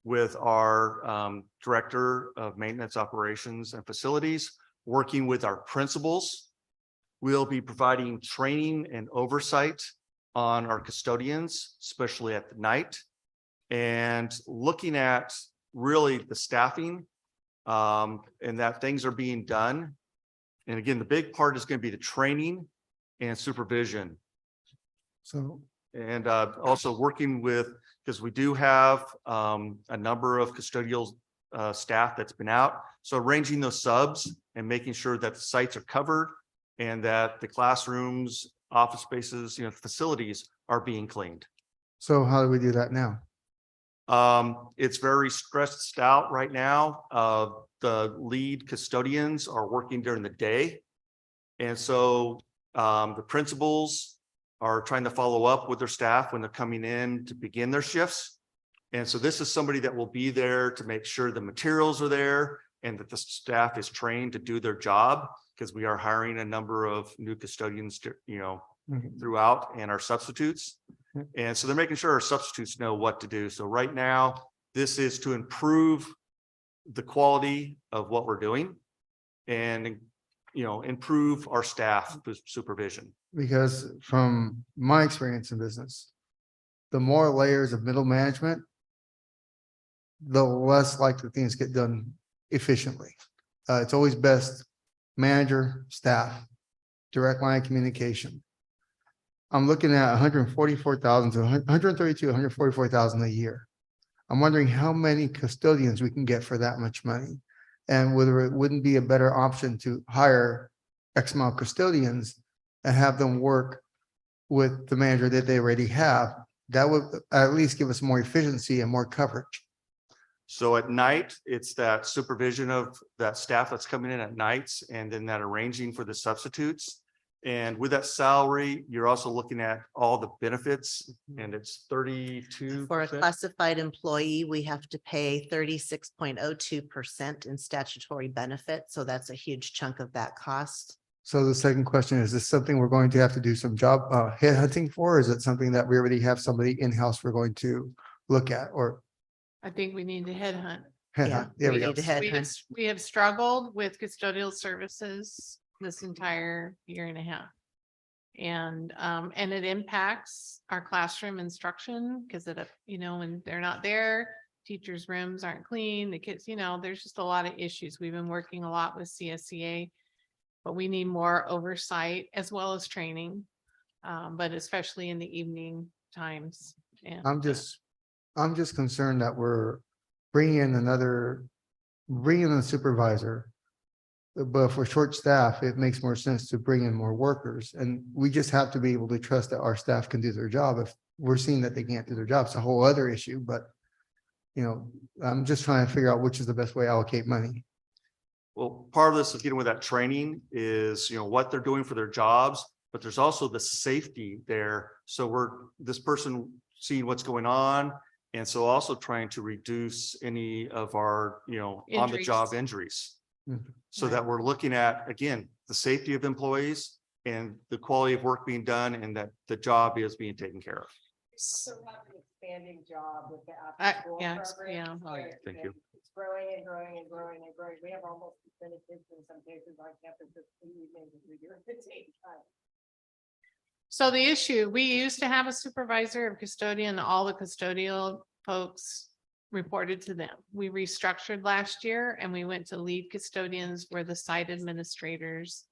with our director of maintenance operations and facilities, working with our principals. We'll be providing training and oversight on our custodians, especially at the night, and looking at really the staffing and that things are being done. And again, the big part is going to be the training and supervision. So, And also working with, because we do have a number of custodial staff that's been out. So arranging those subs and making sure that the sites are covered and that the classrooms, office spaces, facilities are being cleaned. so how do we do that now? It's very stressed out right now. The lead custodians are working during the day. And so the principals are trying to follow up with their staff when they're coming in to begin their shifts. And so this is somebody that will be there to make sure the materials are there and that the staff is trained to do their job, because we are hiring a number of new custodians, throughout, and our substitutes. And so they're making sure our substitutes know what to do. So right now, this is to improve the quality of what we're doing and, improve our staff supervision. Because from my experience in business, the more layers of middle management, the less likely things get done efficiently. It's always best manager, staff, direct line communication. I'm looking at 144,000 to 132, 144,000 a year. I'm wondering how many custodians we can get for that much money, and whether it wouldn't be a better option to hire X amount of custodians and have them work with the manager that they already have. That would at least give us more efficiency and more coverage. So at night, it's that supervision of that staff that's coming in at nights, and then that arranging for the substitutes. And with that salary, you're also looking at all the benefits, and it's 32%. For a classified employee, we have to pay 36.02% in statutory benefit. So that's a huge chunk of that cost. So the second question, is this something we're going to have to do some job headhunting for? Or is it something that we already have somebody in-house we're going to look at, or? I think we need to headhunt. There we go. need to headhunt. We have struggled with custodial services this entire year and a half. And it impacts our classroom instruction because when they're not there, teachers' rooms aren't clean, the kids, there's just a lot of issues. We've been working a lot with CSEA, but we need more oversight as well as training, but especially in the evening times. And I'm just concerned that we're bringing in a supervisor. But for short staff, it makes more sense to bring in more workers, and we just have to be able to trust that our staff can do their job. If we're seeing that they can't do their job, it's a whole other issue, but I'm just trying to figure out which is the best way to allocate money. Well, part of this is getting with that training is, what they're doing for their jobs, but there's also the safety there. So this person seeing what's going on. And so also trying to reduce any of our, on the job injuries. So that we're looking at, again, the safety of employees and the quality of work being done, and that the job is being taken care of. So have an expanding job with the yeah, after-school yeah. program. Thank you. It's growing and growing and growing and growing. We have almost as many kids in some cases on campus this evening as we do at the same time. So the issue, we used to have a supervisor of custodian, all the custodial folks reported to them. We restructured last year and we went to lead custodians where the site administrators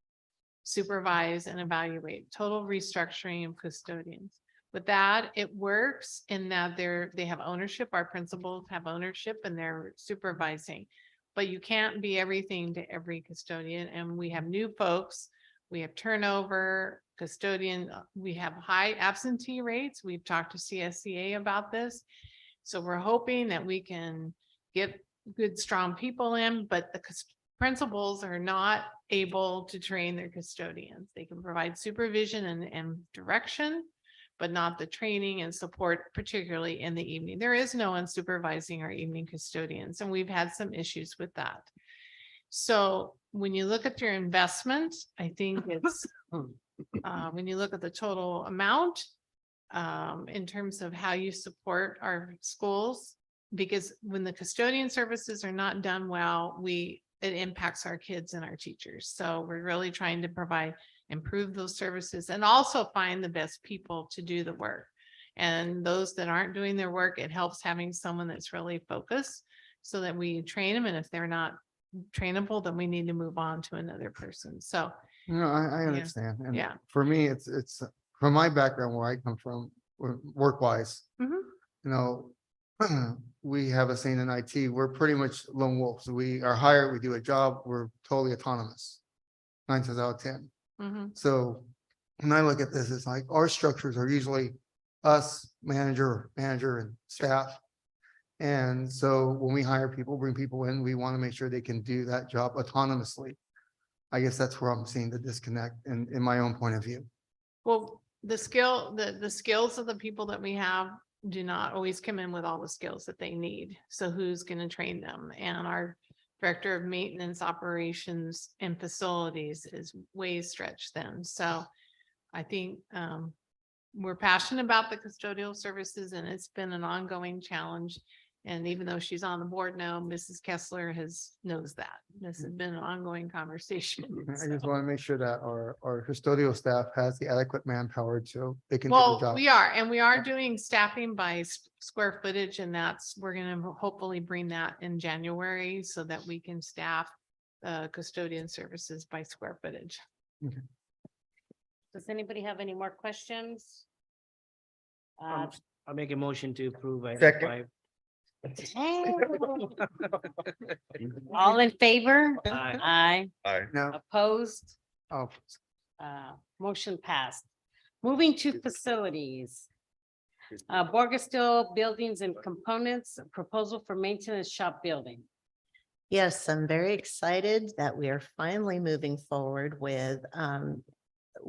supervise and evaluate. Total restructuring of custodians. With that, it works in that they have ownership. Our principals have ownership and they're supervising. But you can't be everything to every custodian. And we have new folks. We have turnover, custodian. We have high absentee rates. We've talked to CSEA about this. So we're hoping that we can get good, strong people in, but the principals are not able to train their custodians. They can provide supervision and direction, but not the training and support, particularly in the evening. There is no one supervising our evening custodians, and we've had some issues with that. So when you look at your investment, I think it's, when you look at the total amount, in terms of how you support our schools, because when the custodian services are not done well, it impacts our kids and our teachers. So we're really trying to improve those services and also find the best people to do the work. And those that aren't doing their work, it helps having someone that's really focused so that we train them. And if they're not trainable, then we need to move on to another person. So I understand. And yeah. for me, it's from my background, where I come from, work-wise, we have a saying in IT, we're pretty much lone wolves. We are hired, we do a job, we're totally autonomous. 9 times out of 10. So when I look at this, it's like our structures are usually us, manager and staff. And so when we hire people, bring people in, we want to make sure they can do that job autonomously. I guess that's where I'm seeing the disconnect in my own point of view. Well, the skills of the people that we have do not always come in with all the skills that they need. So who's going to train them? And our director of maintenance operations and facilities is way stretched thin. So I think we're passionate about the custodial services, and it's been an ongoing challenge. And even though she's on the board now, Mrs. Kessler knows that. This has been an ongoing conversation. I so. just want to make sure that our custodial staff has the adequate manpower so they can do the Well, job. we are doing staffing by square footage, and we're gonna hopefully bring that in January so that we can staff custodian services by square footage. Does anybody have any more questions? I'll make a motion to approve. item Second. 5. All in favor? Aye. Aye. No. Opposed? Oh, Motion passed. Moving to facilities. Borgesteel Buildings and Components, proposal for maintenance shop building. Yes, I'm very excited that we are finally moving forward with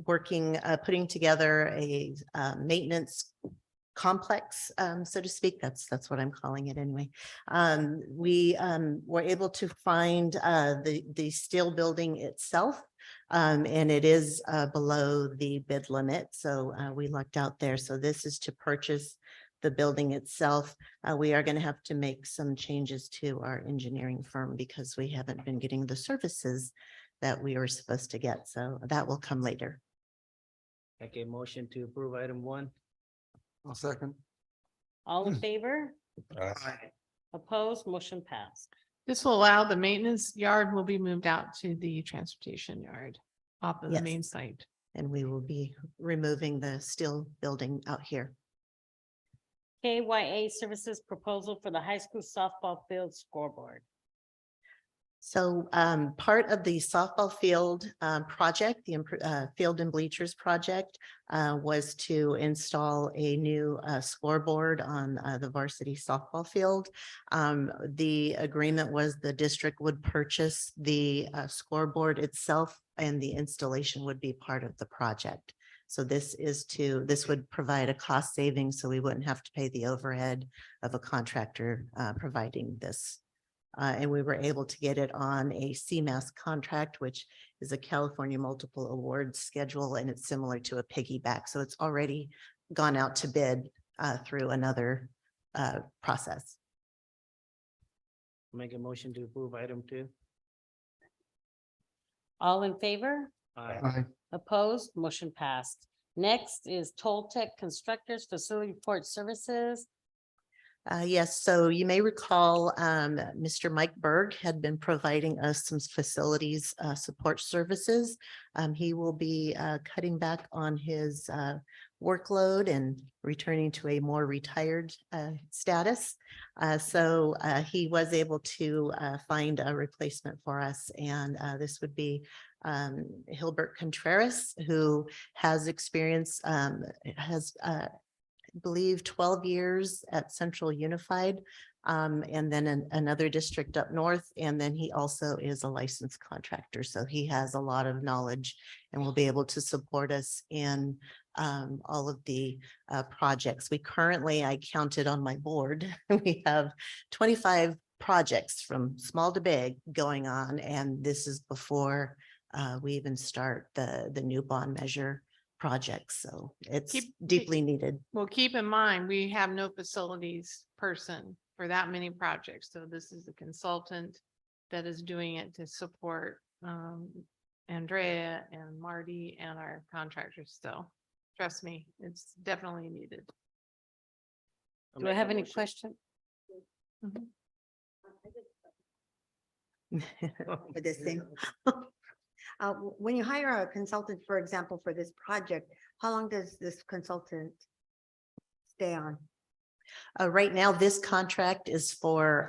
putting together a maintenance complex, so to speak. That's what I'm calling it anyway. We were able to find the steel building itself, and it is below the bid limit. So we lucked out there. So this is to purchase the building itself. We are going to have to make some changes to our engineering firm because we haven't been getting the services that we were supposed to get. So that will come later. Okay, motion to approve item 1. I'll second. All in favor? Opposed? Motion passed. This will allow the maintenance yard will be moved out to the transportation yard off of the Yes. main site. And we will be removing the steel building out here. KYA Services proposal for the high school softball field scoreboard. So part of the softball field project, the field and bleachers project, was to install a new scoreboard on the varsity softball field. The agreement was the district would purchase the scoreboard itself, and the installation would be part of the project. So this would provide a cost saving, so we wouldn't have to pay the overhead of a contractor providing this. And we were able to get it on a CMAS contract, which is a California Multiple Awards schedule, and it's similar to a piggyback. So it's already gone out to bid through another process. Make a motion to approve item 2. All in favor? Aye. Opposed? Motion passed. Next is Toltec Constructors Facility Report Services. Yes, so you may recall Mr. Mike Berg had been providing us some facilities support services. He will be cutting back on his workload and returning to a more retired status. So he was able to find a replacement for us, and this would be Hilbert Contreras, who has experience, I believe 12 years at Central Unified, and then another district up north. And then he also is a licensed contractor. So he has a lot of knowledge and will be able to support us in all of the projects. We currently, I counted on my board, we have 25 projects from small to big going on. And this is before we even start the new bond measure projects. So it's deeply needed. Well, keep in mind, we have no facilities person for that many projects. So this is a consultant that is doing it to support Andrea and Marty and our contractors. So trust me, it's definitely needed. Do I have any question? For this thing. When you hire a consultant, for example, for this project, how long does this consultant stay on? Right now, this contract is for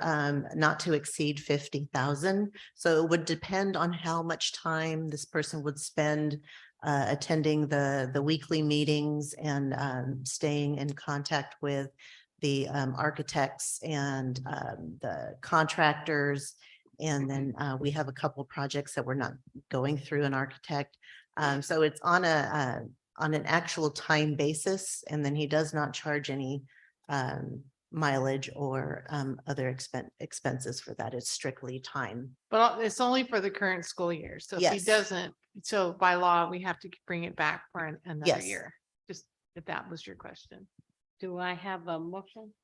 not to exceed 50,000. So it would depend on how much time this person would spend attending the weekly meetings and staying in contact with the architects and the contractors. And then we have a couple projects that we're not going through an architect. So it's on a on an actual time basis, and then he does not charge any mileage or other expenses for that. It's strictly time. But it's only for the current school year. So if he Yes. doesn't, so by law, we have to bring it back for another Yes. year. Just if that was your question. Do I have a motion?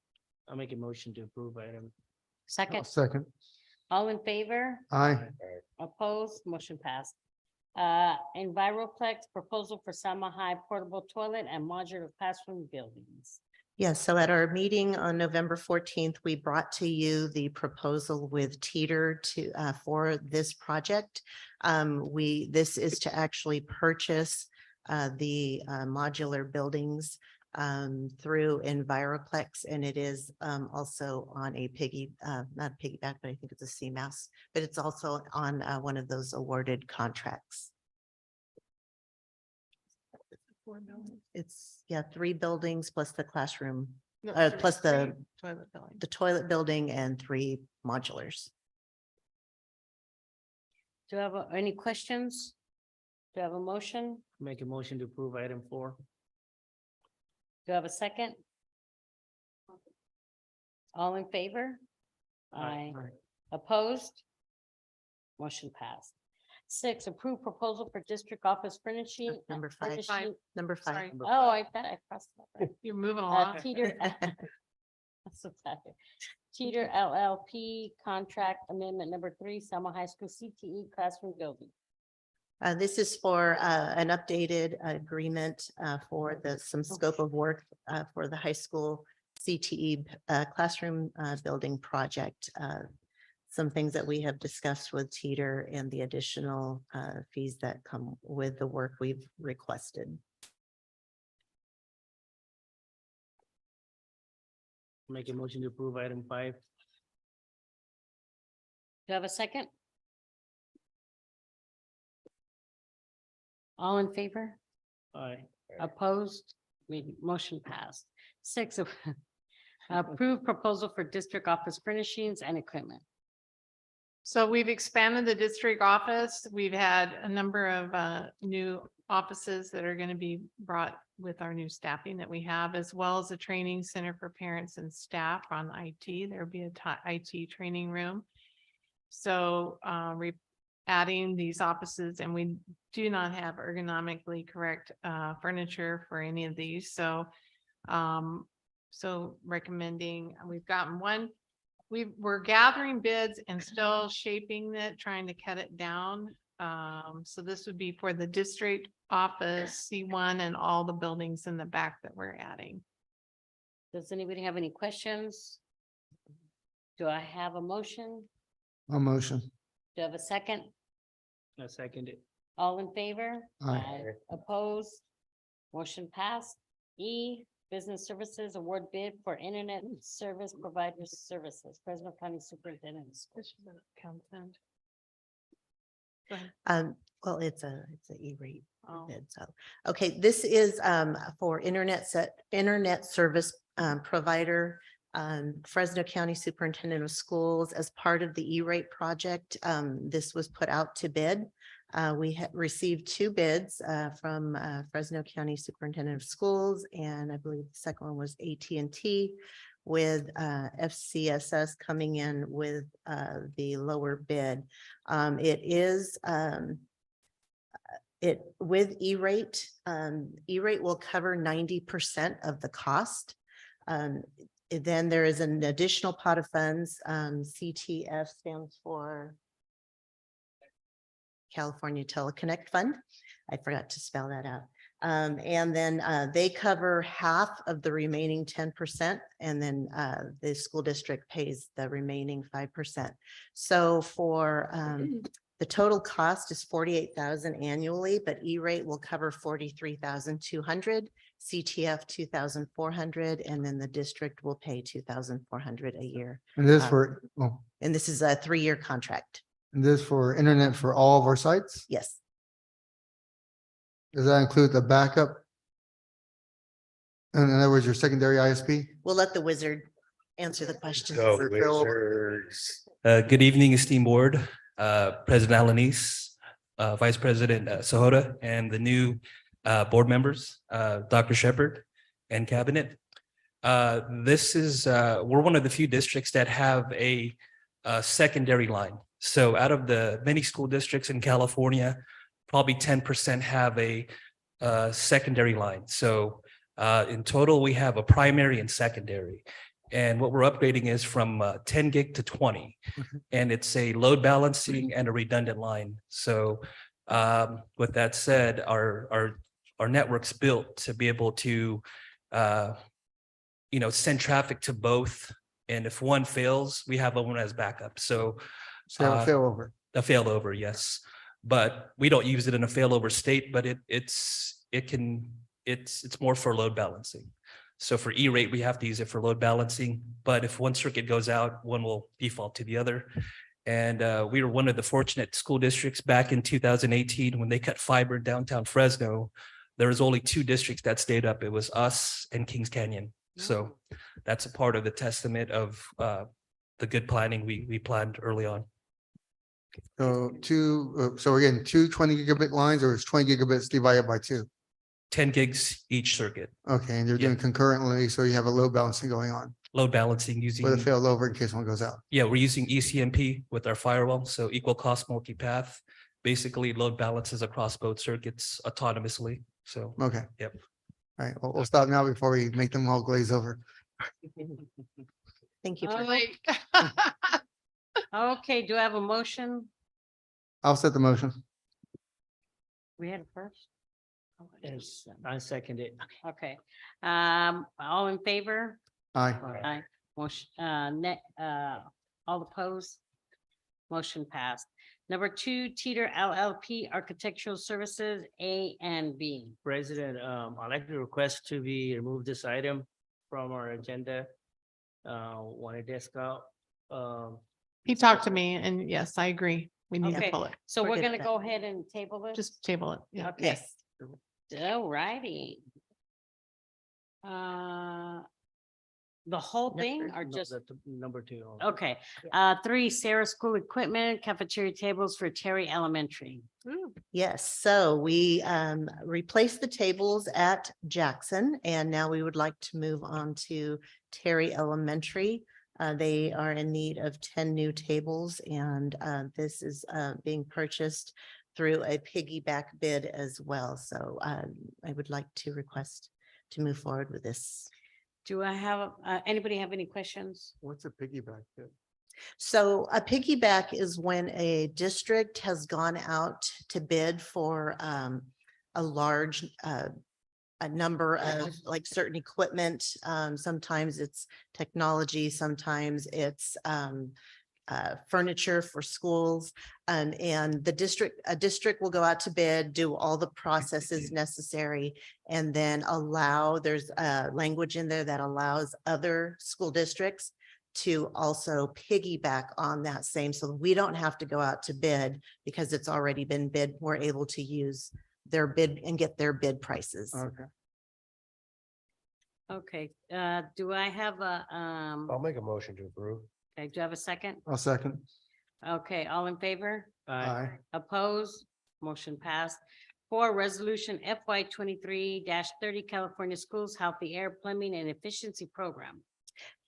I'll make a motion to approve item. Second, Second, all in favor? aye. Opposed, motion passed. Enviroplex proposal for Selma High portable toilet and modular classroom buildings. Yes, so at our meeting on November 14th, we brought to you the proposal with Teeter to for this project. This is to actually purchase the modular buildings through Enviroplex, and it is also on a not a piggyback, but I think it's a CMAS, but it's also on one of those awarded contracts. It's, yeah, 3 buildings plus the classroom, No, plus the toilet billing. toilet building and 3 modulars. Do you have any questions? Do you have a motion? Make a motion to approve item 4. Do you have a second? All in favor? Aye. Opposed? Motion passed. 6, approve proposal for district office furnishing. Number 5. furnishing- Number 5. Sorry. Oh, I bet I pressed that. You're moving right. along. Teeter. I'm so tired. Teeter LLP contract amendment number 3, Selma High School CTE classroom building. This is for an updated agreement for some scope of work for the high school CTE classroom building project. Some things that we have discussed with Teeter and the additional fees that come with the work we've requested. Make a motion to approve item 5. Do you have a second? All in favor? Aye. Opposed? Motion passed. 6, approve proposal for district office furnishings and equipment. So we've expanded the district office. We've had a number of new offices that are going to be brought with our new staffing that we have, as well as a training center for parents and staff on IT. There'll be a IT training room. So adding these offices, and we do not have ergonomically correct furniture for any of these. So recommending, we've gotten one. We're gathering bids and still shaping it, trying to cut it down. So this would be for the district office, C1, and all the buildings in the back that we're adding. Does anybody have any questions? Do I have a motion? A motion. Do I have a second? I second it. All in favor? Aye. Opposed? Motion passed. E, business services award bid for internet service providers services, Fresno County Superintendent. Consent. Well, it's a E-rate Oh. bid, so, okay, this is for internet service provider, Fresno County Superintendent of Schools as part of the E-rate project. This was put out to bid. We had received 2 bids from Fresno County Superintendent of Schools, and I believe the second one was AT&T, with FCSS coming in with the lower bid. It is with E-rate. E-rate will cover 90% of the cost. Then there is an additional pot of funds. CTF stands for California Teleconnect Fund. I forgot to spell that out. And then they cover half of the remaining 10%, and then the school district pays the remaining 5%. So for the total cost is $48,000 annually, but E-rate will cover $43,200, CTF $2,400, and then the district will pay $2,400 a year. And this for, And this is a 3-year contract. and this for internet for all of our sites? Yes. Does that include the backup? In other words, your secondary ISP? We'll let the wizard answer the question. Good evening, esteemed board, President Alanis, Vice President Sahota, and the new board members, Dr. Shepherd and cabinet. We're one of the few districts that have a secondary line. So out of the many school districts in California, probably 10% have a secondary line. So in total, we have a primary and secondary. And what we're upgrading is from 10 gig to 20. And it's a load balancing and a redundant line. So with that said, our network's built to be able to send traffic to both. And if one fails, we have one as backup. So So have a failover. a failover, yes. But we don't use it in a failover state, but it's more for load balancing. So for E-rate, we have to use it for load balancing, but if one circuit goes out, one will default to the other. And we were one of the fortunate school districts back in 2018 when they cut fiber in downtown Fresno. There was only 2 districts that stayed up. It was us and Kings Canyon. So that's a part of the testament of the good planning we planned early on. So so we're getting 2 20 gigabit lines, or it's 20 gigabits divided by 2? 10 gigs each circuit. Okay, and they're doing concurrently, so you have a load balancing going on Load balancing using. with a failover in case one goes out. Yeah, we're using ECMP with our firewall, so equal cost multipath. Basically, load balances across both circuits autonomously. So. Okay. Yep. All right, well, we'll stop now before we make them all glaze over. Thank you. All for- right. Okay, do I have a motion? I'll set the motion. We had it first. Yes, I second it. Okay, all in favor? Aye. Aye. Motion, all opposed? Motion passed. Number 2, Teeter LLP Architectural Services, A and B. President, I'd like to request to be remove this item from our agenda. Want to discuss, He talked to me and yes, I agree. We need to Okay, pull it. so we're Forget gonna that. go ahead and table this? Just table it. Yeah. Okay. Yes. All righty. The whole thing or just, number 2? okay, 3, Sarah School Equipment Cafeteria Tables for Terry Elementary. Yes, so we replaced the tables at Jackson, and now we would like to move on to Terry Elementary. They are in need of 10 new tables, and this is being purchased through a piggyback bid as well. So I would like to request to move forward with this. Do I have, anybody have any questions? What's a piggyback bid? So a piggyback is when a district has gone out to bid for a large a number of like certain equipment. Sometimes it's technology, sometimes it's furniture for schools. And a district will go out to bid, do all the processes necessary, and then there's language in there that allows other school districts to also piggyback on that same, so we don't have to go out to bid because it's already been bid. We're able to use their bid and get their bid prices. Okay. Okay, do I have a, I'll make a motion to approve. okay, do I have a second? I'll second. Okay, all in favor? Aye. Opposed? Motion passed. 4, Resolution FY 23-30 California Schools Healthy Air Plumbing and Efficiency Program.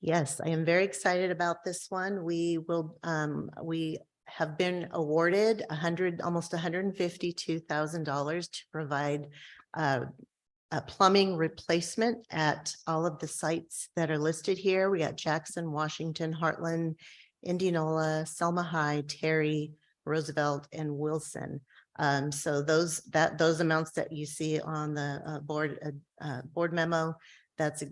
Yes, I am very excited about this one. We have been awarded almost $152,000 to provide a plumbing replacement at all of the sites that are listed here. We got Jackson, Washington, Heartland, Indianola, Selma High, Terry, Roosevelt, and Wilson. So those amounts that you see on the board memo, that's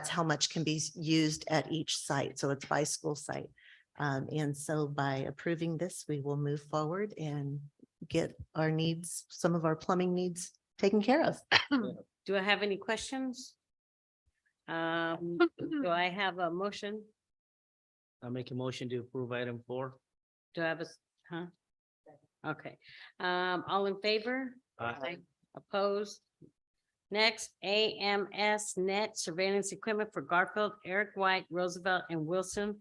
how much can be used at each site. So it's by school site. And so by approving this, we will move forward and get our needs, some of our plumbing needs taken care of. Do I have any questions? Do I have a motion? I'll make a motion to approve item 4. Do I have okay, all in favor? Aye. Opposed? Next, AMS Net Surveillance Equipment for Garfield, Eric White, Roosevelt, and Wilson,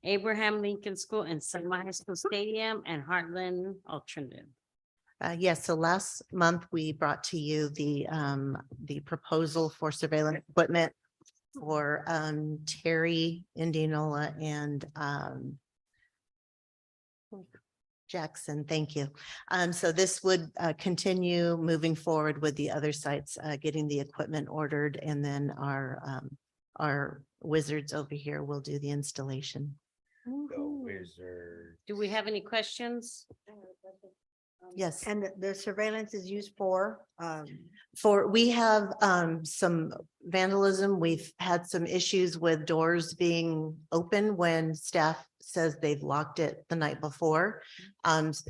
Abraham Lincoln School and Selma High School Stadium and Heartland Alternative. Yes, so last month we brought to you the proposal for surveillance equipment for Terry, Indianola, and Jackson, thank you. So this would continue moving forward with the other sites, getting the equipment ordered, and then our wizards over here will do the installation. Do we have any questions? Yes. And the surveillance is used for, We have some vandalism. We've had some issues with doors being open when staff says they've locked it the night before.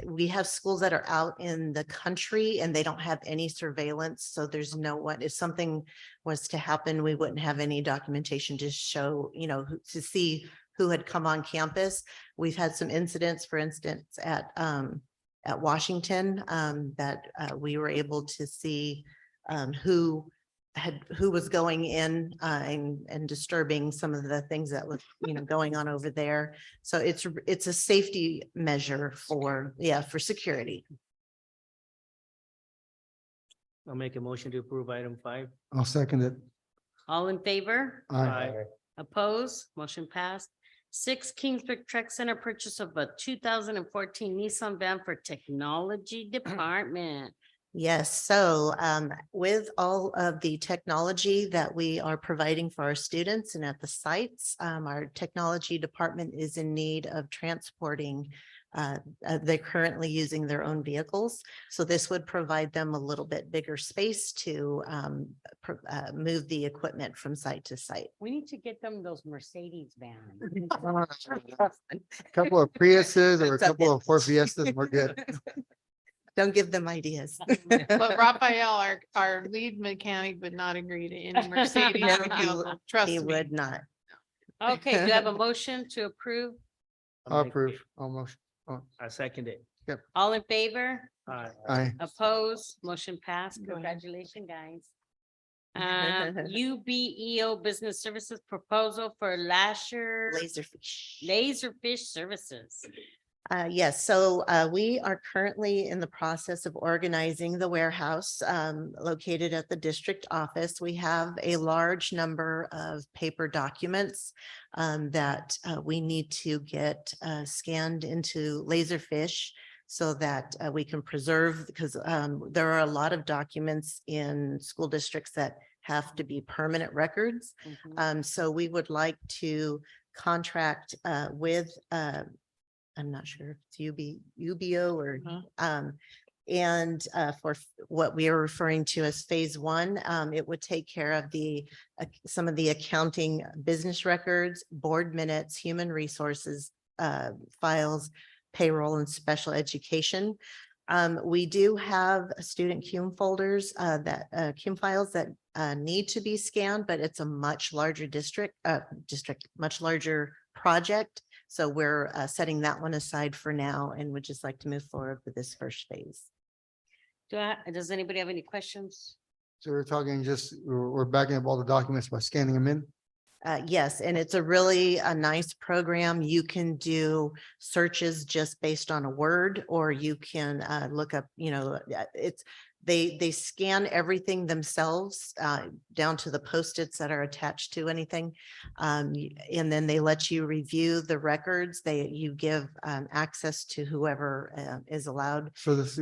We have schools that are out in the country and they don't have any surveillance. So there's no one, if something was to happen, we wouldn't have any documentation to show, to see who had come on campus. We've had some incidents, for instance, at Washington, that we were able to see who was going in and disturbing some of the things that was going on over there. So it's a safety measure for security. I'll make a motion to approve item 5. I'll second it. All in favor? Aye. Opposed? Motion passed. 6, Kingsburg Trek Center purchase of a 2014 Nissan van for technology department. Yes, so with all of the technology that we are providing for our students and at the sites, our technology department is in need of transporting. They're currently using their own vehicles, so this would provide them a little bit bigger space to move the equipment from site to site. We need to get them those Mercedes vans. A couple of Priuses or a couple of Ford Fiestas, we're good. Don't give them ideas. But Raphael, our lead mechanic, would not agree to any Mercedes. No, vehicle. Trust He me. would not. Okay, do I have a motion to approve? I'll approve. Almost. I second it. All in favor? Aye. Opposed? Motion passed. Go ahead. Congratulations, guys. UBEO Business Services proposal for Laserfish Services. Yes, so we are currently in the process of organizing the warehouse located at the district office. We have a large number of paper documents that we need to get scanned into Laserfish so that we can preserve, because there are a lot of documents in school districts that have to be permanent records. So we would like to contract with I'm not sure if it's UBO or, and for what we are referring to as phase 1, it would take care of some of the accounting business records, board minutes, human resources, files, payroll, and special education. We do have student CUME folders CUME files that need to be scanned, but it's a much larger much larger project. So we're setting that one aside for now and would just like to move forward with this first phase. Does anybody have any questions? So we're talking we're backing up all the documents by scanning them in? Yes, and it's a really nice program. You can do searches just based on a word, or you can look up, they scan everything themselves down to the Post-its that are attached to anything. And then they let you review the records. You give access to whoever is allowed. So this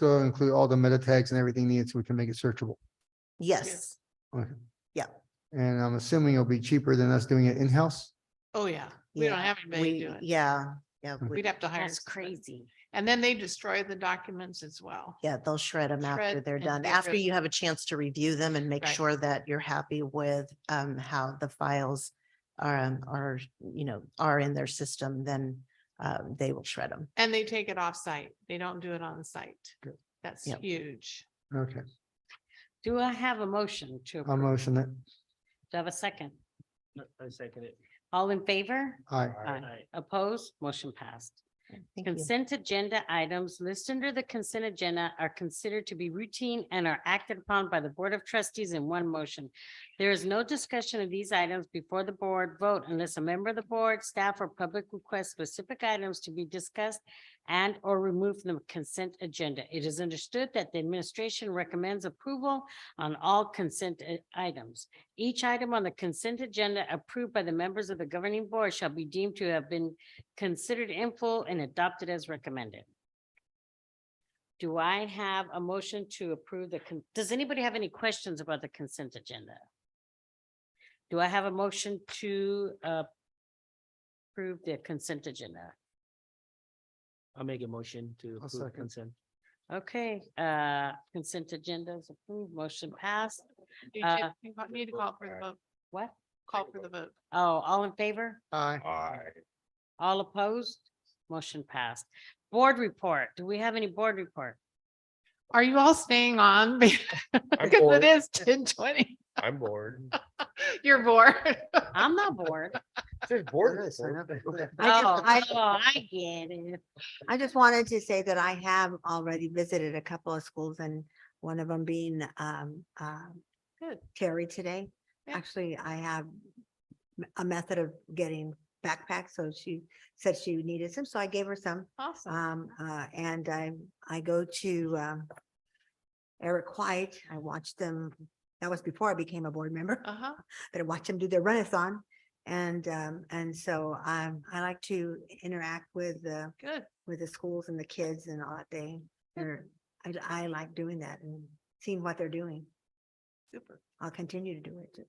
will include all the meta tags and everything needed so we can make it searchable. Yes. Okay. Yeah. And I'm assuming it'll be cheaper than us doing it in-house? Oh, yeah. We don't have anybody to do it. Yeah. We'd have to hire. That's crazy. And then they destroy the documents as well. Yeah, they'll shred them after Shred they're and done, get after rid of you have a chance to review them and make Right. sure that you're happy with how the files are in their system, then they will shred them. And they take it off site. They don't do it on site. That's Yep. huge. Okay, Do I have a motion to I'll approve? motion it. Do I have a second? I second it. All in favor? Aye. Opposed? Motion passed. Thank you. Consent agenda items listed under the consent agenda are considered to be routine and are acted upon by the Board of Trustees in one motion. There is no discussion of these items before the board vote unless a member of the board, staff, or public requests specific items to be discussed and or removed from the consent agenda. It is understood that the administration recommends approval on all consent items. Each item on the consent agenda approved by the members of the governing board shall be deemed to have been considered in full and adopted as recommended. Do I have a motion to approve does anybody have any questions about the consent agenda? Do I have a motion to approve the consent agenda? I'll make a motion to I'll approve second. consent. Okay, consent agenda is approved, motion passed. You Uh, need to call for the vote. What? Call for the vote. Oh, all in favor? Aye. All opposed? Motion passed. Board report. Do we have any board report? Are you all staying on? Because bored. it is 10:20. I'm bored. You're bored. I'm not bored. Yes, I know. I get it. I just wanted to say that I have already visited a couple of schools and one of them being Good. Terry today. Yeah. Actually, I have a method of getting backpacks, so she said she needed some, so I gave her some. Awesome. And I go to Eric White. I watched them. That was before I became a board member. Uh-huh. But I watched them do their renaissance. And so I like to interact with Good. the schools and the kids and all that I like doing that and seeing what they're doing. Super. I'll continue to do it too.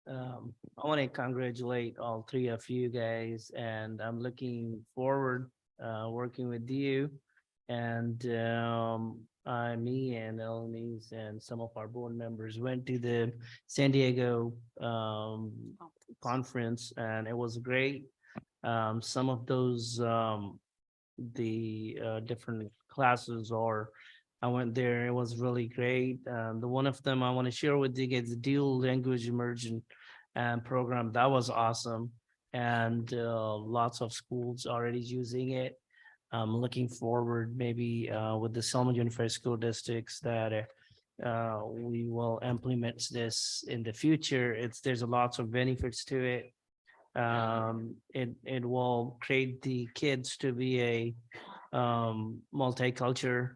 I want to congratulate all three of you guys, and I'm looking forward working with you. And me and Elenice and some of our board members went to the San Diego conference, and it was great. Some of those different classes, or I went there, it was really great. The one of them I want to share with you is the dual language immersion program. That was awesome. And lots of schools already using it. I'm looking forward maybe with the Selma Unified School Districts that we will implement this in the future. There's a lots of benefits to it. It will create the kids to be a multicultural,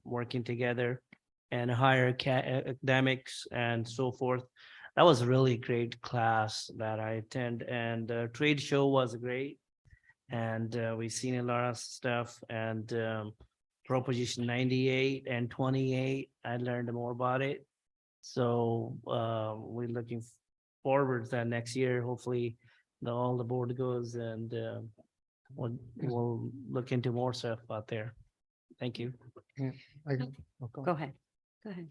working together and higher academics and so forth. That was a really great class that I attend, and the trade show was great. And we've seen a lot of stuff, and Proposition 98 and 28, I learned more about it. So we're looking forward to that next year. Hopefully all the board goes, and we'll look into more stuff out there. Thank you. Go ahead. Go ahead. Okay.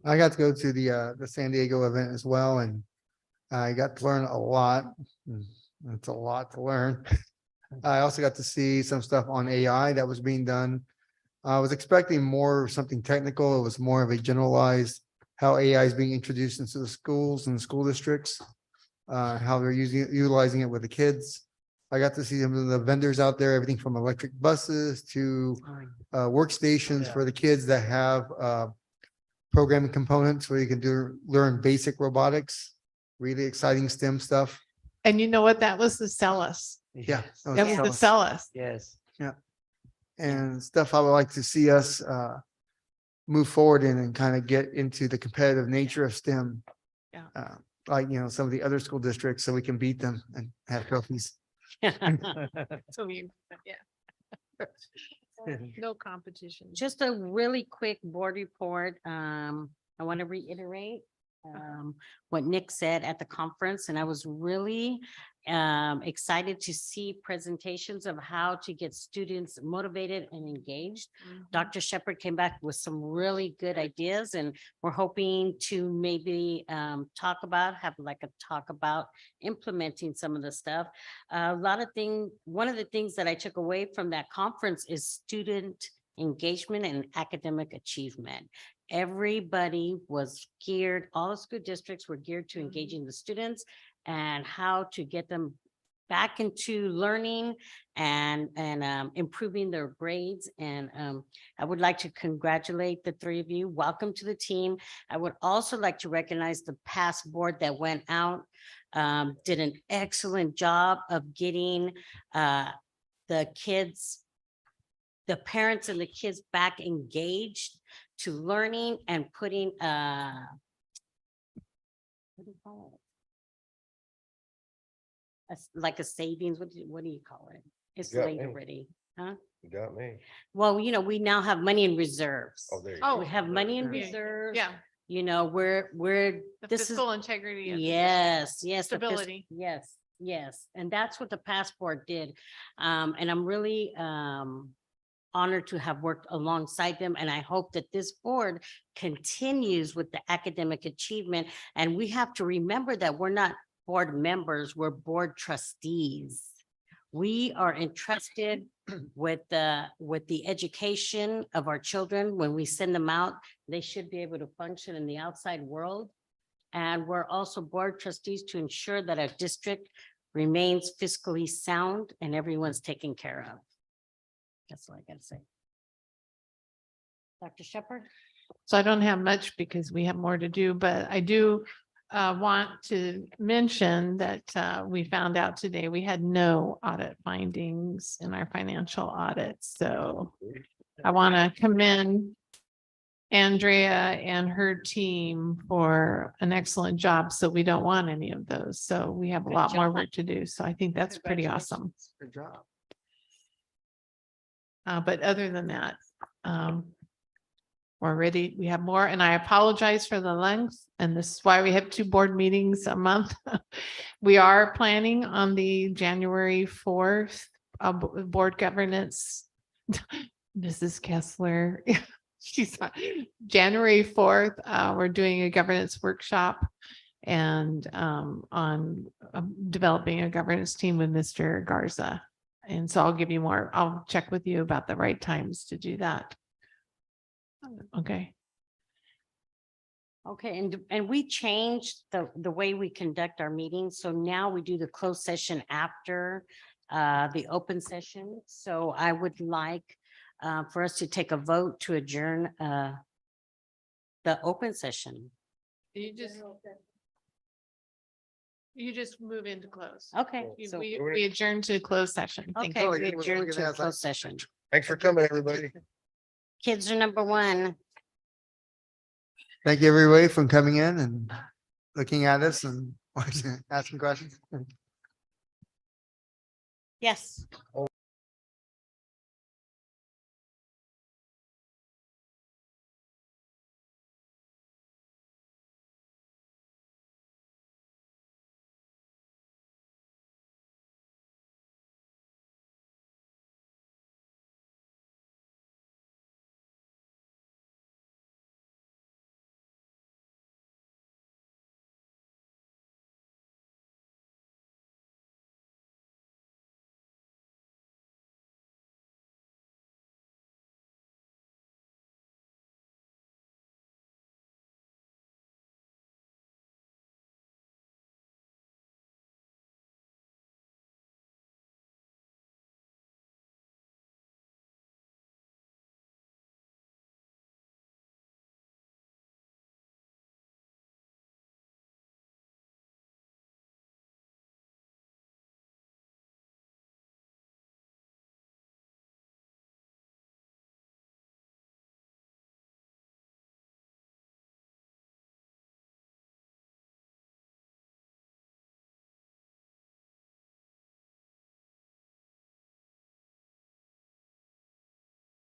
I got to go to the San Diego event as well, and I got to learn a lot. It's a lot to learn. I also got to see some stuff on AI that was being done. I was expecting more something technical. It was more of a generalized how AI is being introduced into the schools and school districts, how they're utilizing it with the kids. I got to see some of the vendors out there, everything from electric buses to workstations for the kids that have programming components where you can learn basic robotics, really exciting STEM stuff. And you know what? That was the Cellus. Yeah. That was the Cellus. Yes. Yeah. And stuff I would like to see us move forward in and kind of get into the competitive nature of STEM. Yeah. Like, some of the other school districts, so we can beat them and have trophies. So yeah. No competition. Just a really quick board report. I want to reiterate what Nick said at the conference, and I was really excited to see presentations of how to get students motivated and engaged. Dr. Shepherd came back with some really good ideas, and we're hoping to maybe have a talk about implementing some of the stuff. One of the things that I took away from that conference is student engagement and academic achievement. Everybody was geared, all the school districts were geared to engaging the students and how to get them back into learning and improving their grades. And I would like to congratulate the three of you. Welcome to the team. I would also like to recognize the past board that went out, did an excellent job of getting the kids, the parents and the kids back engaged to learning and putting what do you call it? Like a savings, what do you call it? It's got late me. already, huh? You got me. Well, we now have money in reserves. Oh, there you Oh, go. We have money in yeah, reserves. yeah. We're, The this is, fiscal integrity. of the yes, the Stability. Yes, yes. And that's what the passport did. And I'm really honored to have worked alongside them. And I hope that this board continues with the academic achievement. And we have to remember that we're not board members, we're board trustees. We are entrusted with the education of our children. When we send them out, they should be able to function in the outside world. And we're also board trustees to ensure that our district remains fiscally sound and everyone's taken care of. That's all I gotta say. Dr. Shepherd? So I don't have much because we have more to do, but I do want to mention that we found out today we had no audit findings in our financial audit. So I want to commend Andrea and her team for an excellent job. So we don't want any of those. So we have a lot more work to do. So I think that's pretty awesome. Good job. But other than that, we're ready. We have more, and I apologize for the length, and this is why we have 2 board meetings a month. We are planning on the January 4th board governance. Mrs. Kessler, she's January 4th. We're doing a governance workshop and on developing a governance team with Mr. Garza. And so I'll give you more. I'll check with you about the right times to do that. Okay. Okay, and we changed the way we conduct our meetings. So now we do the closed session after the open session. So I would like for us to take a vote to adjourn the open session. You just move into close. Okay, You- so, We adjourn to closed session. Thank okay, you. we adjourn to a closed session. Thanks for coming, everybody. Kids are number one. Thank you, everybody, for coming in and looking at us and asking questions. Yes.